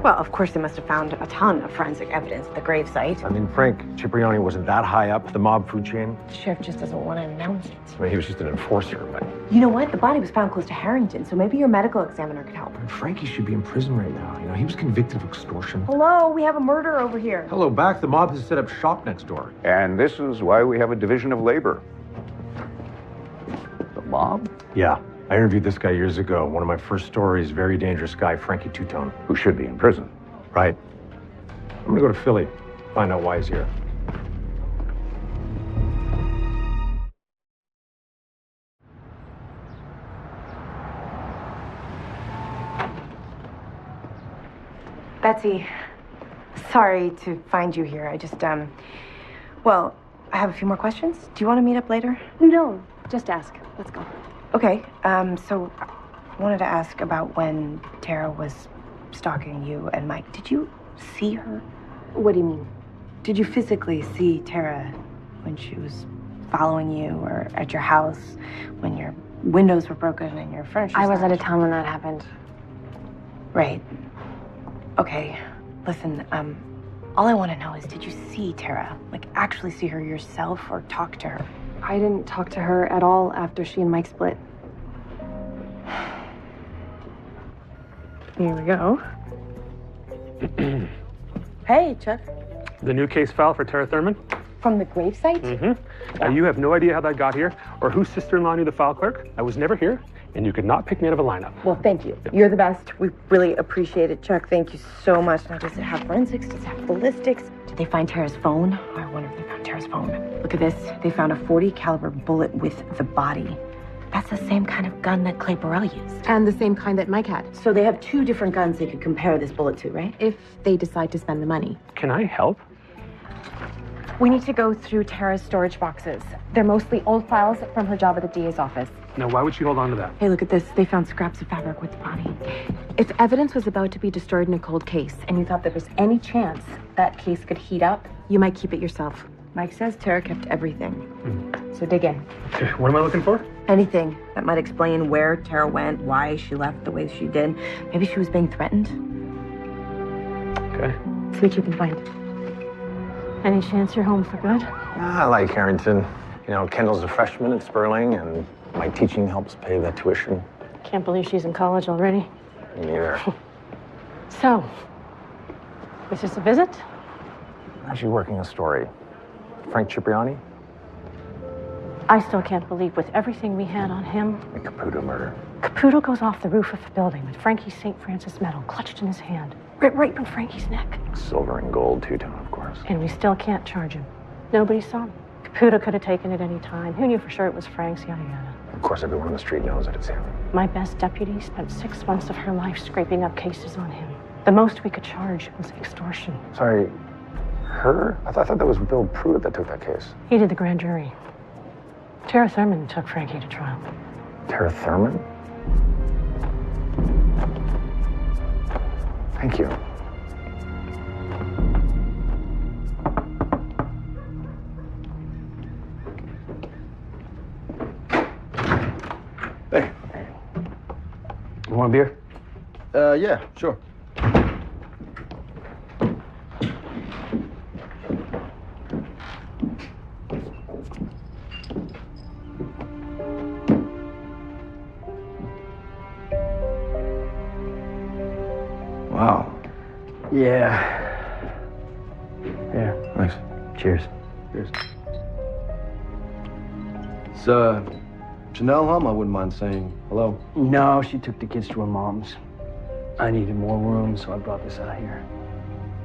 Well, of course, they must have found a ton of forensic evidence at the gravesite. I mean, Frank Cipriani wasn't that high up the mob food chain. The sheriff just doesn't want to announce it. I mean, he was just an enforcer, but... You know what? The body was found close to Harrington, so maybe your medical examiner could help. Frankie should be in prison right now. You know, he was convicted of extortion. Hello, we have a murder over here. Hello, back. The mob has set up shop next door. And this is why we have a division of labor. The mob? Yeah. I interviewed this guy years ago. One of my first stories, very dangerous guy, Frankie Two-Tone. Who should be in prison. Right. I'm gonna go to Philly, find out why he's here. Betsy, sorry to find you here. I just, well, I have a few more questions. Do you want to meet up later? No, just ask. Let's go. Okay, so I wanted to ask about when Tara was stalking you and Mike. Did you see her? What do you mean? Did you physically see Tara when she was following you or at your house when your windows were broken and your furniture I was out of smashed? town when that happened. Right. Okay, listen, all I want to know is, did you see Tara? Like, actually see her yourself or talk to her? I didn't talk to her at all after she and Mike split. Here we go. Hey, Chuck. The new case file for Tara Thurman? From the gravesite? Mm-hmm. Now, you have no idea how that got here or whose sister-in-law knew the file clerk. I was never here. and you could not pick me out of a lineup. Well, thank you. You're the best. We really appreciate it, Chuck. Thank you so much. Now, does it have forensics? Does it have ballistics? Did they find Tara's phone? I wonder if they found Tara's phone. Look at this. They found a .40 caliber bullet with the body. That's the same kind of gun that Clay Burrell used. And the same kind that Mike had. So they have 2 different guns they could compare this bullet to, right? If they decide to spend the money. Can I help? We need to go through Tara's storage boxes. They're mostly old files from her job at the DA's office. Now, why would she hold on to that? Hey, look at this. They found scraps of fabric with the body. If evidence was about to be destroyed in a cold case, and you thought there was any chance that case could heat up, you might keep it yourself. Mike says Tara kept everything. So dig in. What am I looking for? Anything that might explain where Tara went, why she left the way she did. Maybe she was being threatened. Okay. See what you can find. Any chance you're home for good? I like Harrington. You know, Kendall's a freshman at Sperling, and my teaching helps pay the tuition. Can't believe she's in college already. Me neither. So, is this a visit? Actually working a story. Frank Cipriani? I still can't believe with everything we had on him. The Caputo murder. Caputo goes off the roof of the building with Frankie's St. Francis medal clutched in his hand. Right from Frankie's neck. Silver and gold two-tone, of course. And we still can't charge him. Nobody saw him. Caputo could have taken it any time. Who knew for sure it was Frank's, yada yada. Of course, everyone on the street knows that it's him. My best deputy spent 6 months of her life scraping up cases on him. The most we could charge was extortion. Sorry, her? I thought that was Bill Pruitt that took that case. He did the grand jury. Tara Thurman took Frankie to trial. Tara Thurman? Thank you. Hey. You want a beer? Yeah, sure. Wow. Yeah. Thanks. Cheers. Cheers. It's, Janelle home? I wouldn't mind saying hello. No, she took the kids to her mom's. I needed more room, so I brought this out here.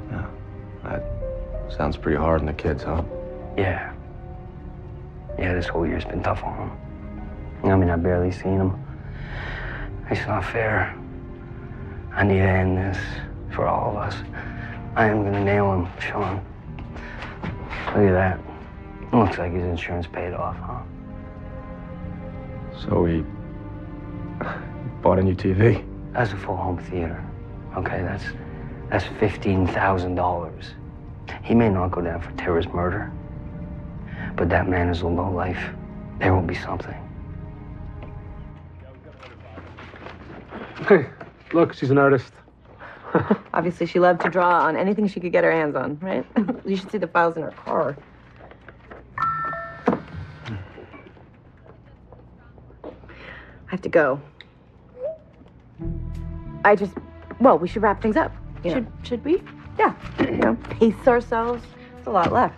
Yeah. That sounds pretty hard on the kids, huh? Yeah. Yeah, this whole year's been tough on them. I mean, I barely seen them. It's not fair. I need to end this for all of us. I am gonna nail him, Sean. Look at that. Looks like his insurance paid off, huh? So he bought a new TV? That's a full home theater. Okay, that's $15,000. He may not go down for Tara's murder, but that man is a lowlife. There will be something. Hey, look, she's an artist. Obviously, she loved to draw on anything she could get her hands on, right? You should see the files in her car. I have to go. Well, we should wrap things up. Should we? Yeah. Pace ourselves. There's a lot left.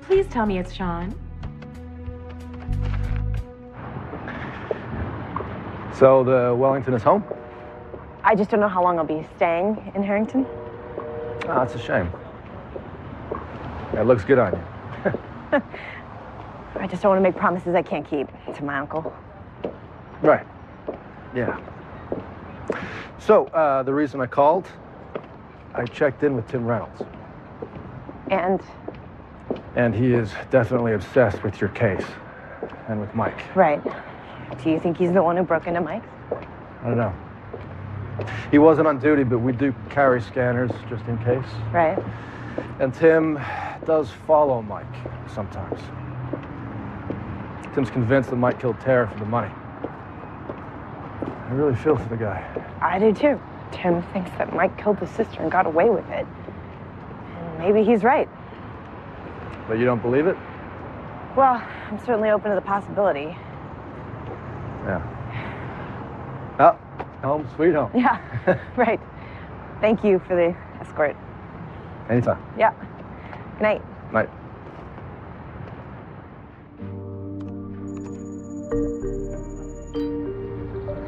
Please tell me it's Sean. So the Wellington is home? I just don't know how long I'll be staying in Harrington. Oh, that's a shame. It looks good on you. I just don't want to make promises I can't keep to my uncle. Right. Yeah. So, the reason I called, I checked in with Tim Reynolds. And? And he is definitely obsessed with your case and with Mike. Right. Do you think he's the one who broke into Mike's? I don't know. He wasn't on duty, but we do carry scanners just in case. Right. And Tim does follow Mike sometimes. Tim's convinced that Mike killed Tara for the money. I really feel for the guy. I do too. Tim thinks that Mike killed his sister and got away with it. And maybe he's right. But you don't believe it? Well, I'm certainly open to the possibility. Yeah. Oh, home sweet home. Yeah, right. Thank you for the escort. Anytime. Yeah. Good night. Night.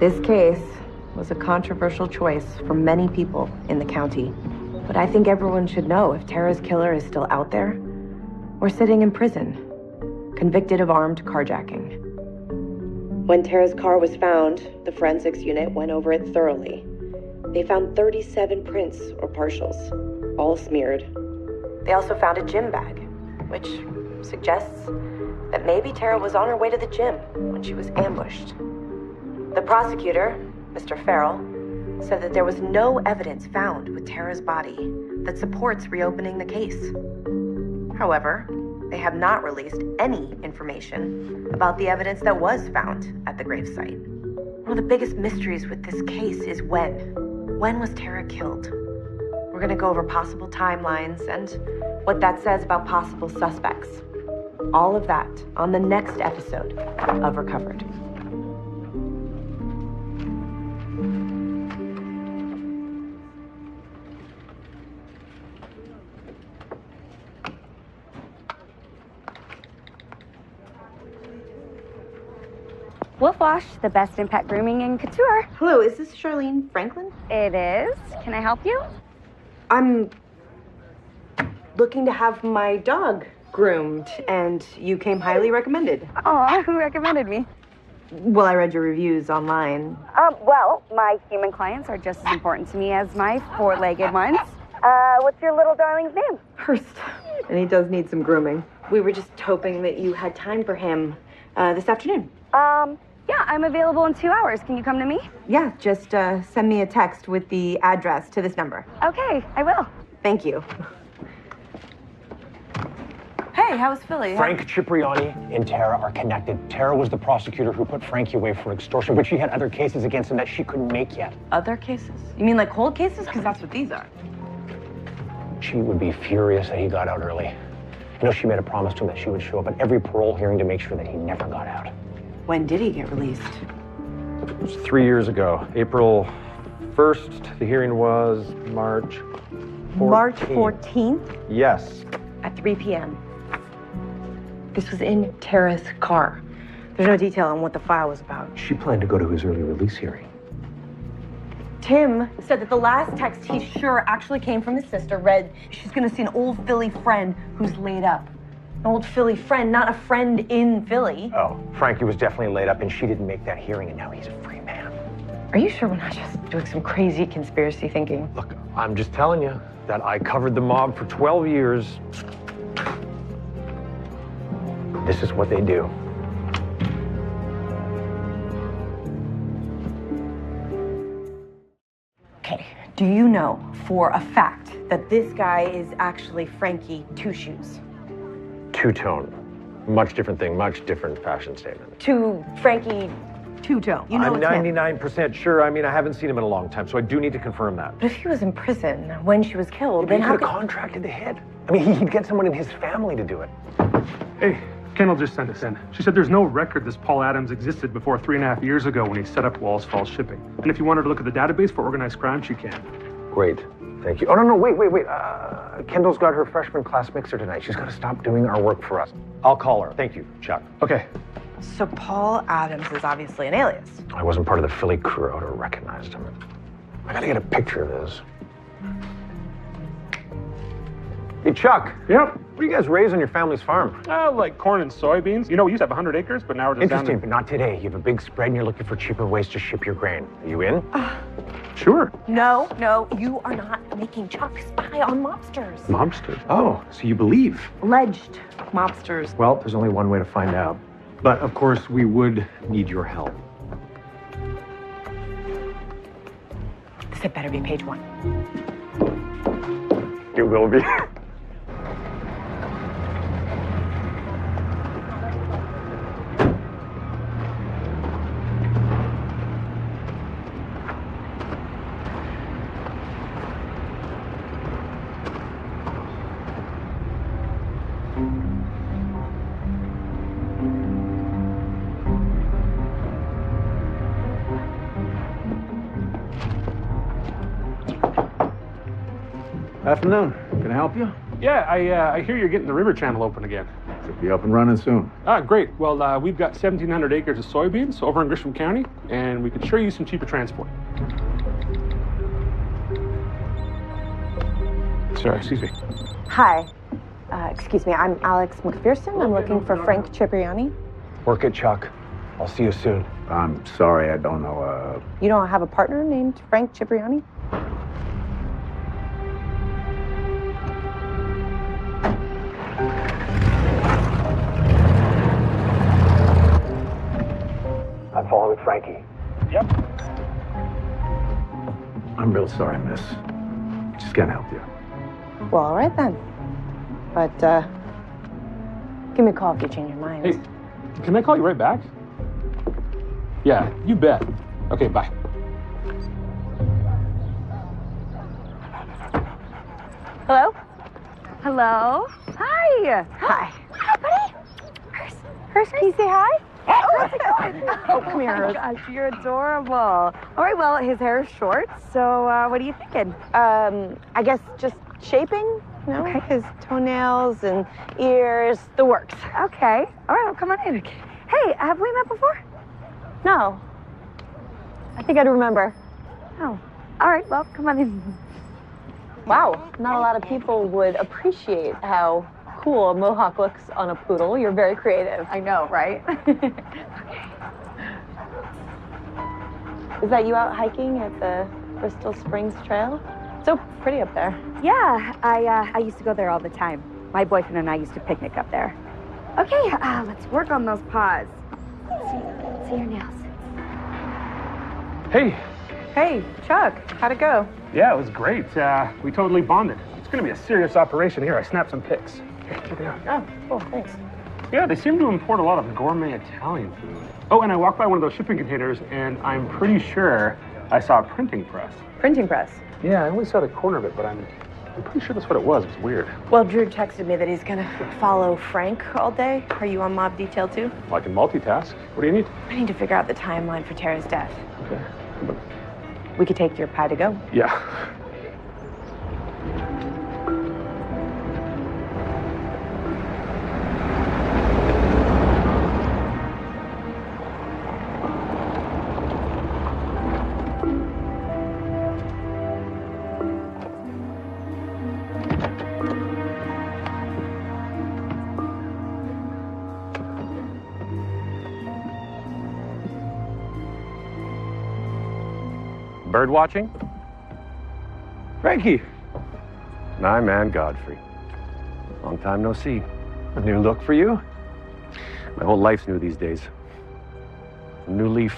This case was a controversial choice for many people in the county. But I think everyone should know if Tara's killer is still out there or sitting in prison, convicted of armed carjacking. When Tara's car was found, the forensics unit went over it thoroughly. They found 37 prints or partials, all smeared. They also found a gym bag, which suggests that maybe Tara was on her way to the gym when she was ambushed. The prosecutor, Mr. Farrell, said that there was no evidence found with Tara's body that supports reopening the case. However, they have not released any information about the evidence that was found at the gravesite. One of the biggest mysteries with this case is when. When was Tara killed? We're gonna go over possible timelines and what that says about possible suspects. All of that on the next episode of Recovered. Wolf Wash, the best in pet grooming and couture. Hello, is this Charlene Franklin? It is. Can I help you? I'm looking to have my dog groomed, and you came highly recommended. Oh, who recommended me? Well, I read your reviews online. Well, my human clients are just as important to me as my four-legged ones. What's your little darling's name? Hurst. And he does need some grooming. We were just hoping that you had time for him this afternoon. Yeah, I'm available in 2 hours. Can you come to me? Yeah, just send me a text with the address to this number. Okay, I will. Thank you. Hey, how's Philly? Frank Cipriani and Tara are connected. Tara was the prosecutor who put Frankie away for extortion, but she had other cases against him that she couldn't make yet. Other cases? You mean like cold cases? Because that's what these are. She would be furious that he got out early. You know, she made a promise to him that she would show up at every parole hearing to make sure that he never got out. When did he get released? It was 3 years ago. April 1st. The hearing was March 14th. March 14th? Yes. At 3 p.m. This was in Tara's car. There's no detail on what the file was about. She planned to go to his early release hearing. Tim said that the last text he's sure actually came from his sister read, she's gonna see an old Philly friend who's laid up. An old Philly friend, not a friend in Philly. Oh, Frankie was definitely laid up and she didn't make that hearing and now he's a free man. Are you sure we're not just doing some crazy conspiracy thinking? Look, I'm just telling you that I covered the mob for 12 years. This is what they do. Okay, do you know for a fact that this guy is actually Frankie Two Shoes? Two-tone. Much different thing, much different fashion statement. To Frankie Two-Tone. You know I'm 99% sure. I mean, I haven't seen him in a long time, so I do need to confirm that. But if he was in prison when she was killed, Then then he how could have contracted the hit. I mean, he'd get someone in his family to do it. Hey, Kendall just sent us in. She said there's no record this Paul Adams existed before 3.5 years ago when he set up Walls Falls Shipping. And if you wanted to look at the database for organized crime, she can. Great. Thank you. Oh, no, wait. Kendall's got her freshman class mixer tonight. She's got to stop doing our work for us. I'll call her. Thank you, Chuck. Okay. So Paul Adams is obviously an alias. I wasn't part of the Philly crew. I would have recognized him. I got to get a picture of this. Hey, Chuck. Yep. What do you guys raise on your family's farm? Like corn and soybeans. You know, we used to have 100 acres, but now we're just down Interesting, to... but not today. You have a big spread and you're looking for cheaper ways to ship your grain. Are you in? Sure. No, you are not making Chuck spy on mobsters. Mobsters? Oh, so you believe? Alleged mobsters. Well, there's only one way to find out. But, of course, we would need your help. This had better be page 1. It will be. Afternoon. Can I help you? Yeah, I hear you're getting the river channel open again. Should be up and running soon. Great. Well, we've got 1,700 acres of soybeans over in Grisham County, and we could sure use some cheaper transport. Sorry, excuse me. Hi. Excuse me, I'm Alex McPherson. I'm looking for Frank Cipriani. Work it, Chuck. I'll see you soon. I'm sorry, I don't know. You don't have a partner named Frank Cipriani? I'm following Frankie. Yep. I'm real sorry, miss. Just can't help you. Well, all right then. But, give me a call if you change your mind. Hey, can I call you right back? Yeah, you bet. Okay, bye. Hello? Hello? Hi. Hi. Hi, buddy. Hers, can you say hi? How's it going? Oh, come here, Oh, Hers. gosh, you're adorable. All right, well, his hair is short, so what are you thinking? I guess just shaping, you know, Okay. his toenails and ears, the works. Okay. All right, well, come on in. Hey, have we met before? No. I think I'd remember. Oh. All right, well, come on in. Wow, not a lot of people would appreciate how cool a mohawk looks on a poodle. You're very creative. I know, right? Is that you out hiking at the Bristol Springs Trail? So pretty up there. Yeah, I used to go there all the time. My boyfriend and I used to picnic up there. Okay, let's work on those paws. See your nails. Hey. Hey, Chuck, how'd it go? Yeah, it was great. We totally bonded. It's going to be a serious operation here. I snapped some pics. Here they are. Oh, cool, thanks. Yeah, they seem to import a lot of gourmet Italian food. Oh, and I walked by one of those shipping containers, and I'm pretty sure I saw a printing press. Printing press. Yeah, I only saw the corner of it, but I'm pretty sure that's what it was. It's weird. Well, Drew texted me that he's gonna follow Frank all day. Are you on mob detail too? Well, I can multitask. What do you need? I need to figure out the timeline for Tara's death. Okay. We could take your pie to go. Yeah. Bird watching? Frankie. My man, Godfrey. Long time no see. A new look for you? My whole life's new these days. A new leaf.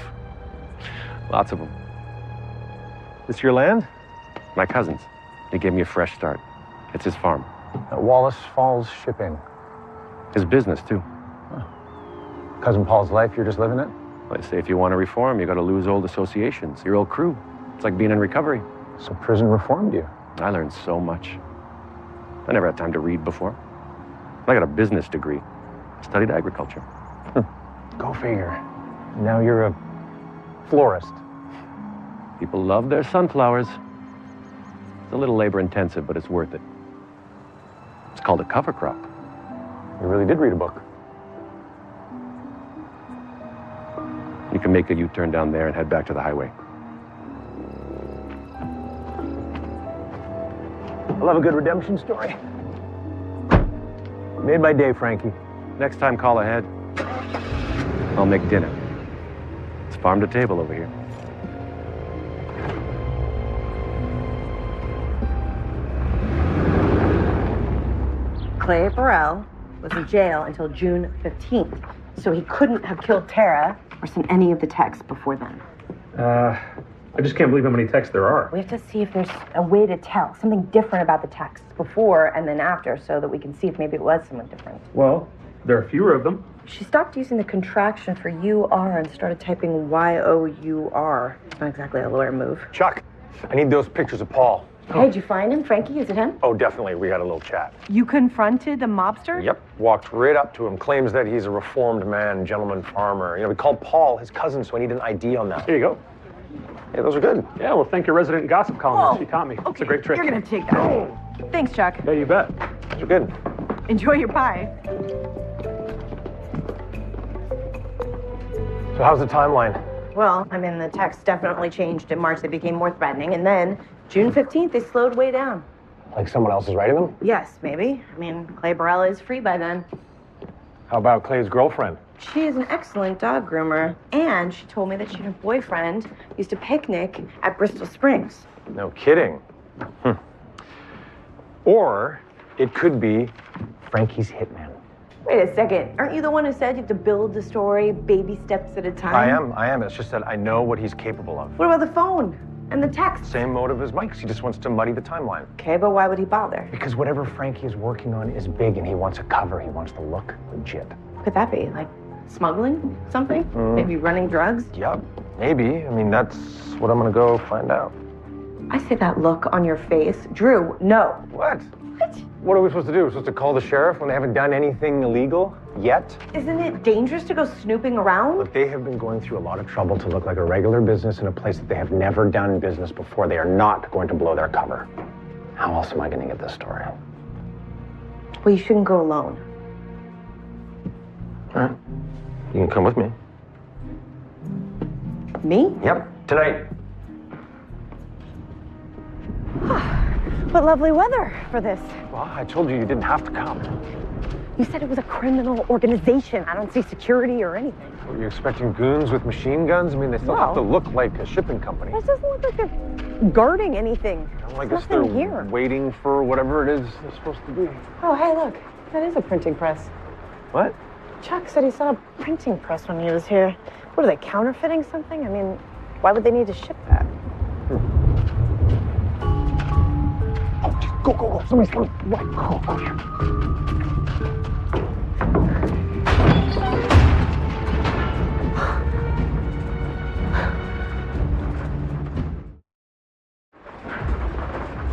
Lots of them. This your land? My cousin's. He gave me a fresh start. It's his farm. Wallace Falls Shipping. His business, too. Cousin Paul's life, you're just living it? They say if you want to reform, you got to lose old associations, your old crew. It's like being in recovery. So prison reformed you? I learned so much. I never had time to read before. I got a business degree. I studied agriculture. Go figure. Now you're a florist. People love their sunflowers. It's a little labor intensive, but it's worth it. It's called a cover crop. You really did read a book. You can make a U-turn down there and head back to the highway. I love a good redemption story. Made my day, Frankie. Next time, call ahead. I'll make dinner. It's farm to table over here. Clay Burrell was in jail until June 15th, so he couldn't have killed Tara or sent any of the texts before then. I just can't believe how many texts there are. We have to see if there's a way to tell something different about the texts before and then after so that we can see if maybe it was someone different. Well, there are fewer of them. She stopped using the contraction for UR and started typing YOUR. It's not exactly a lawyer move. Chuck, I need those pictures of Paul. Hey, did you find him? Frankie, is it him? Oh, definitely. We had a little chat. You confronted the mobster? Yep. Walked right up to him. Claims that he's a reformed man, gentleman farmer. You know, we called Paul his cousin, so I need an ID on that. Here you go. Yeah, those are good. Yeah, well, thank your resident gossip columnist. Oh, She taught me. Okay, It's a great trick. You're gonna take that. Thanks, Chuck. Yeah, you bet. Those are good. Enjoy your pie. So how's the timeline? Well, I mean, the text definitely changed. In March, they became more threatening. And then June 15th, they slowed way down. Like someone else is writing them? Yes, maybe. I mean, Clay Barella is free by then. How about Clay's girlfriend? She is an excellent dog groomer. And she told me that she and her boyfriend used to picnic at Bristol Springs. No kidding. Or it could be Frankie's hitman. Wait a second. Aren't you the one who said you have to build the story baby steps at a time? I am. It's just that I know what he's capable of. What about the phone and the text? Same motive as Mike's. He just wants to muddy the timeline. Okay, but why would he bother? Because whatever Frankie is working on is big and he wants a cover. He wants to look legit. What could that be? Like smuggling something? Maybe running drugs? Yep, maybe. I mean, that's what I'm gonna go find out. I see that look on your face. Drew, no. What? What are we supposed to do? We're supposed to call the sheriff when they haven't done anything illegal yet? Isn't it dangerous to go snooping around? Look, they have been going through a lot of trouble to look like a regular business in a place that they have never done business before. They are not going to blow their cover. How else am I going to get this story? Well, you shouldn't go alone. All right. You can come with me. Me? Yep, tonight. What lovely weather for this. Well, I told you didn't have to come. You said it was a criminal organization. I don't see security or anything. Were you expecting goons with machine guns? I mean, they still have to look like a shipping company. This doesn't look like they're guarding anything. I There's guess they're nothing here. waiting for whatever it is they're supposed to be. Oh, hey, look. That is a printing press. What? Chuck said he saw a printing press when he was here. What, are they counterfeiting something? I mean, why would they need to ship that? Go, go, go. Somebody's coming. Right, go, go here.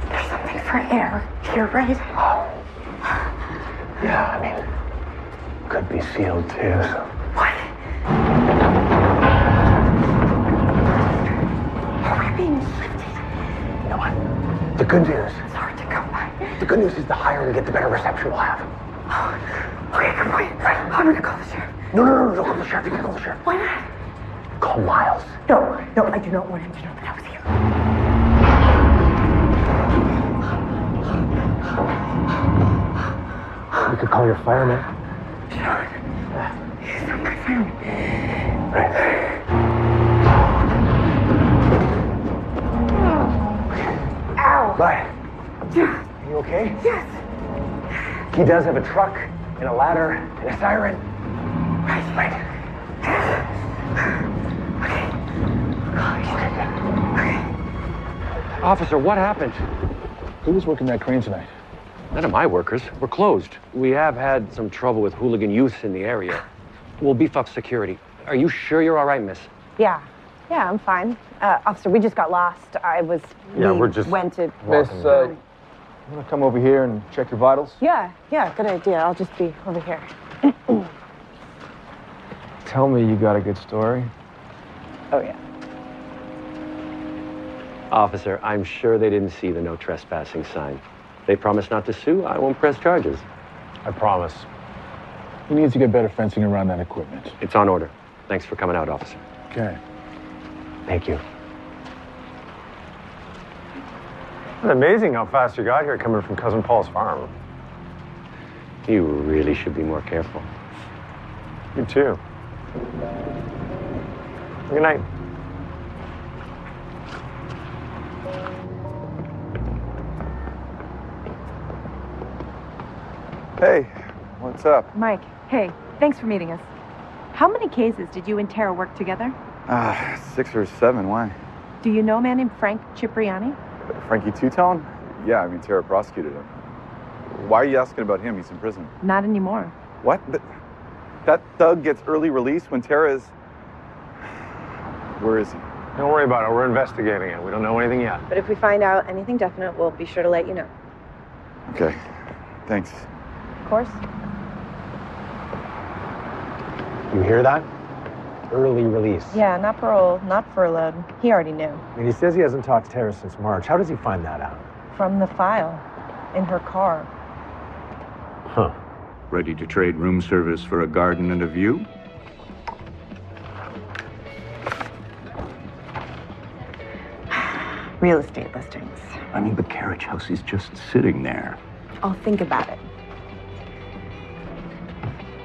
There's something for air here, right? Yeah, I mean, could be sealed too. What? Are we being lifted? You know what? The good news. It's hard to come by. The good news is the higher we get, the better reception we'll have. Okay, good point. Right. I'm gonna call the sheriff. No, don't call the sheriff. You can't call the sheriff. Why not? Call Miles. No, I do not want him to know that I was here. We could call your fireman. Sure. He's not my fireman. Right. Ow! Right. Yeah. Are you okay? Yes. He does have a truck and a ladder and a siren. Right. Officer, what happened? Who was working that crane tonight? None of my workers. We're closed. We have had some trouble with hooligan youth in the area. We'll beef up security. Are you sure you're all right, miss? Yeah, I'm fine. Officer, we just got lost. We're just went to... Miss, you want to come over here and check your vitals? Yeah, good idea. I'll just be over here. Tell me you got a good story. Oh, yeah. Officer, I'm sure they didn't see the no trespassing sign. They promised not to sue. I won't press charges. I promise. We need to get better fencing around that equipment. It's on order. Thanks for coming out, officer. Okay. Thank you. It's amazing how fast you got here coming from Cousin Paul's farm. You really should be more careful. You too. Good night. Hey, what's up? Mike, hey, thanks for meeting us. How many cases did you and Tara work together? 6 or 7, why? Do you know a man named Frank Cipriani? Frankie Two-Tone? Yeah, I mean, Tara prosecuted him. Why are you asking about him? He's in prison. Not anymore. What? That thug gets early release when Tara is... Where is he? Don't worry about it. We're investigating it. We don't know anything yet. But if we find out anything definite, we'll be sure to let you know. Okay, thanks. Of course. You hear that? Early release. Yeah, not parole, not furloughed. He already knew. I mean, he says he hasn't talked to Tara since March. How does he find that out? From the file in her car. Huh. Ready to trade room service for a garden and a view? Real estate listings. I mean, the carriage house is just sitting there. I'll think about it.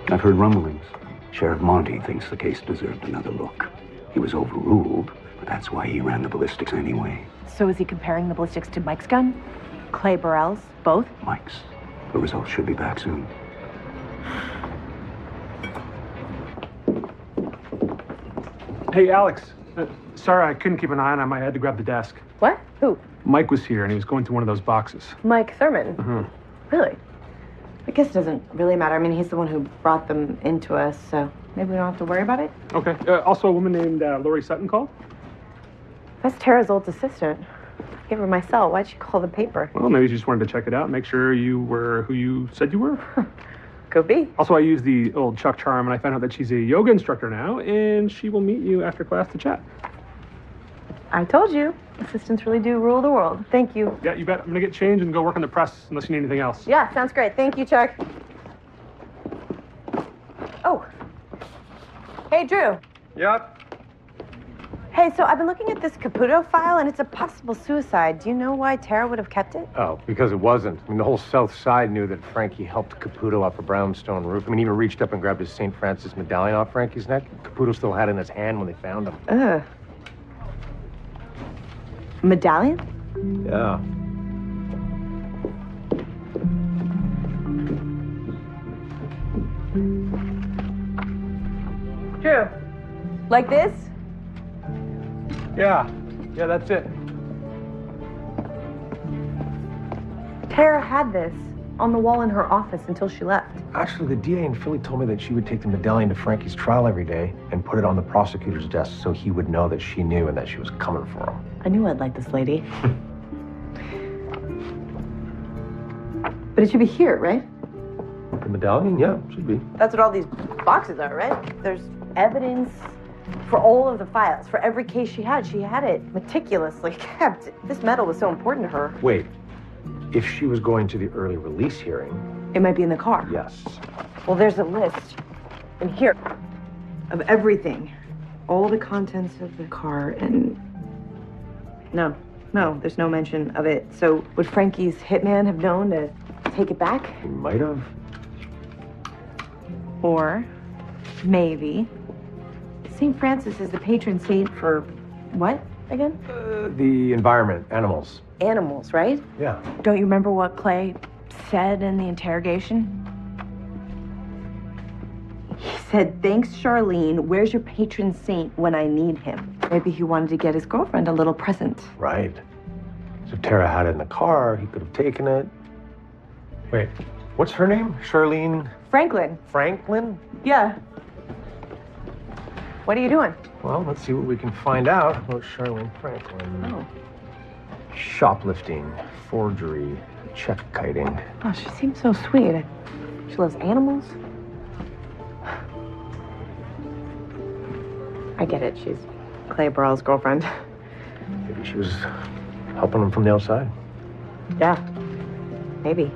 I've heard rumblings. Sheriff Monty thinks the case deserved another look. He was overruled, but that's why he ran the ballistics anyway. So is he comparing the ballistics to Mike's gun? Clay Burrell's? Both? Mike's. The results should be back soon. Hey, Alex. Sorry, I couldn't keep an eye on him. I had to grab the desk. What? Who? Mike was here, and he was going through one of those boxes. Mike Thurman. Mm-hmm. Really? I guess it doesn't really matter. I mean, he's the one who brought them into us, so maybe we don't have to worry about it. Okay. Also, a woman named Lori Sutton called? That's Tara's old assistant. I gave her my cell. Why'd she call the paper? Well, maybe she just wanted to check it out, make sure you were who you said you were. Could be. Also, I used the old Chuck charm, and I found out that she's a yoga instructor now, and she will meet you after class to chat. I told you. Assistants really do rule the world. Thank you. Yeah, you bet. I'm going to get changed and go work on the press unless you need anything else. Yeah, sounds great. Thank you, Chuck. Oh. Hey, Drew. Yep. Hey, so I've been looking at this Caputo file, and it's a possible suicide. Do you know why Tara would have kept it? Oh, because it wasn't. I mean, the whole South Side knew that Frankie helped Caputo off a brownstone roof. I mean, he even reached up and grabbed his St. Francis medallion off Frankie's neck. Caputo still had it in his hand when they found him. Ugh. Medallion? Yeah. Drew. Like this? Yeah, that's it. Tara had this on the wall in her office until she left. Actually, the DA in Philly told me that she would take the medallion to Frankie's trial every day and put it on the prosecutor's desk so he would know that she knew and that she was coming for him. I knew I'd like this lady. But it should be here, right? The medallion? Yeah, should be. That's what all these boxes are, right? There's evidence for all of the files. For every case she had it meticulously kept. This medal was so important to her. Wait, if she was going to the early release hearing... It might be in the car. Yes. Well, there's a list in here of everything. All the contents of the car and... No, there's no mention of it. So would Frankie's hitman have known to take it back? He might have. Or maybe St. Francis is the patron saint for what again? The environment, animals. Animals, right? Yeah. Don't you remember what Clay said in the interrogation? He said, "Thanks, Charlene. Where's your patron saint when I need him?" Maybe he wanted to get his girlfriend a little present. Right. So if Tara had it in the car, he could have taken it. Wait, what's her name? Charlene? Franklin. Franklin? Yeah. What are you doing? Well, let's see what we can find out about Charlene Franklin. Oh. Shoplifting, forgery, check kiting. Oh, she seems so sweet. She loves animals. I get it. She's Clay Burrell's girlfriend. Maybe she was helping him from the outside. Yeah. Maybe.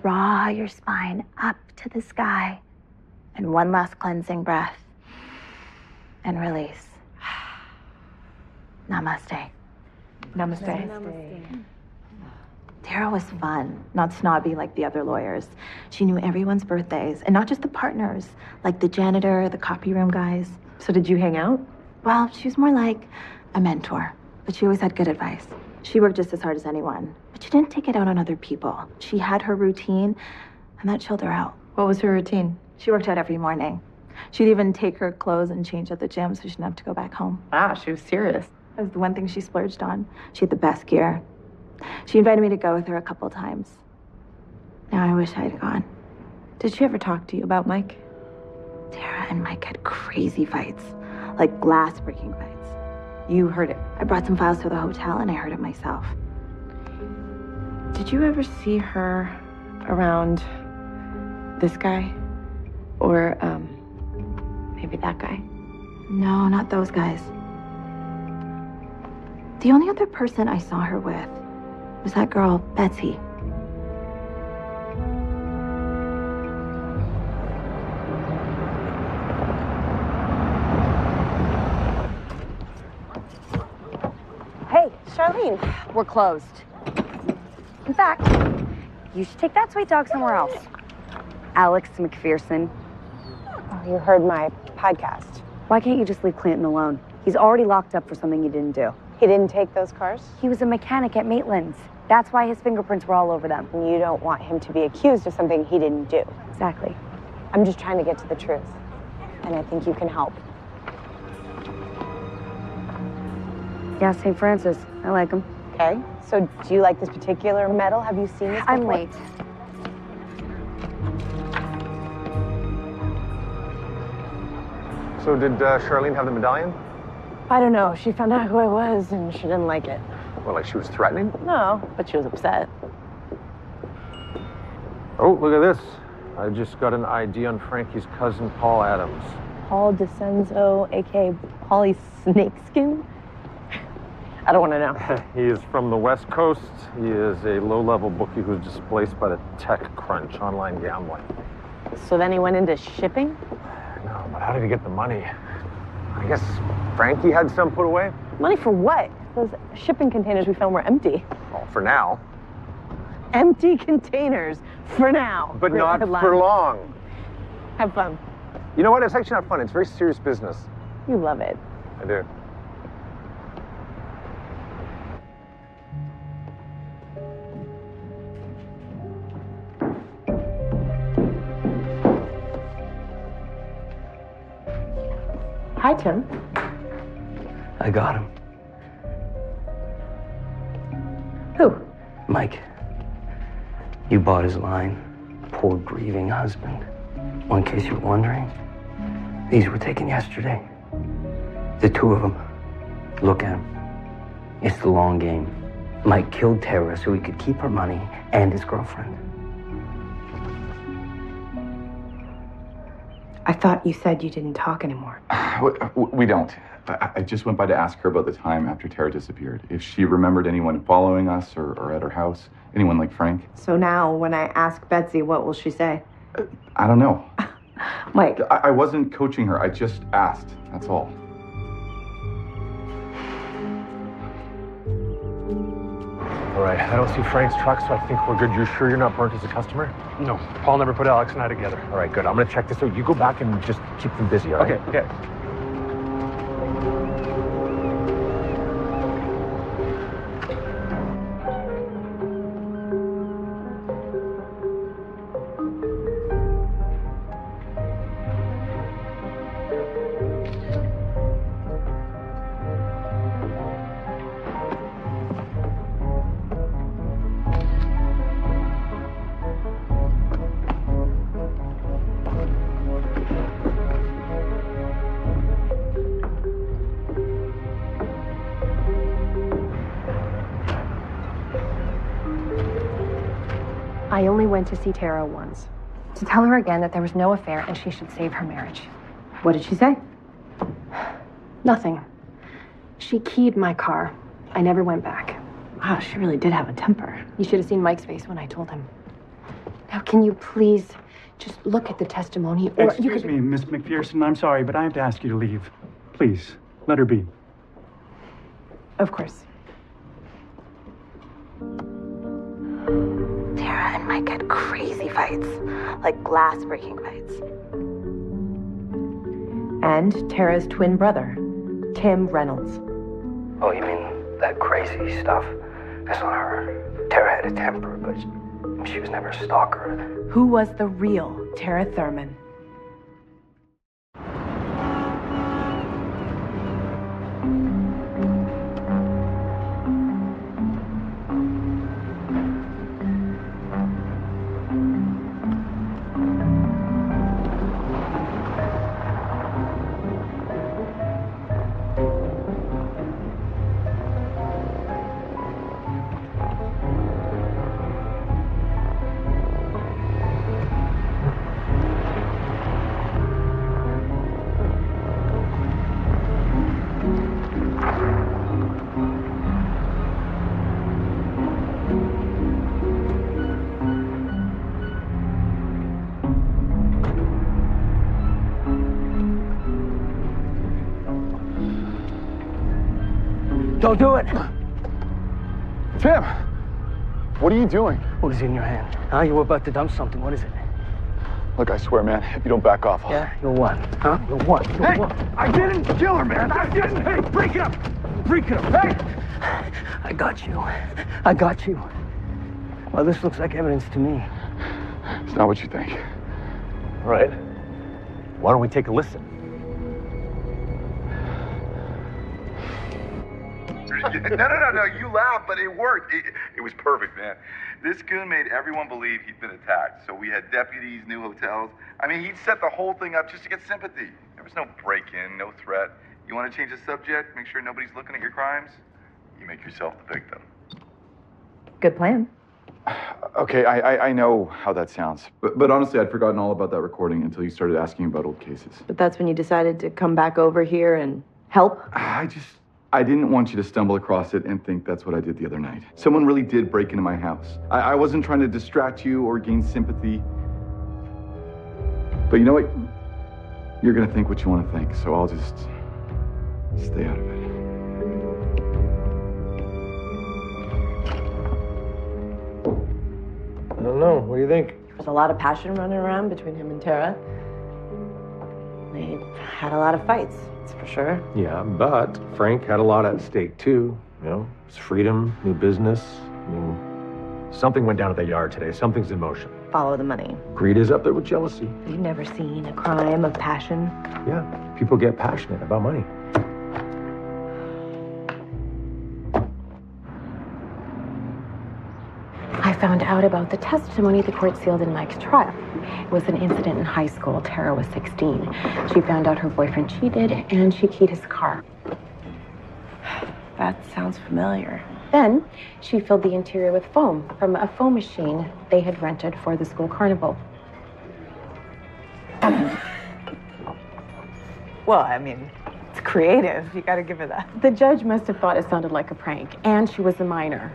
Draw your spine up to the sky. And one last cleansing breath. And release. Namaste. Namaste. Tara was fun, not snobby like the other lawyers. She knew everyone's birthdays, and not just the partners, like the janitor, the copy room guys. So did you hang out? Well, she was more like a mentor, but she always had good advice. She worked just as hard as anyone, but she didn't take it out on other people. She had her routine, and that chilled her out. What was her routine? She worked out every morning. She'd even take her clothes and change at the gym so she didn't have to go back home. Wow, she was serious. That was the one thing she splurged on. She had the best gear. She invited me to go with her a couple times. Now I wish I had gone. Did she ever talk to you about Mike? Tara and Mike had crazy fights, like glass-breaking fights. You heard it. I brought some files to the hotel and I heard it myself. Did you ever see her around this guy? Or, maybe that guy? No, not those guys. The only other person I saw her with was that girl, Betsy. Hey, Charlene, we're closed. In fact, you should take that sweet dog somewhere else. Alex McPherson. Oh, you heard my podcast. Why can't you just leave Clanton alone? He's already locked up for something he didn't do. He didn't take those cars? He was a mechanic at Maitland's. That's why his fingerprints were all over them. And you don't want him to be accused of something he didn't do. Exactly. I'm just trying to get to the truth. And I think you can help. Yeah, St. Francis. I like him. Okay. So do you like this particular medal? Have you seen this before? I'm late. So did Charlene have the medallion? I don't know. She found out who I was and she didn't like it. Well, like she was threatening? No, but she was upset. Oh, look at this. I just got an ID on Frankie's cousin, Paul Adams. Paul DeCenzo, a.k.a. Paulie Snakeskin? I don't want to know. He is from the West Coast. He is a low-level bookie who was displaced by the tech crunch, online gambling. So then he went into shipping? No, but how did he get the money? I guess Frankie had some put away? Money for what? Those shipping containers we found were empty. Well, for now. Empty containers, for now. But not for long. Have fun. You know what? It's actually not fun. It's very serious business. You love it. I do. Hi, Tim. I got him. Who? Mike. You bought his line. Poor grieving husband. Well, in case you were wondering, these were taken yesterday. The two of them. Look at them. It's the long game. Mike killed Tara so he could keep her money and his girlfriend. I thought you said you didn't talk anymore. We don't. I just went by to ask her about the time after Tara disappeared. If she remembered anyone following us or at her house, anyone like Frank. So now, when I ask Betsy, what will she say? I don't know. Mike. I wasn't coaching her. I just asked. That's all. All right, I don't see Frank's truck, so I think we're good. You're sure you're not burnt as a customer? No, Paul never put Alex and I together. All right, good. I'm gonna check this out. You go back and just keep them busy, all right? Okay. I only went to see Tara once, to tell her again that there was no affair and she should save her marriage. What did she say? Nothing. She keyed my car. I never went back. Wow, she really did have a temper. You should have seen Mike's face when I told him. Now, can you please just look at the testimony? Or Excuse me, Miss McPherson, I'm sorry, but I have to ask you to leave. Please, let her be. Of course. Tara and Mike had crazy fights, like glass-breaking fights. And Tara's twin brother, Tim Reynolds. Oh, you mean that crazy stuff? That's not her. Tara had a temper, but she was never a stalker. Who was the real Tara Thurman? Don't do it. Tim, what are you doing? What is in your hand? Huh? You were about to dump something. What is it? Look, I swear, man, if you don't back off, Yeah? You're what? Huh? You're what? You're Hey! what? I didn't kill her, man! I didn't! Hey, break it up! Break it up! Hey! I got you. I got you. Well, this looks like evidence to me. It's not what you think. All right. Why don't we take a listen? No. You laugh, but it worked. It was perfect, man. This goon made everyone believe he'd been attacked. So we had deputies, new hotels. I mean, he'd set the whole thing up just to get sympathy. There was no break-in, no threat. You want to change the subject, make sure nobody's looking at your crimes? You make yourself the victim. Good plan. Okay, I know how that sounds. But honestly, I'd forgotten all about that recording until you started asking about old cases. But that's when you decided to come back over here and help? I didn't want you to stumble across it and think that's what I did the other night. Someone really did break into my house. I wasn't trying to distract you or gain sympathy. But you know what? You're gonna think what you want to think, so I'll just stay out of it. I don't know. What do you think? There's a lot of passion running around between him and Tara. They had a lot of fights, that's for sure. Yeah, but Frank had a lot at stake too. You know, his freedom, new business. I mean, something went down at the yard today. Something's in motion. Follow the money. Greed is up there with jealousy. You've never seen a crime of passion? Yeah, people get passionate about money. I found out about the testimony the court sealed in Mike's trial. It was an incident in high school. Tara was 16. She found out her boyfriend cheated, and she keyed his car. That sounds familiar. Then, she filled the interior with foam from a foam machine they had rented for the school carnival. Well, I mean, it's creative. You gotta give her that. The judge must have thought it sounded like a prank, and she was a minor.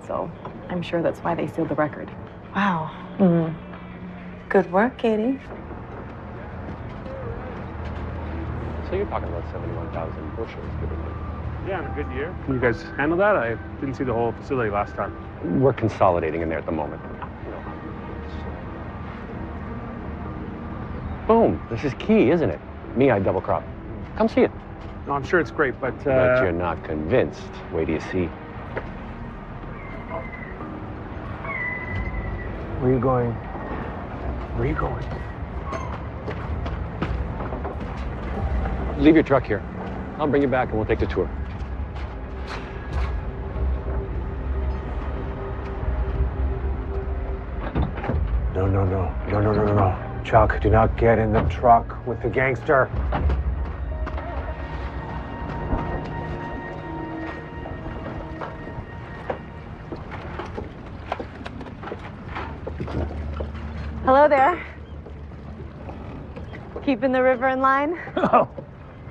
So, I'm sure that's why they sealed the record. Wow. Mm. Good work, Katie. So you're talking about 71,000 bushels, give or take. Yeah, in a good year. Can you guys handle that? I didn't see the whole facility last time. We're consolidating in there at the moment. Boom. This is key, isn't it? Me, I double crop. Come see it. No, I'm sure it's great, but... But you're not convinced. Wait till you see. Where are you going? Where are you going? Leave your truck here. I'll bring you back and we'll take the tour. No. Chuck, do not get in the truck with the gangster. Hello there. Keeping the river in line? Oh,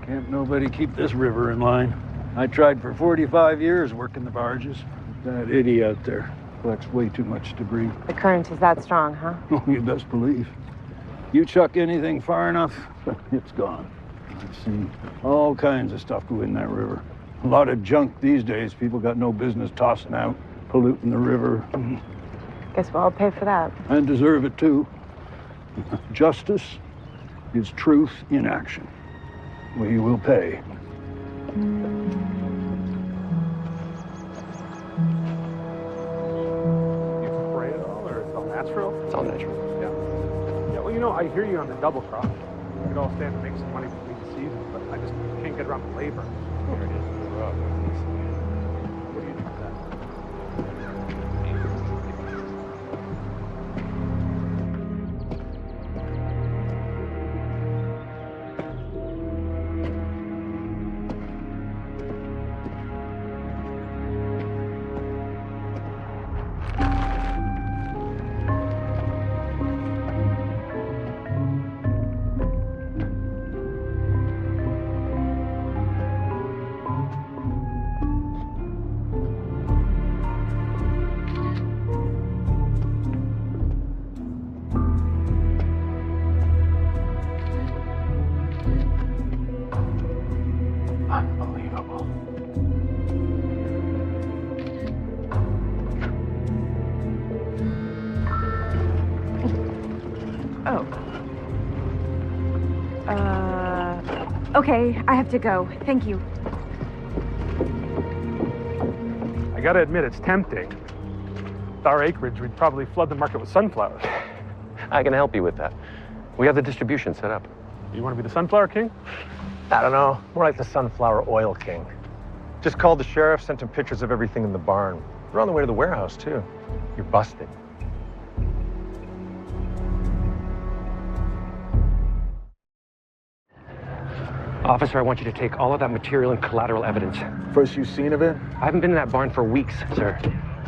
can't nobody keep this river in line. I tried for 45 years working the barges. That idiot out there collects way too much debris. The current is that strong, huh? Oh, you best believe. You chuck anything far enough, it's gone. I've seen all kinds of stuff go in that river. A lot of junk these days people got no business tossing out, polluting the river. Guess we'll all pay for that. And deserve it too. Justice is truth in action. We will pay. Spray it all, or it's all natural? It's all natural. Yeah, well, you know, I hear you on the double crop. We could all stand to make some money between the seasons, but I just can't get around the labor. Here it is. What do you do with that? Okay, I have to go. Thank you. I gotta admit, it's tempting. With our acreage, we'd probably flood the market with sunflowers. I can help you with that. We have the distribution set up. You want to be the sunflower king? I don't know. More like the sunflower oil king. Just called the sheriff, sent him pictures of everything in the barn. They're on the way to the warehouse, too. You're busted. Officer, I want you to take all of that material and collateral evidence. First you've seen of it? I haven't been in that barn for weeks, sir.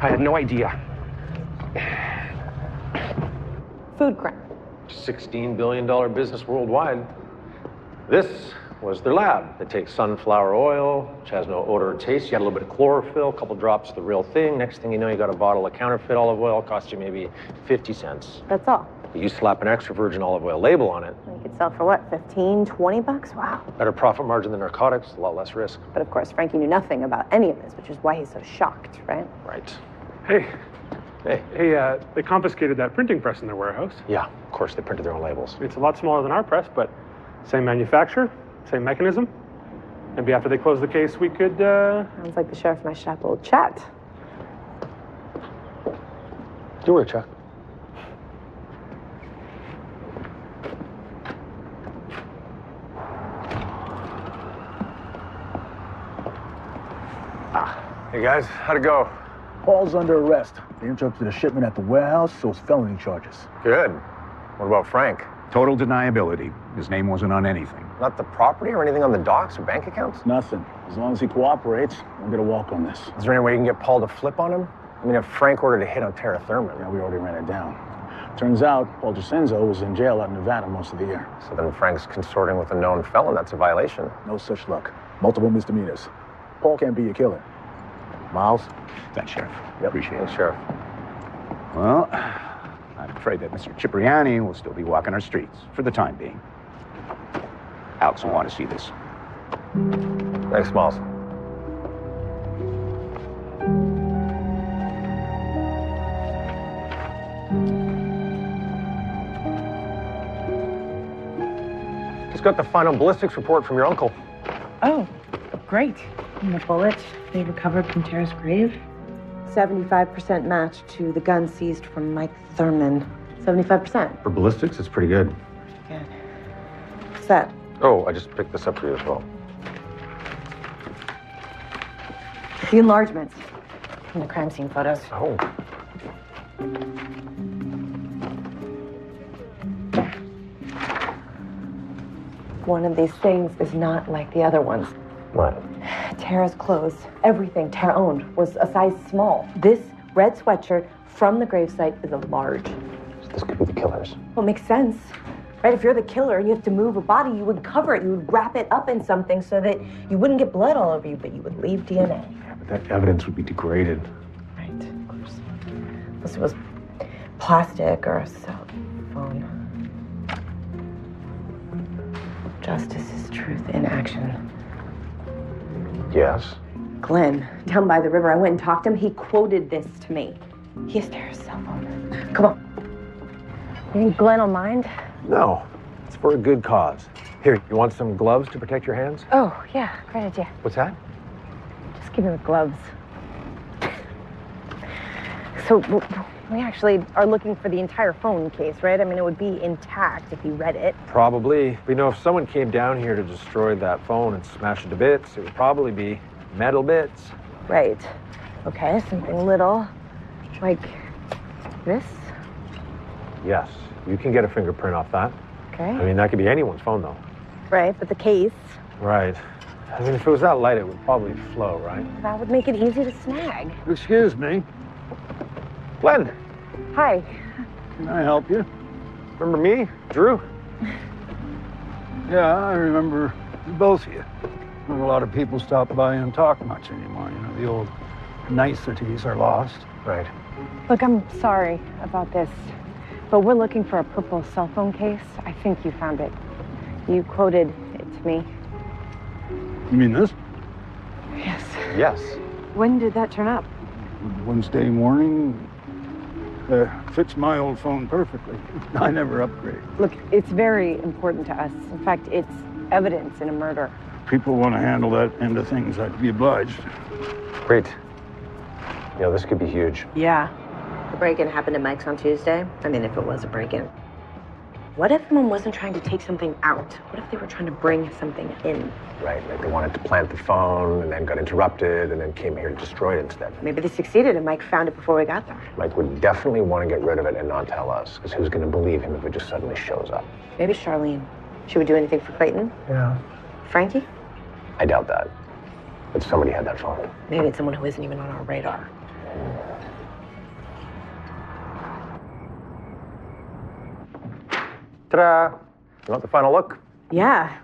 I had no idea. Food crime. $16 billion business worldwide. This was their lab. They take sunflower oil, which has no odor or taste. You got a little bit of chlorophyll, a couple drops of the real thing. Next thing you know, you got a bottle of counterfeit olive oil. Cost you maybe 50 cents. That's all. You slap an extra virgin olive oil label on it. You could sell for what, 15, 20 bucks? Wow. Better profit margin than narcotics, a lot less risk. But of course, Frankie knew nothing about any of this, which is why he's so shocked, right? Right. Hey. Hey. Hey, they confiscated that printing press in their warehouse. Yeah, of course, they printed their own labels. It's a lot smaller than our press, but same manufacturer, same mechanism. Maybe after they close the case, we could, Sounds like the sheriff and I should have a little chat. Do work, Chuck. Hey, guys, how'd it go? Paul's under arrest. They interrupted a shipment at the warehouse, so it's felony charges. Good. What about Frank? Total deniability. His name wasn't on anything. Not the property or anything on the docks or bank accounts? Nothing. As long as he cooperates, we'll get a walk on this. Is there any way you can get Paul to flip on him? I mean, if Frank ordered a hit on Tara Thurman. Yeah, we already ran it down. Turns out, Paul Jacinzo was in jail out in Nevada most of the year. So then Frank's consorting with a known felon. That's a violation. No such luck. Multiple misdemeanors. Paul can't be a killer. Miles? Thanks, Sheriff. Yep. Appreciate it. Thanks, Sheriff. Well, I'm afraid that Mr. Cipriani will still be walking our streets for the time being. Alex will want to see this. Thanks, Miles. Just got the final ballistics report from your uncle. Oh, great. And the bullet they recovered from Tara's grave? 75% match to the gun seized from Mike Thurman. 75%. For ballistics, it's pretty good. Good. What's that? Oh, I just picked this up for you as well. The enlargements from the crime scene photos. Oh. One of these things is not like the other ones. What? Tara's clothes, everything Tara owned, was a size small. This red sweatshirt from the gravesite is a large. So this could be the killer's. Well, it makes sense. Right, if you're the killer and you have to move a body, you would cover it. You would wrap it up in something so that you wouldn't get blood all over you, but you would leave DNA. Yeah, but that evidence would be degraded. Right, of course. Unless it was plastic or a cell phone. Justice is truth in action. Yes. Glenn, down by the river, I went and talked to him. He quoted this to me. He has Tara's cell phone. Come on. You think Glenn will mind? No, it's for a good cause. Here, you want some gloves to protect your hands? Oh, yeah, great idea. What's that? Just give me the gloves. So, we actually are looking for the entire phone case, right? I mean, it would be intact if you read it. Probably. We know if someone came down here to destroy that phone and smash it to bits, it would probably be metal bits. Right. Okay, something little. Like this? Yes, you can get a fingerprint off that. Okay. I mean, that could be anyone's phone, though. Right, but the case, Right. I mean, if it was that light, it would probably flow, right? that would make it easy to snag. Excuse me. Glenn, Hi. Can I help you? remember me? Drew? Yeah, I remember both of you. Not a lot of people stop by and talk much anymore. You know, the old niceties are lost. Right. Look, I'm sorry about this, but we're looking for a purple cell phone case. I think you found it. You quoted it to me. You mean this? Yes. Yes. When did that turn up? Wednesday morning. Fits my old phone perfectly. I never upgrade. Look, it's very important to us. In fact, it's evidence in a murder. People want to handle that end of things. I'd be obliged. Great. You know, this could be huge. Yeah. The break-in happened at Mike's on Tuesday. I mean, if it was a break-in. What if someone wasn't trying to take something out? What if they were trying to bring something in? Right, like they wanted to plant the phone and then got interrupted and then came here to destroy it instead. Maybe they succeeded and Mike found it before we got there. Mike would definitely want to get rid of it and not tell us, because who's going to believe him if it just suddenly shows up? Maybe Charlene. She would do anything for Clayton? Yeah. Frankie? I doubt that. But somebody had that phone. Maybe it's someone who isn't even on our radar. Ta-da! You want the final look? Yeah.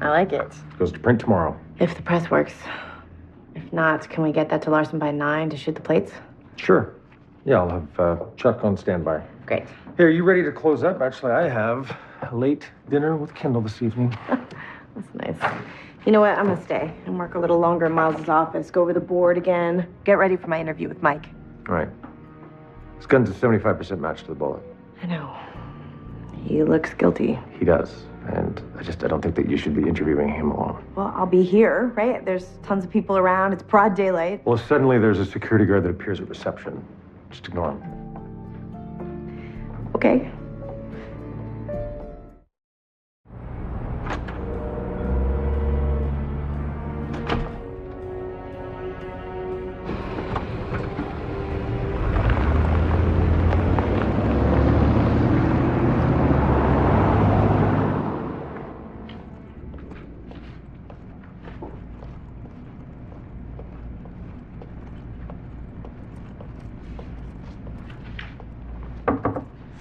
I like it. Goes to print tomorrow. If the press works. If not, can we get that to Larson by 9 to shoot the plates? Sure. Yeah, I'll have Chuck on standby. Great. Hey, are you ready to close up? Actually, I have a late dinner with Kendall this evening. That's nice. You know what? I'm gonna stay and work a little longer in Miles' office, go over the board again, get ready for my interview with Mike. All right. His gun's a 75% match to the bullet. I know. He looks guilty. He does. And I don't think that you should be interviewing him alone. Well, I'll be here, right? There's tons of people around. It's broad daylight. Well, suddenly there's a security guard that appears at reception. Just ignore him. Okay.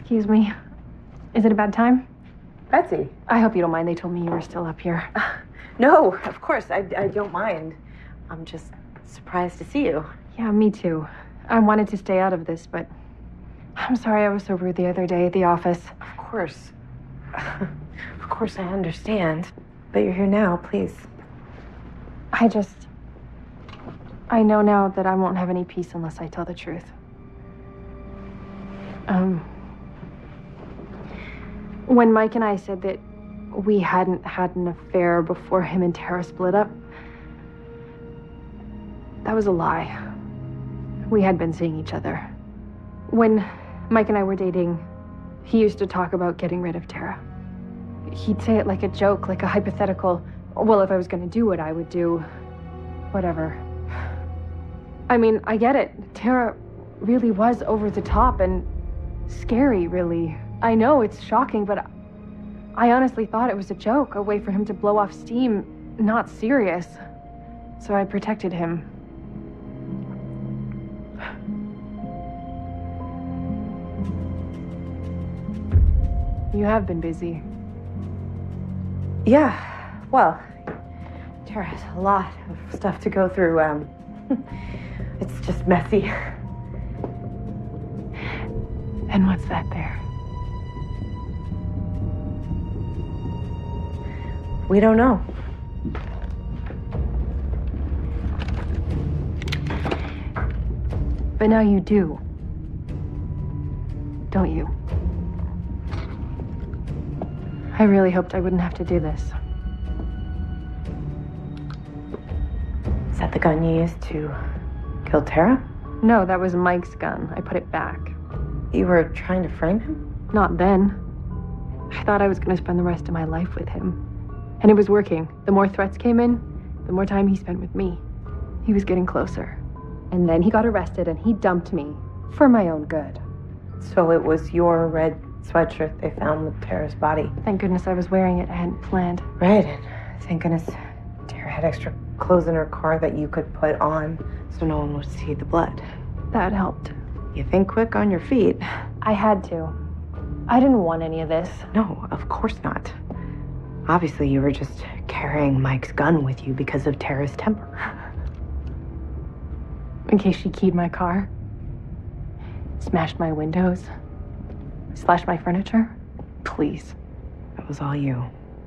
Excuse me. Is it a bad time? Betsy. I hope you don't mind. They told me you were still up here. No, of course. I don't mind. I'm just surprised to see you. Yeah, me too. I wanted to stay out of this, but I'm sorry I was so rude the other day at the office. Of course. Of course, I understand. But you're here now, please. I know now that I won't have any peace unless I tell the truth. When Mike and I said that we hadn't had an affair before him and Tara split up, that was a lie. We had been seeing each other. When Mike and I were dating, he used to talk about getting rid of Tara. He'd say it like a joke, like a hypothetical, well, if I was going to do what I would do, whatever. I mean, I get it. Tara really was over the top and scary, really. I know it's shocking, but I honestly thought it was a joke, a way for him to blow off steam, not serious. So I protected him. You have been busy. Yeah, well, Tara has a lot of stuff to go through. It's just messy. And what's that there? We don't know. But now you do. Don't you? I really hoped I wouldn't have to do this. Is that the gun you used to kill Tara? No, that was Mike's gun. I put it back. You were trying to frame him? Not then. I thought I was going to spend the rest of my life with him. And it was working. The more threats came in, the more time he spent with me. He was getting closer. And then he got arrested and he dumped me for my own good. So it was your red sweatshirt they found with Tara's body. Thank goodness I was wearing it. I hadn't planned. Right, and thank goodness Tara had extra clothes in her car that you could put on so no one would see the blood. That helped. You think quick on your feet. I had to. I didn't want any of this. No, of course not. Obviously, you were just carrying Mike's gun with you because of Tara's temper. In case she keyed my car, smashed my windows, slashed my furniture. Please. That was all you.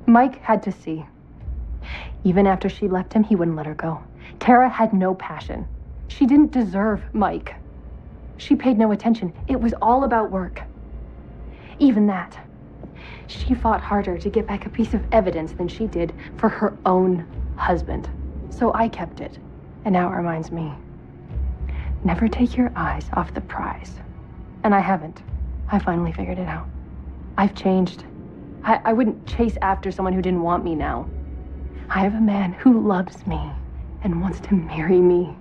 Mike had to see. Even after she left him, he wouldn't let her go. Tara had no passion. She didn't deserve Mike. She paid no attention. It was all about work. Even that. She fought harder to get back a piece of evidence than she did for her own husband. So I kept it. And now it reminds me, never take your eyes off the prize. And I haven't. I finally figured it out. I've changed. I wouldn't chase after someone who didn't want me now. I have a man who loves me and wants to marry me.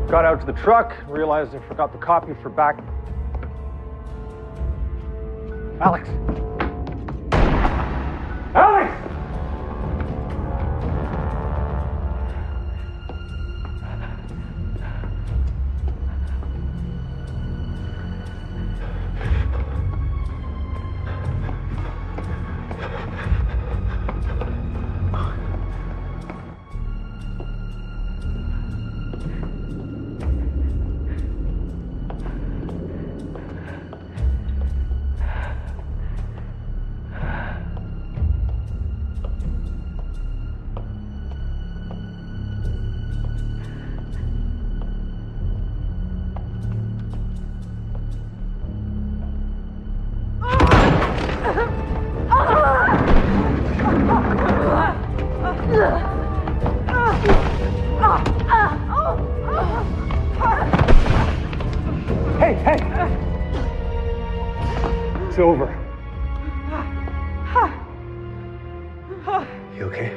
Got out to the truck, realized I forgot the copy for back. Alex! Alex! Hey! It's over. You okay?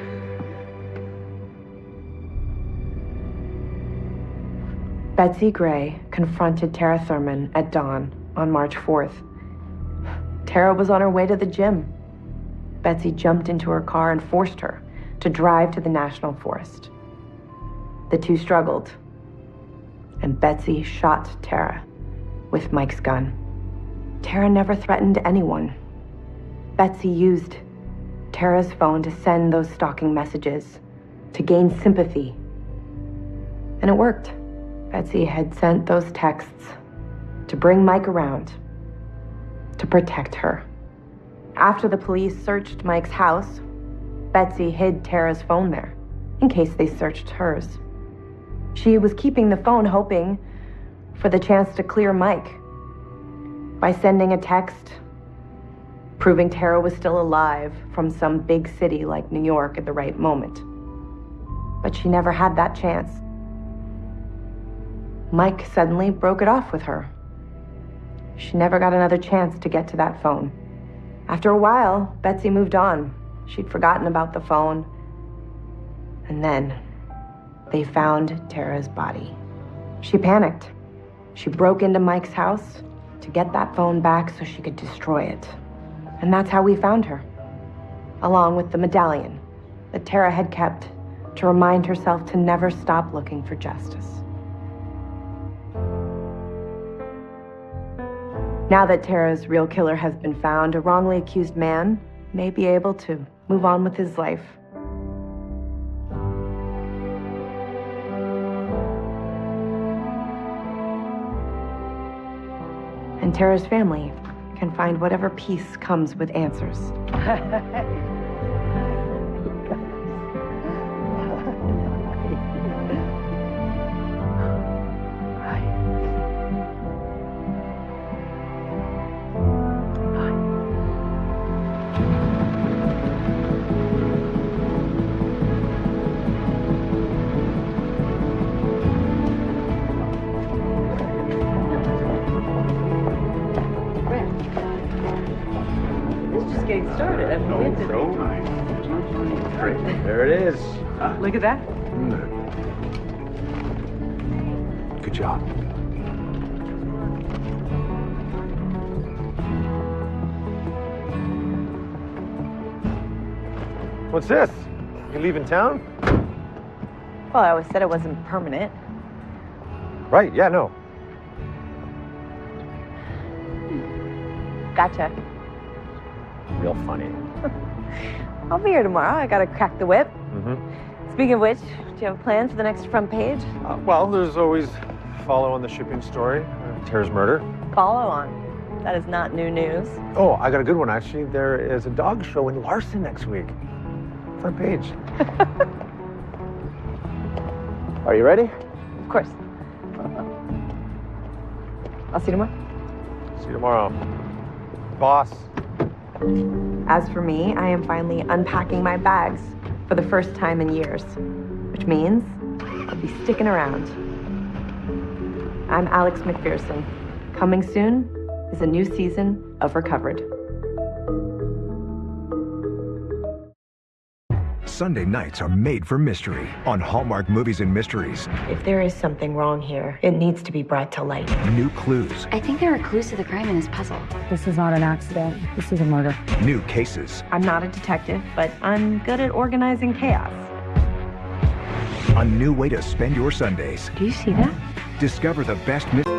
Betsy Gray confronted Tara Thurman at dawn on March 4th. Tara was on her way to the gym. Betsy jumped into her car and forced her to drive to the National Forest. The two struggled, and Betsy shot Tara with Mike's gun. Tara never threatened anyone. Betsy used Tara's phone to send those stalking messages, to gain sympathy. And it worked. Betsy had sent those texts to bring Mike around, to protect her. After the police searched Mike's house, Betsy hid Tara's phone there, in case they searched hers. She was keeping the phone, hoping for the chance to clear Mike by sending a text proving Tara was still alive from some big city like New York at the right moment. But she never had that chance. Mike suddenly broke it off with her. She never got another chance to get to that phone. After a while, Betsy moved on. She'd forgotten about the phone. And then they found Tara's body. She panicked. She broke into Mike's house to get that phone back so she could destroy it. And that's how we found her, along with the medallion that Tara had kept to remind herself to never stop looking for justice. Now that Tara's real killer has been found, a wrongly accused man may be able to move on with his life. And Tara's family can find whatever peace comes with answers. Getting started. Great. There it is. Look at that. Good job. What's this? You leaving town? Well, I always said it wasn't permanent. Right, yeah, no. Gotcha. Real funny. I'll be here tomorrow. I gotta crack the whip. Mm-hmm. Speaking of which, do you have a plan for the next front page? Well, there's always follow on the shipping story. Tara's murder. Follow on. That is not new news. Oh, I got a good one, actually. There is a dog show in Larson next week. Front page. Are you ready? Of course. I'll see you tomorrow. See you tomorrow. Boss. As for me, I am finally unpacking my bags for the first time in years, which means I'll be sticking around. I'm Alex McPherson. Coming soon is a new season of Recovered. Sunday nights are made for mystery on Hallmark Movies and Mysteries. If there is something wrong here, it needs to be brought to light. New clues, I think there are clues to the crime in this puzzle. This is not an accident. This is a murder. new cases, I'm not a detective, but I'm good at organizing chaos. a new way to spend your Sundays. Do you see that? Discover the best mysteries.